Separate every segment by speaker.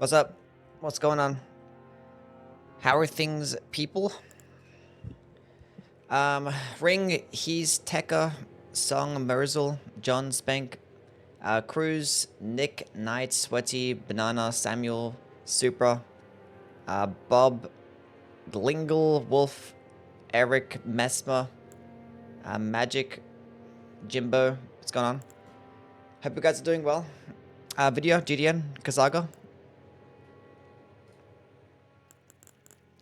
Speaker 1: What's up? What's going on? How are things, people? Ring, he's Tekka, Song, Merzel, John, Spank, Cruz, Nick, Knight, Sweaty, Banana, Samuel, Supra, Bob, Glingle, Wolf, Eric, Mesmer, Magic, Jimbo. What's going on? Hope you guys are doing well. Video, GDN, Kazaga.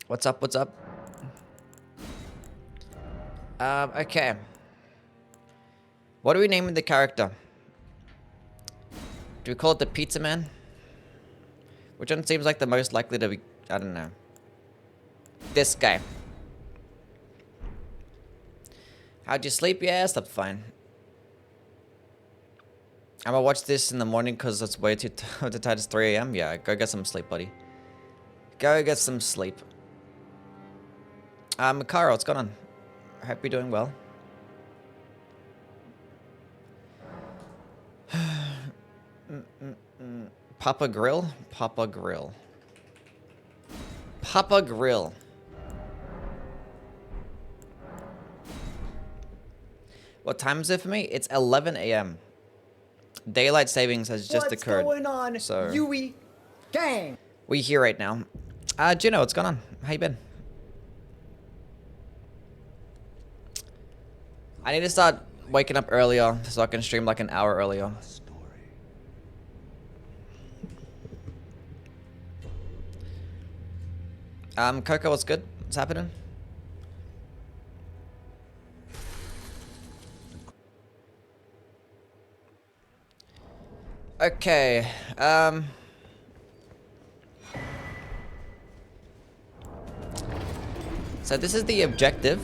Speaker 1: What's up? What's up? Okay. What are we naming the character? Do we call it the Pizza Man? Which one seems like the most likely to be... I don't know. This guy. How'd you sleep? Yeah, I slept fine. I'm gonna watch this in the morning because it's way too tight. It's 3 a.m. Yeah, go get some sleep, buddy. Go get some sleep. Kara, what's going on? I hope you're doing well. Papa Grill? Papa Grill. Papa Grill. What time is it for me? It's 11 a.m. Daylight savings has just occurred.
Speaker 2: What's going on,
Speaker 1: so
Speaker 2: Youwy gang?
Speaker 1: We here right now. Gino, what's going on? How you been? I need to start waking up earlier so I can stream like an hour earlier. Coco, what's good? What's happening? Okay, so this is the objective.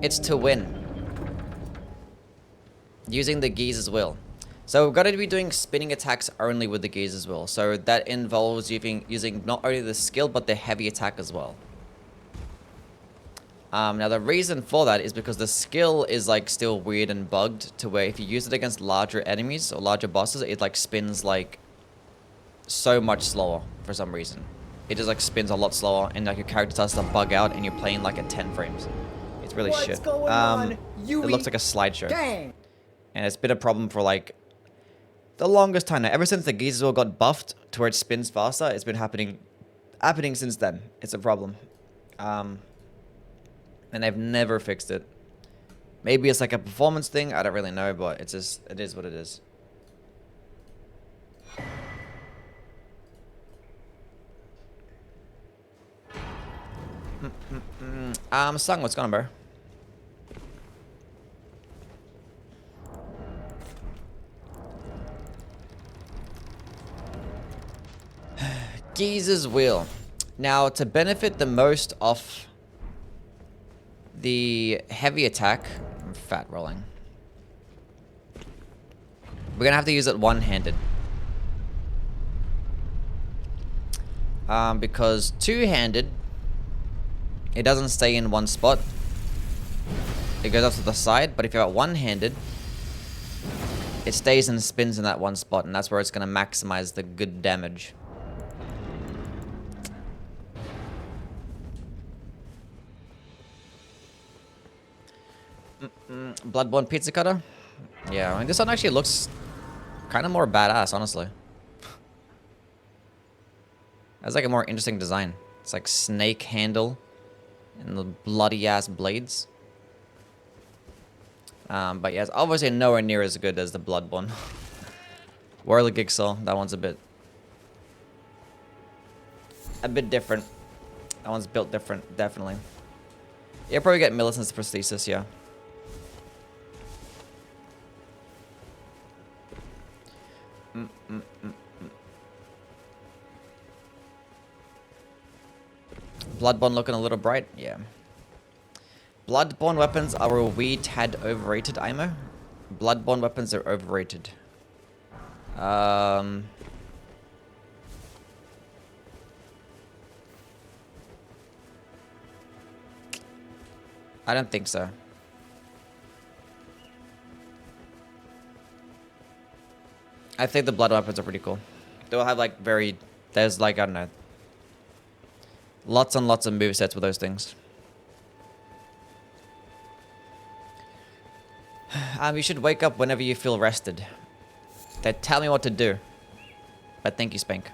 Speaker 1: It's to win. Using the Ghiza's will. So we've got to be doing spinning attacks only with the Ghiza's will. So that involves using not only the skill, but the heavy attack as well. Now the reason for that is because the skill is like still weird and bugged to where if you use it against larger enemies or larger bosses, it like spins like so much slower for some reason. It just like spins a lot slower and like your character starts to bug out and you're playing like at 10 frames. It's really
Speaker 2: What's
Speaker 1: shit.
Speaker 2: Going on,
Speaker 1: it
Speaker 2: Youwy
Speaker 1: looks like a slideshow.
Speaker 2: gang?
Speaker 1: And it's been a problem for like the longest time now. Ever since the Ghiza's will got buffed to where it spins faster, it's been happening since then. It's a problem. And they've never fixed it. Maybe it's like a performance thing. I don't really know, but it's just, it is what it is. Sung, what's going on, bro? Ghiza's will. Now, to benefit the most off the heavy attack, I'm fat rolling. We're gonna have to use it one-handed. Because two-handed, it doesn't stay in one spot. It goes off to the side, but if you're one-handed, it stays and spins in that one spot, and that's where it's gonna maximize the good damage. Bloodborne pizza cutter? Yeah, I mean, this one actually looks kind of more badass, honestly. That's like a more interesting design. It's like snake handle and the bloody ass blades. But yeah, it's obviously nowhere near as good as the Bloodborne. Warley Jigsaw, that one's a bit different. That one's built different, definitely. You'll probably get Millicent's prosthesis, yeah. Bloodborne looking a little bright, yeah. Bloodborne weapons are a wee tad overrated, Imo. Bloodborne weapons are overrated. I don't think so. I think the blood weapons are pretty cool. They'll have like there's like, I don't know, lots and lots of movesets with those things. You should wake up whenever you feel rested. They tell me what to do. But thank you, Spank.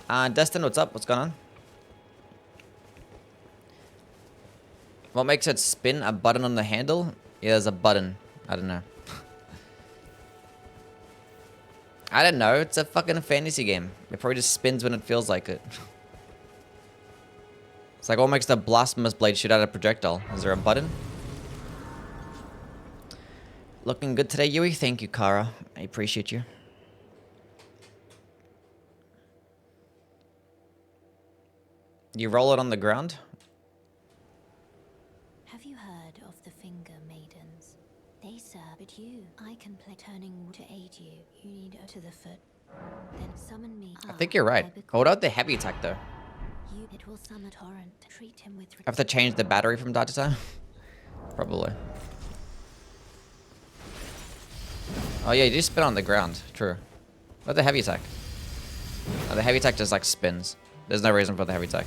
Speaker 1: Destin, what's up? What's going on? What makes it spin? A button on the handle? Yeah, there's a button. I don't know. I don't know. It's a fucking fantasy game. It probably just spins when it feels like it. It's like, what makes the blasphemous blade shoot out a projectile? Is there a button? Looking good today, Youwy. Thank you, Kara. I appreciate you. You roll it on the ground?
Speaker 3: Have you heard of the Finger Maidens? They serve but you. I can play turning to aid you. You need her to the foot. Then summon me.
Speaker 1: I think you're right. Hold out the heavy attack, though.
Speaker 3: It will summon Torrent. Treat him with...
Speaker 1: I have to change the battery from time to time? Probably. Oh yeah, you do spin on the ground. True. What the heavy attack? Oh, the heavy attack just like spins. There's no reason for the heavy attack.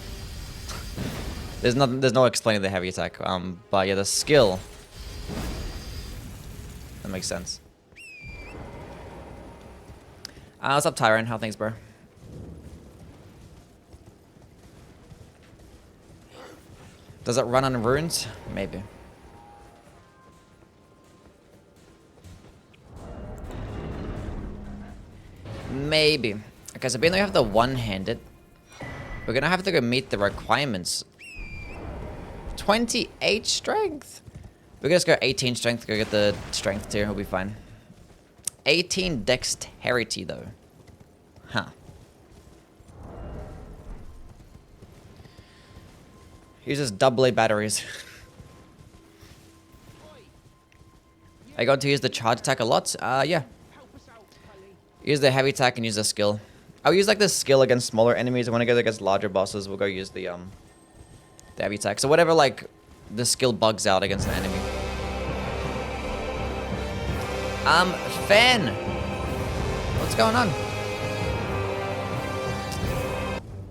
Speaker 1: There's no explaining the heavy attack. But yeah, the skill. That makes sense. What's up, Tyron? How things, bro? Does it run on runes? Maybe. Maybe. Okay, so being that we have the one-handed, we're gonna have to go meet the requirements. 28 strength. We're gonna just go 18 strength, go get the strength tier, we'll be fine. 18 dexterity though. Huh. Uses double A batteries. Are you going to use the charge attack a lot? Yeah. Use the heavy attack and use the skill. I'll use like the skill against smaller enemies. When I go against larger bosses, we'll go use the heavy attack. So whatever like the skill bugs out against the enemy. Fan! What's going on?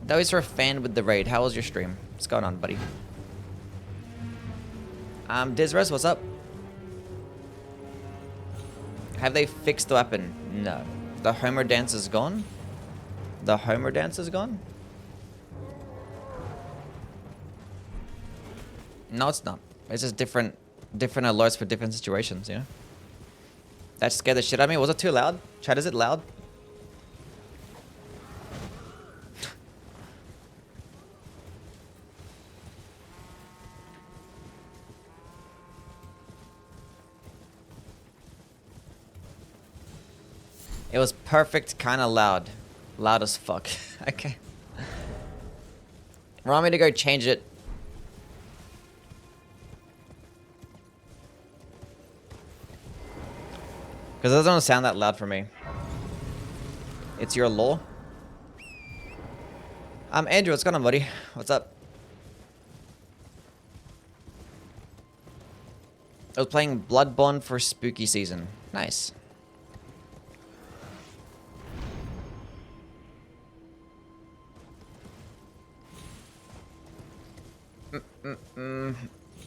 Speaker 1: That was for a fan with the raid. How was your stream? What's going on, buddy? Dizres, what's up? Have they fixed the weapon? No. The Homer dance is gone? The Homer dance is gone? No, it's not. It's just different alerts for different situations, you know? That scared the shit out of me. Was it too loud? Chat, is it loud? It was perfect, kind of loud. Loud as fuck. Okay. Want me to go change it? Because it doesn't sound that loud for me. It's your law. Andrew, what's going on, buddy? What's up? I was playing Bloodborne for spooky season. Nice.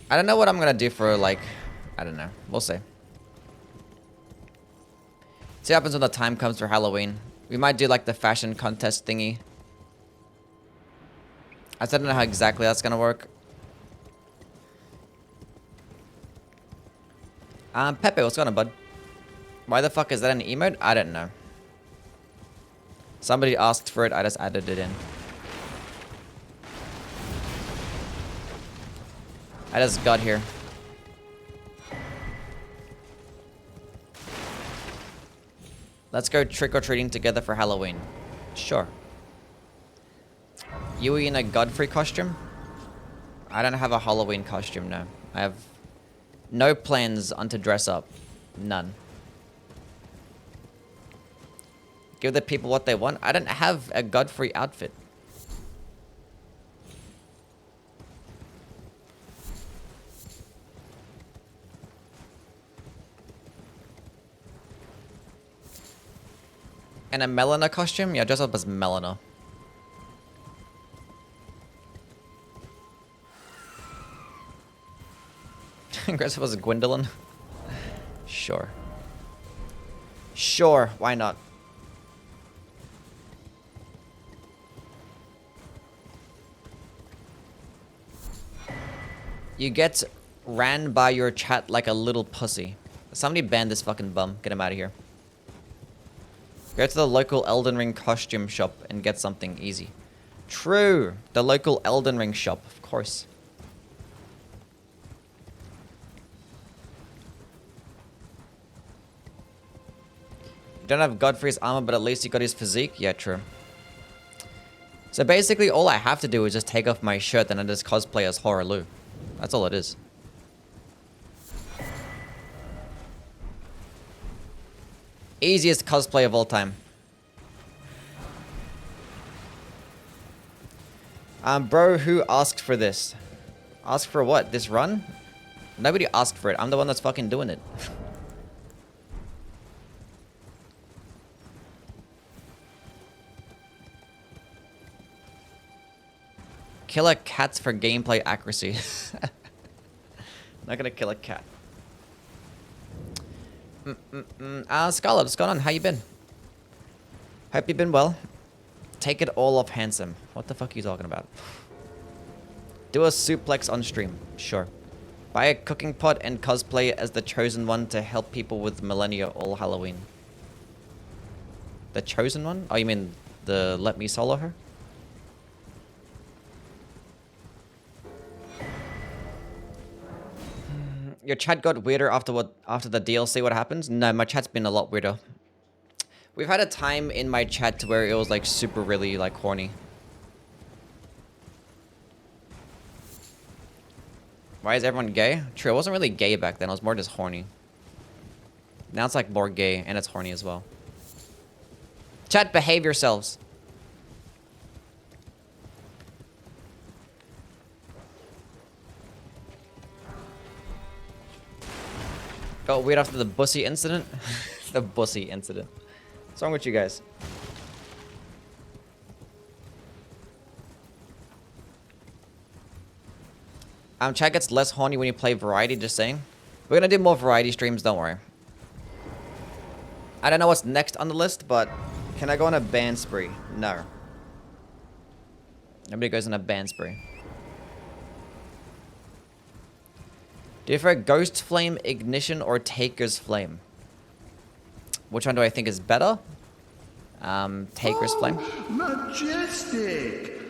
Speaker 1: I don't know what I'm gonna do for, like, I don't know. We'll see. See what happens when the time comes for Halloween. We might do, like, the fashion contest thingy. I still don't know how exactly that's gonna work. Pepe, what's going on, bud? Why the fuck is that an emote? I don't know. Somebody asked for it, I just added it in. I just got here. Let's go trick-or-treating together for Halloween. Sure. Youwy in a Godfrey costume? I don't have a Halloween costume, no. I have no plans on to dress up. None. Give the people what they want. I don't have a Godfrey outfit. And a Melina costume? Yeah, dress up as Melina. Dress up as Gwendolyn? Sure. Sure, why not? You get ran by your chat like a little pussy. Somebody ban this fucking bum. Get him out of here. Go to the local Elden Ring costume shop and get something easy. True. The local Elden Ring shop, of course. You don't have Godfrey's armor, but at least you got his physique. Yeah, true. So basically, all I have to do is just take off my shirt and I just cosplay as Horaloo. That's all it is. Easiest cosplay of all time. Bro, who asked for this? Asked for what? This run? Nobody asked for it. I'm the one that's fucking doing it. Killer cats for gameplay accuracy. Not gonna kill a cat. Scarlet, what's going on? How you been? Hope you've been well. Take it all off handsome. What the fuck are you talking about? Do a suplex on stream. Sure. Buy a cooking pot and cosplay as the Chosen One to help people with millennia all Halloween. The Chosen One? Oh, you mean the Let Me Solo Her? Your chat got weirder after the DLC. What happens? No, my chat's been a lot weirder. We've had a time in my chat where it was like super really like horny. Why is everyone gay? True, I wasn't really gay back then. I was more just horny. Now it's like more gay and it's horny as well. Chat, behave yourselves. Got weird after the bussy incident. The bussy incident. What's wrong with you guys? Chat gets less horny when you play variety, just saying. We're gonna do more variety streams, don't worry. I don't know what's next on the list, but can I go on a ban spree? No. Nobody goes on a ban spree. Do you prefer Ghost Flame, Ignition, or Taker's Flame? Which one do I think is better? Taker's Flame.
Speaker 4: Majestic!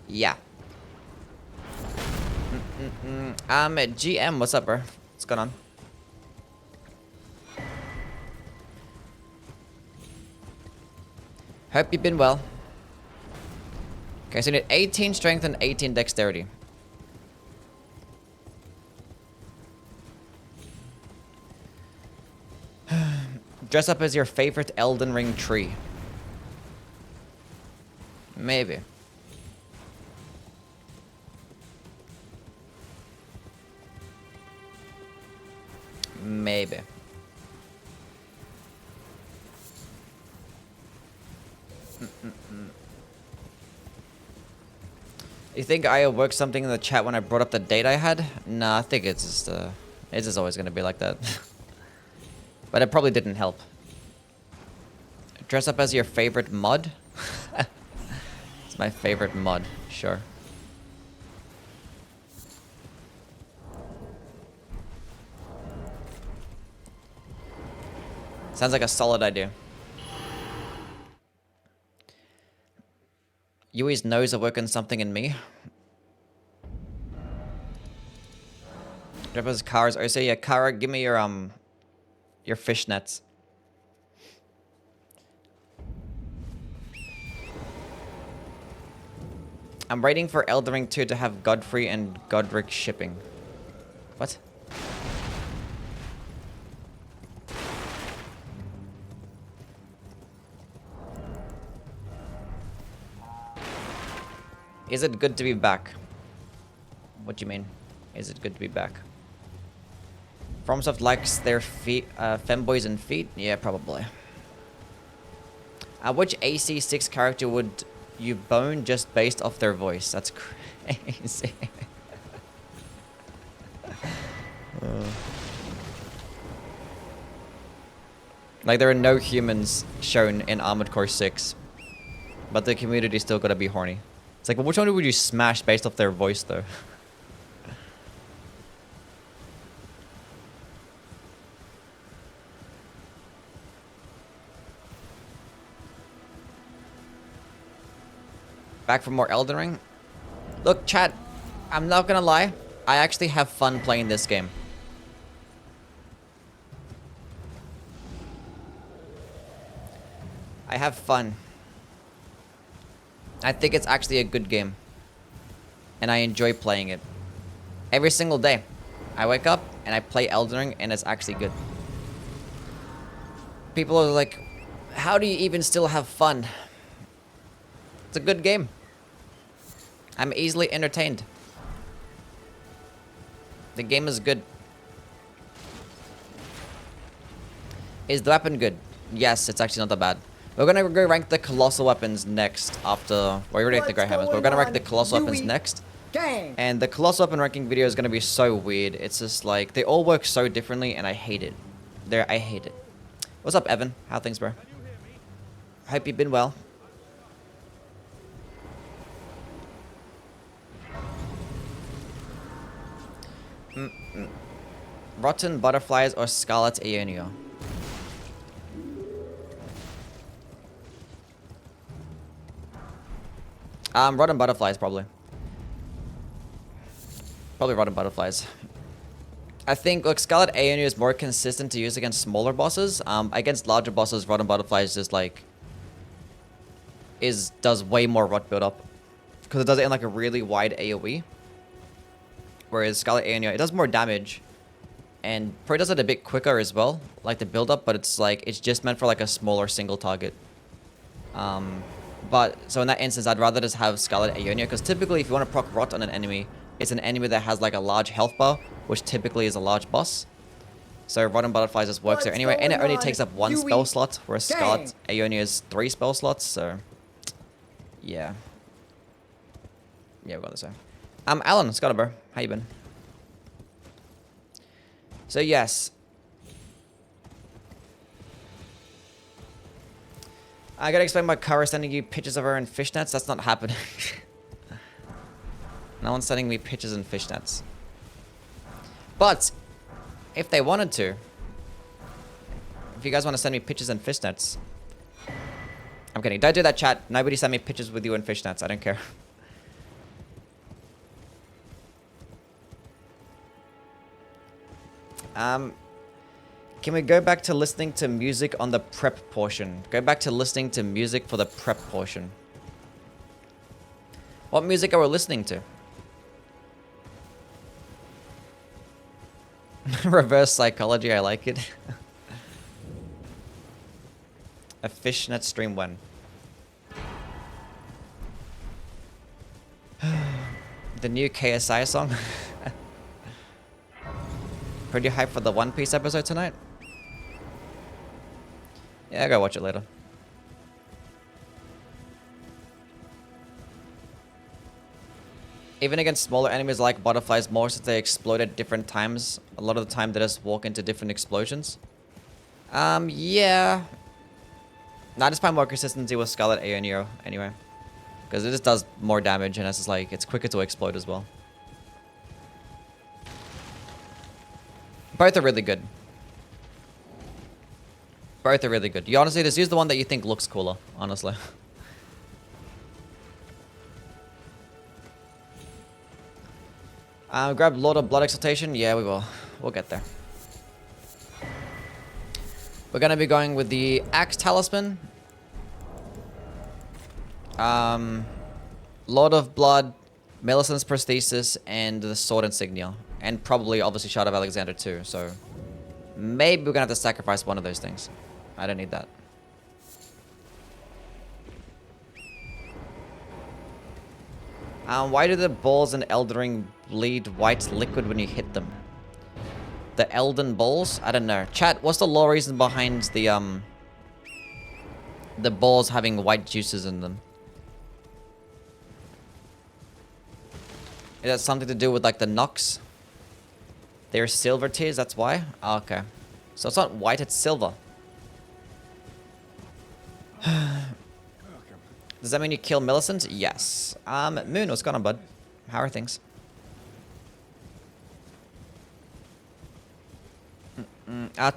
Speaker 1: Yeah. GM, what's up, bro? What's going on? Hope you've been well. Okay, so you need 18 strength and 18 dexterity. Dress up as your favorite Elden Ring tree. Maybe. Maybe. You think I worked something in the chat when I brought up the date I had? Nah, I think it's just always gonna be like that. But it probably didn't help. Dress up as your favorite mod? It's my favorite mod, sure. Sounds like a solid idea. Yui's nose awoken something in me. Drop as Kara's. Oh, say yeah, Kara, give me your fishnets. I'm waiting for Elden Ring 2 to have Godfrey and Godric shipping. What? Is it good to be back? What do you mean? Is it good to be back? FromSoft likes their feet, femboys and feet? Yeah, probably. Which AC6 character would you bone just based off their voice? That's crazy. Like, there are no humans shown in Armored Core 6. But the community's still gotta be horny. It's like, well, which one would you smash based off their voice, though? Back for more Elden Ring? Look, chat, I'm not gonna lie. I actually have fun playing this game. I have fun. I think it's actually a good game. And I enjoy playing it. Every single day. I wake up and I play Elden Ring and it's actually good. People are like, how do you even still have fun? It's a good game. I'm easily entertained. The game is good. Is the weapon good? Yes, it's actually not that bad. We're gonna go rank the colossal weapons next after... Well, we already have the Grey Hammers, but we're gonna rank the colossal weapons next.
Speaker 2: Gang.
Speaker 1: And the colossal weapon ranking video is gonna be so weird. It's just like, they all work so differently and I hate it. I hate it. What's up, Evan? How things, bro? Hope you've been well. Rotten Butterflies or Scarlet Aeonio? Rotten Butterflies, probably. Probably Rotten Butterflies. I think, look, Scarlet Aeonio is more consistent to use against smaller bosses. Against larger bosses, Rotten Butterflies just, like... does way more rot build-up. Because it does it in, like, a really wide AoE. Whereas Scarlet Aeonio, it does more damage. And probably does it a bit quicker as well. Like, the build-up, but it's, like, it's just meant for, like, a smaller single target. But, so in that instance, I'd rather just have Scarlet Aeonio, because typically if you want to proc rot on an enemy, it's an enemy that has like a large health bar, which typically is a large boss. So Rotten Butterflies just works there anyway, and it only takes up 1 spell slot, whereas Scarlet Aeonio is 3 spell slots, so... Yeah. Yeah, we're going this way. Alan, Scott, bro. How you been? So yes. I gotta explain why Kara sending you pictures of her in fishnets. That's not happening. No one's sending me pictures in fishnets. But, if they wanted to, if you guys want to send me pictures in fishnets, I'm kidding. Don't do that, chat. Nobody send me pictures with you in fishnets. I don't care. Can we go back to listening to music on the prep portion? Go back to listening to music for the prep portion. What music are we listening to? Reverse psychology, I like it. A fishnet stream when? The new KSI song? Pretty hyped for the One Piece episode tonight? Yeah, I'll go watch it later. Even against smaller enemies like butterflies, more since they explode at different times, a lot of the time they just walk into different explosions. Yeah. Nah, I just find more consistency with Scarlet Aeonio anyway. Because it just does more damage and it's just like, it's quicker to explode as well. Both are really good. Both are really good. You honestly just use the one that you think looks cooler, honestly. Grab Lord of Blood Exaltation? Yeah, we will. We'll get there. We're gonna be going with the Axe Talisman. Lord of Blood, Millicent's Prosthesis, and the Sword Insignia. And probably, obviously, Shard of Alexander too, so... Maybe we're gonna have to sacrifice one of those things. I don't need that. Why do the balls in Elden Ring bleed white liquid when you hit them? The Elden balls? I don't know. Chat, what's the lore reason behind the balls having white juices in them? Is that something to do with, like, the Nox? They're silver tears, that's why? Oh, okay. So it's not white, it's silver. Does that mean you kill Millicent? Yes. Moon, what's going on, bud? How are things?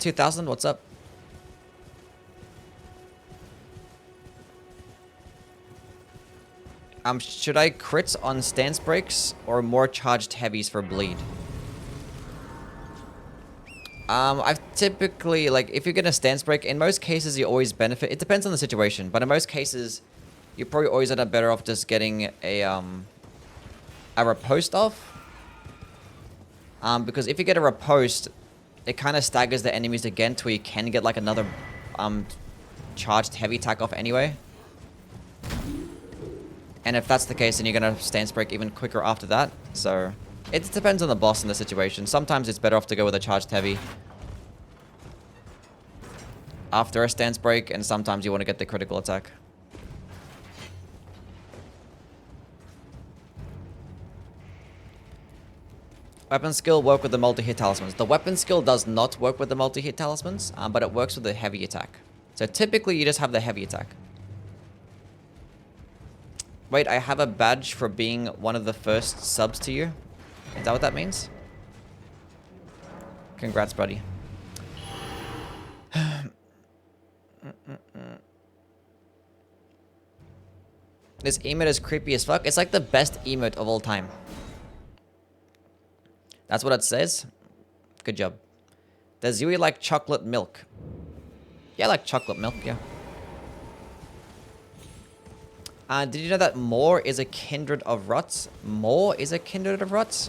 Speaker 1: 2000, what's up? Should I crit on stance breaks or more charged heavies for bleed? I've typically, like, if you're gonna stance break, in most cases you always benefit. It depends on the situation, but in most cases, you probably always end up better off just getting a riposte off. Because if you get a riposte, it kind of staggers the enemies again to where you can get, like, another, charged heavy attack off anyway. And if that's the case, then you're gonna stance break even quicker after that. So, it depends on the boss and the situation. Sometimes it's better off to go with a charged heavy after a stance break, and sometimes you want to get the critical attack. Weapon skill work with the multi-hit talismans. The weapon skill does not work with the multi-hit talismans, but it works with the heavy attack. So typically you just have the heavy attack. Wait, I have a badge for being one of the first subs to you? Is that what that means? Congrats, buddy. This emote is creepy as fuck. It's like the best emote of all time. That's what it says. Good job. Does Youwy like chocolate milk? Yeah, I like chocolate milk, yeah. Did you know that Moore is a kindred of Rots? Moore is a kindred of Rots?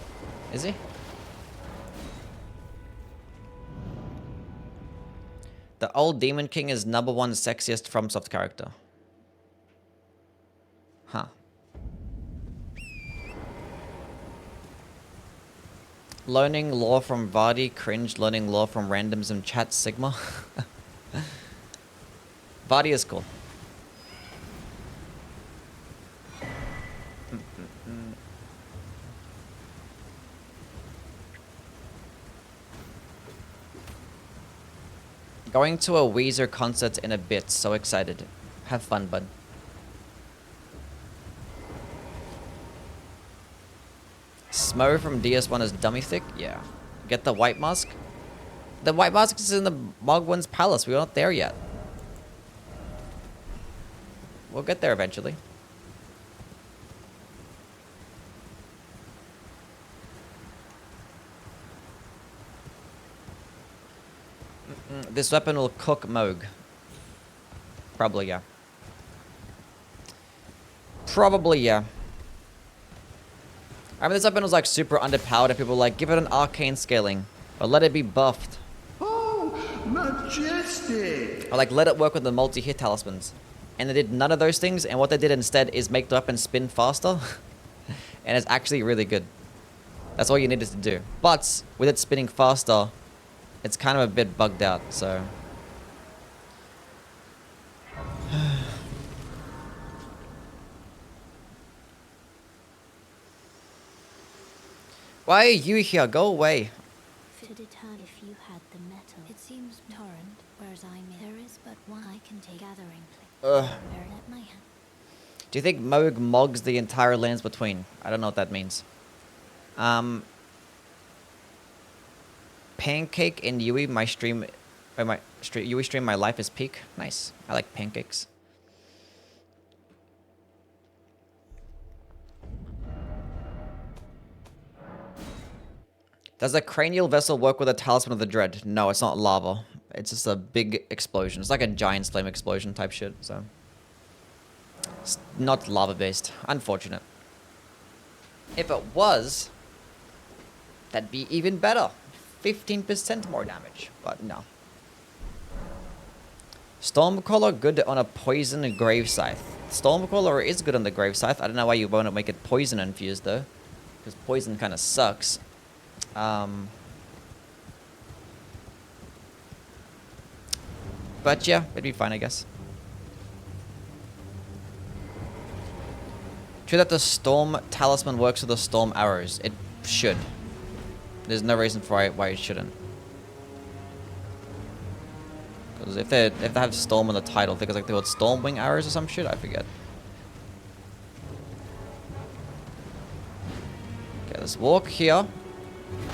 Speaker 1: Is he? The old Demon King is #1 sexiest FromSoft character. Huh. Learning lore from Vardy, cringe. Learning lore from randoms in chat, Sigma. Vardy is cool. Going to a Weezer concert in a bit. So excited. Have fun, bud. Smo from DS1 is dummy thick? Yeah. Get the white mask? The white mask is in the Mogwin's palace. We're not there yet. We'll get there eventually. This weapon will cook Moog. Probably, yeah. Probably, yeah. I mean, this weapon was like super underpowered and people were like, give it an arcane scaling. Or let it be buffed.
Speaker 4: Oh, majestic!
Speaker 1: Or like, let it work with the multi-hit talismans. And they did none of those things, and what they did instead is make the weapon spin faster. And it's actually really good. That's all you needed to do. But, with it spinning faster, it's kind of a bit bugged out, so... Why are you here? Go away.
Speaker 3: To determine if you had the metal, it seems torrent, whereas there is but one I can take gathering place. At my hand.
Speaker 1: Do you think Moog mogs the entire lands between? I don't know what that means. Pancake in Youwy, my stream, Youwy stream, my life is peak. Nice. I like pancakes. Does a cranial vessel work with a talisman of the dread? No, it's not lava. It's just a big explosion. It's like a giant flame explosion type shit, so... It's not lava-based. Unfortunate. If it was, that'd be even better. 15% more damage, but no. Stormcaller good on a poison grave scythe. Stormcaller is good on the grave scythe. I don't know why you won't make it poison infused though, because poison kind of sucks. But yeah, it'd be fine, I guess. True that the Storm Talisman works with the Storm Arrows. It should. There's no reason for why it shouldn't. Because if they have Storm in the title, I think it's like they called Stormwing Arrows or some shit. I forget. Okay, let's walk here.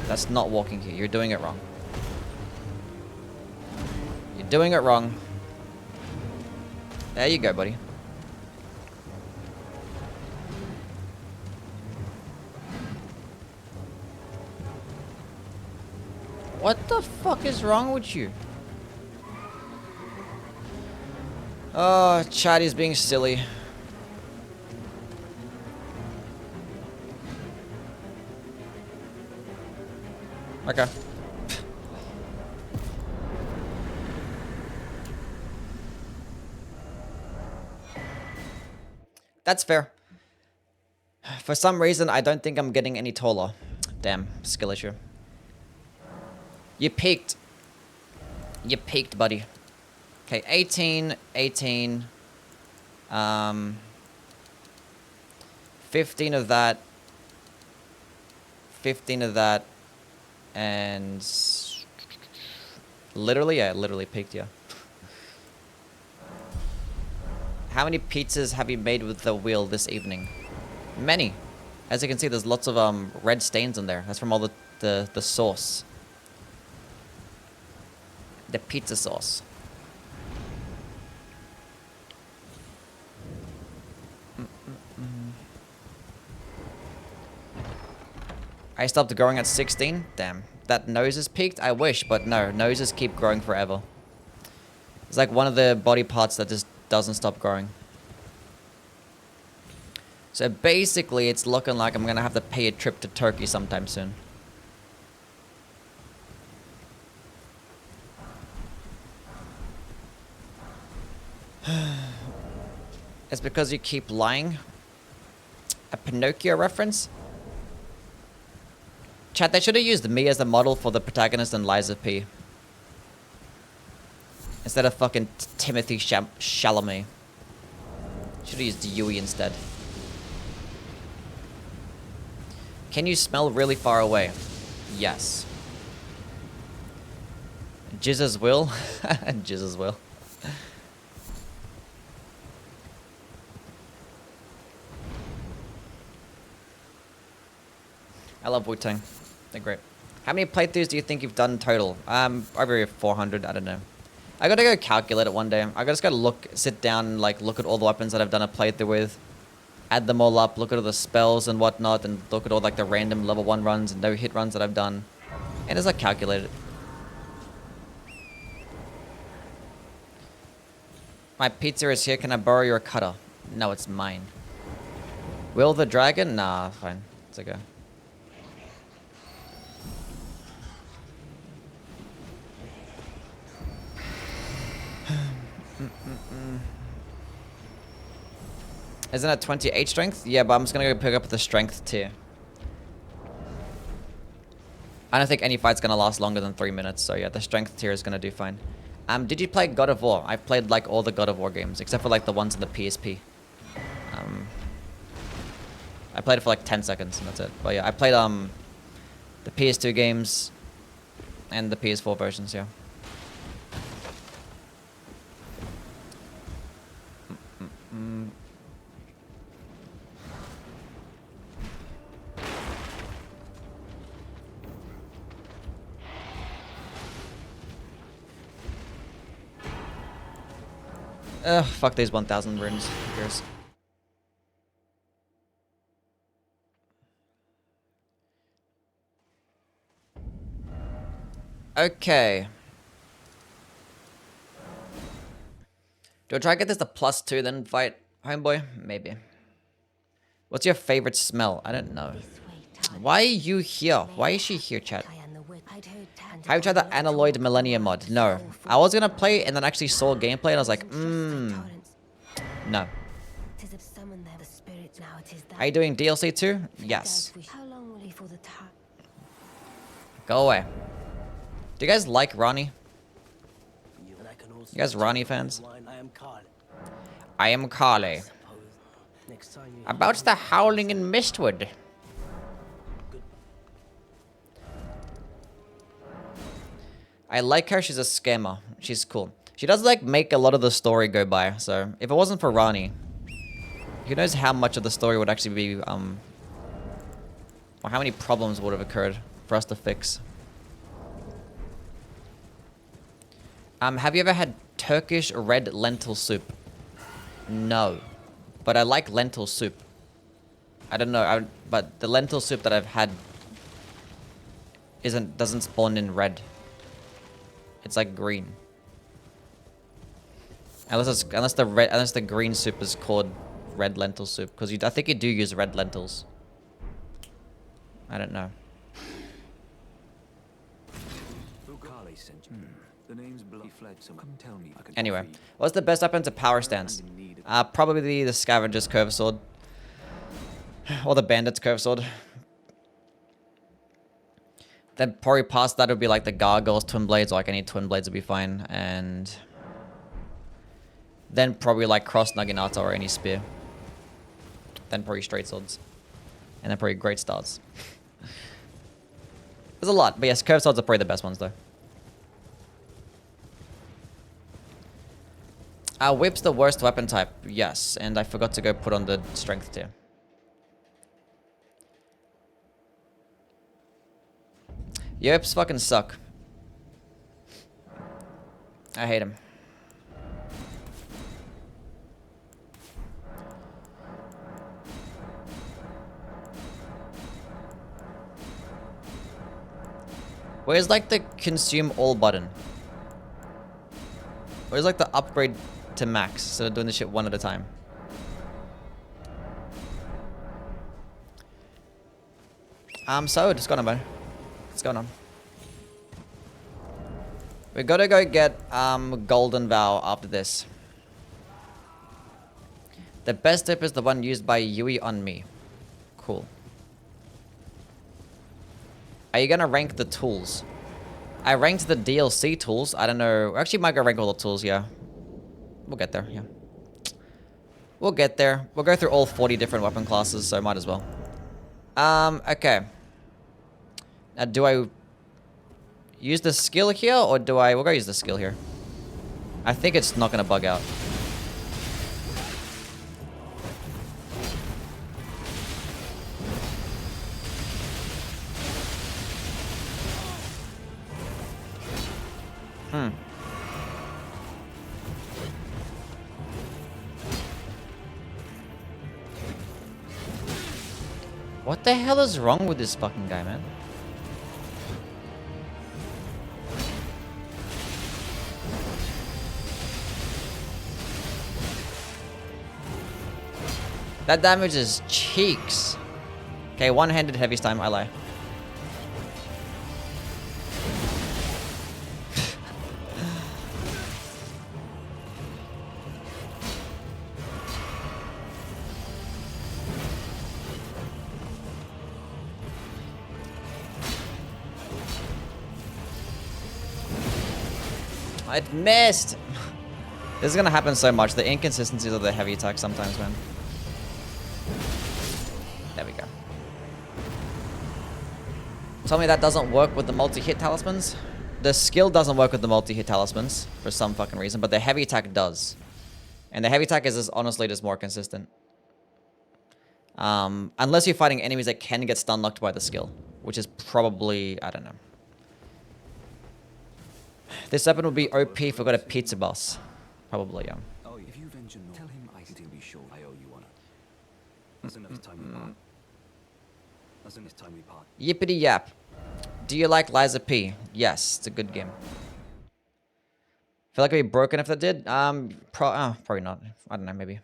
Speaker 1: That's not walking here. You're doing it wrong. You're doing it wrong. There you go, buddy. What the fuck is wrong with you? Oh, chat is being silly. Okay. That's fair. For some reason, I don't think I'm getting any taller. Damn, skill issue. You peaked. You peaked, buddy. Okay, 18, 18. 15 of that. 15 of that. And... Literally, yeah, literally peaked, yeah. How many pizzas have you made with the wheel this evening? Many. As you can see, there's lots of red stains in there. That's from all the sauce. The pizza sauce. I stopped growing at 16? Damn. That nose is peaked? I wish, but no. Noses keep growing forever. It's like one of the body parts that just doesn't stop growing. So basically, it's looking like I'm gonna have to pay a trip to Turkey sometime soon. It's because you keep lying. A Pinocchio reference? Chat, they should have used me as the model for the protagonist and Liza P. Instead of fucking Timothy Chalamet. Should have used Youwy instead. Can you smell really far away? Yes. Ghiza's will? Ghiza's will. I love Wu-Tang. They're great. How many playthroughs do you think you've done total? Over 400, I don't know. I gotta go calculate it one day. I just gotta sit down and like look at all the weapons that I've done a playthrough with. Add them all up, look at all the spells and whatnot, and look at all like the random level 1 runs and no hit runs that I've done. And just like calculate it. My pizza is here, can I borrow your cutter? No, it's mine. Will the dragon? Nah, fine. It's okay. Isn't that 28 strength? Yeah, but I'm just gonna go pick up the strength tier. I don't think any fight's gonna last longer than 3 minutes, so yeah, the strength tier is gonna do fine. Did you play God of War? I played like all the God of War games, except for like the ones on the PSP. I played it for like 10 seconds and that's it. But yeah, I played the PS2 games and the PS4 versions, yeah. Ugh, fuck these 1,000 runes. Who cares? Okay. Do I try to get this to +2 then fight Homeboy? Maybe. What's your favorite smell? I don't know. Why are you here? Why is she here, chat? Have you tried the Analloid Millennium mod? No. I was gonna play and then actually saw gameplay and I was like, no. Are you doing DLC too? Yes. Go away. Do you guys like Ronnie? You guys Ronnie fans?
Speaker 5: I am Carl.
Speaker 1: I am Carly.
Speaker 5: Next time you
Speaker 1: About the howling in Mistwood. I like her. She's a scammer. She's cool. She does like make a lot of the story go by. So if it wasn't for Rani, who knows how much of the story would actually be or how many problems would have occurred for us to fix. Have you ever had Turkish red lentil soup? No, but I like lentil soup. I don't know, but the lentil soup that I've had doesn't spawn in red. It's like green. Unless the green soup is called red lentil soup, because I think you do use red lentils. I don't know.
Speaker 6: The name's bloody fled, so come tell me. I can
Speaker 1: Anyway, what's the best weapon to power stance? Probably the Scavenger's Curve Sword. Or the Bandit's Curve Sword. Then probably past that would be like the Gargoyle's Twin Blades. Like any Twin Blades would be fine. And then probably like Cross Naginata or any Spear. Then probably Straight Swords. And then probably Great Stars. There's a lot. But yes, Curve Swords are probably the best ones though. Whip's the worst weapon type. Yes. And I forgot to go put on the Strength tier. Whips fucking suck. I hate him. Where's like the consume all button? Where's like the upgrade to max instead of doing this shit one at a time? So what's going on, man? What's going on? We gotta go get Golden Vow after this. The best tip is the one used by Youwy on me. Cool. Are you gonna rank the tools? I ranked the DLC tools. I don't know. Actually, might go rank all the tools, yeah. We'll get there, yeah. We'll get there. We'll go through all 40 different weapon classes, so might as well. Okay. Now, do I use the skill here, or do I... We'll go use the skill here. I think it's not gonna bug out. What the hell is wrong with this fucking guy, man? That damage is cheeks. Okay, one-handed heavy's time, I lie. I missed! This is gonna happen so much. The inconsistencies of the heavy attack sometimes, man. There we go. Tell me that doesn't work with the multi-hit talismans? The skill doesn't work with the multi-hit talismans for some fucking reason, but the heavy attack does. And the heavy attack is honestly just more consistent. Unless you're fighting enemies that can get stun locked by the skill, which is probably, I don't know. This weapon would be OP if we got a pizza boss. Probably, yeah.
Speaker 6: Oh, if you venture north, tell him I can be sure I owe you one. That's enough time we part. That's enough time we part.
Speaker 1: Yippity yap. Do you like Liza P? Yes, it's a good game. Feel like it'd be broken if that did? Probably not. I don't know, maybe.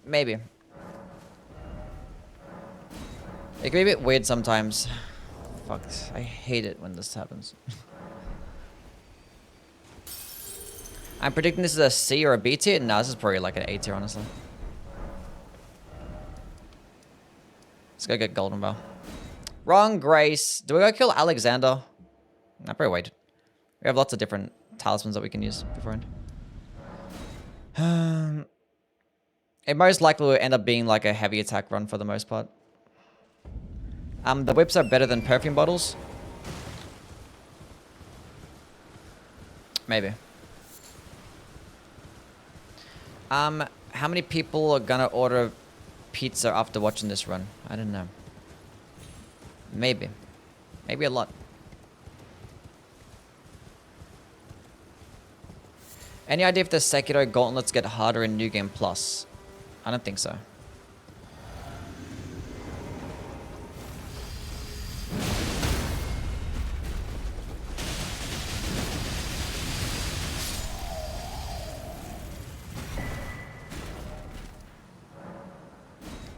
Speaker 1: Maybe. It can be a bit weird sometimes. Fuck, I hate it when this happens. I'm predicting this is a C or a B tier? No, this is probably like an A tier, honestly. Let's go get Golden Bow. Wrong Grace. Do we go kill Alexander? Nah, probably wait. We have lots of different talismans that we can use beforehand. It most likely will end up being like a heavy attack run for the most part. The whips are better than perfume bottles. Maybe. How many people are gonna order pizza after watching this run? I don't know. Maybe. Maybe a lot. Any idea if the Sekiro gauntlets get harder in New Game Plus? I don't think so.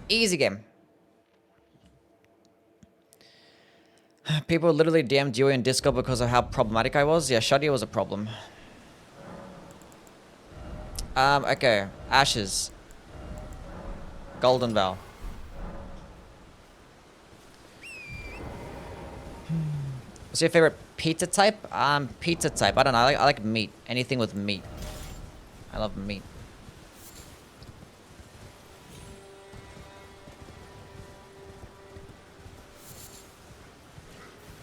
Speaker 1: Easy game. People literally DM'd Youwy in Discord because of how problematic I was. Yeah, Shadia was a problem. Okay. Ashes. Golden Bell. What's your favorite pizza type? Pizza type. I don't know. I like meat. Anything with meat. I love meat.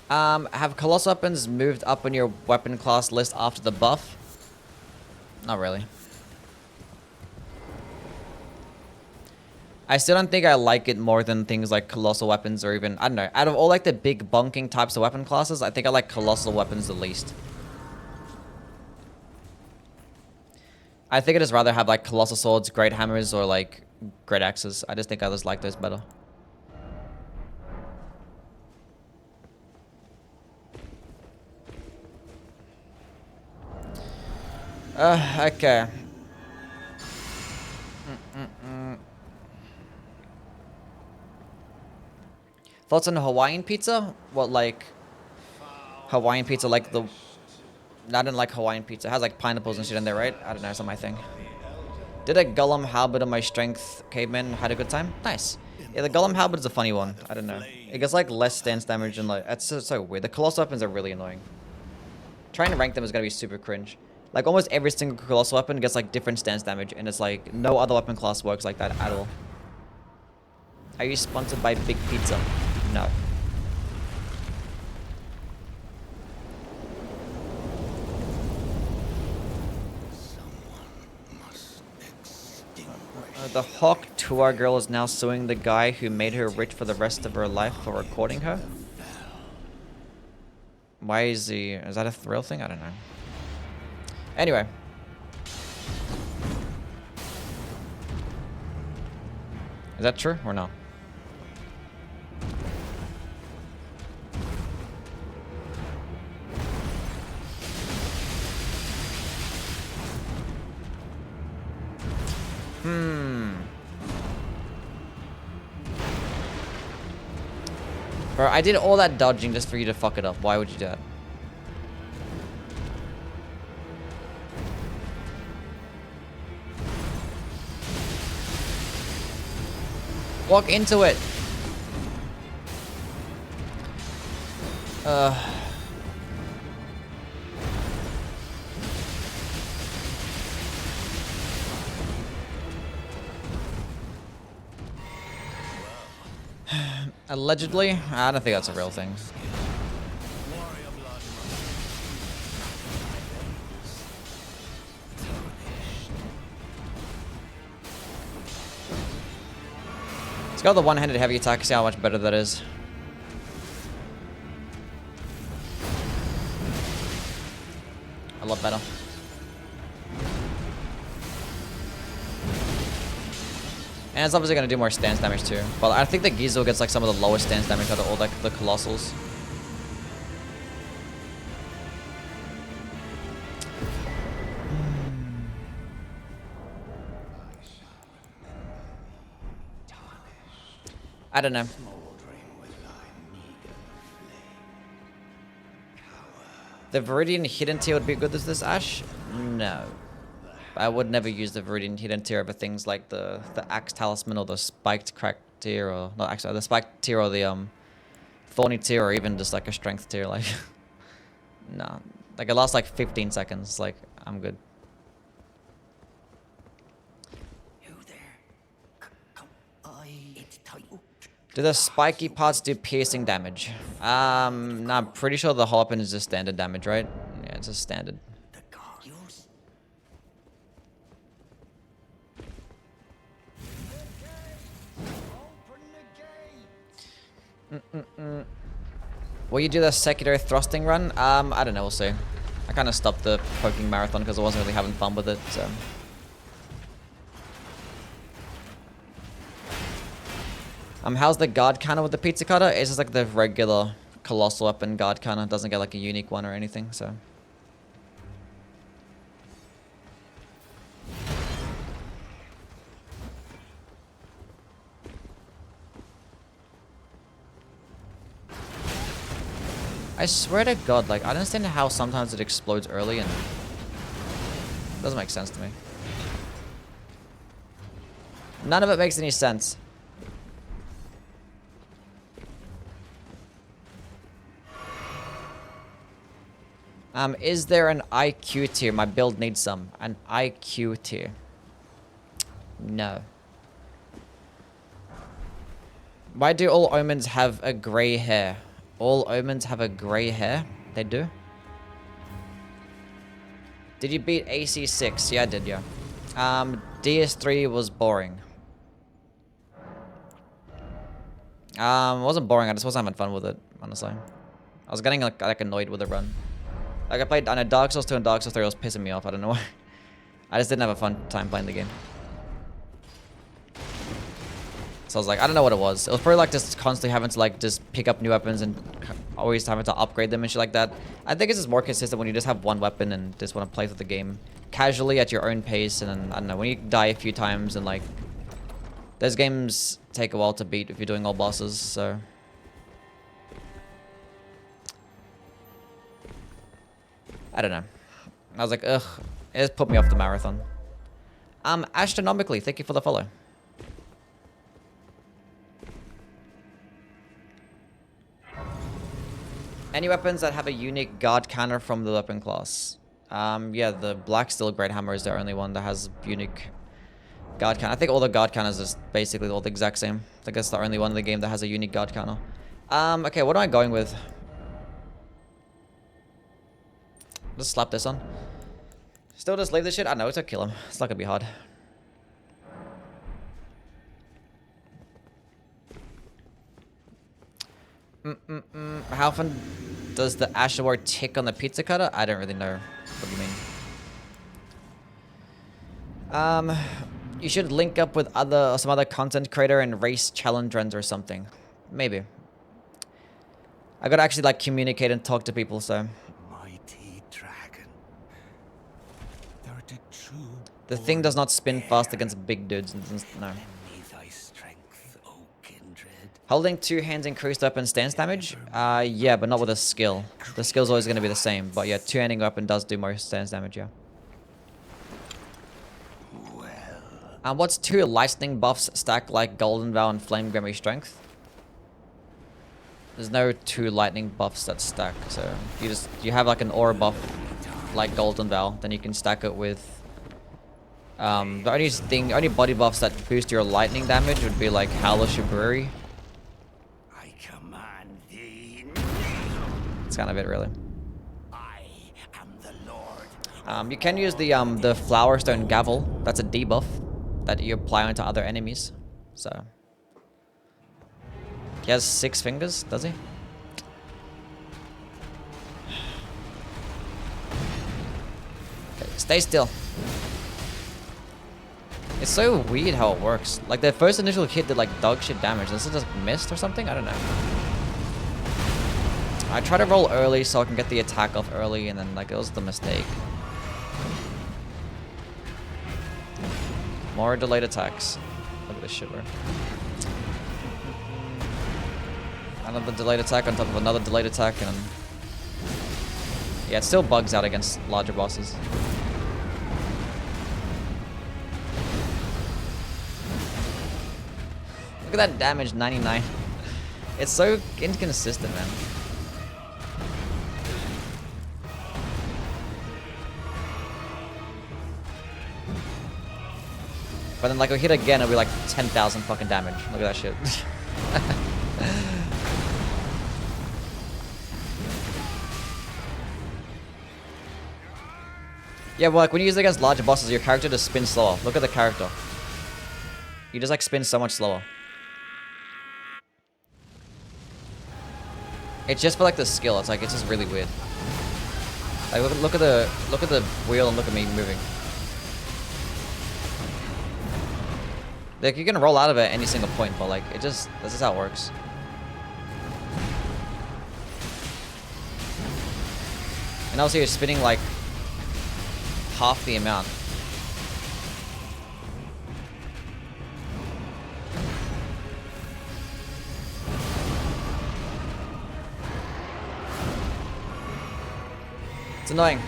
Speaker 1: Have colossal weapons moved up on your weapon class list after the buff? Not really. I still don't think I like it more than things like colossal weapons or even, I don't know. Out of all like the big bunking types of weapon classes, I think I like colossal weapons the least. I think I just rather have like colossal swords, great hammers, or like great axes. I just think I just like those better. Okay. Thoughts on Hawaiian pizza? What, like Hawaiian pizza, like the... I didn't like Hawaiian pizza. It has like pineapples and shit in there, right? I don't know, it's not my thing. Did a Golem halberd on my strength caveman. Had a good time? Nice. Yeah, the Golem halberd is a funny one. I don't know. It gets like less stance damage and like... It's so weird. The colossal weapons are really annoying. Trying to rank them is gonna be super cringe. Like, almost every single colossal weapon gets, like, different stance damage, and it's like, no other weapon class works like that at all. Are you sponsored by Big Pizza? No. The Hawk Tour girl is now suing the guy who made her rich for the rest of her life for recording her? Why is he... Is that a thrill thing? I don't know. Anyway. Is that true or no? Bro, I did all that dodging just for you to fuck it up. Why would you do that? Walk into it. Allegedly? I don't think that's a real thing. It's got the one-handed heavy attack. See how much better that is. A lot better. And it's obviously going to do more stance damage too. But I think the Ghiza gets like some of the lowest stance damage out of all like the Colossals. I don't know. The Viridian Hidden Tier would be good as this Ash? No. I would never use the Viridian Hidden Tier over things like the Axe Talisman or the Spiked Cracked Tier or... Not actually, the Spiked Tier or the Thorny Tier or even just like a Strength Tier. Like, no. Like, it lasts like 15 seconds. Like, I'm good.
Speaker 5: You there? Come, it's tight.
Speaker 1: Do the spiky parts do piercing damage? No, I'm pretty sure the whole weapon is just standard damage, right? Yeah, it's just standard.
Speaker 5: The guardians.
Speaker 1: Will you do the secondary thrusting run? I don't know, we'll see. I kind of stopped the poking marathon because I wasn't really having fun with it, so. How's the guard counter with the pizza cutter? It's just like the regular colossal weapon guard counter. It doesn't get like a unique one or anything, so. I swear to God, like, I don't understand how sometimes it explodes early and it doesn't make sense to me. None of it makes any sense. Is there an IQ tier? My build needs some. An IQ tier. No. Why do all omens have a grey hair? All omens have a grey hair? They do? Did you beat AC6? Yeah, I did, yeah. DS3 was boring. It wasn't boring, I just wasn't having fun with it, honestly. I was getting like annoyed with the run. Like, I played, I know, Dark Souls 2 and Dark Souls 3 was pissing me off, I don't know why. I just didn't have a fun time playing the game. So I was like, I don't know what it was. It was probably like just constantly having to like just pick up new weapons and always having to upgrade them and shit like that. I think it's just more consistent when you just have one weapon and just want to play through the game casually at your own pace. And then, I don't know, when you die a few times and like, those games take a while to beat if you're doing all bosses, so. I don't know. I was like, ugh, it just put me off the marathon. Astronomically, thank you for the follow. Any weapons that have a unique guard counter from the weapon class? Yeah, the Black Steel Great Hammer is the only one that has unique guard counter. I think all the guard counters is basically all the exact same. I think that's the only one in the game that has a unique guard counter. Okay, what am I going with? Just slap this on. Still just leave this shit? I know, it's gonna kill him. It's not gonna be hard. How often does the Asher War tick on the pizza cutter? I don't really know what you mean. You should link up with some other content creator and race challenge runs or something. Maybe. I gotta actually like communicate and talk to people, so.
Speaker 5: Mighty dragon. Thou the true.
Speaker 1: The thing does not spin fast against big dudes. No.
Speaker 5: Lend me thy strength, O kindred.
Speaker 1: Holding two hands increased weapon stance damage? Yeah, but not with a skill. The skill's always gonna be the same. But yeah, two-handing weapon does do more stance damage, yeah. What's two lightning buffs stack like Golden Vow and Flame Grimmy Strength? There's no two lightning buffs that stack, so you have like an aura buff like Golden Vow, then you can stack it with the only body buffs that boost your lightning damage would be like Howler Shiburi.
Speaker 5: I command thee.
Speaker 1: That's kind of it, really.
Speaker 5: I am the Lord.
Speaker 1: You can use the Flowerstone Gavel. That's a debuff that you apply onto other enemies. So he has 6 fingers, does he? Okay, stay still. It's so weird how it works. Like the first initial hit did like dog shit damage. This is just missed or something? I don't know. I try to roll early so I can get the attack off early, and then like it was the mistake. More delayed attacks. Look at this shit, bro. Another delayed attack on top of another delayed attack, and yeah, it still bugs out against larger bosses. Look at that damage, 99. It's so inconsistent, man. But then like, we hit again, it'll be like 10,000 fucking damage. Look at that shit. Yeah, well, like when you use it against larger bosses, your character just spins slower. Look at the character. You just like spin so much slower. It's just for like the skill. It's like it's just really weird. Like look at the wheel and look at me moving. Like you can roll out of it at any single point, but like it just this is how it works. And also you're spinning like half the amount. It's annoying.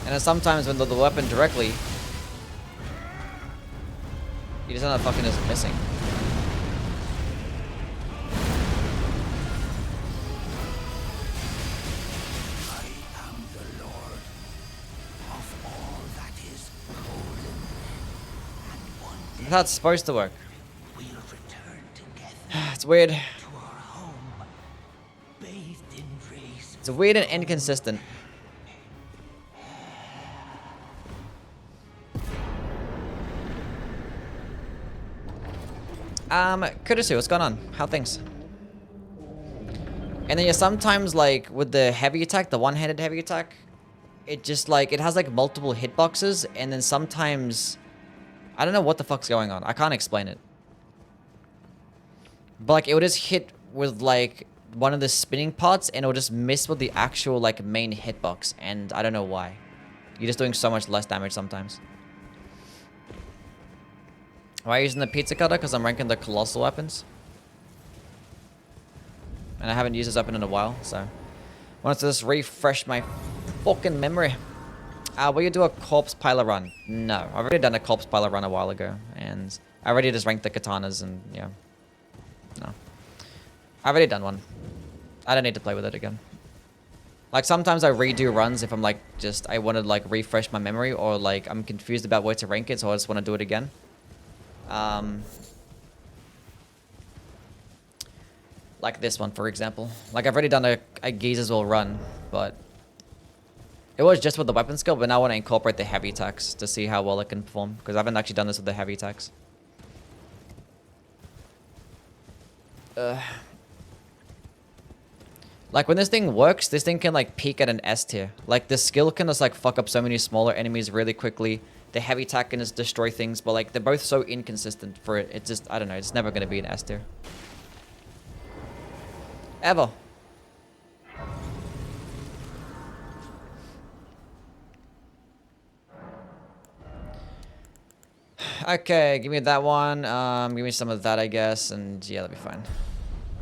Speaker 1: And then sometimes when the weapon directly, you just end up fucking just missing. That's how it's supposed to work.
Speaker 5: We'll return together
Speaker 1: It's weird.
Speaker 5: to our home, bathed in rays.
Speaker 1: It's weird and inconsistent. Kurisu, what's going on? How things? And then yeah, sometimes like with the heavy attack, the one-handed heavy attack, it just like, it has like multiple hitboxes, and then sometimes, I don't know what the fuck's going on. I can't explain it. But like, it would just hit with like one of the spinning parts, and it would just miss with the actual like main hitbox, and I don't know why. You're just doing so much less damage sometimes. Why are you using the pizza cutter? Because I'm ranking the colossal weapons. And I haven't used this weapon in a while, so. I wanted to just refresh my fucking memory. Will you do a corpse piler run? No, I've already done a corpse piler run a while ago, and I already just ranked the katanas, and yeah. No. I've already done one. I don't need to play with it again. Like, sometimes I redo runs if I'm like, I want to like refresh my memory, or like I'm confused about where to rank it, so I just want to do it again. Like this one, for example. Like, I've already done a Ghiza's will run, but it was just with the weapon skill, but now I want to incorporate the heavy attacks to see how well it can perform, because I haven't actually done this with the heavy attacks. Like, when this thing works, this thing can like peak at an S tier. Like, the skill can just like fuck up so many smaller enemies really quickly. The heavy attack can just destroy things, but like, they're both so inconsistent for it. It's just, I don't know, it's never going to be an S tier. Ever. Okay, give me that one. Give me some of that, I guess, and yeah, that'll be fine.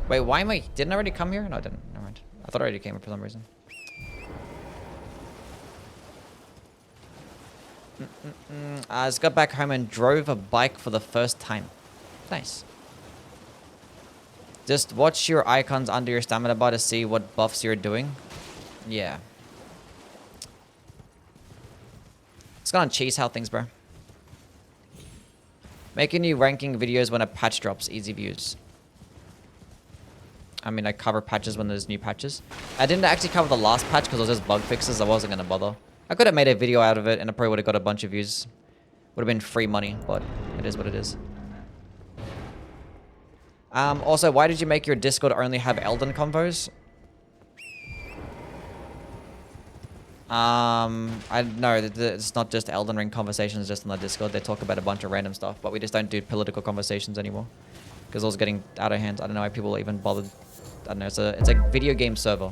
Speaker 1: Wait, why am I... Didn't I already come here? No, I didn't. Never mind. I thought I already came here for some reason. I just got back home and drove a bike for the first time. Nice. Just watch your icons under your stamina bar to see what buffs you're doing. Yeah. It's gonna cheese how things, bro. Making new ranking videos when a patch drops. Easy views. I mean, I cover patches when there's new patches. I didn't actually cover the last patch because it was just bug fixes. I wasn't gonna bother. I could have made a video out of it and I probably would have got a bunch of views. Would have been free money, but it is what it is. Also, why did you make your Discord only have Elden convos? I know it's not just Elden Ring conversations just on the Discord. They talk about a bunch of random stuff, but we just don't do political conversations anymore because it was getting out of hand. I don't know why people even bothered. I don't know. It's a video game server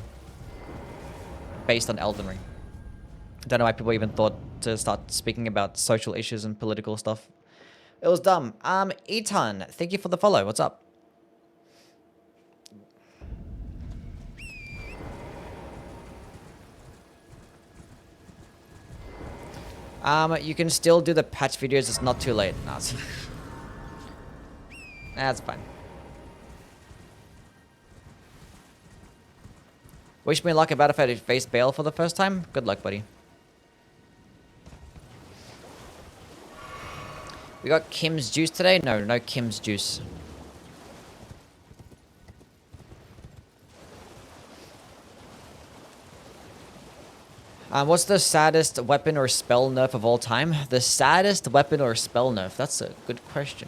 Speaker 1: based on Elden Ring. I don't know why people even thought to start speaking about social issues and political stuff. It was dumb. Eton, thank you for the follow. What's up? You can still do the patch videos. It's not too late. No, that's fine. Wish me luck about if I face Bale for the first time. Good luck, buddy. We got Kim's juice today? No, no Kim's juice. What's the saddest weapon or spell nerf of all time? The saddest weapon or spell nerf? That's a good question.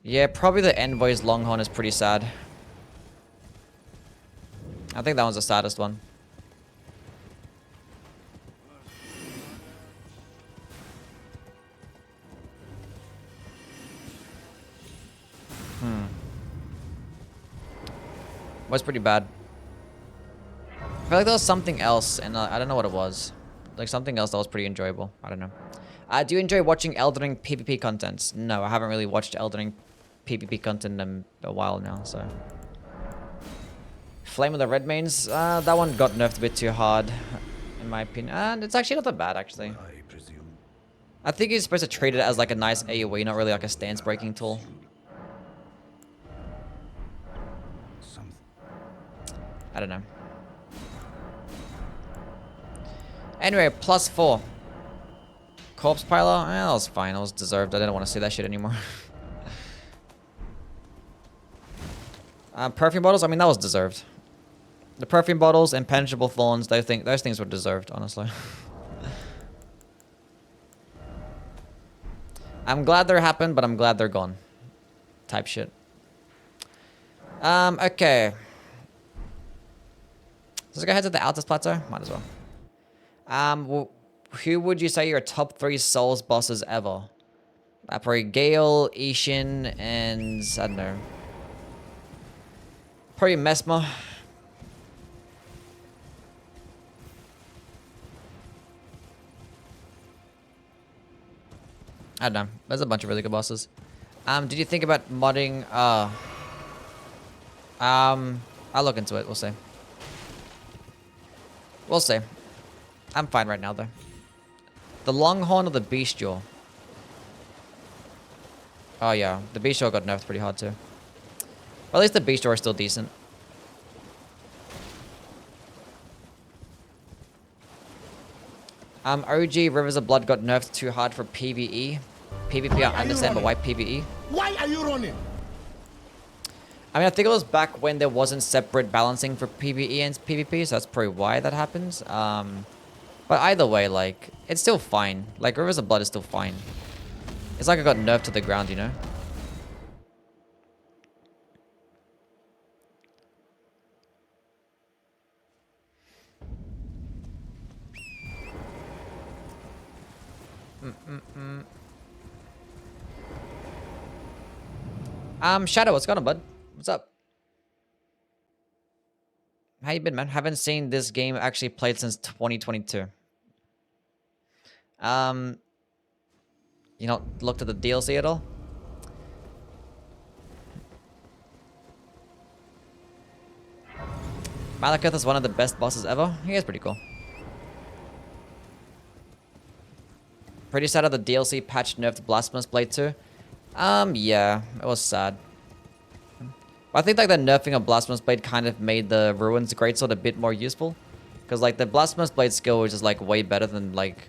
Speaker 1: Yeah, probably the Envoy's Longhorn is pretty sad. I think that one's the saddest one. Was pretty bad. I feel like there was something else, and I don't know what it was. Like something else that was pretty enjoyable. I don't know. Do you enjoy watching Elden Ring PvP content? No, I haven't really watched Elden Ring PvP content in a while now, so. Flame of the Red Mains, that one got nerfed a bit too hard, in my opinion. And it's actually not that bad, actually.
Speaker 6: I presume.
Speaker 1: I think you're supposed to treat it as like a nice AoE, not really like a stance breaking tool. I don't know. Anyway, +4. Corpse Piler? That was fine. It was deserved. I didn't want to see that shit anymore. Perfume bottles? I mean, that was deserved. The perfume bottles, impenetrable thorns, those things were deserved, honestly. I'm glad they happened, but I'm glad they're gone. Type shit. Okay. Let's go ahead to the Altus Plateau. Might as well. Who would you say your top 3 Souls bosses ever? Probably Gale, Ishin, and I don't know. Probably Mesmer. I don't know. There's a bunch of really good bosses. Did you think about modding? I'll look into it. We'll see. We'll see. I'm fine right now, though. The Longhorn or the Bestial? Oh, yeah. The Bestial got nerfed pretty hard, too. But at least the Bestial are still decent. OG Rivers of Blood got nerfed too hard for PvE. PvP, I understand, but why PvE?
Speaker 2: Why are you running?
Speaker 1: I mean, I think it was back when there wasn't separate balancing for PvE and PvP, so that's probably why that happens. But either way, like, it's still fine. Like, Rivers of Blood is still fine. It's like I got nerfed to the ground, you know? Shadow, what's going on, bud? What's up? How you been, man? Haven't seen this game actually played since 2022. You not looked at the DLC at all? Malekith is one of the best bosses ever. He is pretty cool. Pretty sad how the DLC patch nerfed Blasphemous Blade too. Yeah, it was sad. But I think like the nerfing of Blasphemous Blade kind of made the Ruins Greatsword a bit more useful. Because like the Blasphemous Blade skill was just like way better than like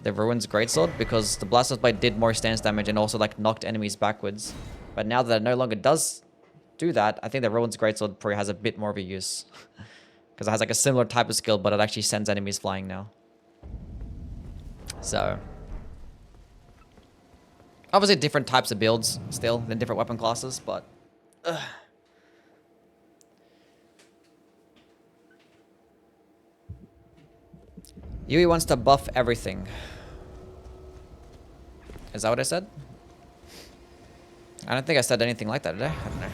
Speaker 1: the Ruins Greatsword. Because the Blasphemous Blade did more stance damage and also like knocked enemies backwards. But now that it no longer does do that, I think the Ruins Greatsword probably has a bit more of a use. Because it has like a similar type of skill, but it actually sends enemies flying now. So obviously different types of builds still than different weapon classes, but Youwy wants to buff everything. Is that what I said? I don't think I said anything like that, did I? I don't know.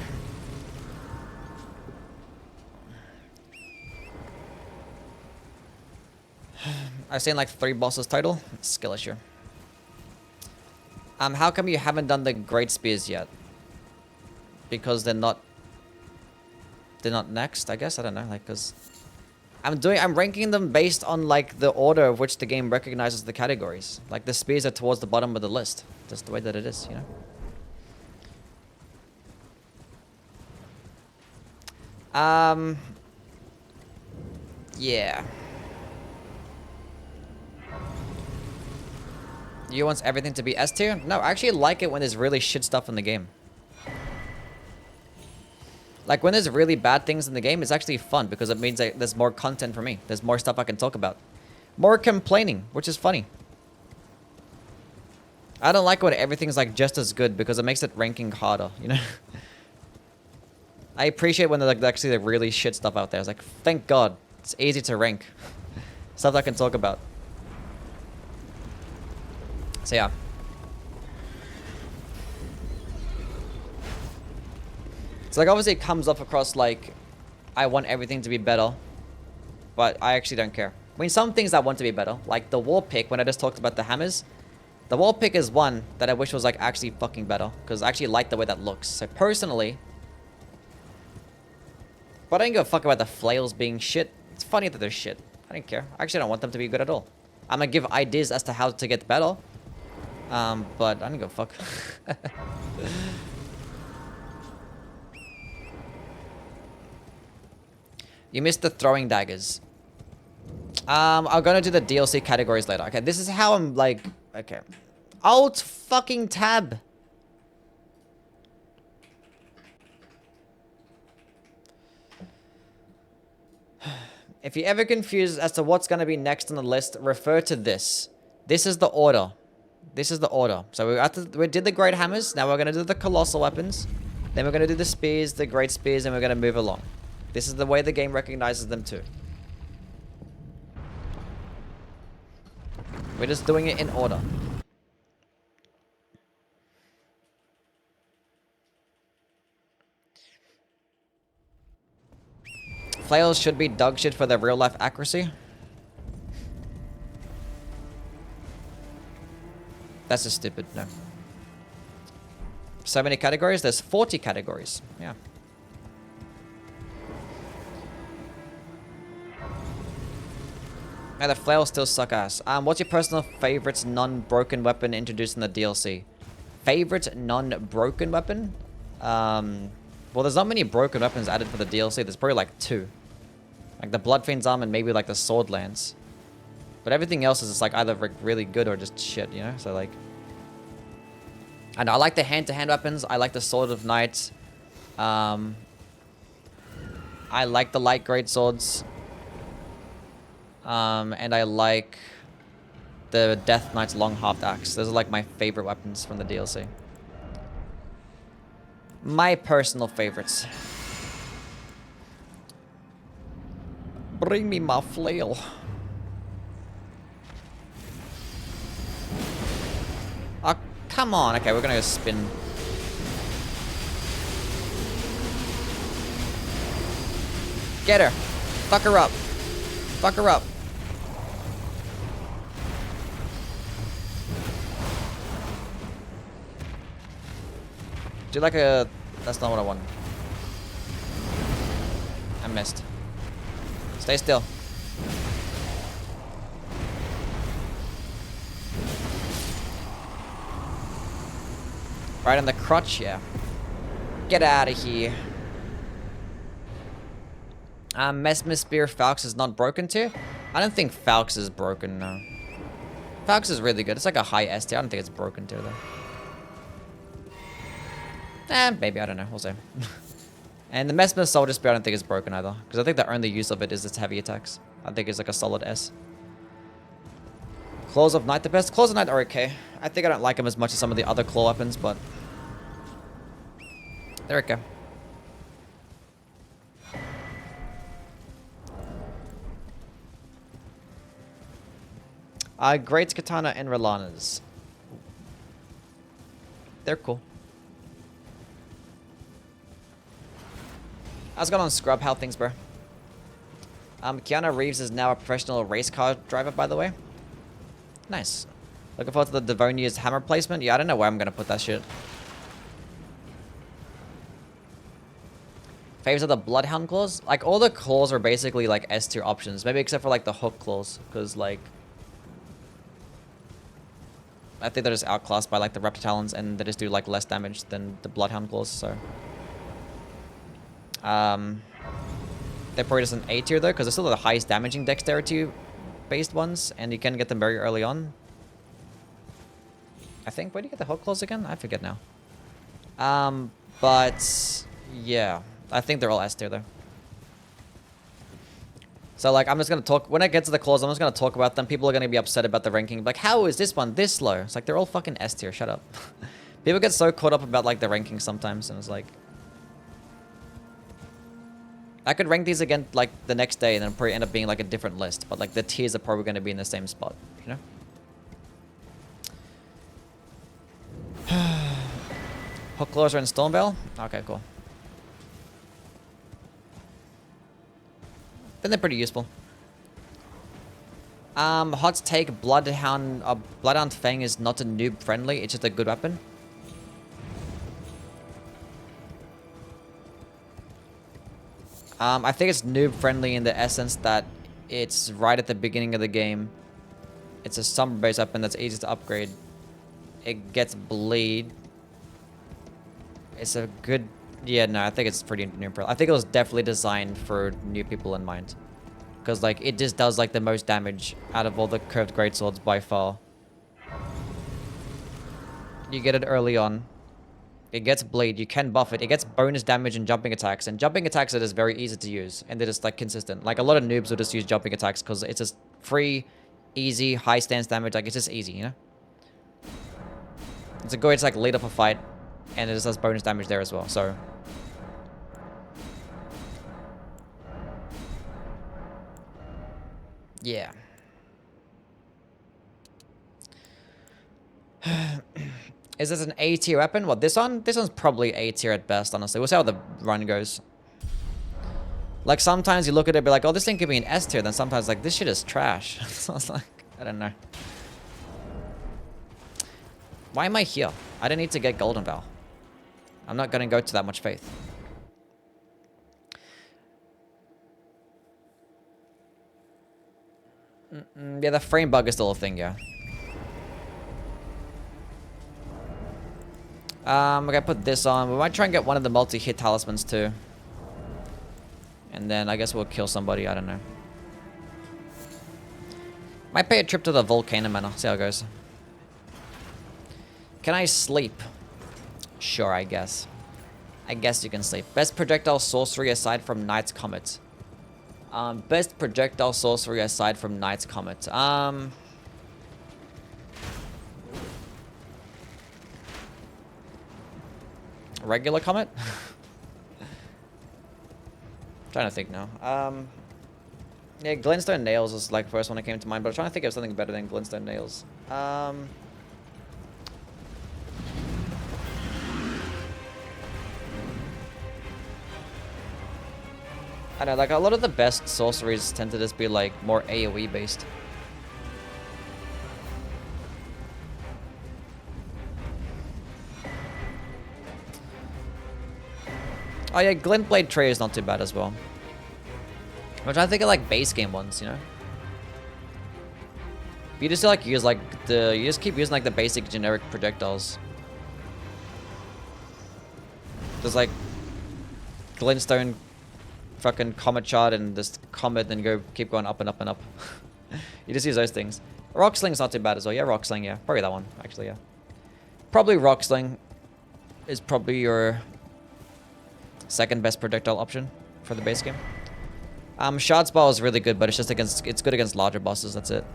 Speaker 1: I've seen like 3 bosses total. Skill issue. How come you haven't done the Great Spears yet? Because they're not next, I guess. I don't know, like, cause I'm ranking them based on like the order of which the game recognizes the categories. Like the spears are towards the bottom of the list. Just the way that it is, you know? Yeah. You want everything to be S tier? No, I actually like it when there's really shit stuff in the game. Like, when there's really bad things in the game, it's actually fun because it means that there's more content for me. There's more stuff I can talk about. More complaining, which is funny. I don't like when everything's, like, just as good because it makes it ranking harder, you know? I appreciate when there's, like, actually the really shit stuff out there. It's like, thank God. It's easy to rank. Stuff I can talk about. So, yeah. So, like, obviously it comes off across, like, I want everything to be better. But I actually don't care. I mean, some things I want to be better. Like, the wall pick, when I just talked about the hammers. The wall pick is one that I wish was, like, actually fucking better. Because I actually like the way that looks. So, personally... But I don't give a fuck about the flails being shit. It's funny that they're shit. I don't care. I actually don't want them to be good at all. I'm gonna give ideas as to how to get better. But I don't give a fuck. You missed the throwing daggers. I'm gonna do the DLC categories later. Okay, this is how I'm like... Okay. Alt fucking tab. If you're ever confused as to what's gonna be next on the list, refer to this. This is the order. This is the order. So we did the great hammers. Now we're gonna do the colossal weapons. Then we're gonna do the spears, the great spears, and we're gonna move along. This is the way the game recognizes them too. We're just doing it in order. Flails should be dog shit for their real life accuracy. That's just stupid, no. So many categories? There's 40 categories. Yeah. Yeah, the flails still suck ass. What's your personal favorite non-broken weapon introduced in the DLC? Favorite non-broken weapon? Well, there's not many broken weapons added for the DLC. There's probably like 2. Like the Bloodfiend's arm and maybe like the sword lance. But everything else is just like either really good or just shit, you know? So like... I know, I like the hand-to-hand weapons. I like the Sword of Night. I like the light great swords. And I like the Death Knight's long halved axe. Those are like my favorite weapons from the DLC. My personal favorites. Bring me my flail. Oh, come on. Okay, we're gonna go spin. Get her. Fuck her up. Fuck her up. Do like a... That's not what I want. I missed. Stay still. Right in the crotch, yeah. Get out of here. Mesmer Spear Falx is not broken too? I don't think Falx is broken, no. Falx is really good. It's like a high S tier. I don't think it's broken too, though. Maybe. I don't know. We'll see. And the Mesmer Soldier Spear I don't think is broken either. Because I think the only use of it is its heavy attacks. I think it's like a solid S. Claws of Night the best? Claws of Night are okay. I think I don't like them as much as some of the other claw weapons, but... They're okay. Great Katana and Relanas. They're cool. How's it going on Scrub? How things, bro? Keanu Reeves is now a professional race car driver, by the way. Nice. Looking forward to the Devonia's hammer placement. Yeah, I don't know where I'm going to put that shit. Faves are the Bloodhound claws. Like, all the claws are basically, like, S tier options. Maybe except for, like, the hook claws. Because, like... I think they're just outclassed by, like, the Raptor Talons. And they just do, like, less damage than the Bloodhound claws, so... They're probably just an A tier, though. Because they're still the highest damaging dexterity-based ones. And you can get them very early on. I think. Where do you get the hook claws again? I forget now. But... Yeah. I think they're all S tier, though. So, like, I'm just going to talk... When I get to the claws, I'm just going to talk about them. People are going to be upset about the ranking. Like, how is this one this low? It's like, they're all fucking S tier. Shut up. People get so caught up about, like, the ranking sometimes. And it's like... I could rank these again, like, the next day. And then probably end up being, like, a different list. But, like, the tiers are probably going to be in the same spot. You know? Hook claws are in Stormveil? Okay, cool. Then they're pretty useful. Hot take, Bloodhound Fang is not a noob friendly, it's just a good weapon. I think it's noob friendly in the essence that it's right at the beginning of the game. It's a summer base weapon that's easy to upgrade. It gets bleed. It's a good... Yeah, no, I think it's pretty new. I think it was definitely designed for new people in mind. Because, like, it just does, like, the most damage out of all the curved greatswords by far. You get it early on. It gets bleed. You can buff it. It gets bonus damage and jumping attacks. And jumping attacks are just very easy to use. And they're just, like, consistent. Like, a lot of noobs will just use jumping attacks because it's just free, easy, high stance damage. Like, it's just easy, you know? It's a good way to, like, lead up a fight. And it just does bonus damage there as well, so... Yeah. Is this an A tier weapon? What, this one? This one's probably A tier at best, honestly. We'll see how the run goes. Like, sometimes you look at it and be like, oh, this thing could be an S tier. Then sometimes, like, this shit is trash. So I was like, I don't know. Why am I here? I don't need to get Golden Vow. I'm not going to go to that much faith. Yeah, the frame bug is still a thing, yeah. We're gonna put this on. We might try and get one of the multi-hit talismans too. And then I guess we'll kill somebody, I don't know. Might pay a trip to the Volcano Manor, see how it goes. Can I sleep? Sure, I guess. I guess you can sleep. Best projectile sorcery aside from Knight's Comet. Best projectile sorcery aside from Knight's Comet. Regular Comet? Trying to think now. Yeah, Glintstone Nails was like the first one that came to mind, but I'm trying to think of something better than Glintstone Nails. I know, like, a lot of the best sorceries tend to just be, like, more AoE based. Oh yeah, Glintblade Tray is not too bad as well. I'm trying to think of, like, base game ones, you know? You just, like, use, like, you just keep using, like, the basic generic projectiles. There's, like, Glintstone, fucking Comet Shard, and just Comet, and keep going up and up and up. You just use those things. Rock Sling's not too bad as well. Yeah, Rock Sling, yeah. Probably that one, actually, yeah. Probably Rock Sling is probably your second best projectile option for the base game. Shard Spell is really good, but it's just it's good against larger bosses, that's it.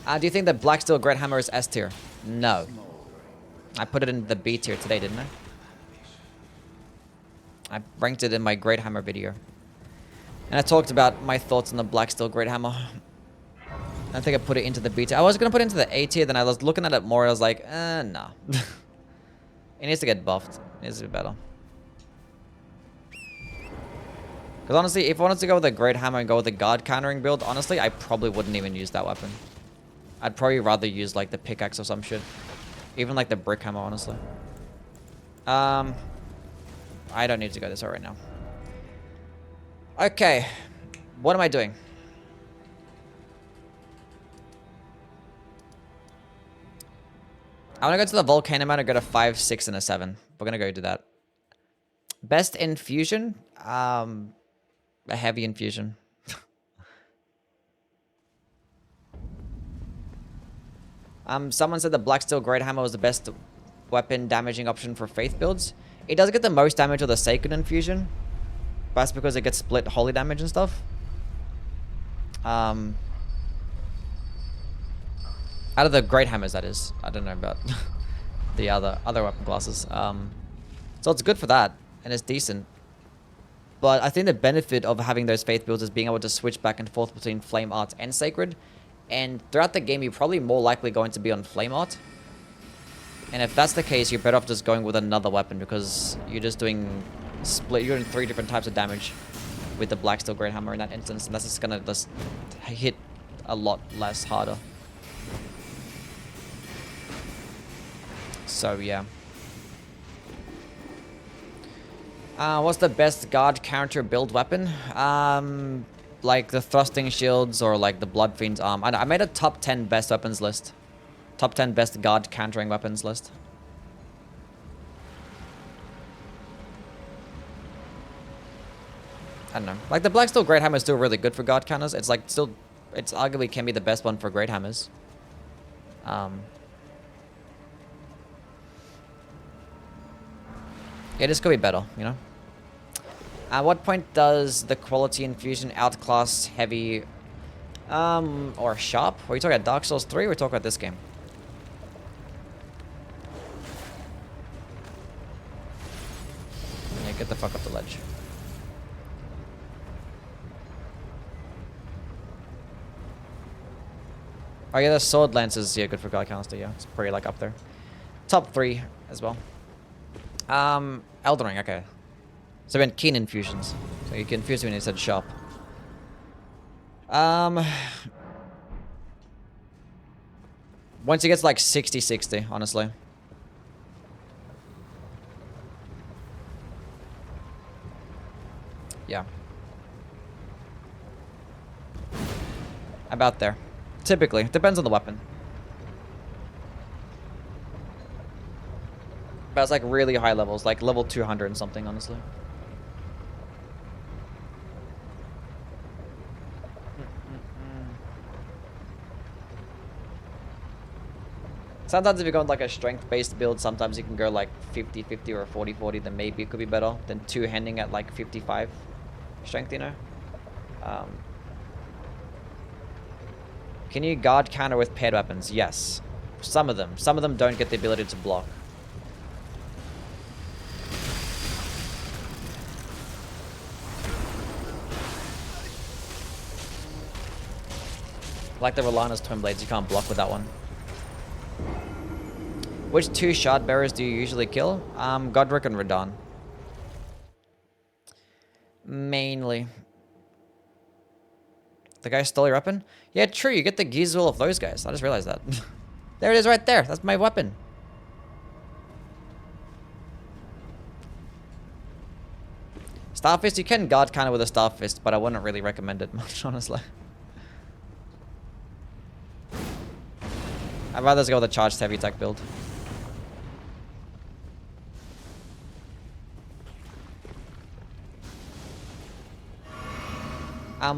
Speaker 1: Do you think that Black Steel Great Hammer is S tier? No. I put it in the B tier today, didn't I? I ranked it in my Great Hammer video. And I talked about my thoughts on the Black Steel Great Hammer. I think I put it into the B tier. I was going to put it into the A tier, then I was looking at it more, I was like, nah. It needs to get buffed. It needs to be better. Because honestly, if I wanted to go with a Great Hammer and go with a guard countering build, honestly, I probably wouldn't even use that weapon. I'd probably rather use like the pickaxe or some shit. Even like the brick hammer, honestly. I don't need to go this way right now. Okay. What am I doing? I want to go to the volcano mount and go to 5, 6, and a 7. We're going to go do that. Best infusion? A heavy infusion. Someone said the Black Steel Great Hammer was the best weapon damaging option for Faith builds. It does get the most damage with the Sacred Infusion. But that's because it gets split holy damage and stuff. Out of the Great Hammers, that is. I don't know about the other weapon classes. So it's good for that. And it's decent. But I think the benefit of having those Faith builds is being able to switch back and forth between Flame Art and Sacred. And throughout the game, you're probably more likely going to be on Flame Art. And if that's the case, you're better off just going with another weapon because you're just doing you're doing 3 different types of damage with the Black Steel Great Hammer in that instance. And that's just going to just hit a lot less harder. So, yeah. What's the best guard counter build weapon? Like the thrusting shields or like the Blood Fiend's arm. I made a top 10 best weapons list. Top 10 best guard countering weapons list. I don't know. Like the Black Steel Great Hammer is still really good for guard counters. It's like still, it's arguably can be the best one for Great Hammers. It just could be better, you know? At what point does the quality infusion outclass heavy, or sharp? Are you talking about Dark Souls 3 or are we talking about this game? Yeah, get the fuck off the ledge. Oh yeah, the sword lance is, yeah, good for God Counter, yeah. It's pretty like up there. Top 3 as well. Elden Ring, okay. So we went keen infusions. So you confused me when you said sharp. Once it gets like 60-60, honestly. Yeah. About there. Typically. Depends on the weapon. But it's like really high levels, like level 200 and something, honestly. Sometimes if you go on like a strength-based build, sometimes you can go like 50-50 or 40-40, then maybe it could be better than two-handing at like 55 strength, you know? Can you guard counter with paired weapons? Yes. Some of them. Some of them don't get the ability to block. Like the Rolana's Twin Blades, you can't block with that one. Which 2 shard bearers do you usually kill? Godric and Radahn. Mainly. The guy stole your weapon? Yeah, true, you get the Ghiza of those guys. I just realized that. There it is right there. That's my weapon. Starfist, you can guard counter with a Starfist, but I wouldn't really recommend it much, honestly. I'd rather just go with a charged heavy tech build.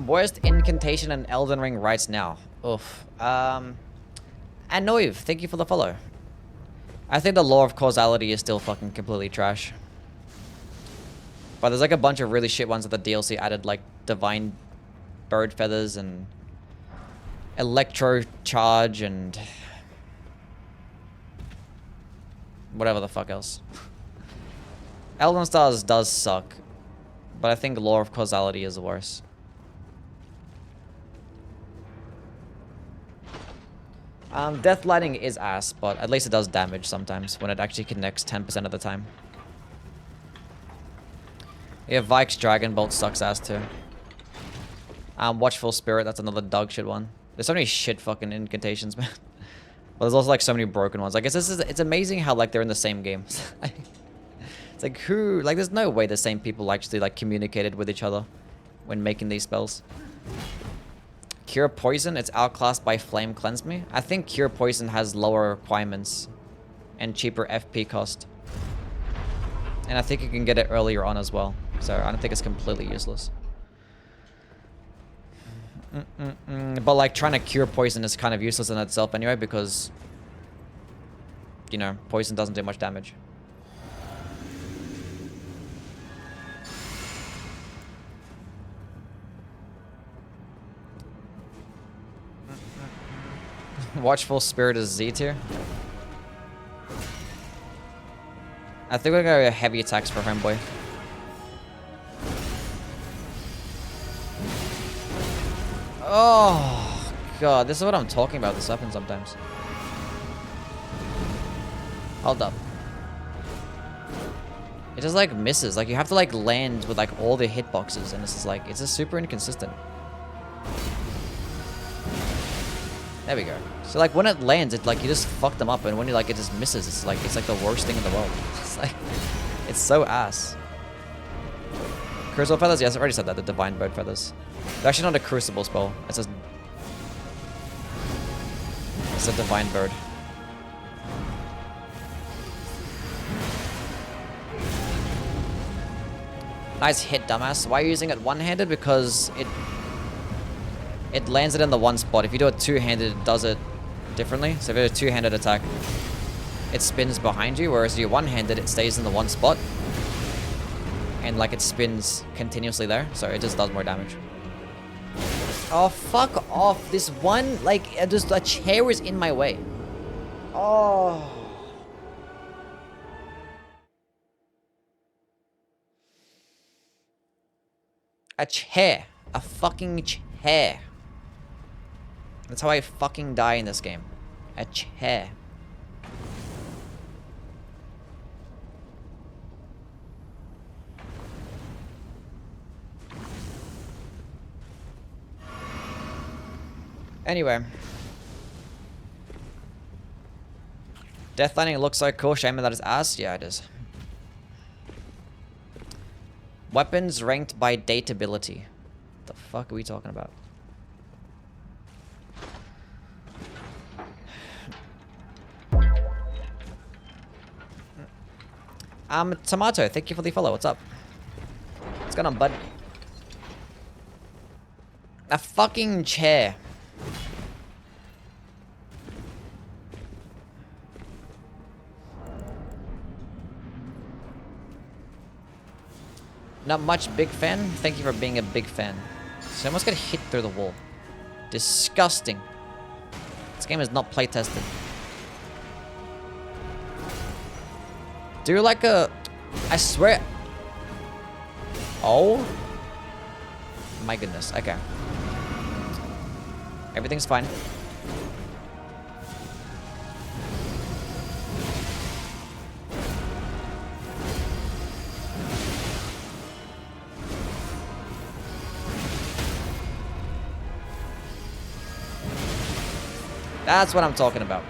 Speaker 1: Worst incantation in Elden Ring right now. Oof. Anoiv, thank you for the follow. I think the law of causality is still fucking completely trash. But there's like a bunch of really shit ones that the DLC added, like Divine Bird Feathers and Electro Charge and whatever the fuck else. Elden Stars does suck, but I think Law of Causality is worse. Death Lightning is ass, but at least it does damage sometimes when it actually connects 10% of the time. Yeah, Vike's Dragon Bolt sucks ass too. Watchful Spirit, that's another dog shit one. There's so many shit fucking incantations, man. But there's also like so many broken ones. I guess it's amazing how like they're in the same game. It's like who, like there's no way the same people actually like communicated with each other when making these spells. Cure Poison, it's outclassed by Flame Cleanse Me. I think Cure Poison has lower requirements and cheaper FP cost. And I think you can get it earlier on as well. So I don't think it's completely useless. But like trying to cure poison is kind of useless in itself anyway because, you know, poison doesn't do much damage. Watchful Spirit is Z tier. I think we're gonna go heavy attacks for Homeboy. Oh god, this is what I'm talking about. This happens sometimes. Hold up. It just like misses. Like you have to like land with like all the hitboxes, and this is like it's just super inconsistent. There we go. So like when it lands, it like you just fuck them up, and when you like it just misses, it's like the worst thing in the world. It's like it's so ass. Crucible Feathers, yes, I already said that. The Divine Bird Feathers. They're actually not a Crucible spell. It's a Divine Bird. Nice hit, dumbass. Why are you using it one-handed? Because it lands it in the one spot. If you do it two-handed, it does it differently. So if it's a two-handed attack, it spins behind you, whereas if you one-handed, it stays in the one spot. And like it spins continuously there, so it just does more damage. Oh, fuck off. This one, like, just a chair is in my way. Oh. A chair. A fucking chair. That's how I fucking die in this game. A chair. Anyway. Death Landing looks so cool. Shame that it's ass. Yeah, it is. Weapons ranked by dateability. What the fuck are we talking about? Tomato, thank you for the follow. What's up? What's going on, bud? A fucking chair. Not much big fan. Thank you for being a big fan. So I almost got hit through the wall. Disgusting. This game is not play tested. Do like a... I swear... Oh? My goodness. Okay. Everything's fine. That's what I'm talking about.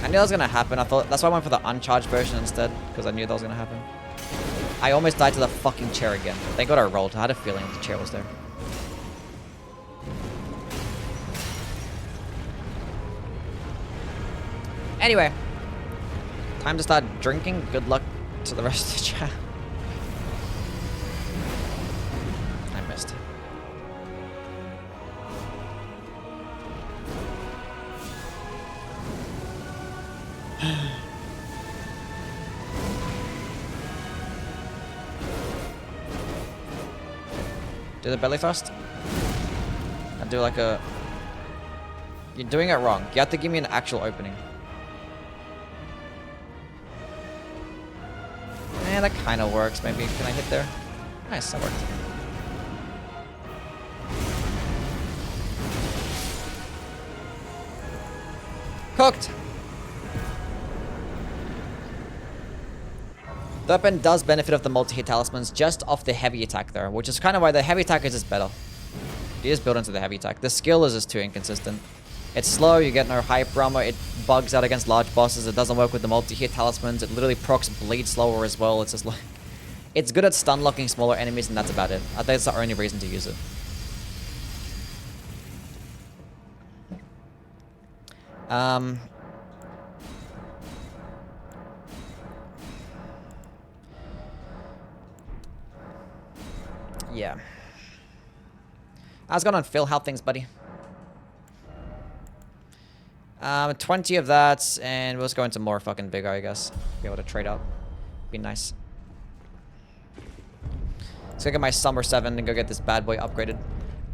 Speaker 1: I knew that was gonna happen. I thought that's why I went for the uncharged version instead, because I knew that was gonna happen. I almost died to the fucking chair again. Thank God I rolled. I had a feeling the chair was there. Anyway, time to start drinking. Good luck to the rest of the chat. I missed. Do the belly thrust? I do like a... You're doing it wrong. You have to give me an actual opening. Eh, that kind of works. Maybe. Can I hit there? Nice, that worked. Cooked! The weapon does benefit off the multi-hit talismans just off the heavy attack though, which is kind of why the heavy attack is just better. You just build into the heavy attack. The skill is just too inconsistent. It's slow, you get no hyper armor, it bugs out against large bosses, it doesn't work with the multi-hit talismans, it literally procs bleed slower as well. It's just like... It's good at stun locking smaller enemies and that's about it. I think that's the only reason to use it. Yeah. How's it going on, Phil? How things, buddy? 20 of that, and we'll just go into more fucking vigor, I guess. Be able to trade out. Be nice. Let's go get my Summer 7 and go get this bad boy upgraded.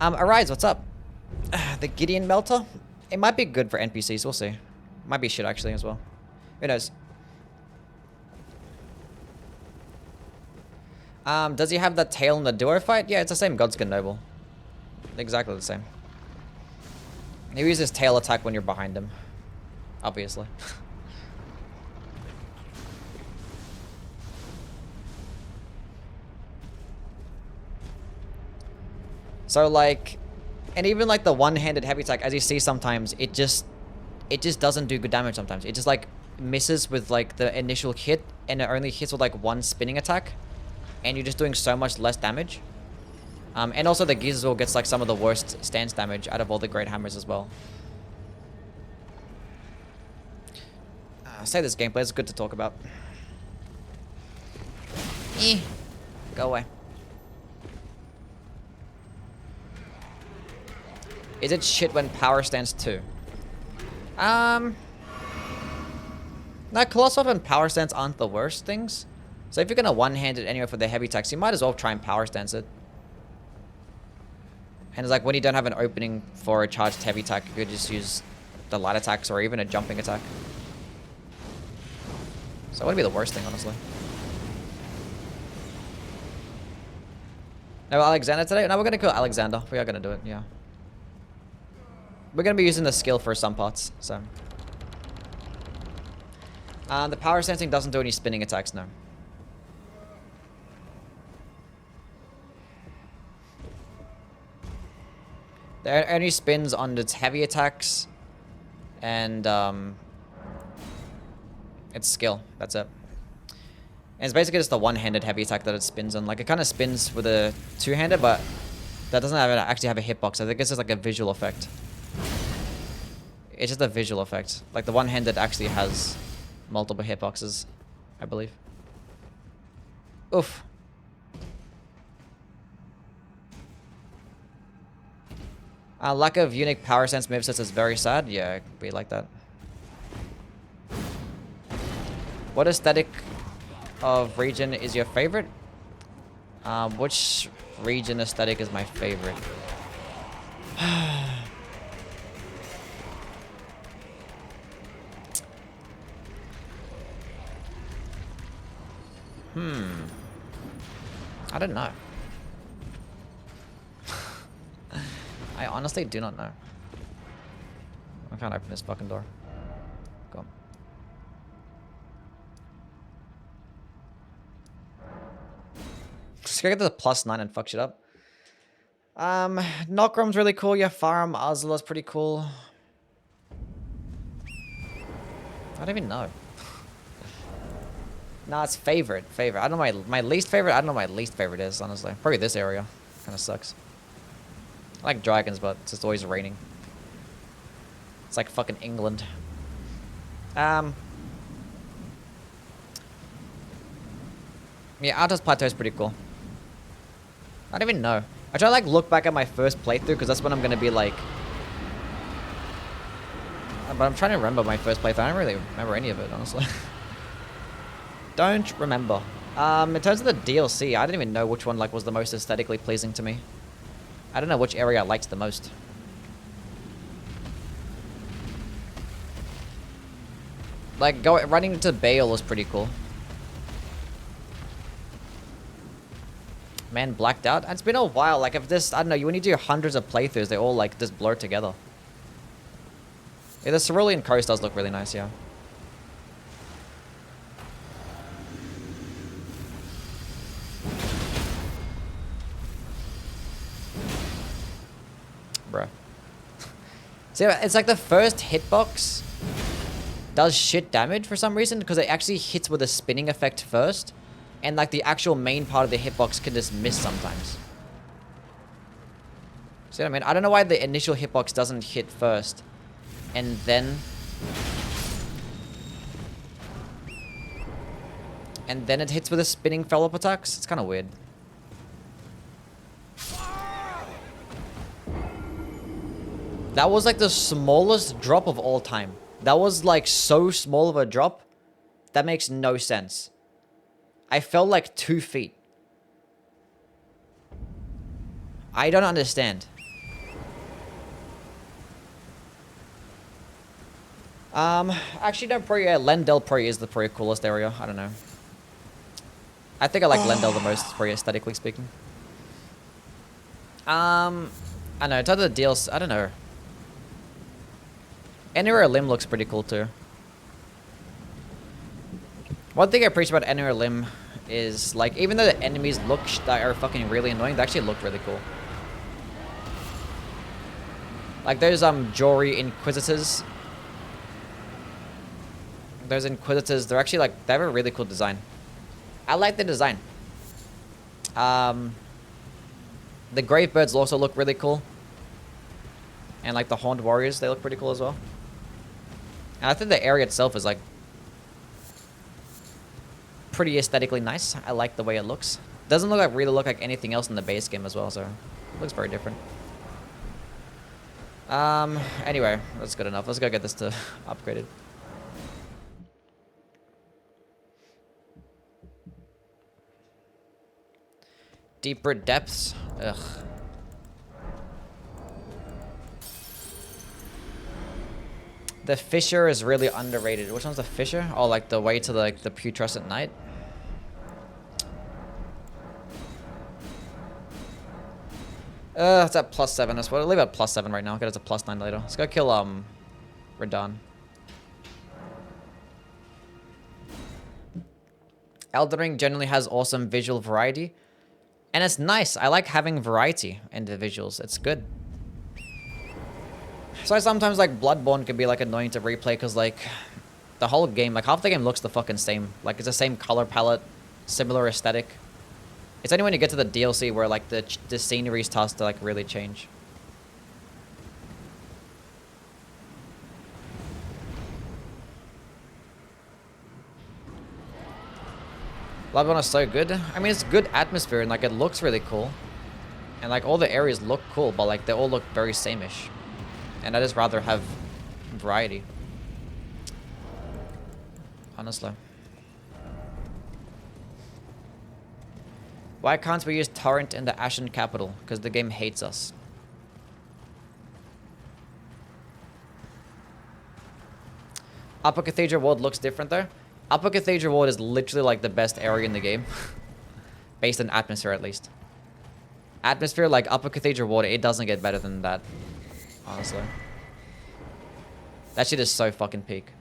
Speaker 1: Arise, what's up? The Gideon Melter? It might be good for NPCs, we'll see. Might be shit, actually, as well. Who knows? Does he have that tail in the duo fight? Yeah, it's the same Godskin Noble. Exactly the same. He uses tail attack when you're behind him. Obviously. So like, and even like the one-handed heavy attack, as you see sometimes, it just doesn't do good damage sometimes. It just like misses with like the initial hit and it only hits with like one spinning attack. And you're just doing so much less damage. And also the Ghiza gets like some of the worst stance damage out of all the great hammers as well. Say this gameplay, it's good to talk about. Go away. Is it shit when power stance too? No, Colossal and power stance aren't the worst things. So if you're gonna one-hand it anyway for the heavy attacks, you might as well try and power stance it. And it's like when you don't have an opening for a charged heavy attack, you could just use the light attacks or even a jumping attack. So it wouldn't be the worst thing, honestly. No Alexander today? No, we're gonna kill Alexander. We are gonna do it, yeah. We're gonna be using the skill for some parts, so. The power stancing doesn't do any spinning attacks, no. It only spins on its heavy attacks and its skill. That's it. And it's basically just the one-handed heavy attack that it spins on. Like it kind of spins with a two-handed, but that doesn't actually have a hitbox. I think it's just like a visual effect. It's just a visual effect. Like the one-handed actually has multiple hitboxes, I believe. Oof. Lack of unique power sense movesets is very sad. Yeah, it could be like that. What aesthetic of region is your favorite? Which region aesthetic is my favorite? I don't know. I honestly do not know. I can't open this fucking door. Go on. Just go get to the +9 and fuck shit up. Nocrum's really cool. Yeah, Farum Azula's pretty cool. I don't even know. Nah, it's favorite. I don't know my least favorite. I don't know what my least favorite is, honestly. Probably this area. Kind of sucks. I like dragons, but it's just always raining. It's like fucking England. Yeah, Altos Plateau is pretty cool. I don't even know. I try to like look back at my first playthrough because that's when I'm gonna be like. But I'm trying to remember my first playthrough. I don't really remember any of it, honestly. Don't remember. In terms of the DLC, I didn't even know which one like was the most aesthetically pleasing to me. I don't know which area I liked the most. Like running into Bale was pretty cool. Man, blacked out. And it's been a while. Like if this, I don't know. When you do hundreds of playthroughs, they all like just blur together. Yeah, the Cerulean Coast does look really nice. Yeah. See, it's like the first hitbox does shit damage for some reason because it actually hits with a spinning effect first, and like the actual main part of the hitbox can just miss sometimes. See what I mean? I don't know why the initial hitbox doesn't hit first, and then it hits with a spinning follow-up attacks. It's kind of weird. That was like the smallest drop of all time. That was like so small of a drop. That makes no sense. I fell like 2 feet. I don't understand. Actually, no, probably, yeah, Lendell probably is the probably coolest area. I don't know. I think I like Lendell the most, probably aesthetically speaking. I don't know, in terms of the DLC, I don't know. Anywhere Limb looks pretty cool too. One thing I appreciate about Anywhere Limb is, like, even though the enemies look that are fucking really annoying, they actually look really cool. Like, there's Jory Inquisitors. Those Inquisitors, they're actually like, they have a really cool design. I like the design. The Gravebirds also look really cool. And like the Horned Warriors, they look pretty cool as well. And I think the area itself is like pretty aesthetically nice. I like the way it looks. Doesn't really look like anything else in the base game as well, so it looks very different. Anyway, that's good enough. Let's go get this to upgraded. Deeper depths. Ugh. The Fissure is really underrated. Which one's the Fissure? Oh, like the way to like the Putrescent Knight. It's at +7. That's what I'll leave it at +7 right now. Get it to +9 later. Let's go kill Radahn. Elden Ring generally has awesome visual variety. And it's nice. I like having variety in the visuals. It's good. So sometimes like Bloodborne can be like annoying to replay because like the whole game, like half the game looks the fucking same. Like it's the same color palette, similar aesthetic. It's only when you get to the DLC where like the scenery starts to like really change. Bloodborne is so good. I mean, it's good atmosphere and like it looks really cool. And like all the areas look cool, but like they all look very same-ish. And I just rather have variety. Honestly. Why can't we use Torrent in the Ashen Capital? Because the game hates us. Upper Cathedral Ward looks different though. Upper Cathedral Ward is literally like the best area in the game. Based on atmosphere at least. Atmosphere like Upper Cathedral Ward, it doesn't get better than that. Honestly. That shit is so fucking peak.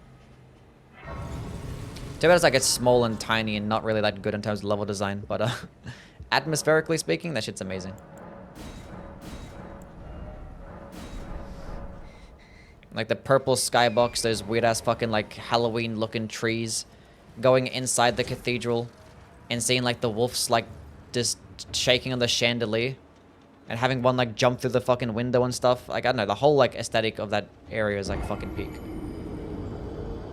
Speaker 1: Too bad it's like it's small and tiny and not really that good in terms of level design, but atmospherically speaking, that shit's amazing. Like the purple skybox, those weird ass fucking like Halloween looking trees. Going inside the cathedral and seeing like the wolves like just shaking on the chandelier. And having one like jump through the fucking window and stuff. Like, I don't know, the whole like aesthetic of that area is like fucking peak.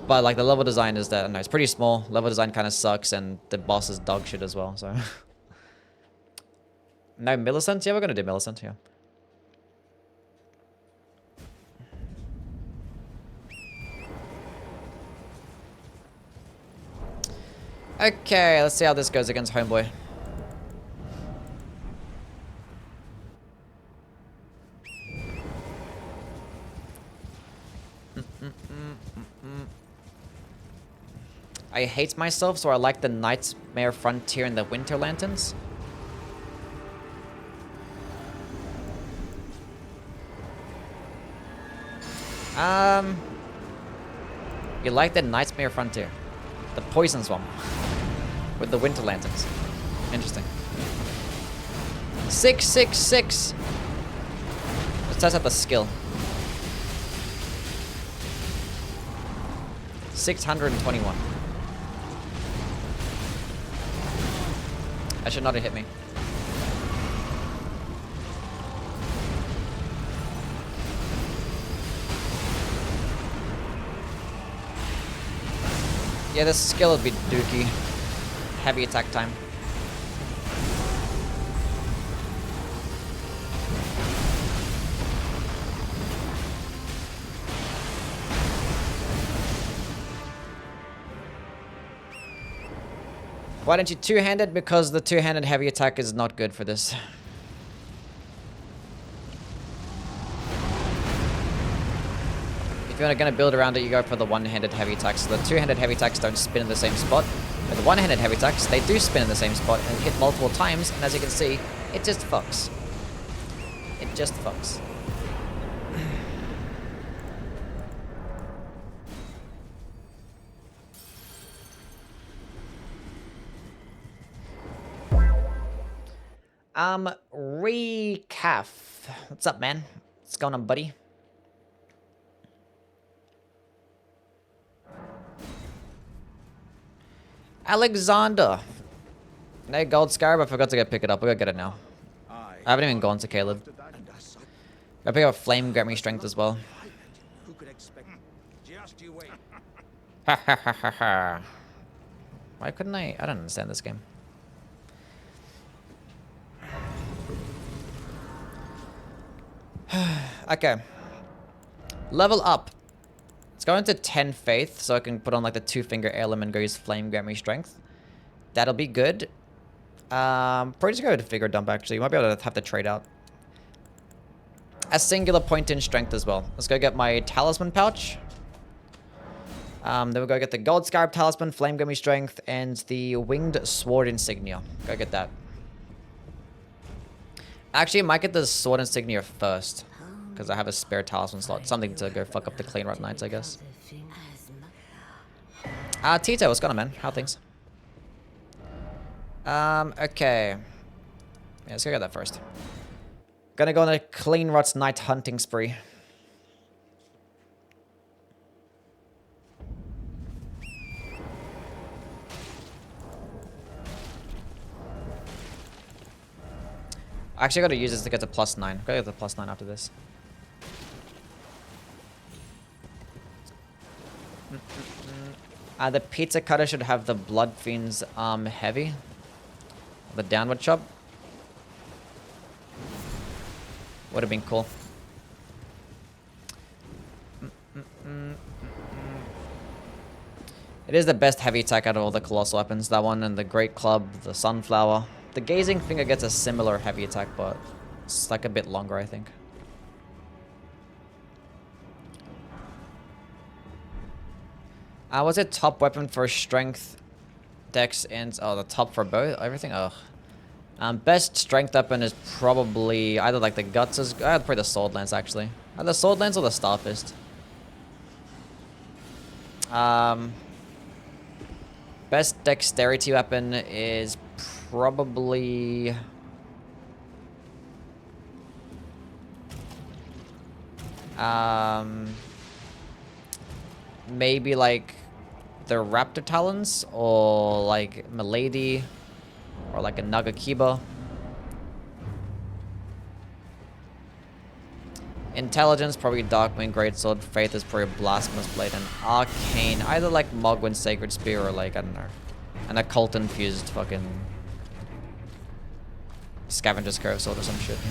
Speaker 1: But like the level design is that, I don't know, it's pretty small. Level design kind of sucks and the boss is dog shit as well, so. No, Millicent? Yeah, we're gonna do Millicent, yeah. Okay, let's see how this goes against Homeboy. I hate myself, so I like the Nightmare Frontier and the Winter Lanterns. You like the Nightmare Frontier. The Poison Swamp. With the Winter Lanterns. Interesting. 666. Let's test out the skill. 621. That should not have hit me. Yeah, this skill would be dookie. Heavy attack time. Why don't you two-handed? Because the two-handed heavy attack is not good for this. If you're gonna build around it, you go for the one-handed heavy attacks. The two-handed heavy attacks don't spin in the same spot. But the one-handed heavy attacks, they do spin in the same spot and hit multiple times. And as you can see, it just fucks. It just fucks. Recaf. What's up, man? What's going on, buddy? Alexander. No gold scarab. I forgot to go pick it up. We gotta get it now. I haven't even gone to Caleb. Gotta pick up flame Grammy strength as well.
Speaker 6: Who could expect? Just you wait.
Speaker 1: Ha ha ha ha ha. Why couldn't I? I don't understand this game. Okay. Level up. Let's go into 10 faith so I can put on like the 2-finger heirloom and go use flame Grammy strength. That'll be good. Probably just go to figure dump actually. You might be able to have to trade out. A singular point in strength as well. Let's go get my talisman pouch. Then we'll go get the gold scarab talisman, flame Grammy strength, and the winged sword insignia. Go get that. Actually, I might get the sword insignia first. Because I have a spare talisman slot. Something to go fuck up the clean rot knights, I guess. Tito, what's going on, man? How are things? Okay. Yeah, let's go get that first. Gonna go on a clean rot's night hunting spree. Actually, I gotta use this to get to +9. Gotta get to +9 after this. The pizza cutter should have the Blood Fiend's heavy. The downward chop. Would have been cool. It is the best heavy attack out of all the colossal weapons. That one and the Great Club, the Sunflower. The Gazing Finger gets a similar heavy attack, but it's like a bit longer, I think. What's it? Top weapon for strength, dex, and oh, the top for both, everything. Ugh. Best strength weapon is probably either like the guts. I'd probably the sword lance actually. Either the sword lance or the star fist. Best dexterity weapon is probably maybe like the Raptor Talons or like Milady or like a Nagakiba. Intelligence, probably Darkwing Greatsword. Faith is probably Blasphemous Blade and Arcane. Either like Mogwin Sacred Spear or like, I don't know, an occult infused fucking Scavenger's Curve Sword or some shit. Yeah.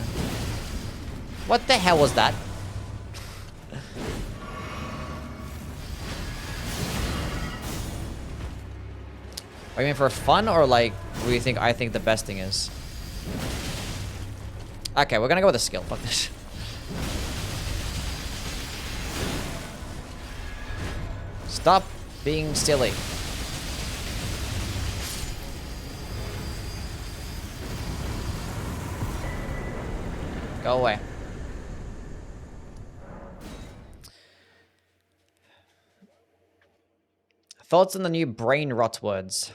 Speaker 1: What the hell was that? Are you mean for fun or like what do you think I think the best thing is? Okay, we're gonna go with a skill. Fuck this. Stop being silly. Go away. Thoughts on the new brain rot words?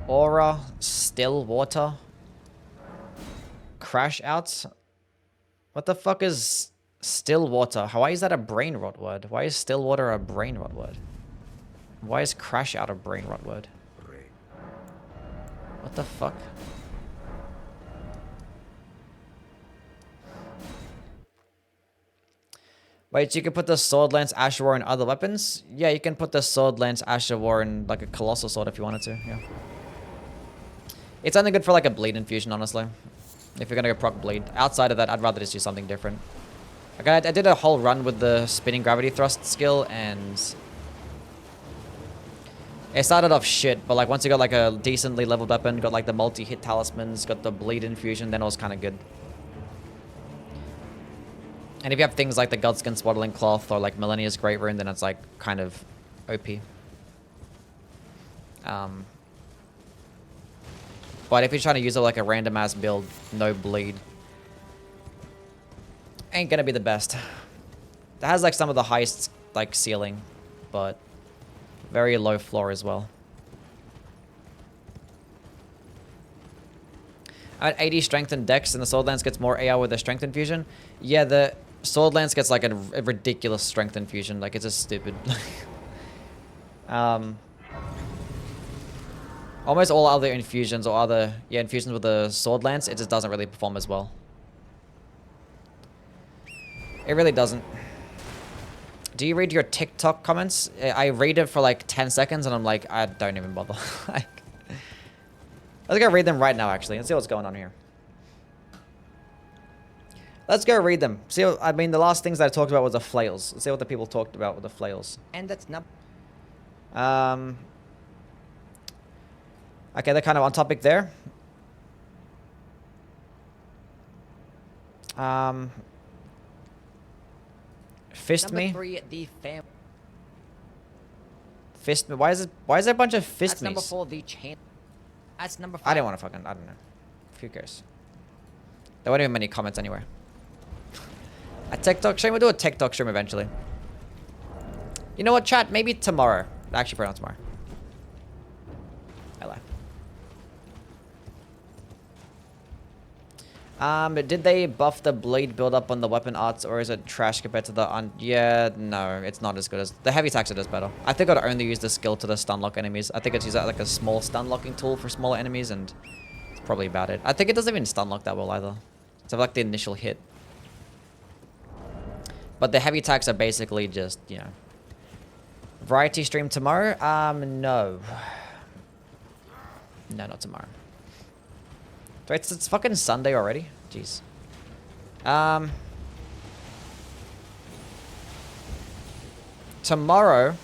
Speaker 1: Aura, still water, crash outs. What the fuck is still water? Why is that a brain rot word? Why is still water a brain rot word? Why is crash out of brain rot word? What the fuck? Wait, you can put the sword, lance, Asher War in other weapons? Yeah, you can put the sword, lance, Asher War in like a colossal sword if you wanted to, yeah. It's only good for like a bleed infusion, honestly. If you're gonna go proc bleed. Outside of that, I'd rather just do something different. Okay, I did a whole run with the spinning gravity thrust skill, and it started off shit, but like once you got like a decently leveled weapon, got like the multi-hit talismans, got the bleed infusion, then it was kind of good. And if you have things like the Godskin Swaddling Cloth or like Millennia's Great Rune, then it's like kind of OP. But if you're trying to use it like a random ass build, no bleed, ain't gonna be the best. It has like some of the highest like ceiling, but very low floor as well. At 80 strength and dex, and the sword lance gets more AR with the strength infusion. Yeah, the sword lance gets like a ridiculous strength infusion. Like it's just stupid. Almost all other infusions or other infusions with the sword lance, it just doesn't really perform as well. It really doesn't. Do you read your TikTok comments? I read it for like 10 seconds and I'm like, I don't even bother. Like, let's go read them right now, actually. Let's see what's going on here. Let's go read them. See what, I mean, the last things that I talked about was the flails. Let's see what the people talked about with the flails.
Speaker 2: And that's not.
Speaker 1: Okay, they're kind of on topic there. Fist me.
Speaker 2: Number 3, the fam.
Speaker 1: Fist me. Why is there a bunch of fist
Speaker 2: That's number
Speaker 1: me's?
Speaker 2: 4, the chain. That's number 5.
Speaker 1: I didn't want to fucking, I don't know. Who cares? There weren't even many comments anywhere. A TikTok stream? We'll do a TikTok stream eventually. You know what, chat? Maybe tomorrow. Actually, probably not tomorrow. I lie. Did they buff the bleed build up on the weapon arts, or is it trash compared to the yeah, no, it's not as good as the heavy attacks. It is better. I think I'd only use the skill to the stun lock enemies. I think it's used as like a small stun locking tool for smaller enemies, and it's probably about it. I think it doesn't even stun lock that well either. It's like the initial hit. But the heavy attacks are basically just, you know. Variety stream tomorrow? No. No, not tomorrow. Wait, it's fucking Sunday already? Jeez. Tomorrow,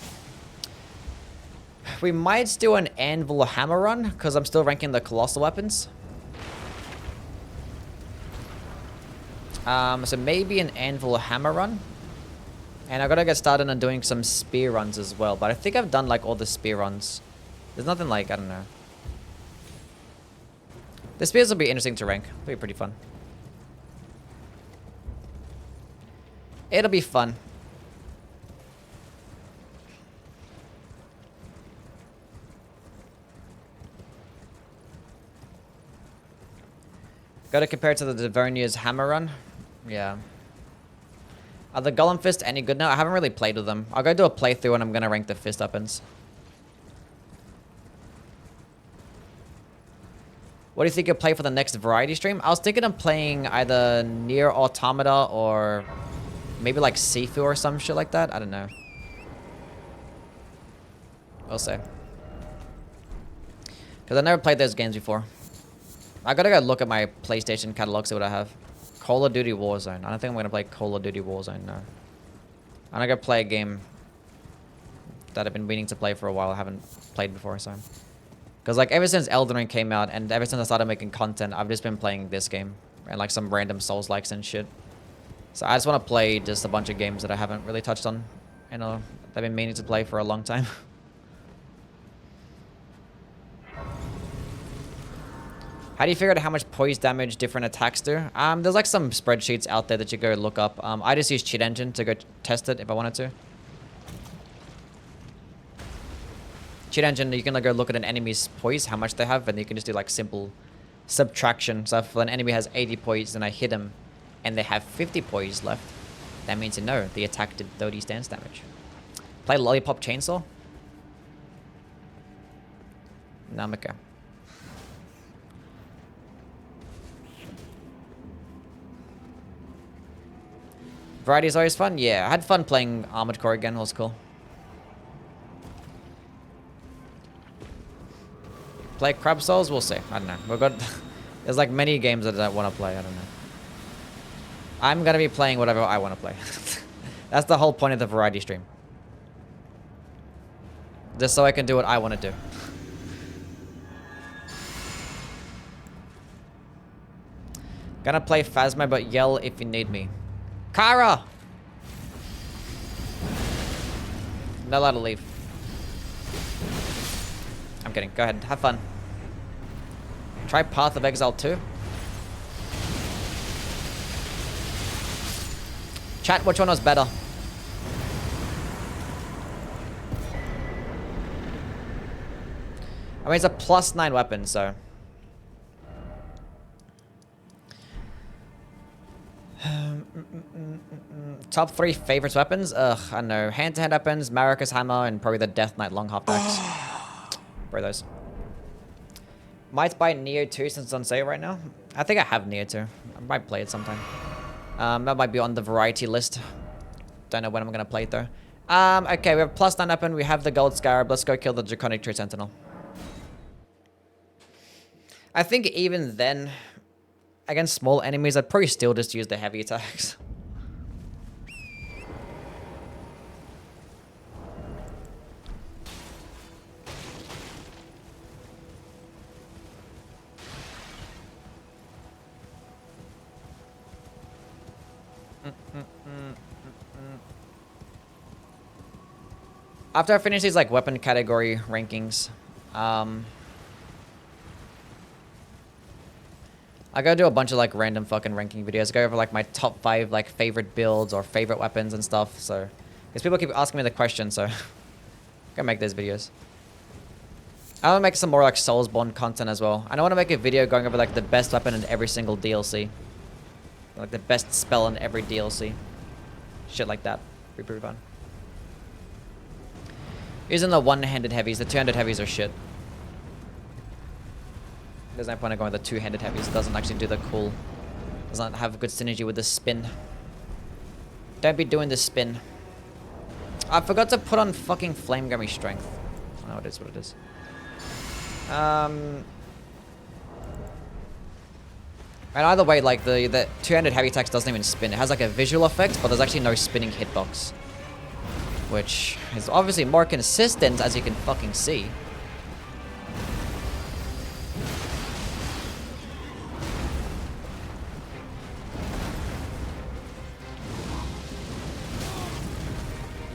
Speaker 1: we might do an anvil hammer run, because I'm still ranking the colossal weapons. So maybe an anvil hammer run. And I gotta get started on doing some spear runs as well. But I think I've done like all the spear runs. There's nothing like, I don't know. The spears will be interesting to rank. It'll be pretty fun. It'll be fun. Gotta compare it to the Devonia's hammer run. Yeah. Are the Golem Fist any good now? I haven't really played with them. I'll go do a playthrough and I'm gonna rank the fist weapons. What do you think you'll play for the next variety stream? I was thinking of playing either Nier Automata or maybe like Sifu or some shit like that. I don't know. We'll see. Because I never played those games before. I gotta go look at my PlayStation catalog, see what I have. Call of Duty Warzone. I don't think I'm gonna play Call of Duty Warzone, no. I'm gonna go play a game that I've been meaning to play for a while. I haven't played before, so. Because like ever since Elden Ring came out and ever since I started making content, I've just been playing this game and like some random Souls-likes and shit. So I just want to play just a bunch of games that I haven't really touched on. You know, I've been meaning to play for a long time. How do you figure out how much poise damage different attacks do? There's like some spreadsheets out there that you go look up. I just use Cheat Engine to go test it if I wanted to. Cheat Engine, you can like go look at an enemy's poise, how much they have, and you can just do like simple subtraction. So if an enemy has 80 poise and I hit them and they have 50 poise left, that means you know the attack did 30 stance damage. Play Lollipop Chainsaw? No, I'm okay. Variety is always fun. Yeah, I had fun playing Armored Core again. It was cool. Play Crab Souls? We'll see. I don't know. We're good. There's like many games that I want to play. I don't know. I'm gonna be playing whatever I want to play. That's the whole point of the variety stream. Just so I can do what I want to do. Gonna play Phasma, but yell if you need me. Kara! Not allowed to leave. I'm kidding. Go ahead. Have fun. Try Path of Exile 2. Chat, which one was better? I mean, it's a +9 weapon, so... Top 3 favorites weapons? Ugh, I don't know. Hand-to-hand weapons, Marika's Hammer, and probably the Death Knight Long Half Axe. Where are those? Might buy Neo 2 since it's on sale right now. I think I have Neo 2. I might play it sometime. That might be on the variety list. Don't know when I'm gonna play it though. Okay, we have +9 weapon. We have the Gold Scarab. Let's go kill the Draconic Tree Sentinel. I think even then, against small enemies, I'd probably still just use the heavy attacks. After I finish these like weapon category rankings, I gotta do a bunch of like random fucking ranking videos. Go over like my top 5 like favorite builds or favorite weapons and stuff. So, because people keep asking me the question, so gotta make those videos. I want to make some more like Soulsborne content as well. And I want to make a video going over like the best weapon in every single DLC, like the best spell in every DLC, shit like that. Be pretty fun. Using the one-handed heavies. The two-handed heavies are shit. There's no point in going with the two-handed heavies. It doesn't actually do the cool. Doesn't have good synergy with the spin. Don't be doing the spin. I forgot to put on fucking Flame Gummy Strength. I know it is what it is. And either way, like the two-handed heavy attacks doesn't even spin. It has like a visual effect, but there's actually no spinning hitbox. Which is obviously more consistent, as you can fucking see.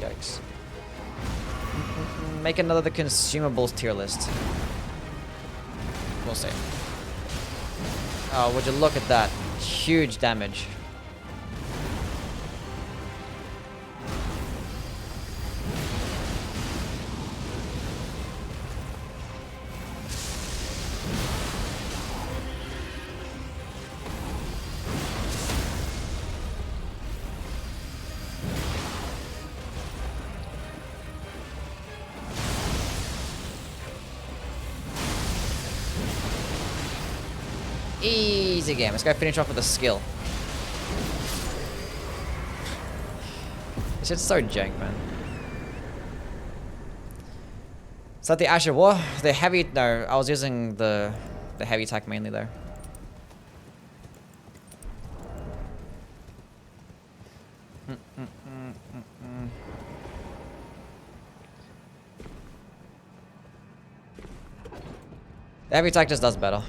Speaker 1: Yikes. Make another the consumables tier list. We'll see. Oh, would you look at that? Huge damage. Easy game. Let's go finish off with a skill. This shit's so jank, man. Is that the Ash of War? The heavy... No, I was using the heavy attack mainly, though. The heavy attack just does better.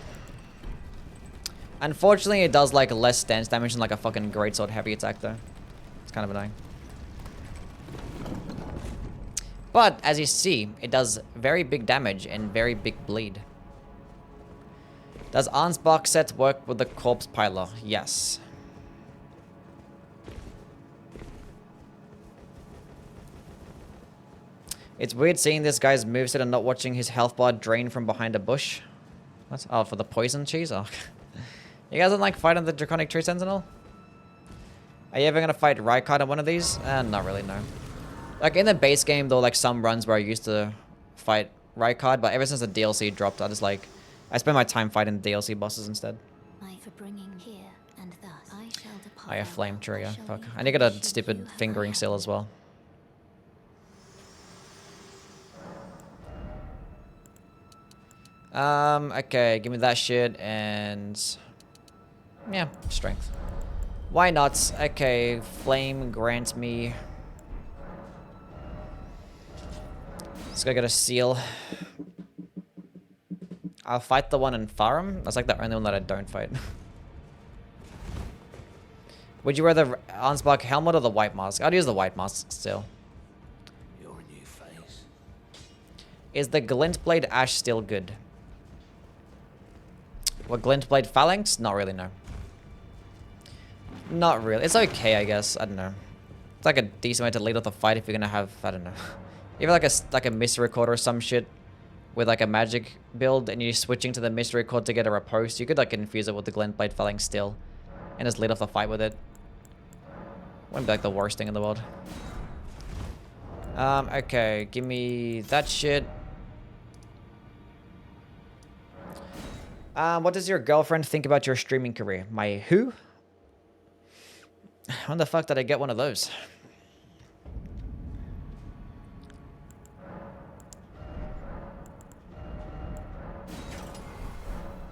Speaker 1: Unfortunately, it does like less stance damage than like a fucking greatsword heavy attack though. It's kind of annoying. But as you see, it does very big damage and very big bleed. Does Arn's box set work with the corpse piler? Yes. It's weird seeing this guy's moveset and not watching his health bar drain from behind a bush. What? Oh, for the poison cheese? Oh. You guys don't like fighting the Draconic Tree Sentinel? Are you ever gonna fight Rykard on one of these? Not really, no. Like in the base game, though, like some runs where I used to fight right card, but ever since the DLC dropped, I spend my time fighting DLC bosses instead.
Speaker 3: For bringing here, and thus I shall depart.
Speaker 1: I have flame
Speaker 3: farewell.
Speaker 1: trigger.
Speaker 3: shall
Speaker 1: Fuck.
Speaker 3: leave
Speaker 1: I need to
Speaker 3: the
Speaker 1: get a
Speaker 3: mission
Speaker 1: stupid
Speaker 3: you have
Speaker 1: fingering
Speaker 3: I
Speaker 1: seal
Speaker 3: have.
Speaker 1: as well. Okay, give me that shit and yeah, strength. Why not? Okay, flame grants me. Let's go get a seal. I'll fight the one in Farum. That's like the only one that I don't fight. Would you rather Ansbach helmet or the white mask? I'd use the white mask still.
Speaker 5: Your new face.
Speaker 1: Is the Glintblade Ash still good? What, Glintblade Phalanx? Not really, no. Not really. It's okay, I guess. I don't know. It's like a decent way to lead off the fight if you're gonna have, I don't know. If you're like a mystery record or some shit with like a magic build and you're switching to the mystery record to get a riposte, you could like infuse it with the Glintblade Phalanx still and just lead off the fight with it. Wouldn't be like the worst thing in the world. Okay, give me that shit. What does your girlfriend think about your streaming career? My who? When the fuck did I get one of those?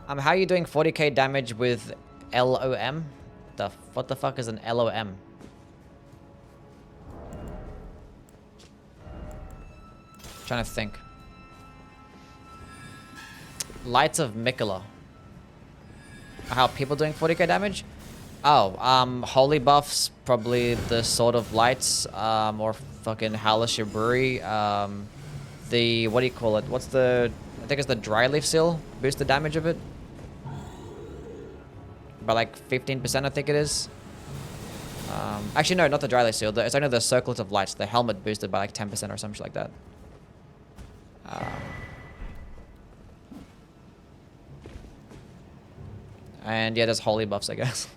Speaker 1: How are you doing 40k damage with LOM? What the fuck is an LOM? Trying to think. Lights of Mikola. How people doing 40k damage? Oh, holy buffs, probably the Sword of Lights, or fucking Hellish Brewery. The, what do you call it? What's the, I think it's the Dry Leaf Seal. Boost the damage of it. By like 15%, I think it is. Actually, no, not the Dry Leaf Seal. It's only the Circlet of Lights. The helmet boosted by like 10% or something like that. And yeah, there's holy buffs, I guess.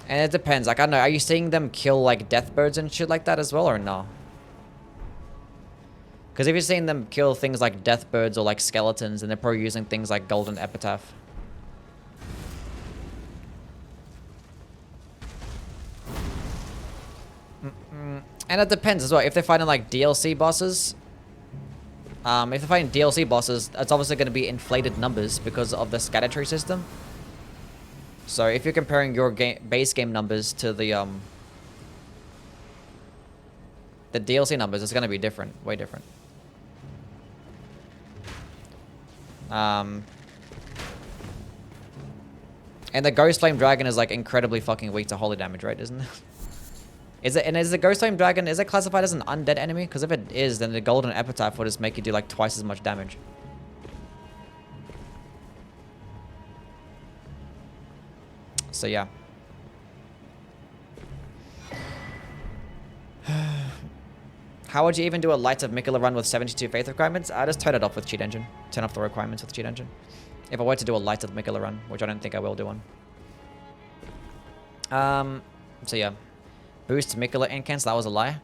Speaker 1: And it depends. Like, I don't know. Are you seeing them kill like deathbirds and shit like that as well, or no? Because if you're seeing them kill things like deathbirds or like skeletons, then they're probably using things like Golden Epitaph. And it depends as well. If they're fighting like DLC bosses, if they're fighting DLC bosses, it's obviously going to be inflated numbers because of the scatter tree system. So if you're comparing your base game numbers to the DLC numbers, it's going to be different, way different. And the Ghost Flame Dragon is like incredibly fucking weak to holy damage, right? Isn't it? Is the Ghost Flame Dragon, is it classified as an undead enemy? Because if it is, then the Golden Epitaph will just make you do like twice as much damage. So yeah. How would you even do a Light of Mikola run with 72 faith requirements? I just turn it off with cheat engine. Turn off the requirements with cheat engine. If I were to do a Light of Mikola run, which I don't think I will do one. So yeah. Boost Mikola incants, that was a lie.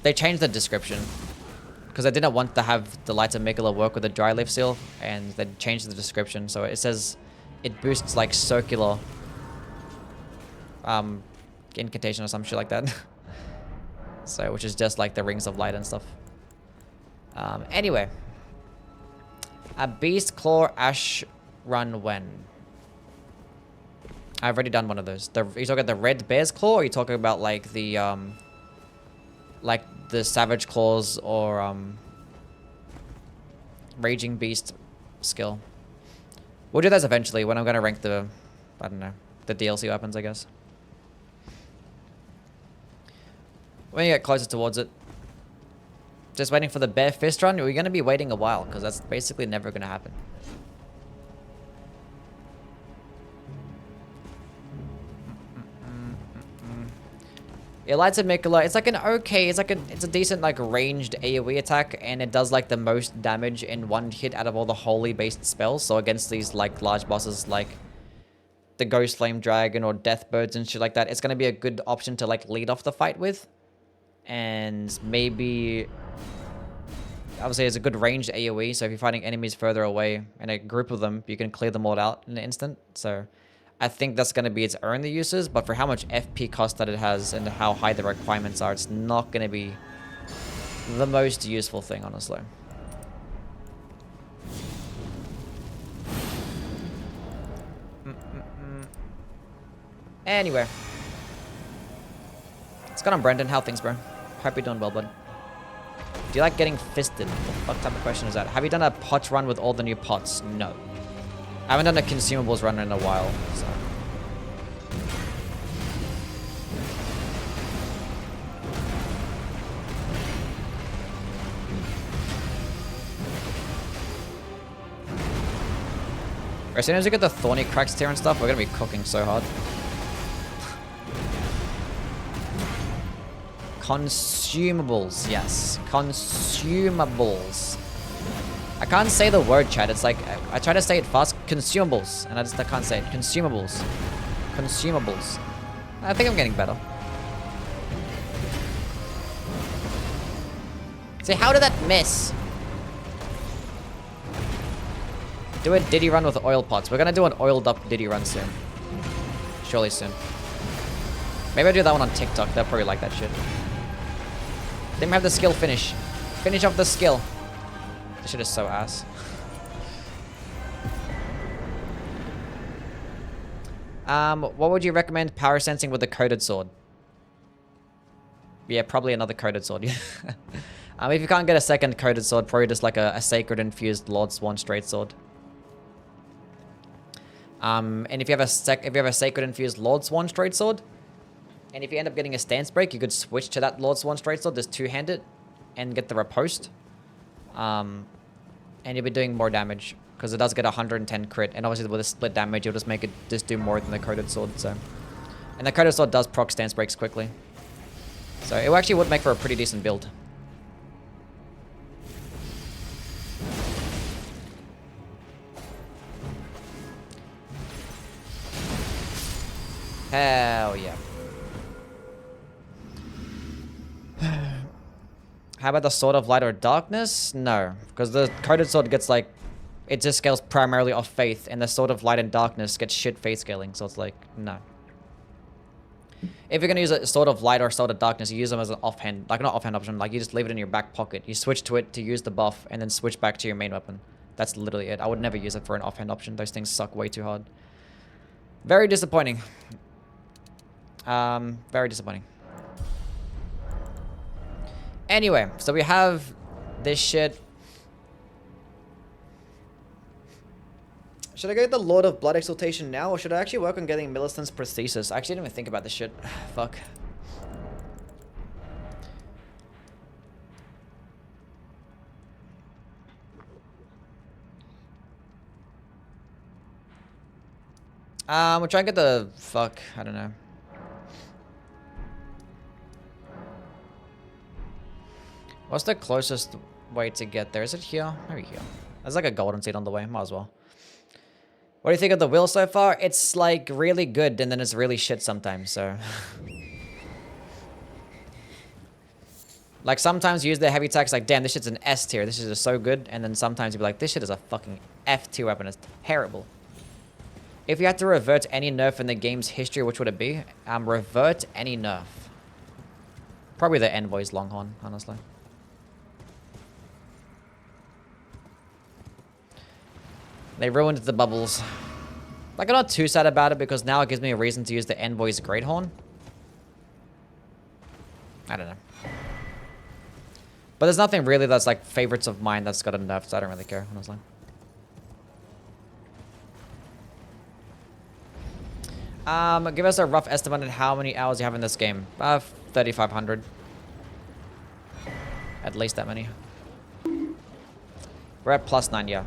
Speaker 1: They changed the description. Because I didn't want to have the Light of Mikola work with the Dry Leaf Seal. And they changed the description. So it says it boosts like circular incantation or some shit like that. So, which is just like the Rings of Light and stuff. Anyway. A Beast Claw Ash run when? I've already done one of those. Are you talking about the Red Bear's Claw, or are you talking about like the Savage Claws or Raging Beast skill? We'll do those eventually when I'm gonna rank the, I don't know, the DLC weapons, I guess. When you get closer towards it. Just waiting for the Bear Fist run. We're gonna be waiting a while because that's basically never gonna happen. Yeah, Lights of Mikola, it's like an okay, it's a decent like ranged AoE attack, and it does like the most damage in one hit out of all the holy based spells. So against these like large bosses like the Ghost Flame Dragon or Deathbirds and shit like that, it's gonna be a good option to like lead off the fight with. And maybe obviously it's a good ranged AoE, so if you're fighting enemies further away and a group of them, you can clear them all out in an instant. So I think that's going to be its only uses, but for how much FP cost that it has and how high the requirements are, it's not going to be the most useful thing, honestly. Anyway. What's going on, Brendan? How things, bro? Hope you're doing well, bud. Do you like getting fisted? What type of question is that? Have you done a pot run with all the new pots? No. I haven't done a consumables run in a while, so. As soon as we get the thorny cracks tier and stuff, we're gonna be cooking so hard. Consumables, yes. Consumables. I can't say the word, chat. It's like, I try to say it fast. Consumables. And I can't say it. Consumables. Consumables. I think I'm getting better. See, how did that miss? Do a Diddy run with oil pots. We're gonna do an oiled up Diddy run soon. Surely soon. Maybe I'll do that one on TikTok. They'll probably like that shit. Didn't have the skill finish. Finish off the skill. This shit is so ass. What would you recommend power sensing with a coated sword? Yeah, probably another coated sword. If you can't get a second coated sword, probably just like a sacred infused Lord Swan straight sword. And if you have a sacred infused Lord Swan straight sword, and if you end up getting a stance break, you could switch to that Lord Swan straight sword, just two-hand it, and get the riposte. And you'll be doing more damage, because it does get 110 crit, and obviously with a split damage, you'll just make it just do more than the coated sword, so. And the coated sword does proc stance breaks quickly. So it actually would make for a pretty decent build. Hell yeah. How about the Sword of Light or Darkness? No, because the coated sword gets like, it just scales primarily off faith, and the Sword of Light and Darkness gets shit faith scaling, so it's like, no. If you're gonna use a Sword of Light or Sword of Darkness, you use them as an offhand, like not offhand option, like you just leave it in your back pocket. You switch to it to use the buff, and then switch back to your main weapon. That's literally it. I would never use it for an offhand option. Those things suck way too hard. Very disappointing. Very disappointing. Anyway, so we have this shit. Should I go get the Lord of Blood Exaltation now, or should I actually work on getting Millicent's Prosthesis? I actually didn't even think about this shit. Fuck. We'll try and get the... Fuck, I don't know. What's the closest way to get there? Is it here? Maybe here. There's like a golden seed on the way. Might as well. What do you think of the wheel so far? It's like really good, and then it's really shit sometimes, so... Like sometimes you use the heavy attacks like, damn, this shit's an S tier. This shit is so good. And then sometimes you'll be like, this shit is a fucking F tier weapon. It's terrible. If you had to revert any nerf in the game's history, which would it be? Revert any nerf. Probably the Envoy's Longhorn, honestly. They ruined the bubbles. Like, I'm not too sad about it because now it gives me a reason to use the Envoy's Great Horn. I don't know. But there's nothing really that's like favorites of mine that's got a nerf, so I don't really care, honestly. Give us a rough estimate on how many hours you have in this game. 3,500. At least that many. We're at +9, yeah.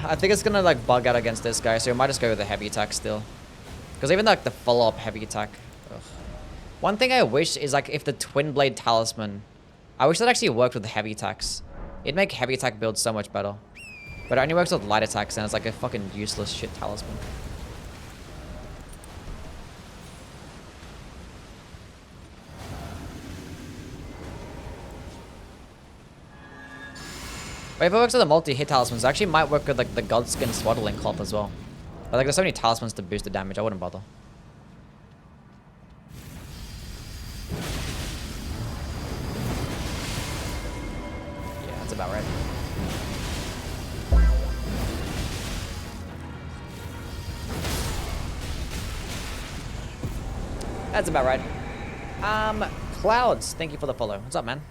Speaker 1: I think it's gonna like bug out against this guy, so we might just go with the heavy attack still. Because even like the follow-up heavy attack. Ugh. One thing I wish is like if the Twin Blade Talisman, I wish that actually worked with the heavy attacks. It'd make heavy attack builds so much better. But it only works with light attacks, and it's like a fucking useless shit talisman. But if it works with the multi-hit talismans, it actually might work with like the Godskin Swaddling Cloth as well. But like there's so many talismans to boost the damage, I wouldn't bother. Yeah, that's about right. That's about right. Clouds, thank you for the follow. What's up, man?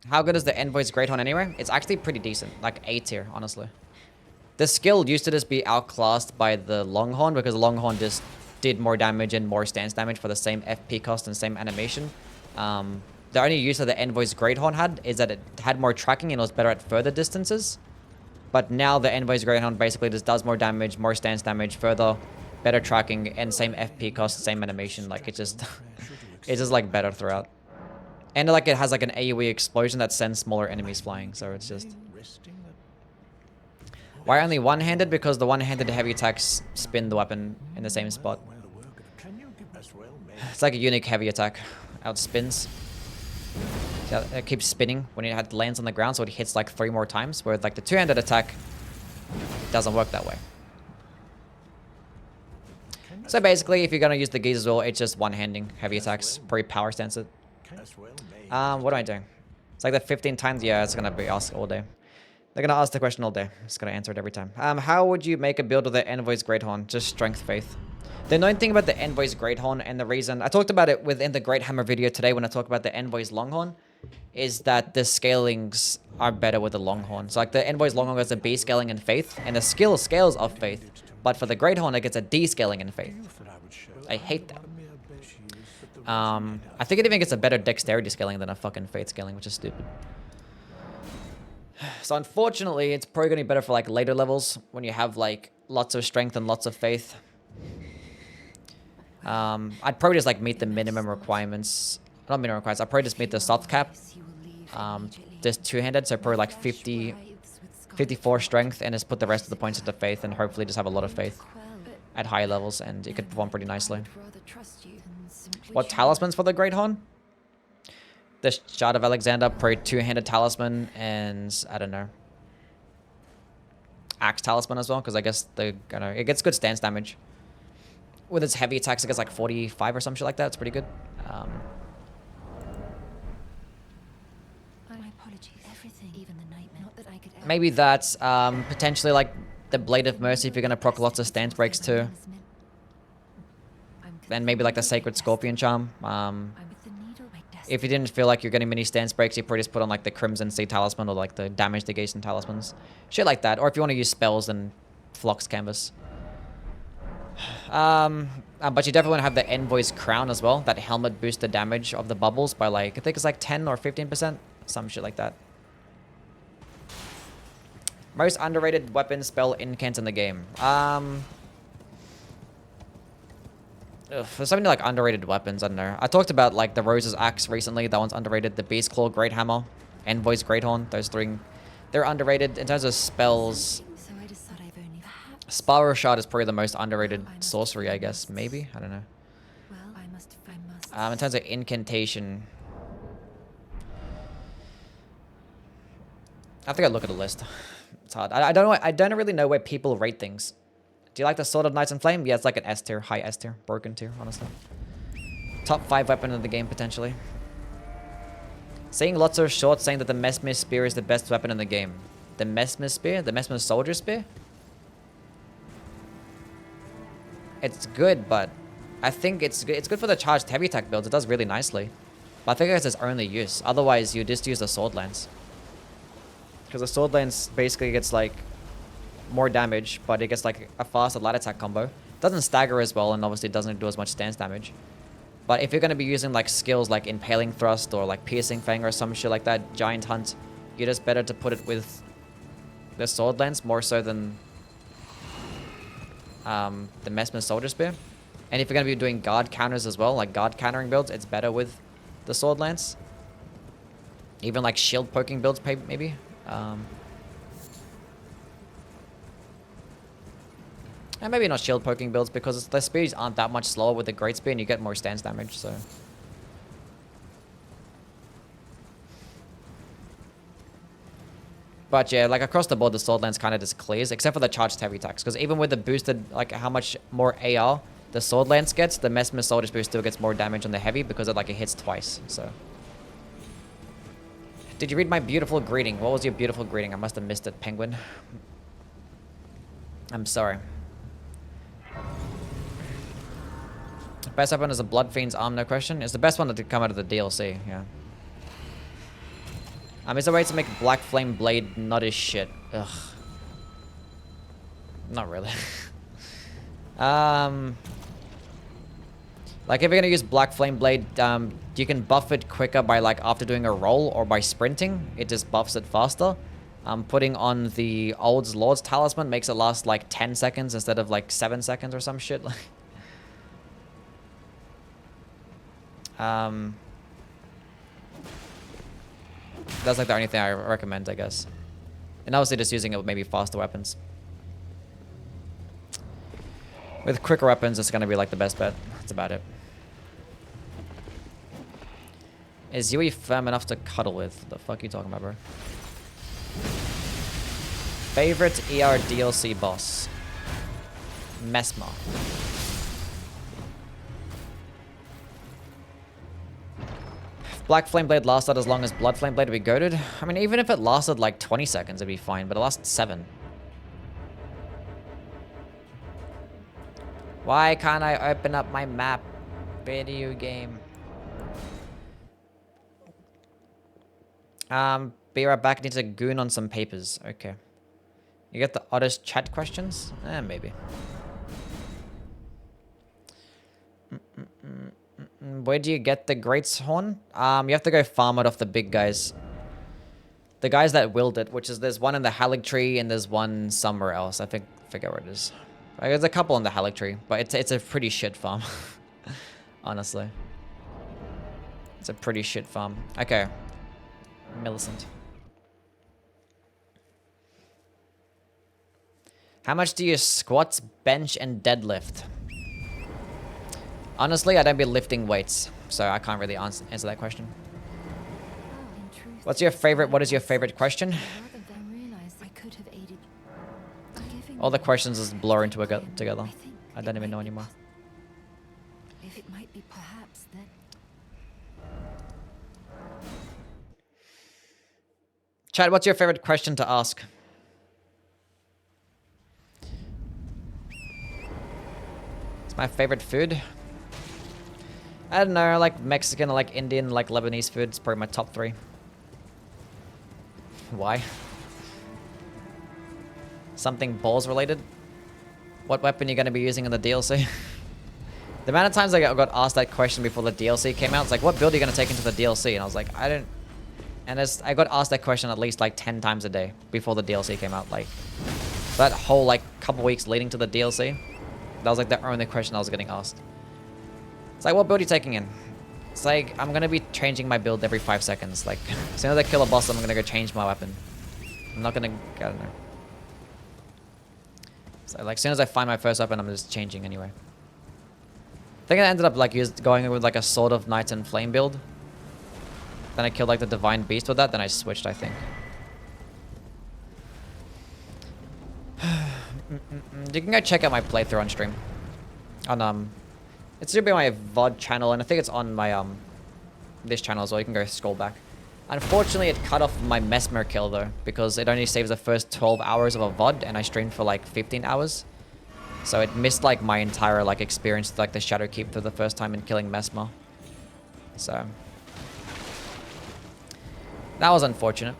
Speaker 1: How good is the Envoy's Great Horn anyway? It's actually pretty decent. Like A tier, honestly. The skill used to just be outclassed by the Longhorn because the Longhorn just did more damage and more stance damage for the same FP cost and same animation. The only use that the Envoy's Great Horn had is that it had more tracking and it was better at further distances. But now the Envoy's Great Horn basically just does more damage, more stance damage, further, better tracking, and same FP cost, same animation. Like it just, it's just like better throughout. And like it has like an AoE explosion that sends smaller enemies flying, so it's just... Why only one-handed? Because the one-handed heavy attacks spin the weapon in the same spot. It's like a unique heavy attack. Outspins. So it keeps spinning when it lands on the ground, so it hits like 3 more times, where like the two-handed attack doesn't work that way. So basically, if you're gonna use the Ghiza as well, it's just one-handing heavy attacks. Probably power stance it. What am I doing? It's like the 15 times. Yeah, it's gonna be asked all day. They're gonna ask the question all day. Just gonna answer it every time. How would you make a build with the Envoy's Great Horn? Just strength faith. The annoying thing about the Envoy's Great Horn, and the reason I talked about it within the Great Hammer video today when I talked about the Envoy's Longhorn, is that the scalings are better with the Longhorn. So like the Envoy's Longhorn gets a B scaling in faith, and the skill scales of faith. But for the Great Horn, it gets a D scaling in faith. I hate that. I think it even gets a better dexterity scaling than a fucking faith scaling, which is stupid. So unfortunately, it's probably going to be better for like later levels when you have like lots of strength and lots of faith. I'd probably just like meet the minimum requirements. Not minimum requirements, I'd probably just meet the soft cap. Just two-handed, so probably like 54 strength, and just put the rest of the points into faith, and hopefully just have a lot of faith at higher levels, and it could perform pretty nicely. What talismans for the Great Horn? The Shard of Alexander, probably two-handed talisman, and I don't know, axe talisman as well, because I guess it gets good stance damage. With its heavy attacks, it gets like 45 or some shit like that. It's pretty good. Maybe that's potentially like the Blade of Mercy if you're gonna proc lots of stance breaks too. And maybe like the Sacred Scorpion Charm. If you didn't feel like you're getting many stance breaks, you probably just put on like the Crimson Sea Talisman or like the Damage Negation Talismans. Shit like that. Or if you want to use spells, then Phlox Canvas. But you definitely want to have the Envoy's Crown as well. That helmet boosts the damage of the bubbles by like, I think it's like 10 or 15%. Some shit like that. Most underrated weapon spell incant in the game. There's so many like underrated weapons, I don't know. I talked about like the Rose's Axe recently. That one's underrated. The Beast Claw, Great Hammer, Envoy's Great Horn. Those three, they're underrated. In terms of spells, Spiral Shard is probably the most underrated sorcery, I guess. Maybe? I don't know. In terms of incantation, I think I'd look at the list. It's hard. I don't know. I don't really know where people rate things. Do you like the Sword of Knights and Flame? Yeah, it's like an S tier, high S tier, broken tier, honestly. Top 5 weapon in the game, potentially. Seeing lots of shorts saying that the Mesmer Spear is the best weapon in the game. The Mesmer Spear? The Mesmer Soldier Spear? It's good, but I think it's good for the charged heavy attack builds. It does really nicely. But I think it's its only use. Otherwise, you just use the Sword Lance. Because the Sword Lance basically gets like more damage, but it gets like a faster light attack combo. Doesn't stagger as well, and obviously doesn't do as much stance damage. But if you're going to be using like skills like Impaling Thrust or like Piercing Fang or some shit like that, Giant Hunt, you're just better to put it with the Sword Lance more so than the Mesmer Soldier Spear. And if you're going to be doing guard counters as well, like guard countering builds, it's better with the sword lance. Even like shield poking builds, maybe. And maybe not shield poking builds because the speeds aren't that much slower with the great speed and you get more stance damage, so. But yeah, like across the board, the sword lance kind of just clears, except for the charged heavy attacks. Because even with the boosted, like how much more AR the sword lance gets, the Mesmer Soldier's boost still gets more damage on the heavy because it hits twice, so. Did you read my beautiful greeting? What was your beautiful greeting? I must have missed it, Penguin. I'm sorry. Best weapon is a Blood Fiend's arm, no question. It's the best one to come out of the DLC, yeah. Is there a way to make Black Flame Blade not as shit? Ugh. Not really. Like if you're gonna use Black Flame Blade, you can buff it quicker by like after doing a roll or by sprinting. It just buffs it faster. Putting on the Old Lord's Talisman makes it last like 10 seconds instead of like 7 seconds or some shit. That's like the only thing I recommend, I guess. And obviously just using it with maybe faster weapons. With quicker weapons, it's gonna be like the best bet. That's about it. Is Youwy firm enough to cuddle with? What the fuck are you talking about, bro? Favorite ER DLC boss? Mesmer. Black Flame Blade lasted as long as Blood Flame Blade would be goated. I mean, even if it lasted like 20 seconds, it'd be fine, but it lasted 7. Why can't I open up my map? Video game. Be right back. I need to goon on some papers. Okay. You get the oddest chat questions? Maybe. Where do you get the Great's Horn? You have to go farm it off the big guys. The guys that willed it, which is there's one in the Halig Tree and there's one somewhere else. I forget where it is. There's a couple in the Halig Tree, but it's a pretty shit farm. Honestly. It's a pretty shit farm. Okay. Millicent. How much do you squat, bench, and deadlift? Honestly, I don't be lifting weights, so I can't really answer that question. What is your favorite question? All the questions just blur into together. I don't even know anymore.
Speaker 3: If it might be perhaps that.
Speaker 1: Chad, what's your favorite question to ask? It's my favorite food. I don't know, like Mexican, like Indian, like Lebanese food. It's probably my top 3. Why? Something balls related? What weapon are you going to be using in the DLC? The amount of times I got asked that question before the DLC came out, it's like, what build are you going to take into the DLC? And I was like, I don't... And I got asked that question at least like 10 times a day before the DLC came out. Like, that whole like couple weeks leading to the DLC, that was like the only question I was getting asked. It's like, what build are you taking in? It's like, I'm going to be changing my build every 5 seconds. Like, as soon as I kill a boss, I'm going to go change my weapon. I'm not going to... I don't know. So, like, as soon as I find my first weapon, I'm just changing anyway. I think I ended up, like, going with, like, a Sword of Knights and Flame build. Then I killed, like, the Divine Beast with that. Then I switched, I think. You can go check out my playthrough on stream. On, it should be my VOD channel, and I think it's on my, this channel as well. You can go scroll back. Unfortunately, it cut off my Mesmer kill, though, because it only saves the first 12 hours of a VOD, and I streamed for, like, 15 hours. So it missed, like, my entire, like, experience with, like, the Shadow Keep for the first time in killing Mesmer. So... that was unfortunate.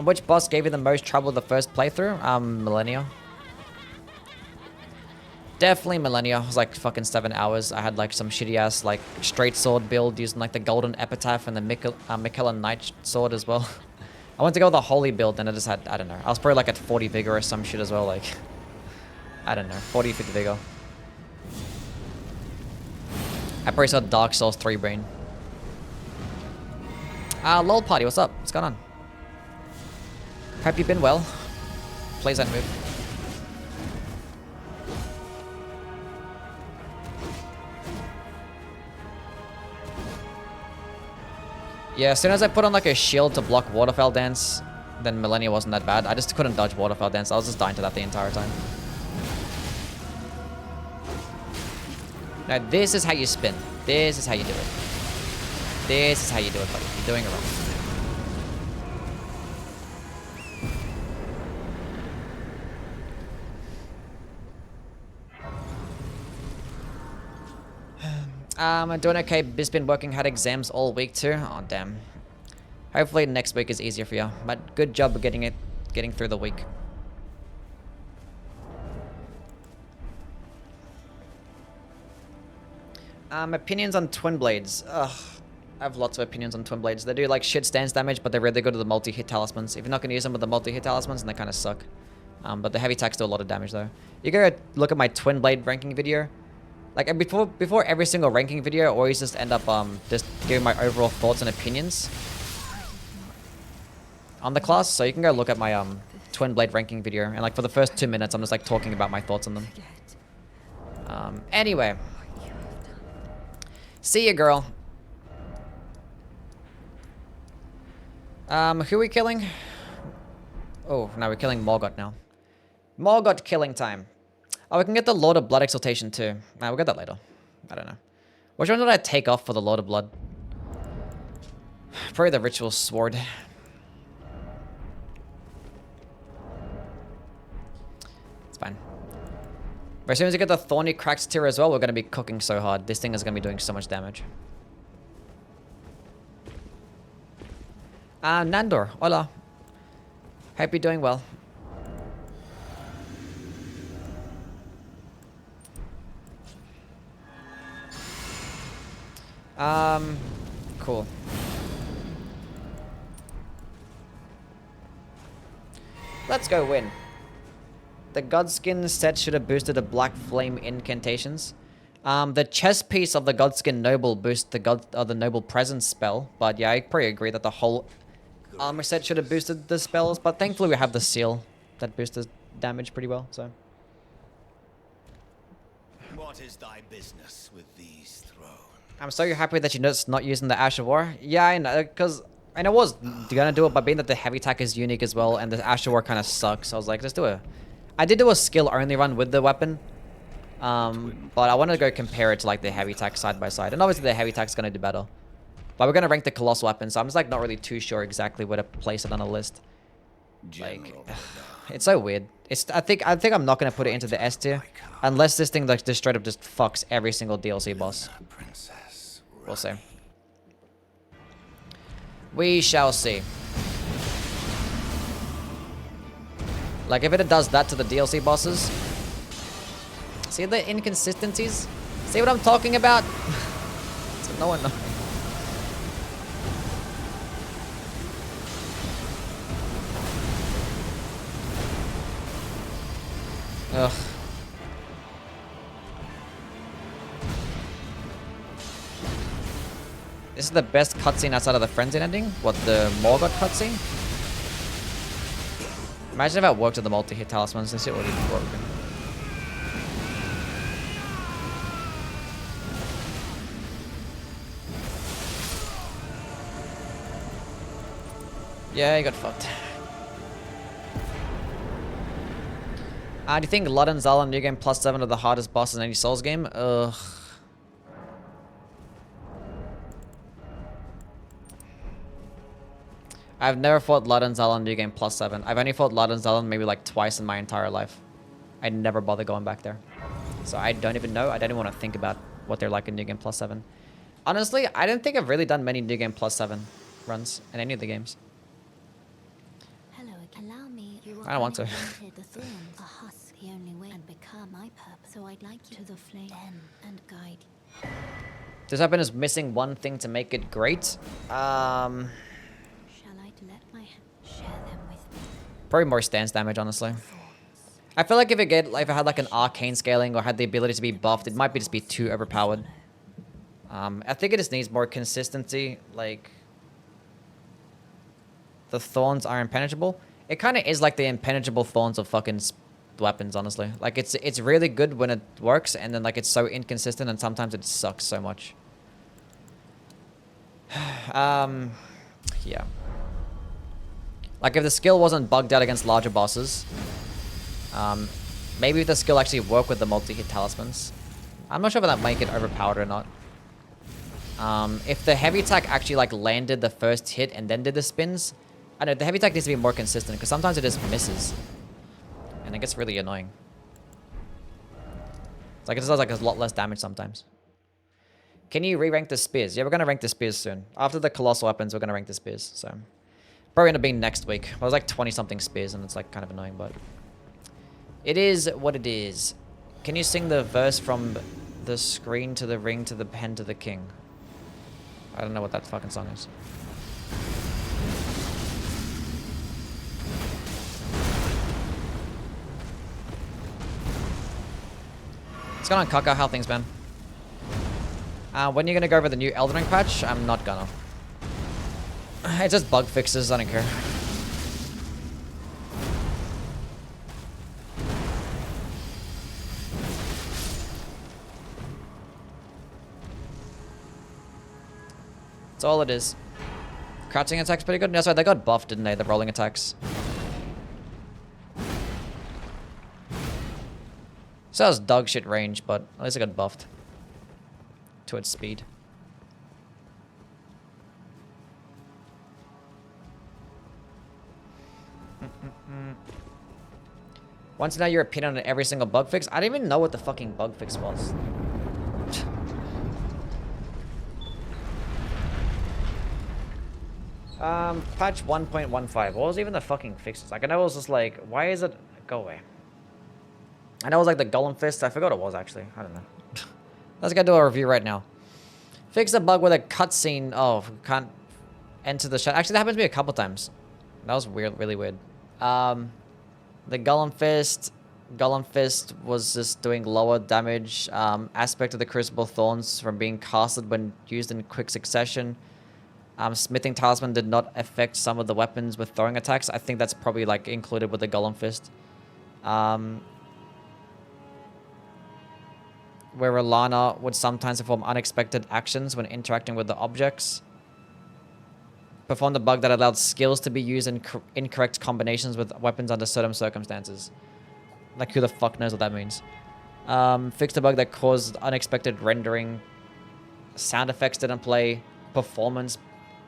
Speaker 1: Which boss gave you the most trouble the first playthrough? Millennia. Definitely Millennia. It was like fucking 7 hours. I had like some shitty ass like straight sword build using like the Golden Epitaph and the Mikela Knight sword as well. I went to go with the holy build and I just had, I don't know. I was probably like at 40 vigor or some shit as well. Like, I don't know, 40, 50 vigor. I probably saw Dark Souls 3 brain. LOL party, what's up? What's going on? Hope you've been well. Plays that move. Yeah, as soon as I put on like a shield to block Waterfowl Dance, then Millennia wasn't that bad. I just couldn't dodge Waterfowl Dance. I was just dying to that the entire time. Now this is how you spin. This is how you do it. This is how you do it, buddy. You're doing it wrong. I'm doing okay. Just been working, had exams all week too. Oh damn. Hopefully next week is easier for you. But good job of getting through the week. Opinions on Twin Blades. Ugh. I have lots of opinions on Twin Blades. They do like shit stance damage, but they're really good at the multi-hit talismans. If you're not gonna use them with the multi-hit talismans, then they kind of suck. But the heavy attacks do a lot of damage though. You go look at my Twin Blade ranking video. Like before every single ranking video, I always just end up just giving my overall thoughts and opinions on the class. So you can go look at my Twin Blade ranking video, and like for the first 2 minutes, I'm just like talking about my thoughts on them. Anyway, see ya, girl. Who are we killing? Oh, no, we're killing Morgoth now. Morgoth killing time. Oh, we can get the Lord of Blood exaltation too. Nah, we'll get that later. I don't know. Which one did I take off for the Lord of Blood? Probably the Ritual Sword. It's fine. But as soon as we get the Thorny Cracked tier as well, we're going to be cooking so hard. This thing is going to be doing so much damage. Nandor, hola. Hope you're doing well. Cool. Let's go win. The Godskin set should have boosted the Black Flame incantations. The chest piece of the Godskin Noble boosts the Noble Presence spell, but yeah, I probably agree that the whole armor set should have boosted the spells, but thankfully we have the seal that boosts the damage pretty well, so.
Speaker 7: What is thy business with these thrones?
Speaker 1: I'm so happy that you're just not using the Ash of War. Yeah, I know, because I was gonna do it, but being that the heavy attack is unique as well, and the Ash of War kind of sucks, I was like, let's do it. I did do a skill only run with the weapon, but I wanted to go compare it to like the heavy attack side by side, and obviously the heavy attack's gonna do better. But we're gonna rank the colossal weapon, so I'm just like not really too sure exactly where to place it on a list. Like, it's so weird. I think I'm not gonna put it into the S tier unless this thing like just straight up just fucks every single DLC boss. We'll see. We shall see. Like if it does that to the DLC bosses, see the inconsistencies? See what I'm talking about? It's annoying. Ugh. This is the best cutscene outside of the Frenzy ending? What, the Morgoth cutscene? Imagine if it worked with the multi-hit talismans. This shit would have broken. Yeah, you got fucked. Do you think Ludden, Zal, and New Game +7 are the hardest bosses in any Souls game? Ugh. I've never fought Ludden, Zal, and New Game +7. I've only fought Ludden, Zal maybe like twice in my entire life. I never bother going back there. So I don't even know. I don't even want to think about what they're like in New Game +7. Honestly, I don't think I've really done many New Game +7 runs in any of the games.
Speaker 3: Hello, allow me.
Speaker 1: I don't want to.
Speaker 3: The thorns, a husk, the only way and become my purpose. So I'd like you to the flame and guide.
Speaker 1: This weapon is missing one thing to make it great.
Speaker 3: Shall I let my
Speaker 1: Probably more stance damage, honestly. I feel like if it had like an arcane scaling or had the ability to be buffed, it might just be too overpowered. I think it just needs more consistency. Like, the thorns are impenetrable. It kind of is like the impenetrable thorns of fucking weapons, honestly. Like, it's really good when it works, and then like it's so inconsistent, and sometimes it sucks so much. Yeah. Like, if the skill wasn't bugged out against larger bosses, maybe if the skill actually worked with the multi-hit talismans. I'm not sure if that make it overpowered or not. If the heavy attack actually like landed the first hit and then did the spins, I don't know, the heavy attack needs to be more consistent because sometimes it just misses. And it gets really annoying. It's like it just does like a lot less damage sometimes. Can you re-rank the spears? Yeah, we're going to rank the spears soon. After the colossal weapons, we're going to rank the spears. So, probably going to be next week. Well, there's like 20-something spears and it's like kind of annoying, but... It is what it is. Can you sing the verse from the screen to the ring to the pen to the king? I don't know what that fucking song is. What's going on, Kaka? How things, man? When are you gonna go over the new Elden Ring patch? I'm not gonna. It's just bug fixes, I don't care. That's all it is. Crouching attack's pretty good. No, sorry, they got buffed, didn't they? The rolling attacks. So that was dog shit range, but at least it got buffed to its speed. Want to know your opinion on every single bug fix? I didn't even know what the fucking bug fix was. Patch 1.15. What was even the fucking fixes? Like, I know it was just like, why is it... Go away. I know it was like the Golem Fist. I forgot what it was, actually. I don't know. Let's go do a review right now. Fix a bug with a cutscene. Oh, can't enter the shot. Actually, that happened to me a couple times. That was weird, really weird. The Golem Fist. Golem Fist was just doing lower damage. Aspect of the Crucible Thorns from being casted when used in quick succession. Smithing Talisman did not affect some of the weapons with throwing attacks. I think that's probably like included with the Golem Fist. Where Rolana would sometimes perform unexpected actions when interacting with the objects. Performed a bug that allowed skills to be used in incorrect combinations with weapons under certain circumstances. Like, who the fuck knows what that means? Fixed a bug that caused unexpected rendering. Sound effects didn't play. Performance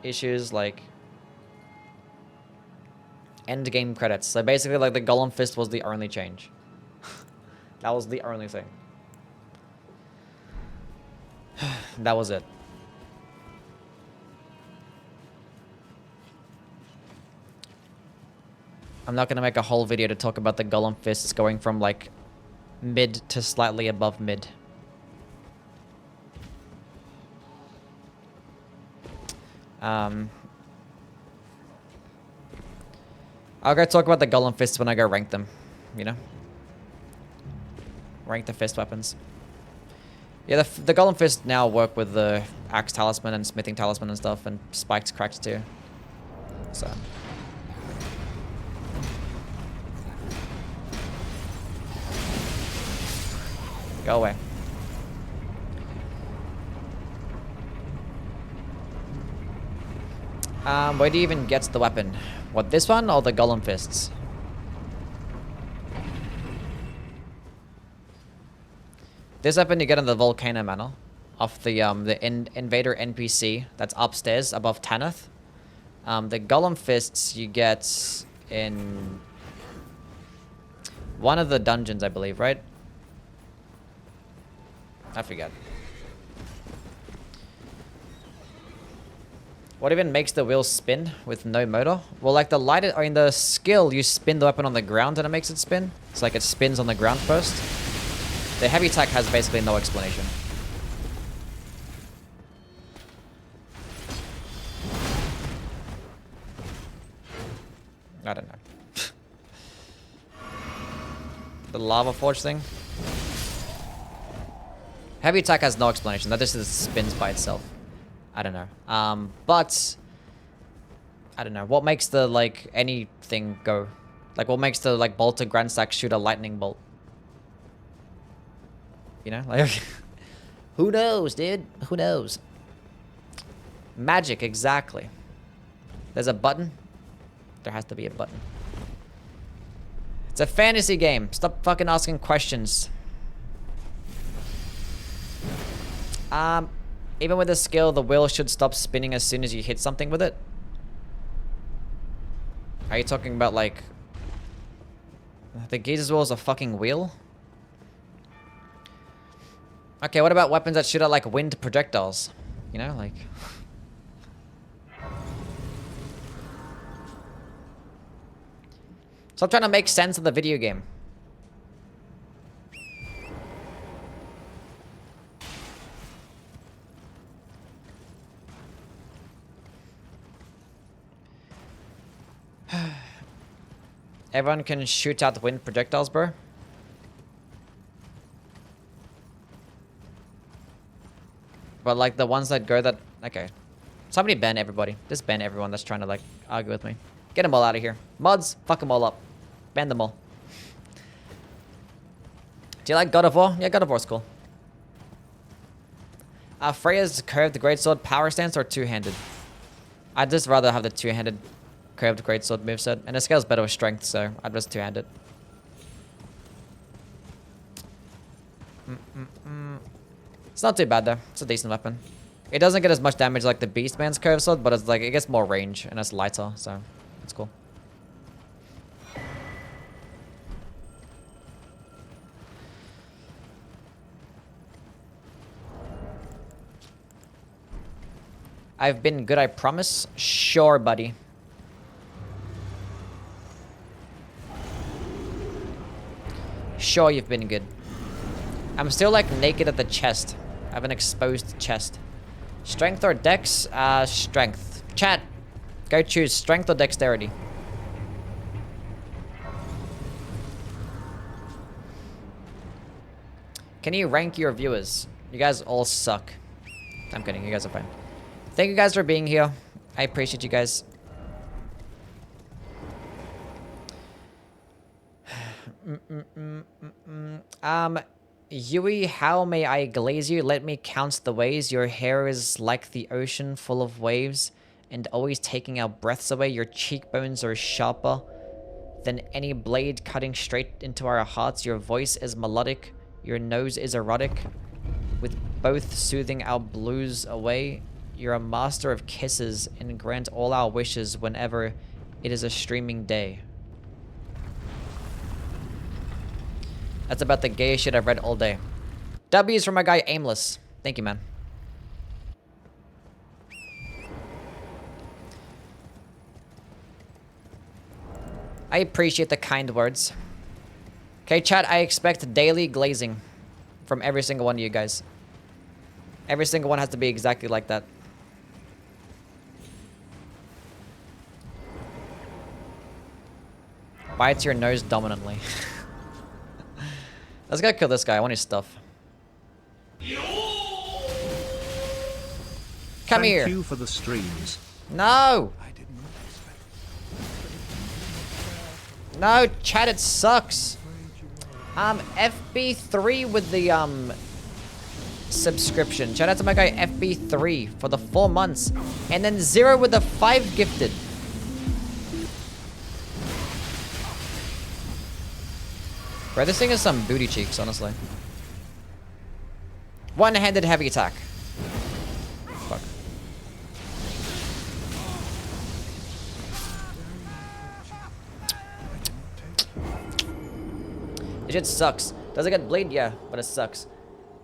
Speaker 1: issues, like... End game credits. So basically, like, the Golem Fist was the only change. That was the only thing. That was it. I'm not going to make a whole video to talk about the Golem Fists going from, like, mid to slightly above mid. I'll go talk about the Golem Fists when I go rank them, you know? Rank the fist weapons. Yeah, the Golem Fist now work with the Axe Talisman and Smithing Talisman and stuff, and Spiked Cracks too. So... Go away. Where do you even get the weapon? What, this one or the Golem Fists? This weapon you get in the Volcano Manor off the Invader NPC that's upstairs above Tanith. The Golem Fists you get in one of the dungeons, I believe, right? I forget. What even makes the wheel spin with no motor? Well, like the light, or in the skill, you spin the weapon on the ground and it makes it spin. It's like it spins on the ground first. The heavy attack has basically no explanation. I don't know. The lava forge thing. Heavy attack has no explanation. That just spins by itself. I don't know. But I don't know. What makes the like anything go? Like what makes the like bolt to grand stack shoot a lightning bolt? You know, like who knows, dude? Who knows? Magic, exactly. There's a button. There has to be a button. It's a fantasy game. Stop fucking asking questions. Even with a skill, the wheel should stop spinning as soon as you hit something with it. Are you talking about like the Ghiza's wheel is a fucking wheel? Okay, what about weapons that shoot out like wind projectiles? You know, like. So I'm trying to make sense of the video game. Everyone can shoot out wind projectiles, bro. But like the ones that go that... Okay. Somebody ban everybody. Just ban everyone that's trying to like argue with me. Get them all out of here. Mods, fuck them all up. Ban them all. Do you like God of War? Yeah, God of War's cool. Freya's curved greatsword power stance or two-handed? I'd just rather have the two-handed curved greatsword moveset. And it scales better with strength, so I'd just two-handed. It's not too bad though. It's a decent weapon. It doesn't get as much damage like the Beastman's curved sword, but it's like it gets more range and it's lighter, so it's cool. I've been good, I promise. Sure, buddy. Sure, you've been good. I'm still like naked at the chest. I have an exposed chest. Strength or dex? Strength. Chat, go choose strength or dexterity. Can you rank your viewers? You guys all suck. I'm kidding, you guys are fine. Thank you guys for being here. I appreciate you guys. Youwy, how may I glaze you? Let me count the ways. Your hair is like the ocean full of waves and always taking our breaths away. Your cheekbones are sharper than any blade cutting straight into our hearts. Your voice is melodic. Your nose is erotic, with both soothing our blues away. You're a master of kisses and grant all our wishes whenever it is a streaming day. That's about the gayest shit I've read all day. W's from my guy Aimless. Thank you, man. I appreciate the kind words. Okay, chat, I expect daily glazing from every single one of you guys. Every single one has to be exactly like that. Bites your nose dominantly. Let's go kill this guy. I want his stuff. Come here.
Speaker 8: Thank you for the streams.
Speaker 1: No. No, chat, it sucks. FB3 with the subscription. Shout out to my guy FB3 for the 4 months. And then 0 with the 5 gifted. Bro, this thing is some booty cheeks, honestly. One-handed heavy attack. Fuck. This shit sucks. Does it get bleed? Yeah, but it sucks.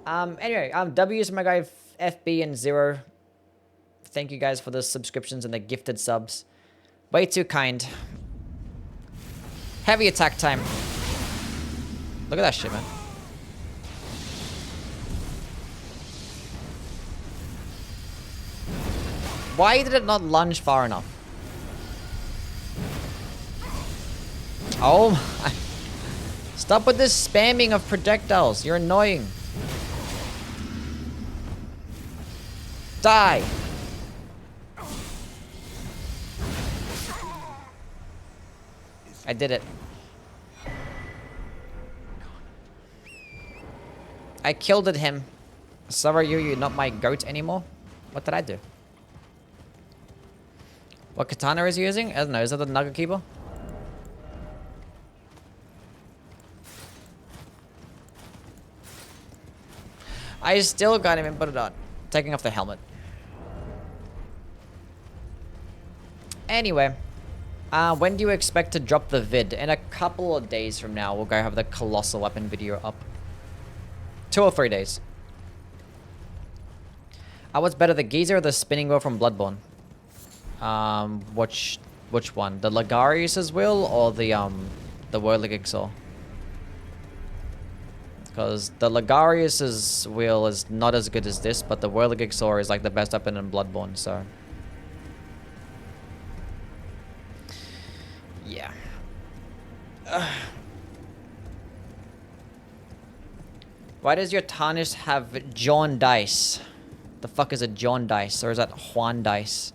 Speaker 1: Anyway, W's for my guy FB and 0. Thank you guys for the subscriptions and the gifted subs. Way too kind. Heavy attack time. Look at that shit, man. Why did it not lunge far enough? Oh my. Stop with this spamming of projectiles. You're annoying. Die. I did it. I killed him. Sorry, you're not my goat anymore. What did I do? What katana is he using? I don't know. Is that the Nugget Keeper? I still got him and put it on. Taking off the helmet. Anyway. When do you expect to drop the vid? In a couple of days from now, we'll go have the Colossal Weapon video up. 2 or 3 days. What's better, the Ghiza or the spinning wheel from Bloodborne? Which one? The Lagarius' wheel or the Whirligig saw? Because the Lagarius' wheel is not as good as this, but the Whirligig saw is like the best weapon in Bloodborne, so... Yeah. Why does your tarnish have John Dice? The fuck is a John Dice? Or is that Juan Dice?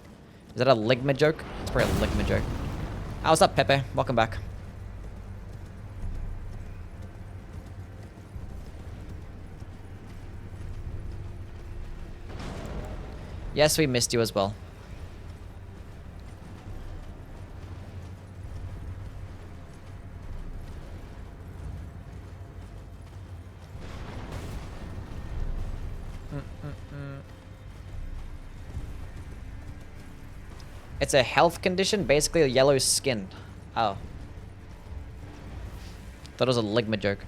Speaker 1: Is that a Ligma joke? It's probably a Ligma joke. Oh, what's up, Pepe? Welcome back. Yes, we missed you as well. It's a health condition, basically a yellow skin. Oh. Thought it was a Ligma joke.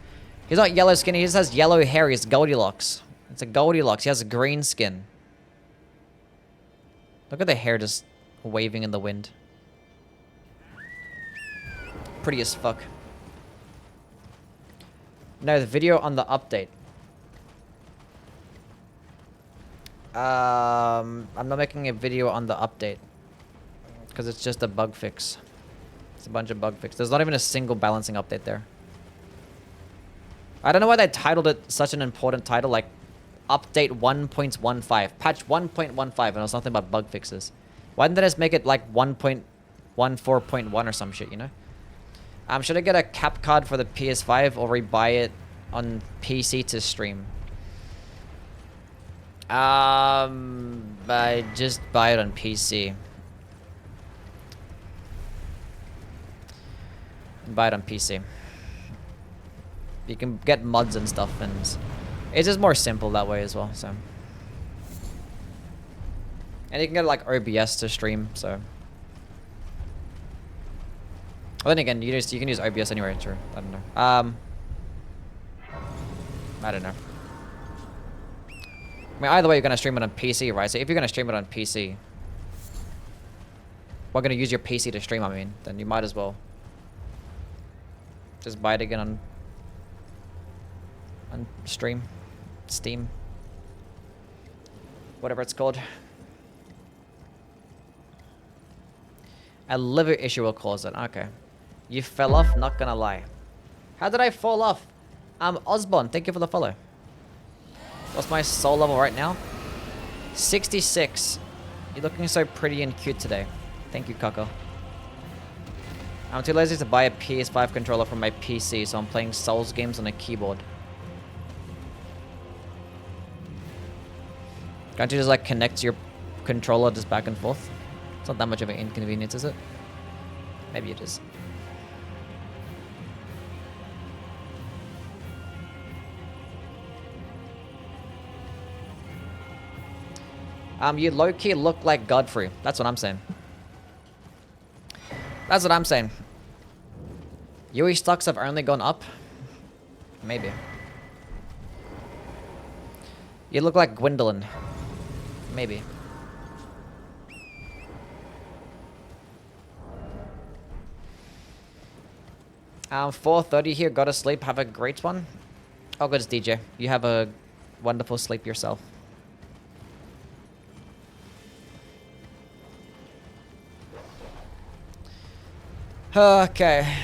Speaker 1: He's not yellow skin, he just has yellow hair. He's Goldilocks. It's a Goldilocks. He has green skin. Look at the hair just waving in the wind. Pretty as fuck. No, the video on the update. I'm not making a video on the update. Because it's just a bug fix. It's a bunch of bug fix. There's not even a single balancing update there. I don't know why they titled it such an important title, like Update 1.15. Patch 1.15, and it was nothing but bug fixes. Why didn't they just make it like 1.14.1 or some shit, you know? Should I get a cap card for the PS5 or rebuy it on PC to stream? I just buy it on PC. Buy it on PC. You can get mods and stuff, and it's just more simple that way as well. So, and you can get like OBS to stream. So, well, then again, you can use OBS anywhere. True. I don't know. I don't know. I mean, either way, you're gonna stream it on PC, right? So if you're gonna stream it on PC, we're gonna use your PC to stream. I mean, then you might as well just buy it again on Steam, whatever it's called. A liver issue will cause it. Okay, you fell off. Not gonna lie. How did I fall off? Osborne, thank you for the follow. What's my soul level right now? 66. You're looking so pretty and cute today. Thank you, Coco. I'm too lazy to buy a PS5 controller from my PC, so I'm playing Souls games on a keyboard. Can't you just like connect your controller just back and forth? It's not that much of an inconvenience, is it? Maybe it is. You low-key look like Godfrey. That's what I'm saying. That's what I'm saying. Youwy stocks have only gone up? Maybe. You look like Gwendolyn. Maybe. $4:30 here. Gotta sleep. Have a great one. Oh, good, it's DJ. You have a wonderful sleep yourself. Okay.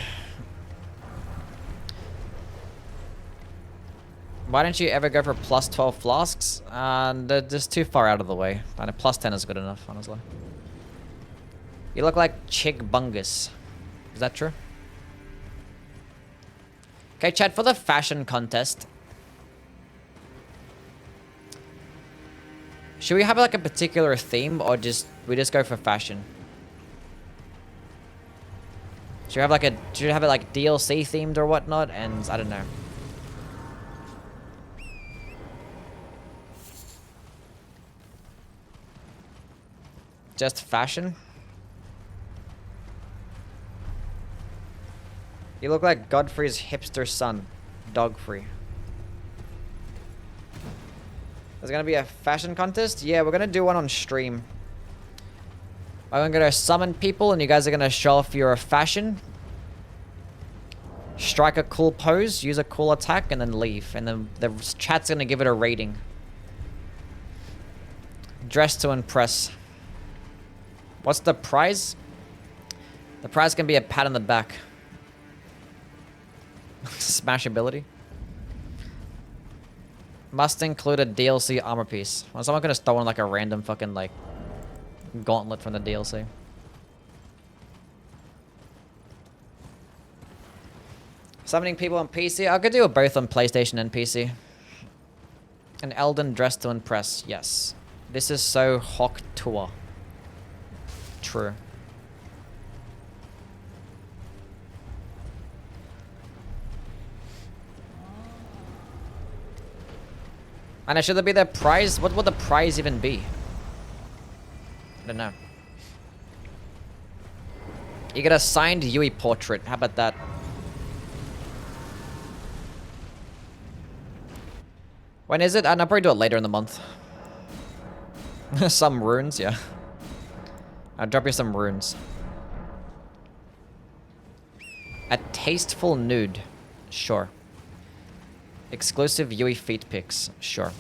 Speaker 1: Why don't you ever go for plus 12 flasks? They're just too far out of the way. And a plus 10 is good enough, honestly. You look like Chick Bungus. Is that true? Okay, Chad, for the fashion contest. Should we have like a particular theme or we just go for fashion? Should we have it like DLC themed or whatnot? And I don't know. Just fashion? You look like Godfrey's hipster son, Dogfrey. There's gonna be a fashion contest? Yeah, we're gonna do one on stream. I'm gonna summon people and you guys are gonna show off your fashion. Strike a cool pose, use a cool attack, and then leave. And then the chat's gonna give it a rating. Dress to impress. What's the prize? The prize can be a pat on the back. Smashability. Must include a DLC armor piece. Well, someone gonna throw in like a random fucking like gauntlet from the DLC. Summoning people on PC. I could do both on PlayStation and PC. An Elden dress to impress. Yes. This is so Hawk Tour. True. And should there be the prize? What would the prize even be? I don't know. You get a signed Youwy portrait. How about that? When is it? I'll probably do it later in the month. Some runes, yeah. I'll drop you some runes. A tasteful nude. Sure. Exclusive Youwy feet pics. Sure.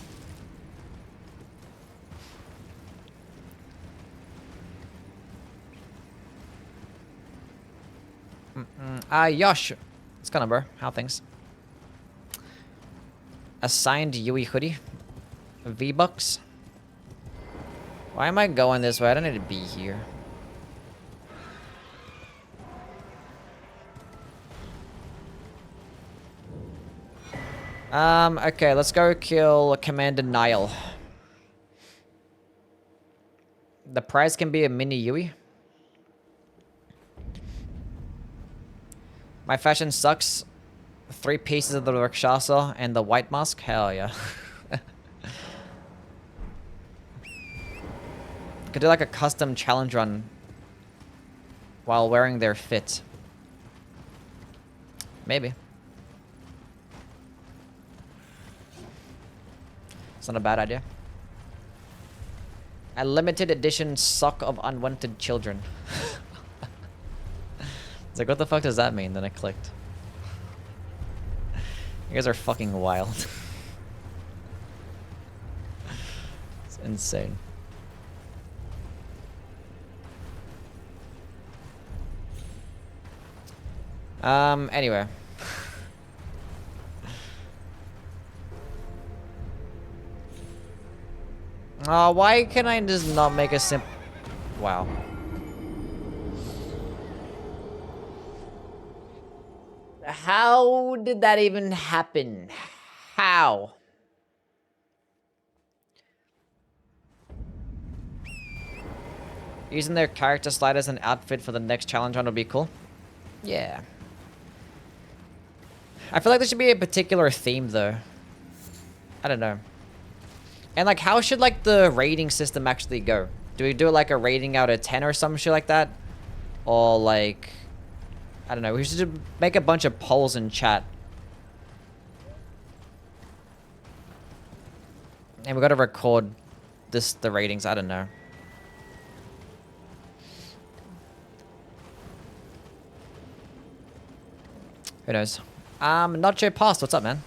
Speaker 1: Yosh. What's going on, bro? How things? A signed Youwy hoodie. V-Bucks. Why am I going this way? I don't need to be here. Okay, let's go kill Commander Nile. The prize can be a mini Youwy. My fashion sucks. 3 pieces of the Rakshasa and the white mask? Hell yeah. Could do like a custom challenge run while wearing their fit. Maybe. It's not a bad idea. A limited edition sock of unwanted children. It's like, what the fuck does that mean? Then I clicked. You guys are fucking wild. It's insane. Anyway. Why can I just not make a simple... Wow. How did that even happen? How? Using their character slide as an outfit for the next challenge run would be cool. Yeah. I feel like there should be a particular theme, though. I don't know. And, like, how should, like, the rating system actually go? Do we do, like, a rating out of 10 or some shit like that? Or, like... I don't know. We should make a bunch of polls in chat. And we gotta record the ratings. I don't know. Who knows? Nacho Past, what's up, man?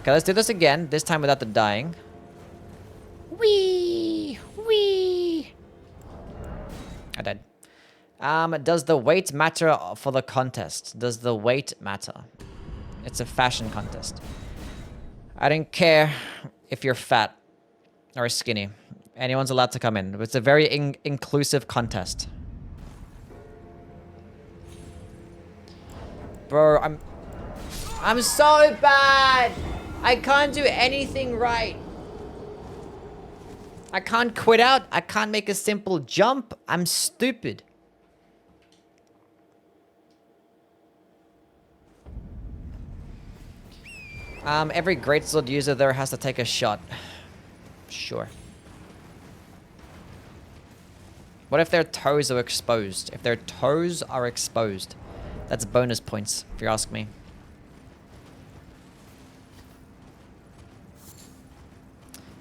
Speaker 1: Okay, let's do this again. This time without the dying. Wee! Wee! I died. Does the weight matter for the contest? Does the weight matter? It's a fashion contest. I don't care if you're fat or skinny. Anyone's allowed to come in. It's a very inclusive contest. Bro, I'm so bad. I can't do anything right. I can't quit out. I can't make a simple jump. I'm stupid. Every greatsword user there has to take a shot. Sure. What if their toes are exposed? If their toes are exposed, that's bonus points, if you ask me.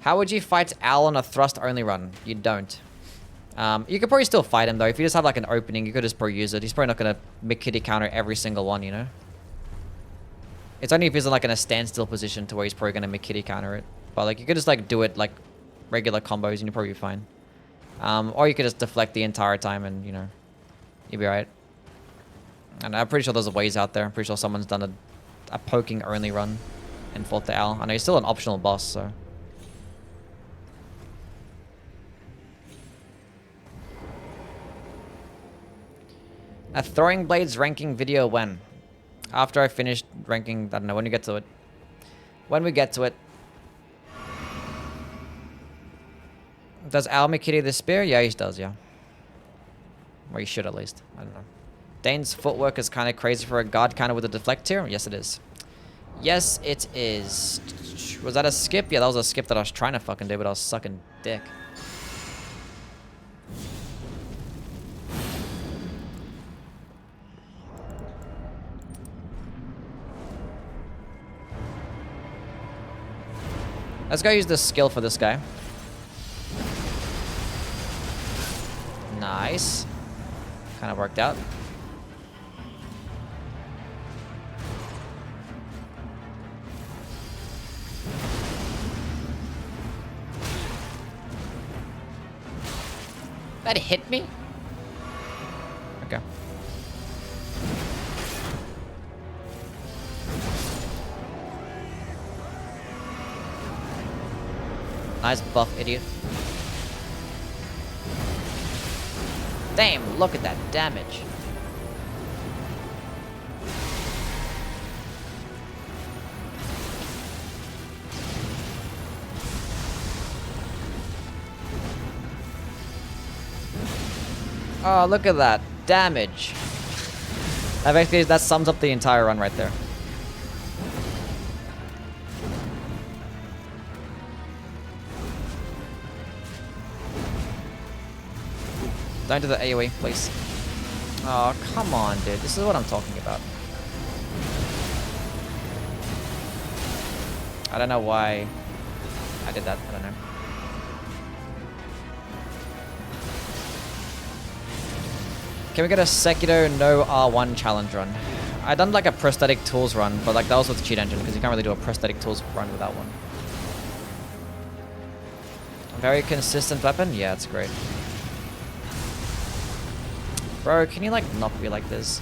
Speaker 1: How would you fight Owl on a thrust-only run? You don't. You could probably still fight him, though. If you just have, like, an opening, you could just pro-use it. He's probably not going to mid-kitty counter every single one, you know? It's only if he's in, like, in a standstill position to where he's probably going to mid-kitty counter it. But, like, you could just, like, do it, like, regular combos and you'll probably be fine. Or you could just deflect the entire time and, you know, you'll be alright. And I'm pretty sure there's ways out there. I'm pretty sure someone's done a poking-only run and fought the Owl. I know he's still an optional boss, so... A throwing blades ranking video when? After I finished ranking, I don't know, when we get to it. When we get to it. Does Al McKitty the spear? Yeah, he does, yeah. Or he should at least. I don't know. Dane's footwork is kind of crazy for a guard counter with a deflect here. Yes, it is. Yes, it is. Was that a skip? Yeah, that was a skip that I was trying to fucking do, but I was sucking dick. Let's go use the skill for this guy. Nice. Kind of worked out. That hit me? Okay. Nice buff, idiot. Damn, look at that damage. Oh, look at that damage. That sums up the entire run right there. Don't do the AoE, please. Oh, come on, dude. This is what I'm talking about. I don't know why I did that. I don't know. Can we get a Sekiro no R1 challenge run? I done like a prosthetic tools run, but like that was with cheat engine because you can't really do a prosthetic tools run without one. A very consistent weapon? Yeah, it's great. Bro, can you like not be like this?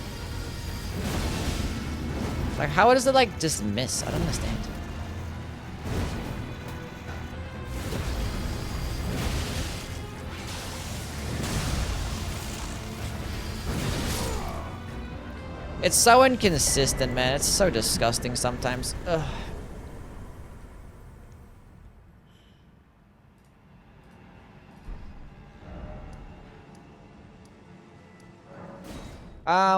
Speaker 1: Like how does it like just miss? I don't understand. It's so inconsistent, man. It's so disgusting sometimes. Ugh.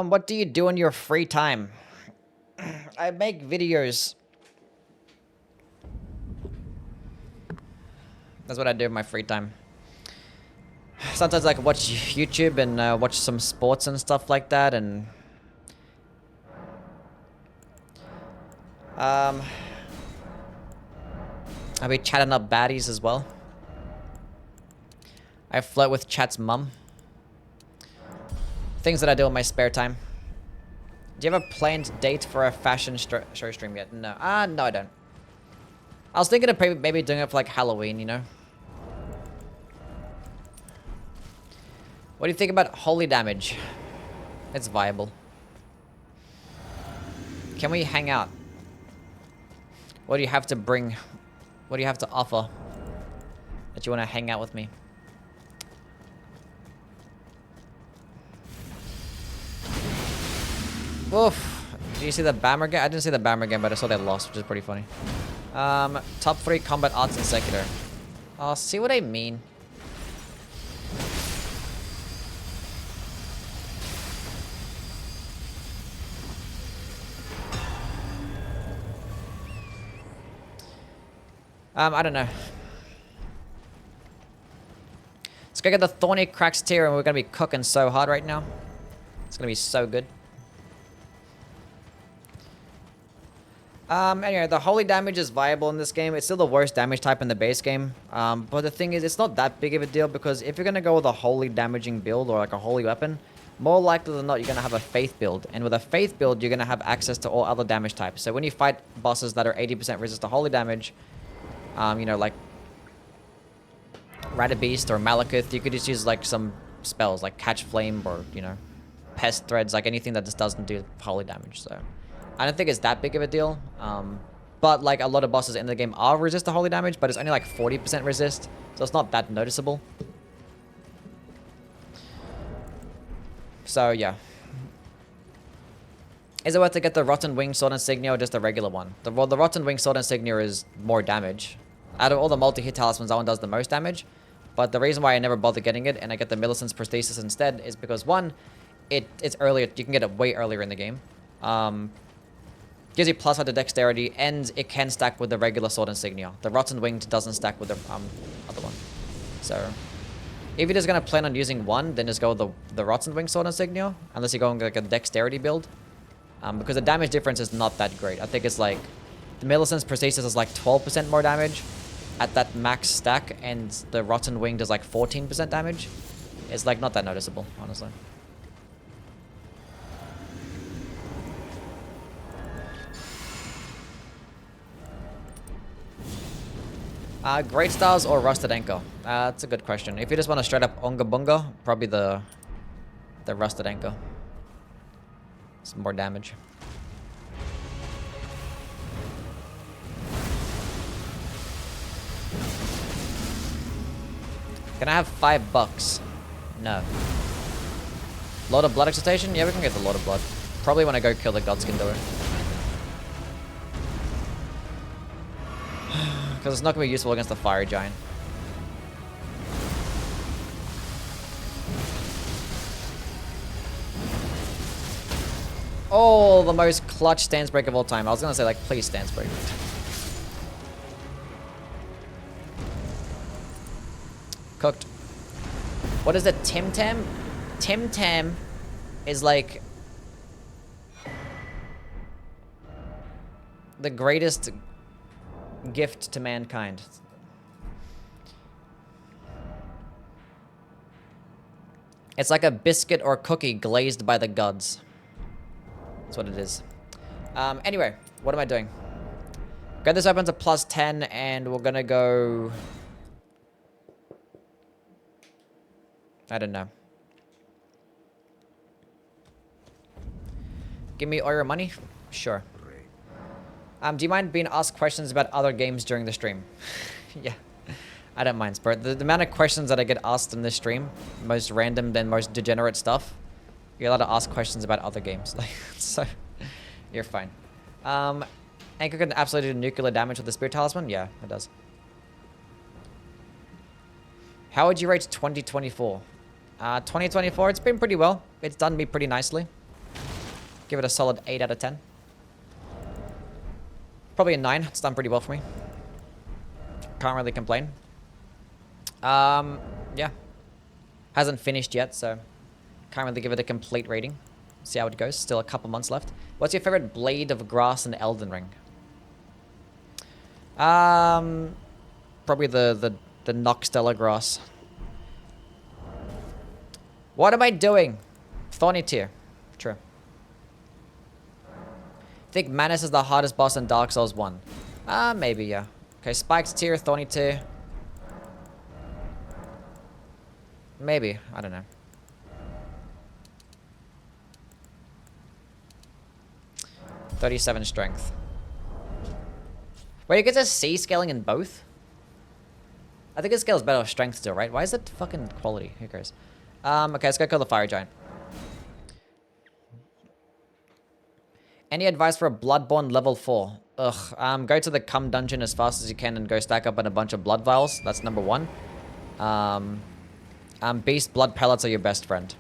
Speaker 1: What do you do in your free time? I make videos. That's what I do in my free time. Sometimes I like watch YouTube and watch some sports and stuff like that, and I'll be chatting up baddies as well. I flirt with chat's mum. Things that I do in my spare time. Do you have a planned date for a fashion show stream yet? No. No, I don't. I was thinking of maybe doing it for like Halloween, you know? What do you think about holy damage? It's viable. Can we hang out? What do you have to bring? What do you have to offer that you want to hang out with me? Oof. Did you see the Bammer game? I didn't see the Bammer game, but I saw they lost, which is pretty funny. Top 3 combat arts in Secular. Oh, see what I mean? I don't know. Let's go get the Thorny Cracks tier, and we're gonna be cooking so hard right now. It's gonna be so good. Anyway, the holy damage is viable in this game. It's still the worst damage type in the base game. But the thing is, it's not that big of a deal because if you're gonna go with a holy damaging build or like a holy weapon, more likely than not, you're gonna have a faith build. And with a faith build, you're gonna have access to all other damage types. So when you fight bosses that are 80% resist to holy damage, you know, like Rata Beast or Malekith, you could just use like some spells like Catch Flame or, you know, Pest Threads, like anything that just doesn't do holy damage. So I don't think it's that big of a deal. But like a lot of bosses in the game are resist to holy damage, but it's only like 40% resist, so it's not that noticeable. So yeah. Is it worth to get the Rotten Wing Sword Insignia or just the regular one? The Rotten Wing Sword Insignia is more damage. Out of all the multi-hit talismans, that one does the most damage. But the reason why I never bother getting it and I get the Millicent's Prosthesis instead is because, one, it's earlier. You can get it way earlier in the game. Gives you +5 to dexterity, and it can stack with the regular sword insignia. The Rotten Winged doesn't stack with the other one. So, if you're just gonna plan on using one, then just go with the Rotten Winged sword insignia, unless you're going like a dexterity build. Because the damage difference is not that great. I think it's like the Millicent's Prosthesis is like 12% more damage at that max stack, and the Rotten Wing does like 14% damage. It's like not that noticeable, honestly. Great Stars or Rusted Anchor? That's a good question. If you just want to straight up Unga Bunga, probably the Rusted Anchor. Some more damage. Can I have $5? No. Lord of Blood Exaltation? Yeah, we can get the Lord of Blood. Probably when I go kill the Godskin Doer. Because it's not going to be useful against the Fire Giant. Oh, the most clutch stance break of all time. I was going to say, like, please stance break. Cooked. What is it? Tim Tam? Tim Tam is like the greatest gift to mankind. It's like a biscuit or cookie glazed by the gods. That's what it is. Anyway, what am I doing? Get this open to +10, and we're gonna go... I don't know. Give me all your money? Sure. Do you mind being asked questions about other games during the stream? Yeah. I don't mind, Spirit. The amount of questions that I get asked in this stream, most random than most degenerate stuff, you're allowed to ask questions about other games. Like, so, you're fine. Anchor can absolutely do nuclear damage with the Spirit Talisman? Yeah, it does. How would you rate 2024? 2024, it's been pretty well. It's done me pretty nicely. Give it a solid 8 out of 10. Probably a 9. It's done pretty well for me. Can't really complain. Yeah. Hasn't finished yet, so can't really give it a complete rating. See how it goes. Still a couple months left. What's your favorite blade of grass in Elden Ring? Probably the Noxtella grass. What am I doing? Thorny tier. True. Think Manus is the hardest boss in Dark Souls 1. Maybe, yeah. Okay, Spiked tier, Thorny tier. Maybe. I don't know. .37 strength. Wait, you get to C scaling in both? I think it scales better with strength still, right? Why is it fucking quality? Who cares? Okay, let's go kill the fire giant. Any advice for a Bloodborne level 4? Ugh. Go to the cum dungeon as fast as you can and go stack up on a bunch of blood vials. That's number 1. Beast blood pellets are your best friend.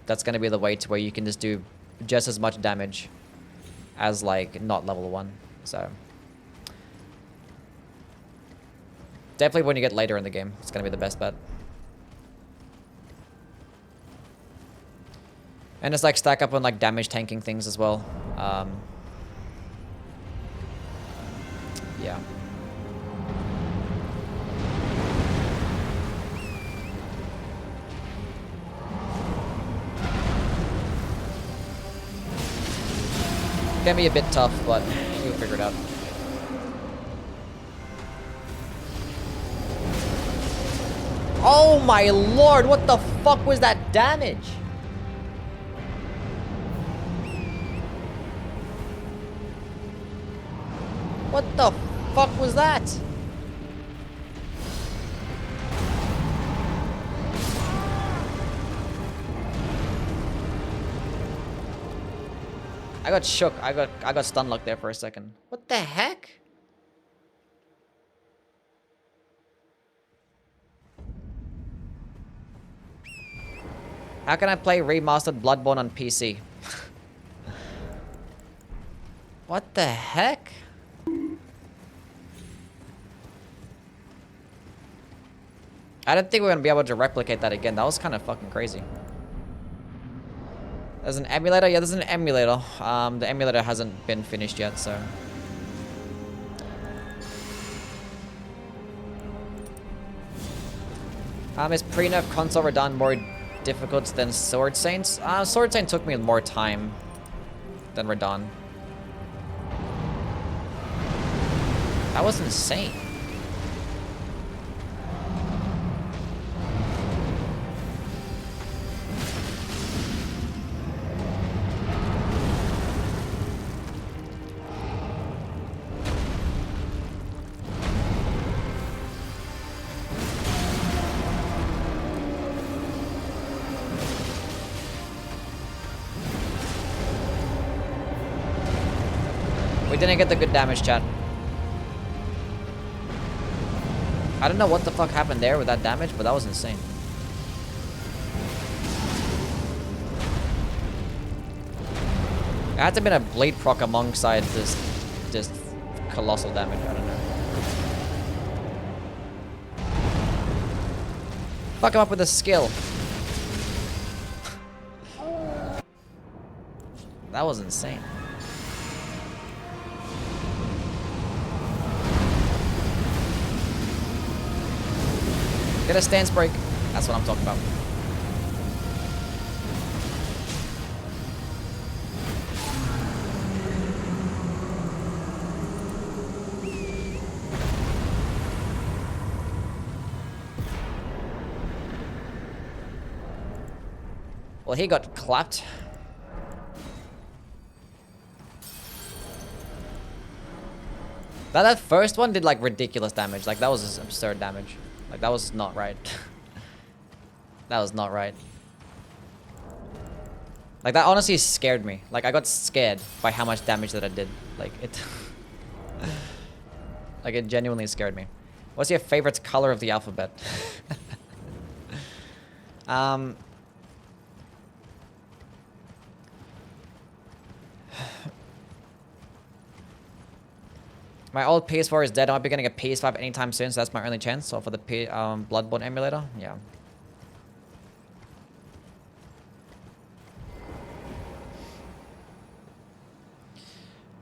Speaker 1: That's gonna be the way to where you can just do just as much damage as, like, not level 1. So definitely when you get later in the game, it's gonna be the best bet. And it's like stack up on like damage tanking things as well. Yeah. Can be a bit tough, but you'll figure it out. Oh my lord, what the fuck was that damage? What the fuck was that? I got shook. I got stun locked there for a second. What the heck? How can I play remastered Bloodborne on PC? What the heck? I didn't think we were gonna be able to replicate that again. That was kind of fucking crazy. There's an emulator? Yeah, there's an emulator. The emulator hasn't been finished yet, so. Is pre-nerf console Radahn more difficult than Sword Saints? Sword Saint took me more time than Radahn. That was insane. We didn't get the good damage, chat. I don't know what the fuck happened there with that damage, but that was insane. It had to have been a blade proc alongside this colossal damage. I don't know. Fuck him up with a skill. That was insane. Get a stance break. That's what I'm talking about. Well, he got clapped. That first one did like ridiculous damage. Like that was just absurd damage. Like that was not right. That was not right. Like that honestly scared me. Like I got scared by how much damage that I did. Like it like it genuinely scared me. What's your favorite color of the alphabet? My old PS4 is dead. I might be getting a PS5 anytime soon, so that's my only chance. So for the Bloodborne emulator, yeah.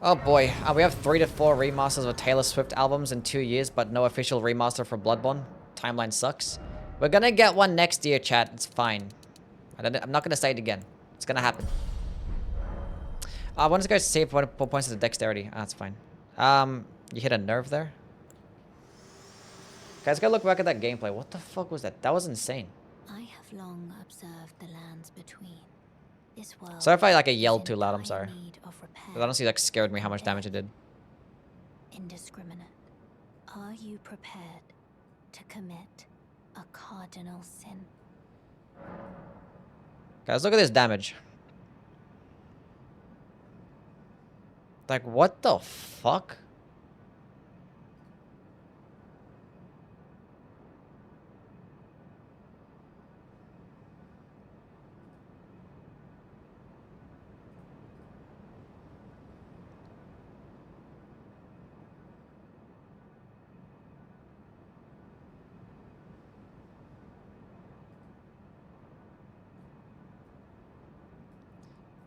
Speaker 1: Oh boy, we have 3 to 4 remasters of Taylor Swift albums in 2 years, but no official remaster for Bloodborne. Timeline sucks. We're gonna get one next year, chat. It's fine. I'm not gonna say it again. It's gonna happen. I want to go save 4 points of the dexterity. That's fine. You hit a nerve there? Guys, gotta look back at that gameplay. What the fuck was that? That was insane.
Speaker 3: I have long observed the lands between. This world.
Speaker 1: Sorry if I like yelled too loud. I'm sorry.
Speaker 3: Need of repair.
Speaker 1: It honestly like scared me how much damage it did.
Speaker 3: Indiscriminate. Are you prepared to commit a cardinal sin?
Speaker 1: Guys, look at this damage. Like, what the fuck?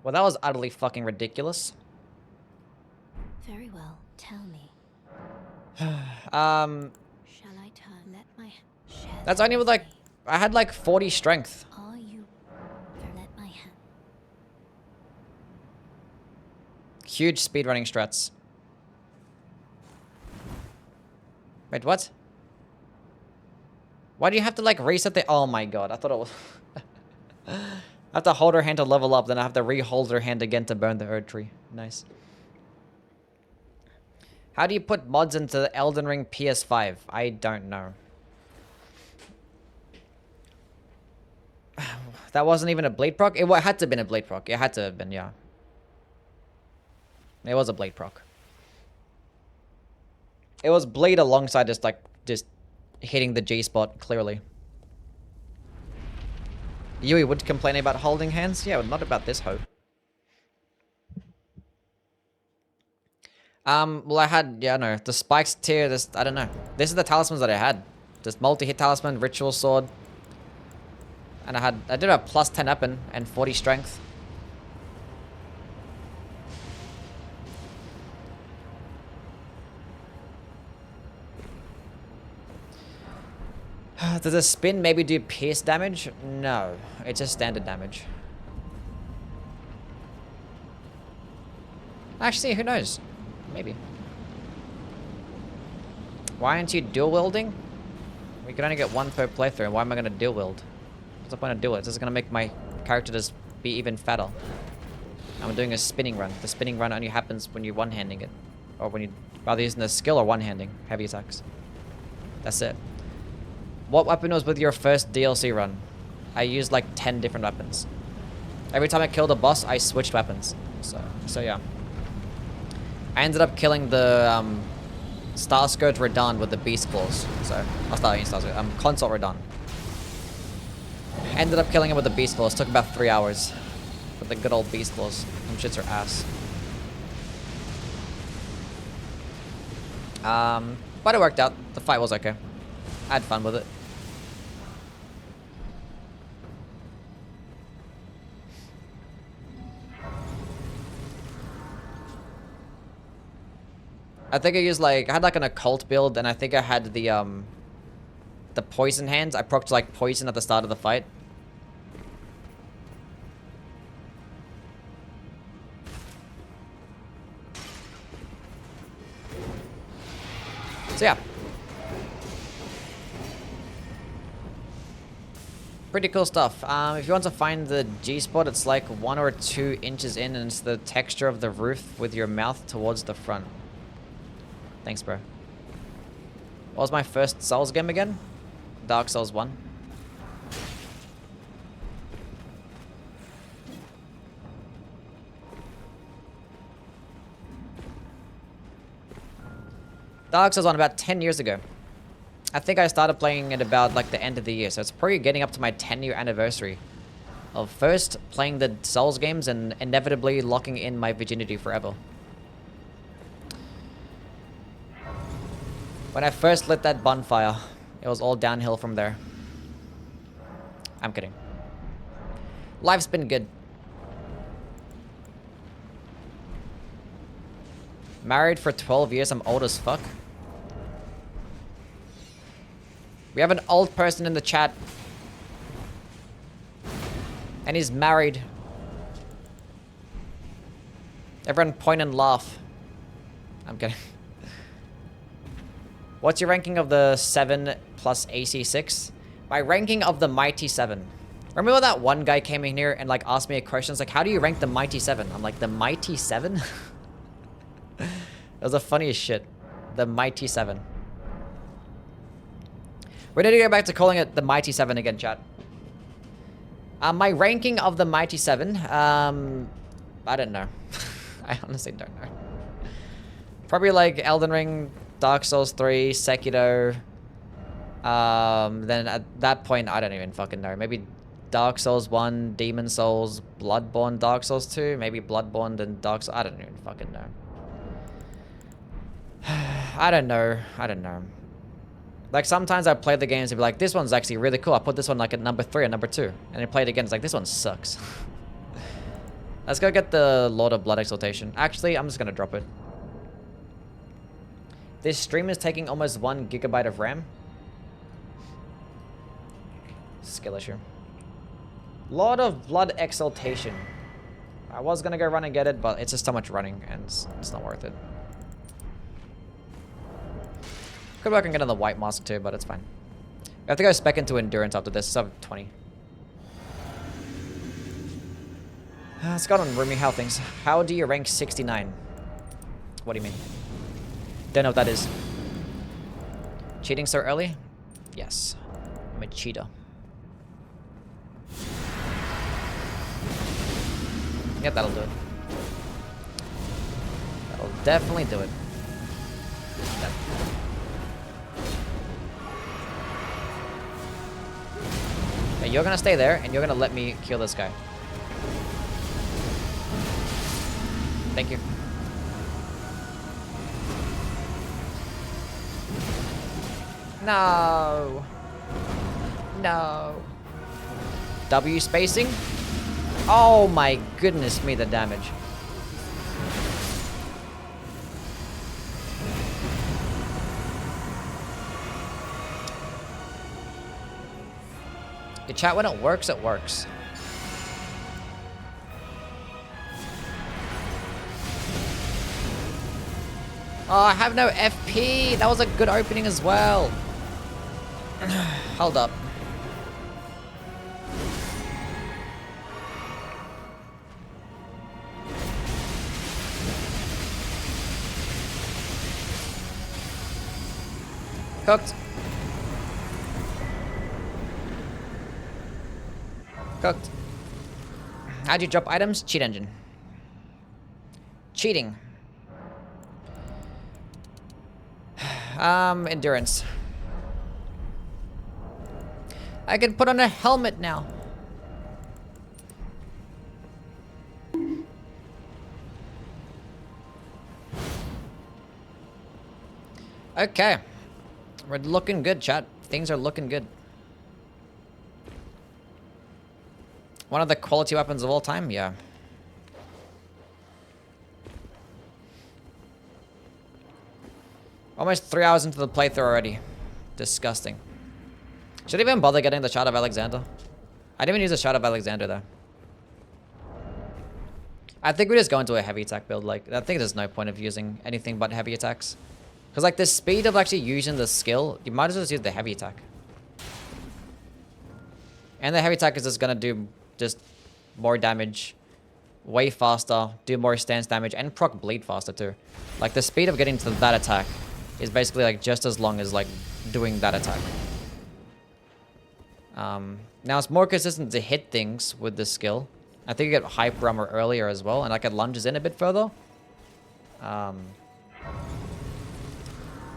Speaker 1: Well, that was utterly fucking ridiculous.
Speaker 3: Very well, tell me.
Speaker 1: Um,
Speaker 3: Shall I turn? Let my share.
Speaker 1: that's
Speaker 3: them
Speaker 1: only with like,
Speaker 3: me.
Speaker 1: I had like 40 strength.
Speaker 3: Are you? Let my hand.
Speaker 1: Huge speedrunning strats. Wait, what? Why do you have to like reset the? Oh my god, I thought it was. I have to hold her hand to level up, then I have to re-hold her hand again to burn the Erd Tree. Nice. How do you put mods into the Elden Ring PS5? I don't know. That wasn't even a blade proc? It had to have been a blade proc. It had to have been, yeah. It was a blade proc. It was blade alongside just hitting the G spot, clearly. Youwy would complain about holding hands? Yeah, but not about this hoe. Well, I had, yeah, no, the spikes tier, this, I don't know. This is the talismans that I had. Just multi-hit talisman, ritual sword. And I did a plus 10 weapon and 40 strength. Does a spin maybe do pierce damage? No, it's just standard damage. Actually, who knows? Maybe. Why aren't you dual wielding? We can only get one per playthrough. Why am I going to dual wield? What's the point of dual? It's just going to make my character just be even fatter. I'm doing a spinning run. The spinning run only happens when you're one-handing it. Or when you rather using the skill or one-handing heavy attacks. That's it. What weapon was with your first DLC run? I used like 10 different weapons. Every time I killed a boss, I switched weapons. So yeah. I ended up killing the Star Scourge Radahn with the Beast Claws. So, I'll start using Star Scourge. Consort Radahn. Ended up killing him with the Beast Claws. Took about 3 hours. With the good old Beast Claws. Them shits are ass. But it worked out. The fight was okay. I had fun with it. I think I used like, I had like an occult build, and I think I had the poison hands. I procced like poison at the start of the fight. So yeah. Pretty cool stuff. If you want to find the G-spot, it's like 1 or 2 inches in, and it's the texture of the roof with your mouth towards the front. Thanks, bro. What was my first Souls game again? Dark Souls 1. Dark Souls 1 about 10 years ago. I think I started playing it about like the end of the year, so it's probably getting up to my 10-year anniversary of first playing the Souls games and inevitably locking in my virginity forever. When I first lit that bonfire, it was all downhill from there. I'm kidding. Life's been good. Married for 12 years, I'm old as fuck. We have an old person in the chat. And he's married. Everyone point and laugh. I'm kidding. What's your ranking of the 7 plus AC6? My ranking of the Mighty 7. Remember that one guy came in here and like asked me a question? It's like, how do you rank the Mighty 7? I'm like, the Mighty 7? It was the funniest shit. The Mighty 7. We need to go back to calling it the Mighty 7 again, chat. My ranking of the Mighty 7, I don't know. I honestly don't know. Probably like Elden Ring, Dark Souls 3, Sekiro. Then at that point, I don't even fucking know. Maybe Dark Souls 1, Demon Souls, Bloodborne, Dark Souls 2, maybe Bloodborne and Dark Souls. I don't even fucking know. I don't know. I don't know. Like, sometimes I play the games and be like, this one's actually really cool. I put this one like at number 3 or number 2. And then play it again. It's like, this one sucks. Let's go get the Lord of Blood Exaltation. Actually, I'm just going to drop it. This stream is taking almost 1 gigabyte of RAM. Skill issue. Lord of Blood Exaltation. I was going to go run and get it, but it's just so much running and it's not worth it. Could work on getting the white mask too, but it's fine. We have to go spec into endurance after this. Sub 20. Let's go on Rumi. How things? How do you rank 69? What do you mean? Don't know what that is. Cheating so early? Yes. I'm a cheater. Yep, that'll do it. That'll definitely do it. Okay, you're gonna stay there, and you're gonna let me kill this guy. Thank you. No. No. W spacing? Oh my goodness me, the damage. The chat, when it works, it works. Oh, I have no FP. That was a good opening as well. Hold up. Cooked. Cooked. How'd you drop items? Cheat engine. Cheating. Endurance. I can put on a helmet now. Okay. We're looking good, chat. Things are looking good. One of the quality weapons of all time? Yeah. Almost 3 hours into the playthrough already. Disgusting. Should I even bother getting the Shard of Alexander? I didn't even use the Shard of Alexander though. I think we just go into a heavy attack build. Like, I think there's no point of using anything but heavy attacks. Because like the speed of actually using the skill, you might as well just use the heavy attack. And the heavy attack is just gonna do just more damage, way faster, do more stance damage, and proc bleed faster too. Like the speed of getting to that attack is basically like just as long as like doing that attack. Now it's more consistent to hit things with this skill. I think you get hyper armor earlier as well, and like it lunges in a bit further.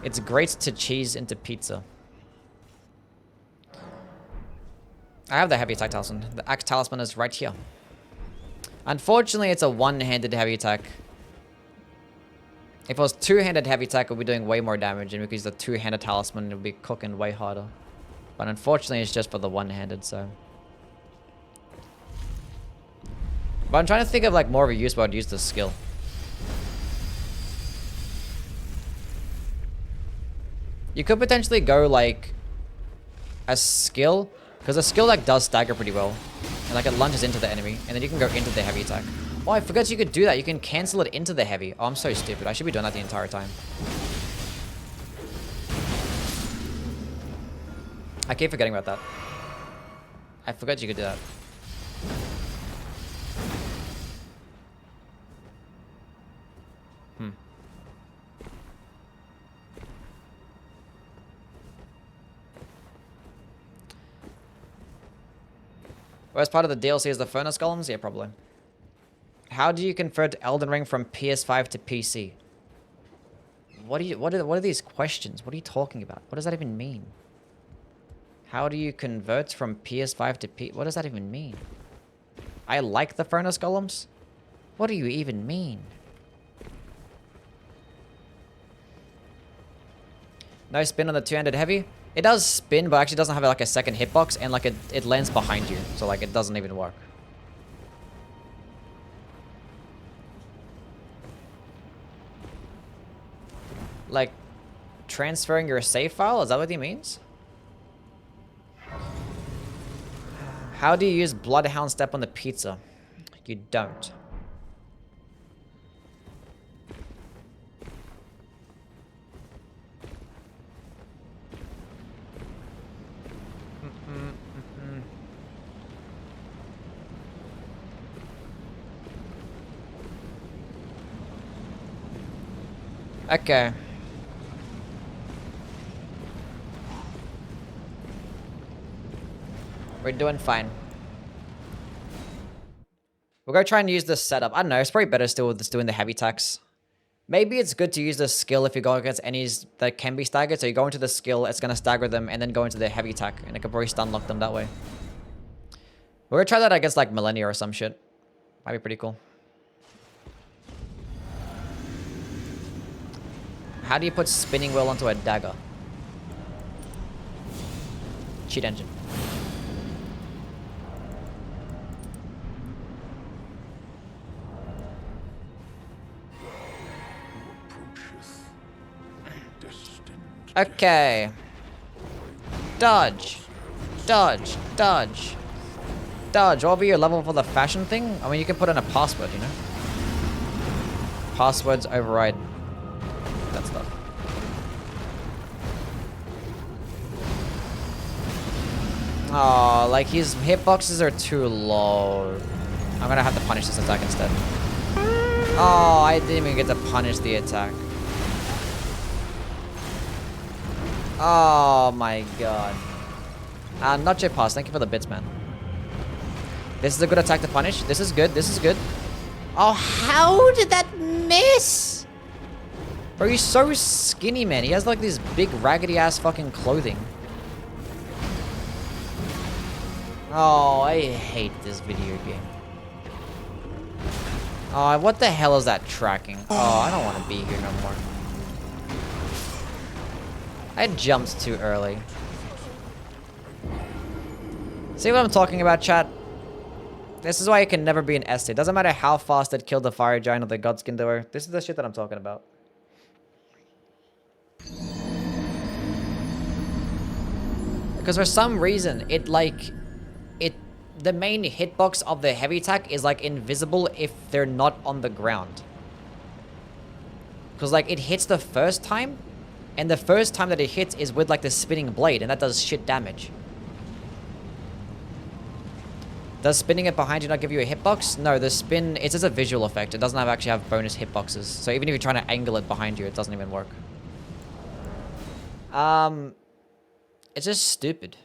Speaker 1: It's great to cheese into pizza. I have the heavy attack talisman. The axe talisman is right here. Unfortunately, it's a one-handed heavy attack. If it was two-handed heavy attack, it would be doing way more damage, and because the two-handed talisman, it would be cooking way harder. But unfortunately, it's just for the one-handed, so. But I'm trying to think of like more of a use where I'd use this skill. You could potentially go like a skill, because a skill like does stagger pretty well, and like it lunges into the enemy, and then you can go into the heavy attack. Oh, I forgot you could do that. You can cancel it into the heavy. Oh, I'm so stupid. I should be doing that the entire time. I keep forgetting about that. I forgot you could do that. Whereas part of the DLC is the furnace golems? Yeah, probably. How do you convert Elden Ring from PS5 to PC? What are these questions? What are you talking about? What does that even mean? How do you convert from PS5 to P? What does that even mean? I like the furnace golems? What do you even mean? No spin on the two-handed heavy? It does spin, but actually doesn't have like a second hitbox, and like it lands behind you, so like it doesn't even work. Like, transferring your save file? Is that what he means? How do you use Bloodhound Step on the pizza? You don't. Okay. We're doing fine. We're gonna try and use this setup. I don't know, it's probably better still with just doing the heavy attacks. Maybe it's good to use this skill if you go against enemies that can be staggered. So you go into the skill, it's gonna stagger them, and then go into the heavy attack, and it can probably stun lock them that way. We're gonna try that against like Millennia or some shit. Might be pretty cool. How do you put spinning wheel onto a dagger? Cheat engine. Okay. Dodge. Dodge. Dodge. Dodge. What will be your level for the fashion thing? I mean, you can put in a password, you know? Passwords override that stuff. Oh, like his hitboxes are too low. I'm gonna have to punish this attack instead. Oh, I didn't even get to punish the attack. Oh my god. Not your pass. Thank you for the bits, man. This is a good attack to punish. This is good. This is good. Oh, how did that miss? Bro, he's so skinny, man. He has like this big raggedy ass fucking clothing. Oh, I hate this video game. Oh, what the hell is that tracking? Oh, I don't want to be here no more. I jumped too early. See what I'm talking about, chat? This is why it can never be an S tier. Doesn't matter how fast it killed the fire giant or the godskin door. This is the shit that I'm talking about. Because for some reason, the main hitbox of the heavy attack is like invisible if they're not on the ground. Because like it hits the first time, and the first time that it hits is with like the spinning blade, and that does shit damage. Does spinning it behind you not give you a hitbox? No, the spin, it's just a visual effect. It doesn't actually have bonus hitboxes. So even if you're trying to angle it behind you, it doesn't even work. It's just stupid.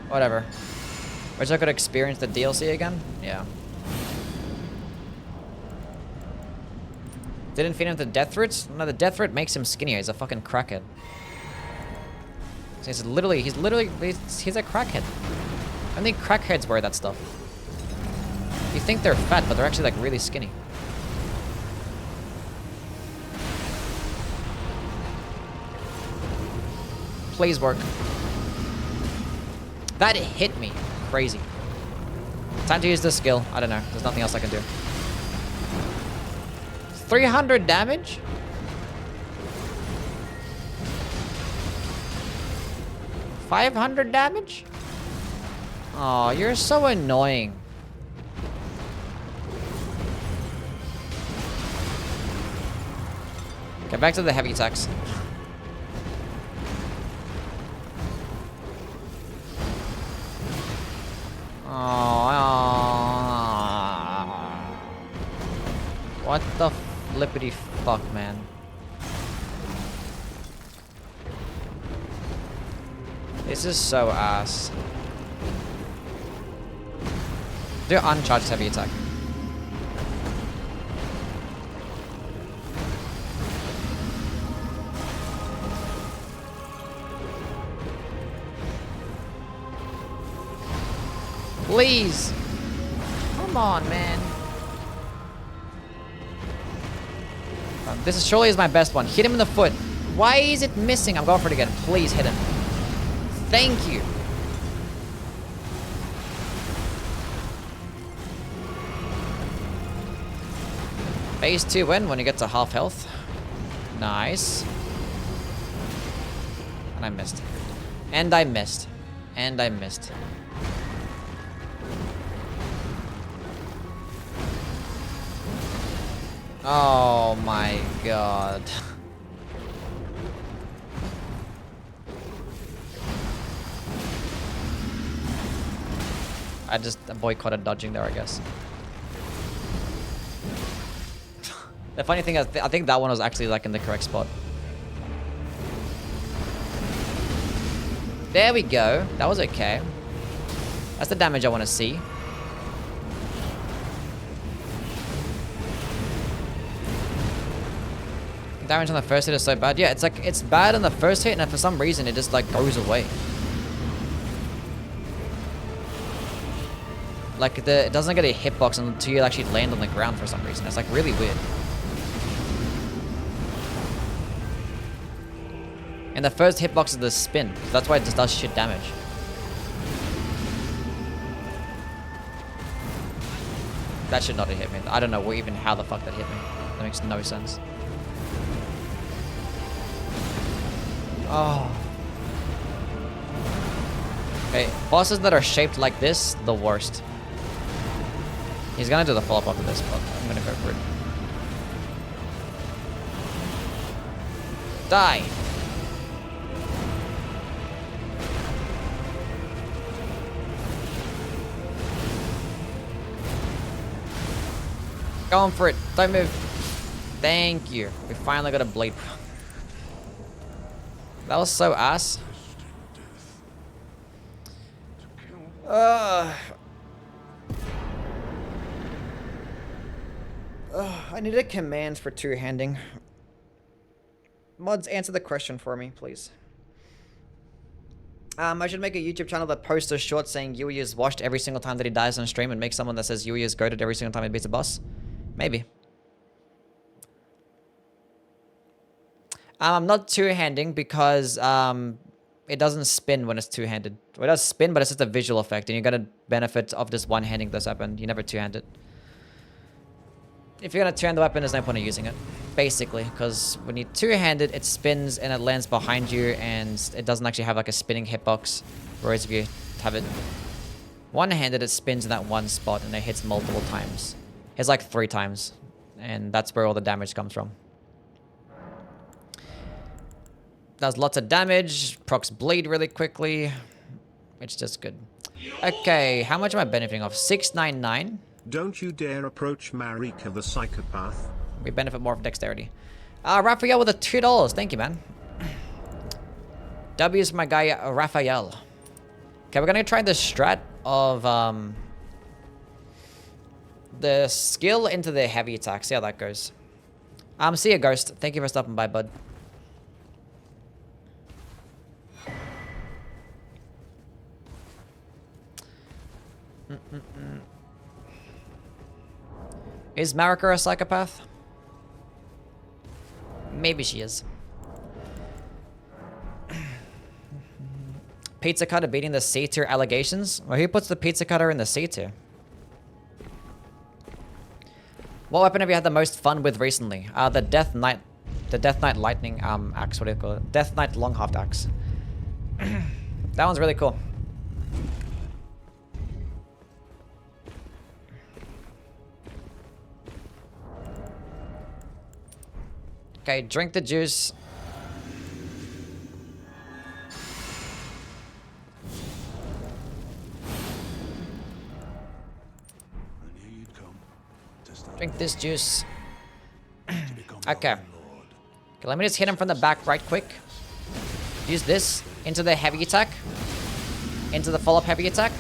Speaker 1: Whatever. Wish I could experience the DLC again? Yeah. Didn't feed him the death roots? No, the death root makes him skinnier. He's a fucking crackhead. So he's a crackhead. I think crackheads wear that stuff. You think they're fat, but they're actually like really skinny. Please work. That hit me. Crazy. Time to use this skill. I don't know. There's nothing else I can do. 300 damage? $500 damage? Oh, you're so annoying. Get back to the heavy attacks. What the flippity fuck, man? This is so ass. Do uncharged heavy attack. Please! Come on, man. This is surely is my best one. Hit him in the foot. Why is it missing? I'm going for it again. Please hit him. Thank you. Phase 2 win when you get to half health. Nice. And I missed. And I missed. And I missed. Oh my god. I just boycotted dodging there, I guess. The funny thing is, I think that one was actually like in the correct spot. There we go. That was okay. That's the damage I want to see. Damage on the first hit is so bad. Yeah, it's like, it's bad on the first hit, and then for some reason it just like goes away. Like it doesn't get a hitbox until you actually land on the ground for some reason. It's like really weird. And the first hitbox is the spin. So that's why it just does shit damage. That should not have hit me. I don't know even how the fuck that hit me. That makes no sense. Oh. Okay, bosses that are shaped like this, the worst. He's gonna do the follow-up after this, but I'm gonna go for it. Die! Going for it. Don't move. Thank you. We finally got a blade. That was so ass. I need a command for two-handing. Mods, answer the question for me, please. I should make a YouTube channel that posts a short saying Youwy is washed every single time that he dies on stream, and make someone that says Youwy is goated every single time he beats a boss. Maybe. I'm not two-handing because it doesn't spin when it's two-handed. Well, it does spin, but it's just a visual effect, and you get a benefit of just one-handing this weapon. You never two-hand it. If you're gonna two-hand the weapon, there's no point in using it, basically, because when you two-hand it, it spins and it lands behind you, and it doesn't actually have like a spinning hitbox. Whereas if you have it one-handed, it spins in that one spot and it hits multiple times. It's like 3 times, and that's where all the damage comes from. Does lots of damage, procs bleed really quickly. It's just good. Okay, how much am I benefiting off? 699.
Speaker 8: Don't you dare approach Marika the psychopath.
Speaker 1: We benefit more from dexterity. Raphael with the $2. Thank you, man. W is my guy, Raphael. Okay, we're gonna try the strat of the skill into the heavy attack. See how that goes. See ya, Ghost. Thank you for stopping by, bud. Is Marika a psychopath? Maybe she is. Pizza Cutter beating the C tier allegations? Well, who puts the Pizza Cutter in the C tier? What weapon have you had the most fun with recently? The Death Knight Lightning axe. What do you call it? Death Knight Long-Haft axe. That one's really cool. Okay, drink the juice.
Speaker 2: Drink this juice. Okay. Okay, let me just hit him from the back right quick. Use this into the heavy attack. Into the follow-up heavy attack.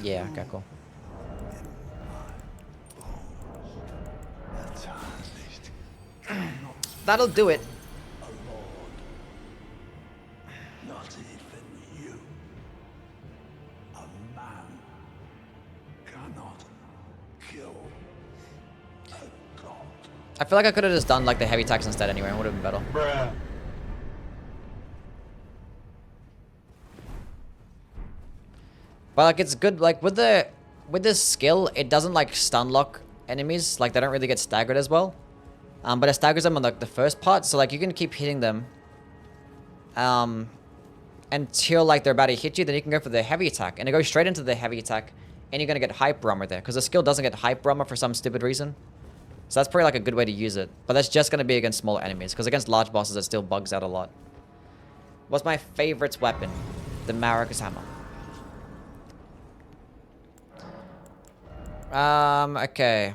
Speaker 2: Yeah, okay, cool. That'll do it.
Speaker 4: Not even you. A man cannot kill a god.
Speaker 2: I feel like I could have just done like the heavy attacks instead anyway. It would have been better.
Speaker 4: Bruh.
Speaker 2: But like it's good like with this skill, it doesn't like stun lock enemies. Like they don't really get staggered as well. But it staggers them on like the first part, so like you can keep hitting them until like they're about to hit you, then you can go for the heavy attack. And it goes straight into the heavy attack, and you're gonna get hyper armor there, because the skill doesn't get hyper armor for some stupid reason. So that's probably like a good way to use it. But that's just gonna be against smaller enemies, because against large bosses it still bugs out a lot. What's my favorite weapon? The Maracas hammer. Okay.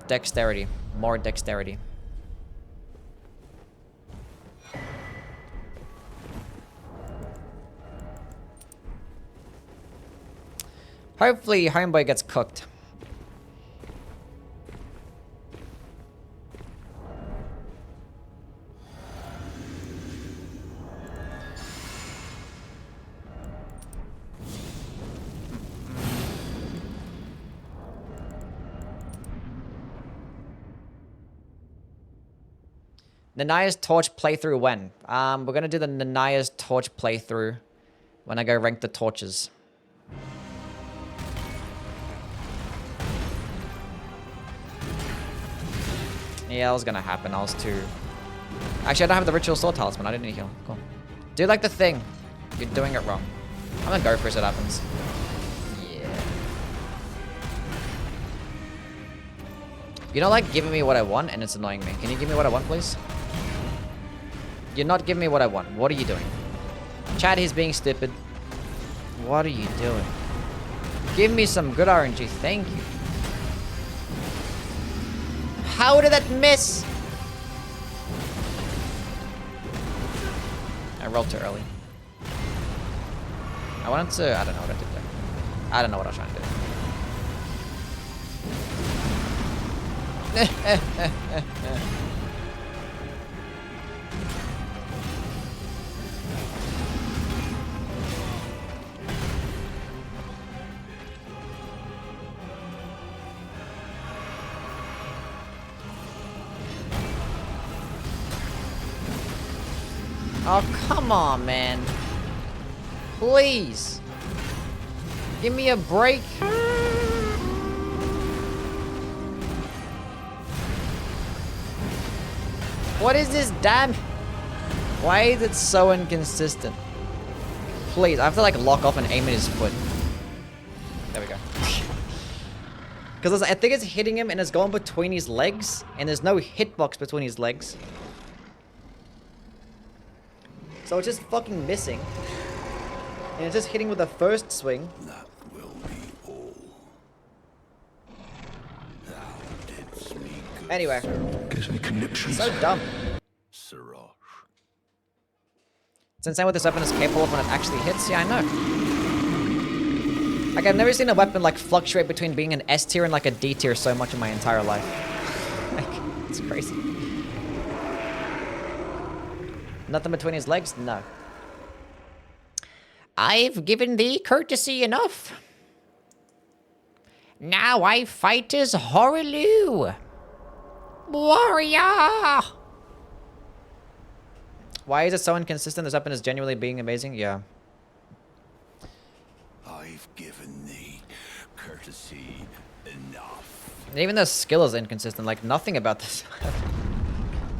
Speaker 2: Dexterity. More dexterity. Hopefully, Homeboy gets cooked. Nanaya's Torch playthrough when? We're gonna do the Nanaya's Torch playthrough when I go rank the torches. Yeah, that was gonna happen. I was too... Actually, I don't have the Ritual Sword Talisman. I didn't need heal. Cool. Do like the thing. You're doing it wrong. I'm gonna go for it so it happens. Yeah. You're not like giving me what I want and it's annoying me. Can you give me what I want, please? You're not giving me what I want. What are you doing? Chad, he's being stupid. What are you doing? Give me some good RNG. Thank you. How did that miss? I rolled too early. I wanted to... I don't know what I did there. I don't know what I was trying to do. Oh, come on, man. Please. Give me a break. What is this damn... Why is it so inconsistent? Please, I have to like lock off and aim at his foot. There we go. Because I think it's hitting him and it's going between his legs. And there's no hitbox between his legs. So it's just fucking missing. And it's just hitting with the first swing.
Speaker 4: That will be all. Thou didst me good.
Speaker 2: Anyway.
Speaker 4: Gives me conniptions.
Speaker 2: So dumb.
Speaker 4: Siraj.
Speaker 2: It's insane what this weapon is capable of when it actually hits. Yeah, I know. Like, I've never seen a weapon, like, fluctuate between being an S tier and, like, a D tier so much in my entire life. Like, it's crazy. Nothing between his legs? No. I've given thee courtesy enough. Now I fight as Horaloo. Warrior! Why is it so inconsistent? This weapon is genuinely being amazing? Yeah.
Speaker 4: I've given thee courtesy enough.
Speaker 2: And even the skill is inconsistent. Like, nothing about this.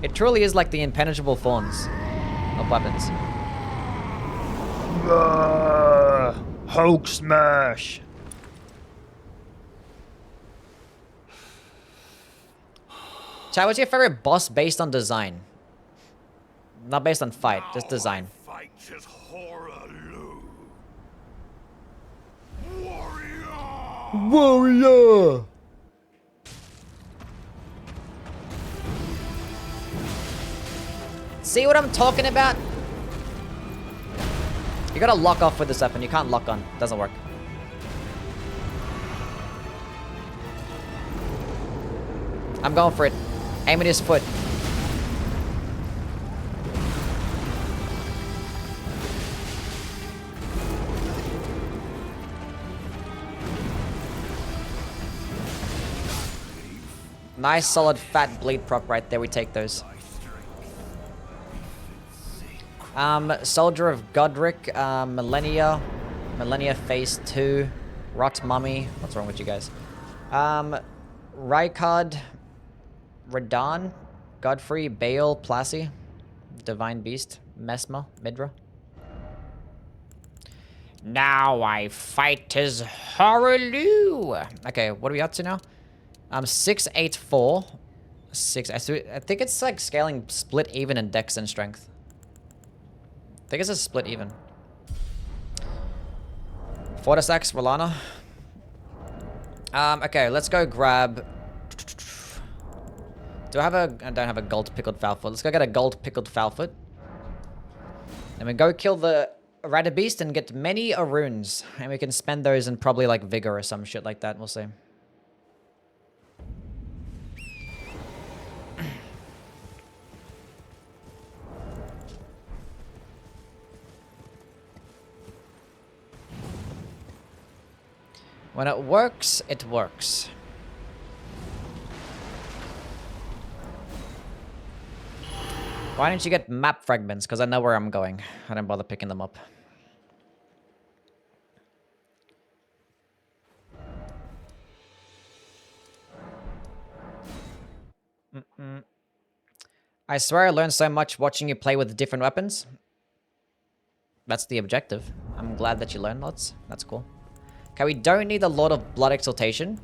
Speaker 2: It truly is like the impenetrable thorns of weapons. Hulk smash! Chad, what's your favorite boss based on design? Not based on fight, just design.
Speaker 4: Fight as Horaloo. Warrior!
Speaker 2: Warrior! See what I'm talking about? You gotta lock off with this weapon. You can't lock on. Doesn't work. I'm going for it. Aim at his foot. Nice solid fat bleed proc right there. We take those. Soldier of Godric, Millennia Phase 2, Rot Mummy. What's wrong with you guys? Rykard, Radon, Godfrey, Baal, Plassey, Divine Beast, Mesma, Midra. Now I fight his Horaloo. Okay, what are we up to now? 684. 6. I think it's like scaling split even in dex and strength. I think it's a split even. VODS Axe, Rolana. Okay, let's go grab... Do I have a... I don't have a gold pickled foulfoot. Let's go get a gold pickled foulfoot. And we go kill the Radabeast and get many runes. And we can spend those in probably like Vigor or some shit like that. We'll see. When it works, it works. Why didn't you get map fragments? Because I know where I'm going. I didn't bother picking them up. I swear I learned so much watching you play with different weapons. That's the objective. I'm glad that you learned lots. That's cool. Okay, we don't need a lot of blood exaltation.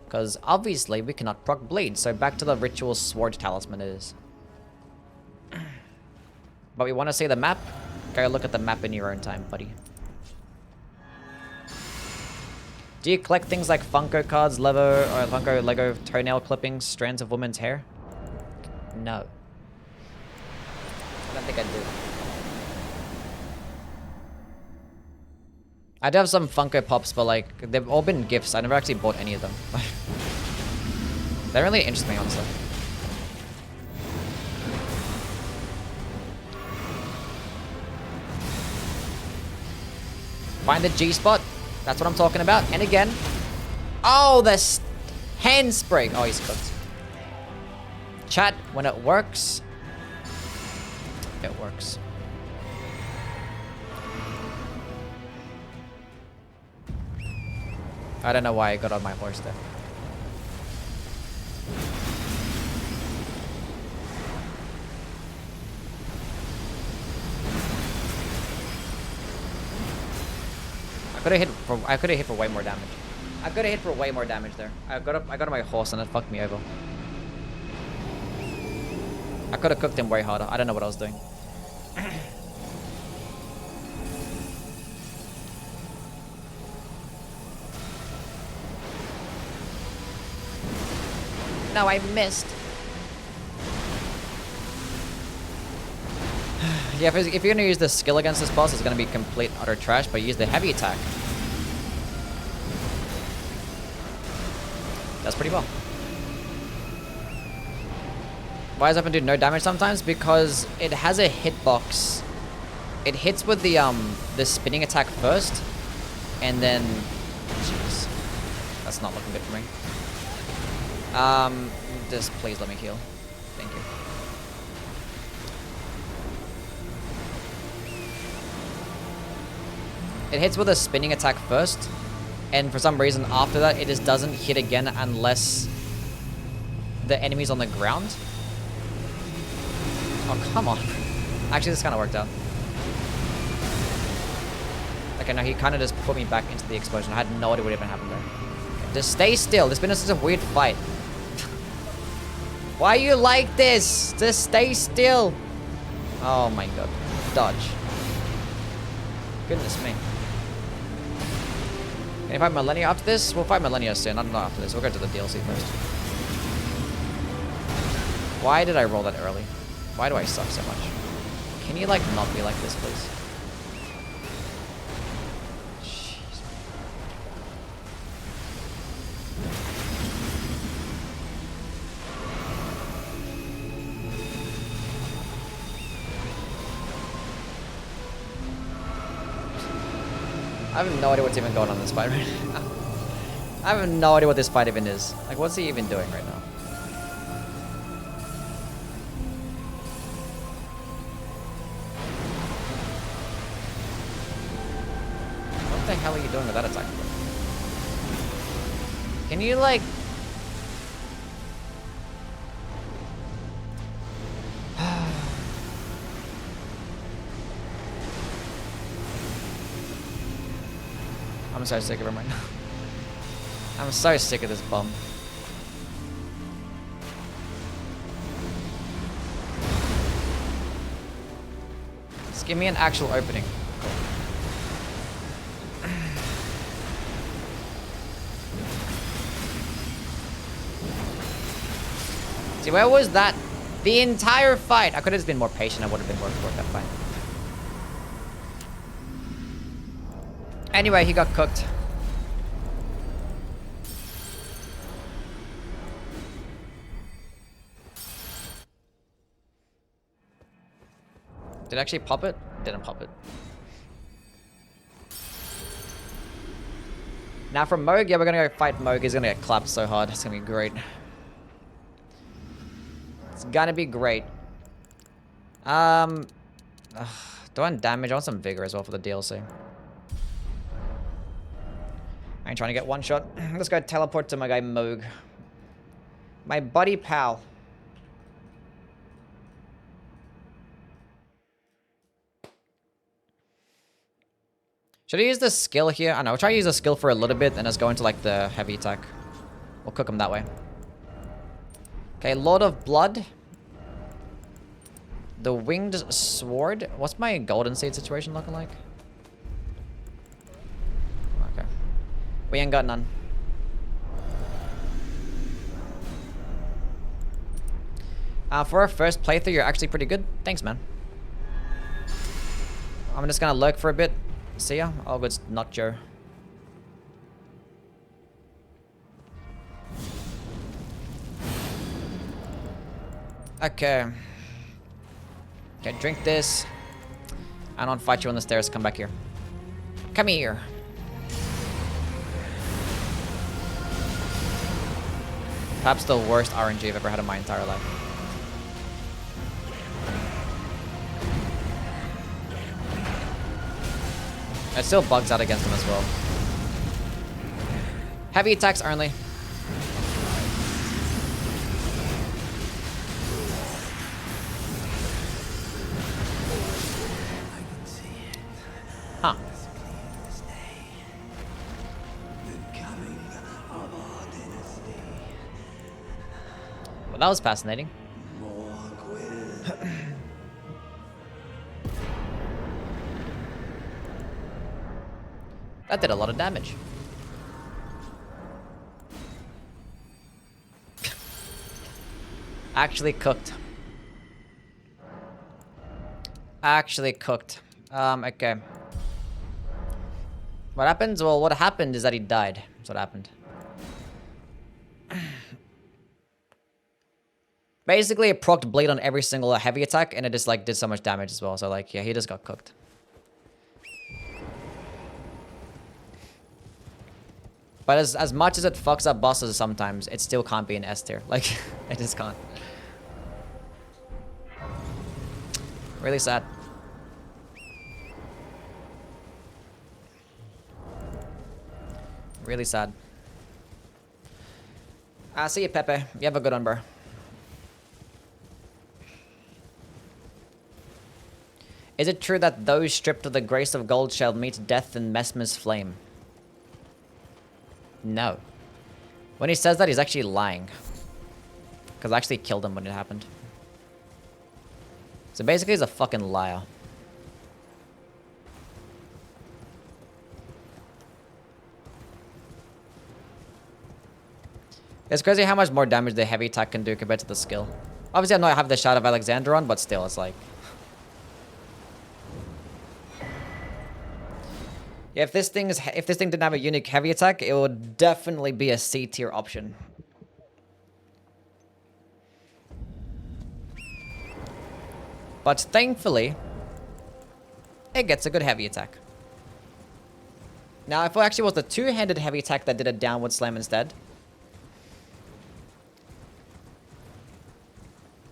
Speaker 2: Because obviously we cannot proc bleed. So back to the ritual sword talisman it is. But we want to see the map. Go look at the map in your own time, buddy. Do you collect things like Funko cards, Lego toenail clippings, strands of women's hair? No. I don't think I do. I do have some Funko Pops, but like, they've all been gifts. I never actually bought any of them. They don't really interest me, honestly. Find the G-spot. That's what I'm talking about. And again. Oh, the hand spray. Oh, he's cooked. Chat, when it works, it works. I don't know why I got on my horse there. I could have hit for way more damage. I could have hit for way more damage there. I got on my horse and it fucked me over. I could have cooked him way harder. I don't know what I was doing. No, I missed. Yeah, if you're gonna use the skill against this boss, it's gonna be complete utter trash, but use the heavy attack. That's pretty well. Why does Weapon do no damage sometimes? Because it has a hitbox. It hits with the spinning attack first, and then... Jeez. That's not looking good for me. Just please let me heal. Thank you. It hits with a spinning attack first, and for some reason after that, it just doesn't hit again unless the enemy's on the ground. Oh, come on. Actually, this kind of worked out. Okay, no, he kind of just put me back into the explosion. I had no idea what even happened there. Okay, just stay still. This has been such a weird fight. Why are you like this? Just stay still. Oh my god. Dodge. Goodness me. Can you fight Millennia after this? We'll fight Millennia soon. Not after this. We'll go to the DLC first. Why did I roll that early? Why do I suck so much? Can you, like, not be like this, please? Jeez. I have no idea what's even going on in this fight right now. I have no idea what this fight even is. Like, what's he even doing right now? What the hell are you doing with that attack? Can you, like... I'm so sick of him right now. I'm so sick of this bum. Just give me an actual opening. See, where was that? The entire fight. I could have just been more patient. I would have been worth that fight. Anyway, he got cooked. Did it actually pop it? Didn't pop it. Now from Moog, yeah, we're gonna go fight Moog. He's gonna get clapped so hard. It's gonna be great. It's gonna be great. Do I want damage? I want some vigor as well for the DLC. I ain't trying to get one shot. Let's go teleport to my guy Moog. My buddy pal. Should I use the skill here? I don't know. I'll try to use the skill for a little bit and just go into like the heavy attack. We'll cook him that way. Okay, Lord of Blood. The Winged Sword. What's my Golden Seed situation looking like? Okay. We ain't got none. For our first playthrough, you're actually pretty good. Thanks, man. I'm just gonna lurk for a bit. See ya. Oh, it's not Joe. Okay. Okay, drink this. I don't fight you on the stairs. Come back here. Come here. Perhaps the worst RNG I've ever had in my entire life. It still bugs out against him as well. Heavy attacks only. Huh. Well, that was fascinating. That did a lot of damage. Actually cooked. Actually cooked. Okay. What happens? Well, what happened is that he died. That's what happened. Basically, it procced Bleed on every single heavy attack, and it just, like, did so much damage as well. So, like, yeah, he just got cooked. But as much as it fucks up bosses sometimes, it still can't be an S tier. Like, it just can't. Really sad. Really sad. See you, Pepe. You have a good one, bro. Is it true that those stripped of the grace of gold shall meet death in Mesmer's flame? No. When he says that, he's actually lying. Because I actually killed him when it happened. So basically, he's a fucking liar. It's crazy how much more damage the heavy attack can do compared to the skill. Obviously, I know I have the Shadow of Alexander on, but still, it's like... Yeah, if this thing didn't have a unique heavy attack, it would definitely be a C tier option. But thankfully, it gets a good heavy attack. Now, if it actually was the two-handed heavy attack that did a downward slam instead,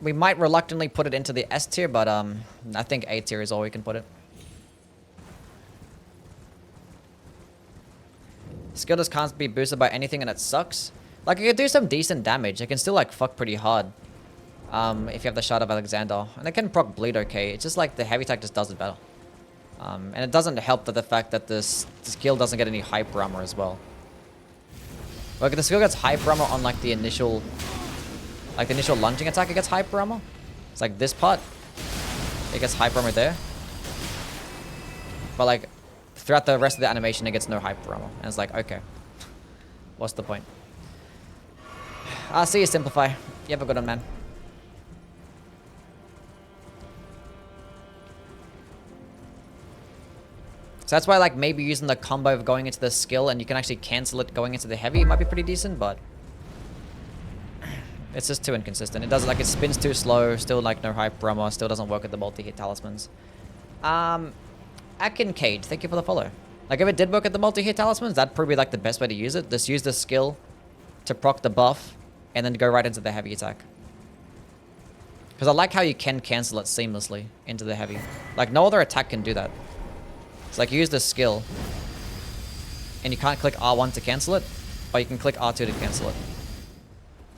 Speaker 2: we might reluctantly put it into the S tier, but I think A tier is all we can put it. Skill just can't be boosted by anything and it sucks. Like, it can do some decent damage. It can still, like, fuck pretty hard. If you have the Shadow of Alexander. And it can proc bleed okay. It's just like the heavy attack just does it better. And it doesn't help that the fact that the skill doesn't get any hyper armor as well. Like, the skill gets hyper armor on, like, the initial lunging attack, it gets hyper armor. It's like this part. It gets hyper armor there. But, like, throughout the rest of the animation, it gets no hyper armor. And it's like, okay. What's the point? I'll see you, Simplify. You have a good one, man. So that's why, like, maybe using the combo of going into the skill and you can actually cancel it going into the heavy might be pretty decent, but it's just too inconsistent. It doesn't, like, it spins too slow, still, like, no hyper armor, still doesn't work with the multi-hit talismans. Akin-Cade, thank you for the follow. Like, if it did work at the multi-hit talismans, that'd probably be, like, the best way to use it. Just use the skill to proc the buff and then go right into the heavy attack. Because I like how you can cancel it seamlessly into the heavy. Like, no other attack can do that. It's like, you use the skill and you can't click R1 to cancel it, but you can click R2 to cancel it.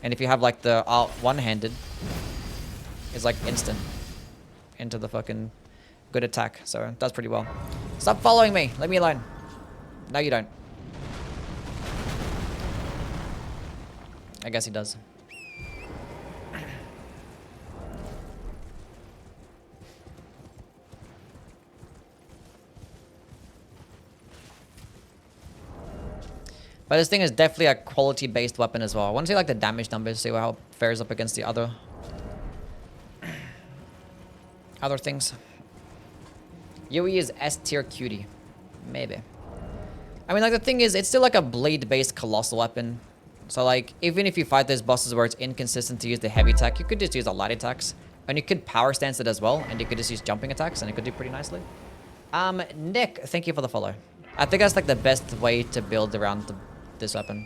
Speaker 2: And if you have, like, the R one-handed, it's like instant into the fucking good attack. So it does pretty well. Stop following me. Leave me alone. No, you don't. I guess he does. But this thing is definitely a quality-based weapon as well. I want to see, like, the damage numbers, see how it fares up against the other things. Youwy is S-tier cutie. Maybe. I mean, like, the thing is, it's still, like, a blade-based colossal weapon. So, like, even if you fight those bosses where it's inconsistent to use the heavy attack, you could just use the light attacks. And you could power stance it as well, and you could just use jumping attacks, and it could do pretty nicely. Nick, thank you for the follow. I think that's, like, the best way to build around this weapon.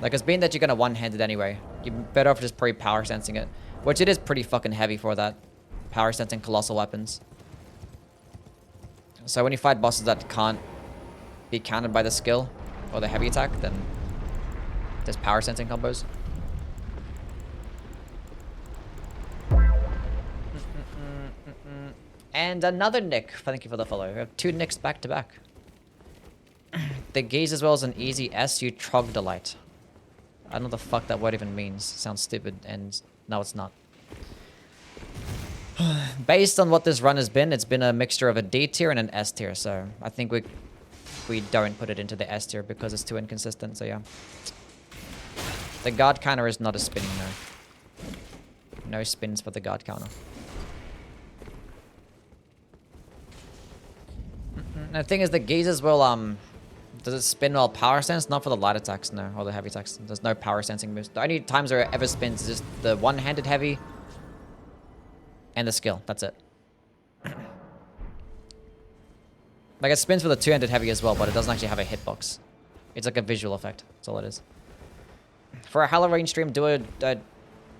Speaker 2: Like, it's being that you're gonna one-handed anyway, you're better off just power stancing it. Which it is pretty fucking heavy for that. Power stancing colossal weapons. So when you fight bosses that can't be countered by the skill or the heavy attack, then there's power stancing combos. And another Nick. Thank you for the follow. We have two Nicks back to back. The Ghiza as well as an easy S, you troglodyte. I don't know what the fuck that word even means. Sounds stupid, and no, it's not. Based on what this run has been, it's been a mixture of a D tier and an S tier, so I think we don't put it into the S tier because it's too inconsistent, so yeah. The guard counter is not a spinning, no. No spins for the guard counter. And the thing is, the Ghiza's will, does it spin while power stance? Not for the light attacks, no, or the heavy attacks. There's no power stancing moves. The only times where it ever spins is just the one-handed heavy and the skill. That's it. Like, it spins for the two-handed heavy as well, but it doesn't actually have a hitbox. It's like a visual effect. That's all it is. For a Halloween stream, do a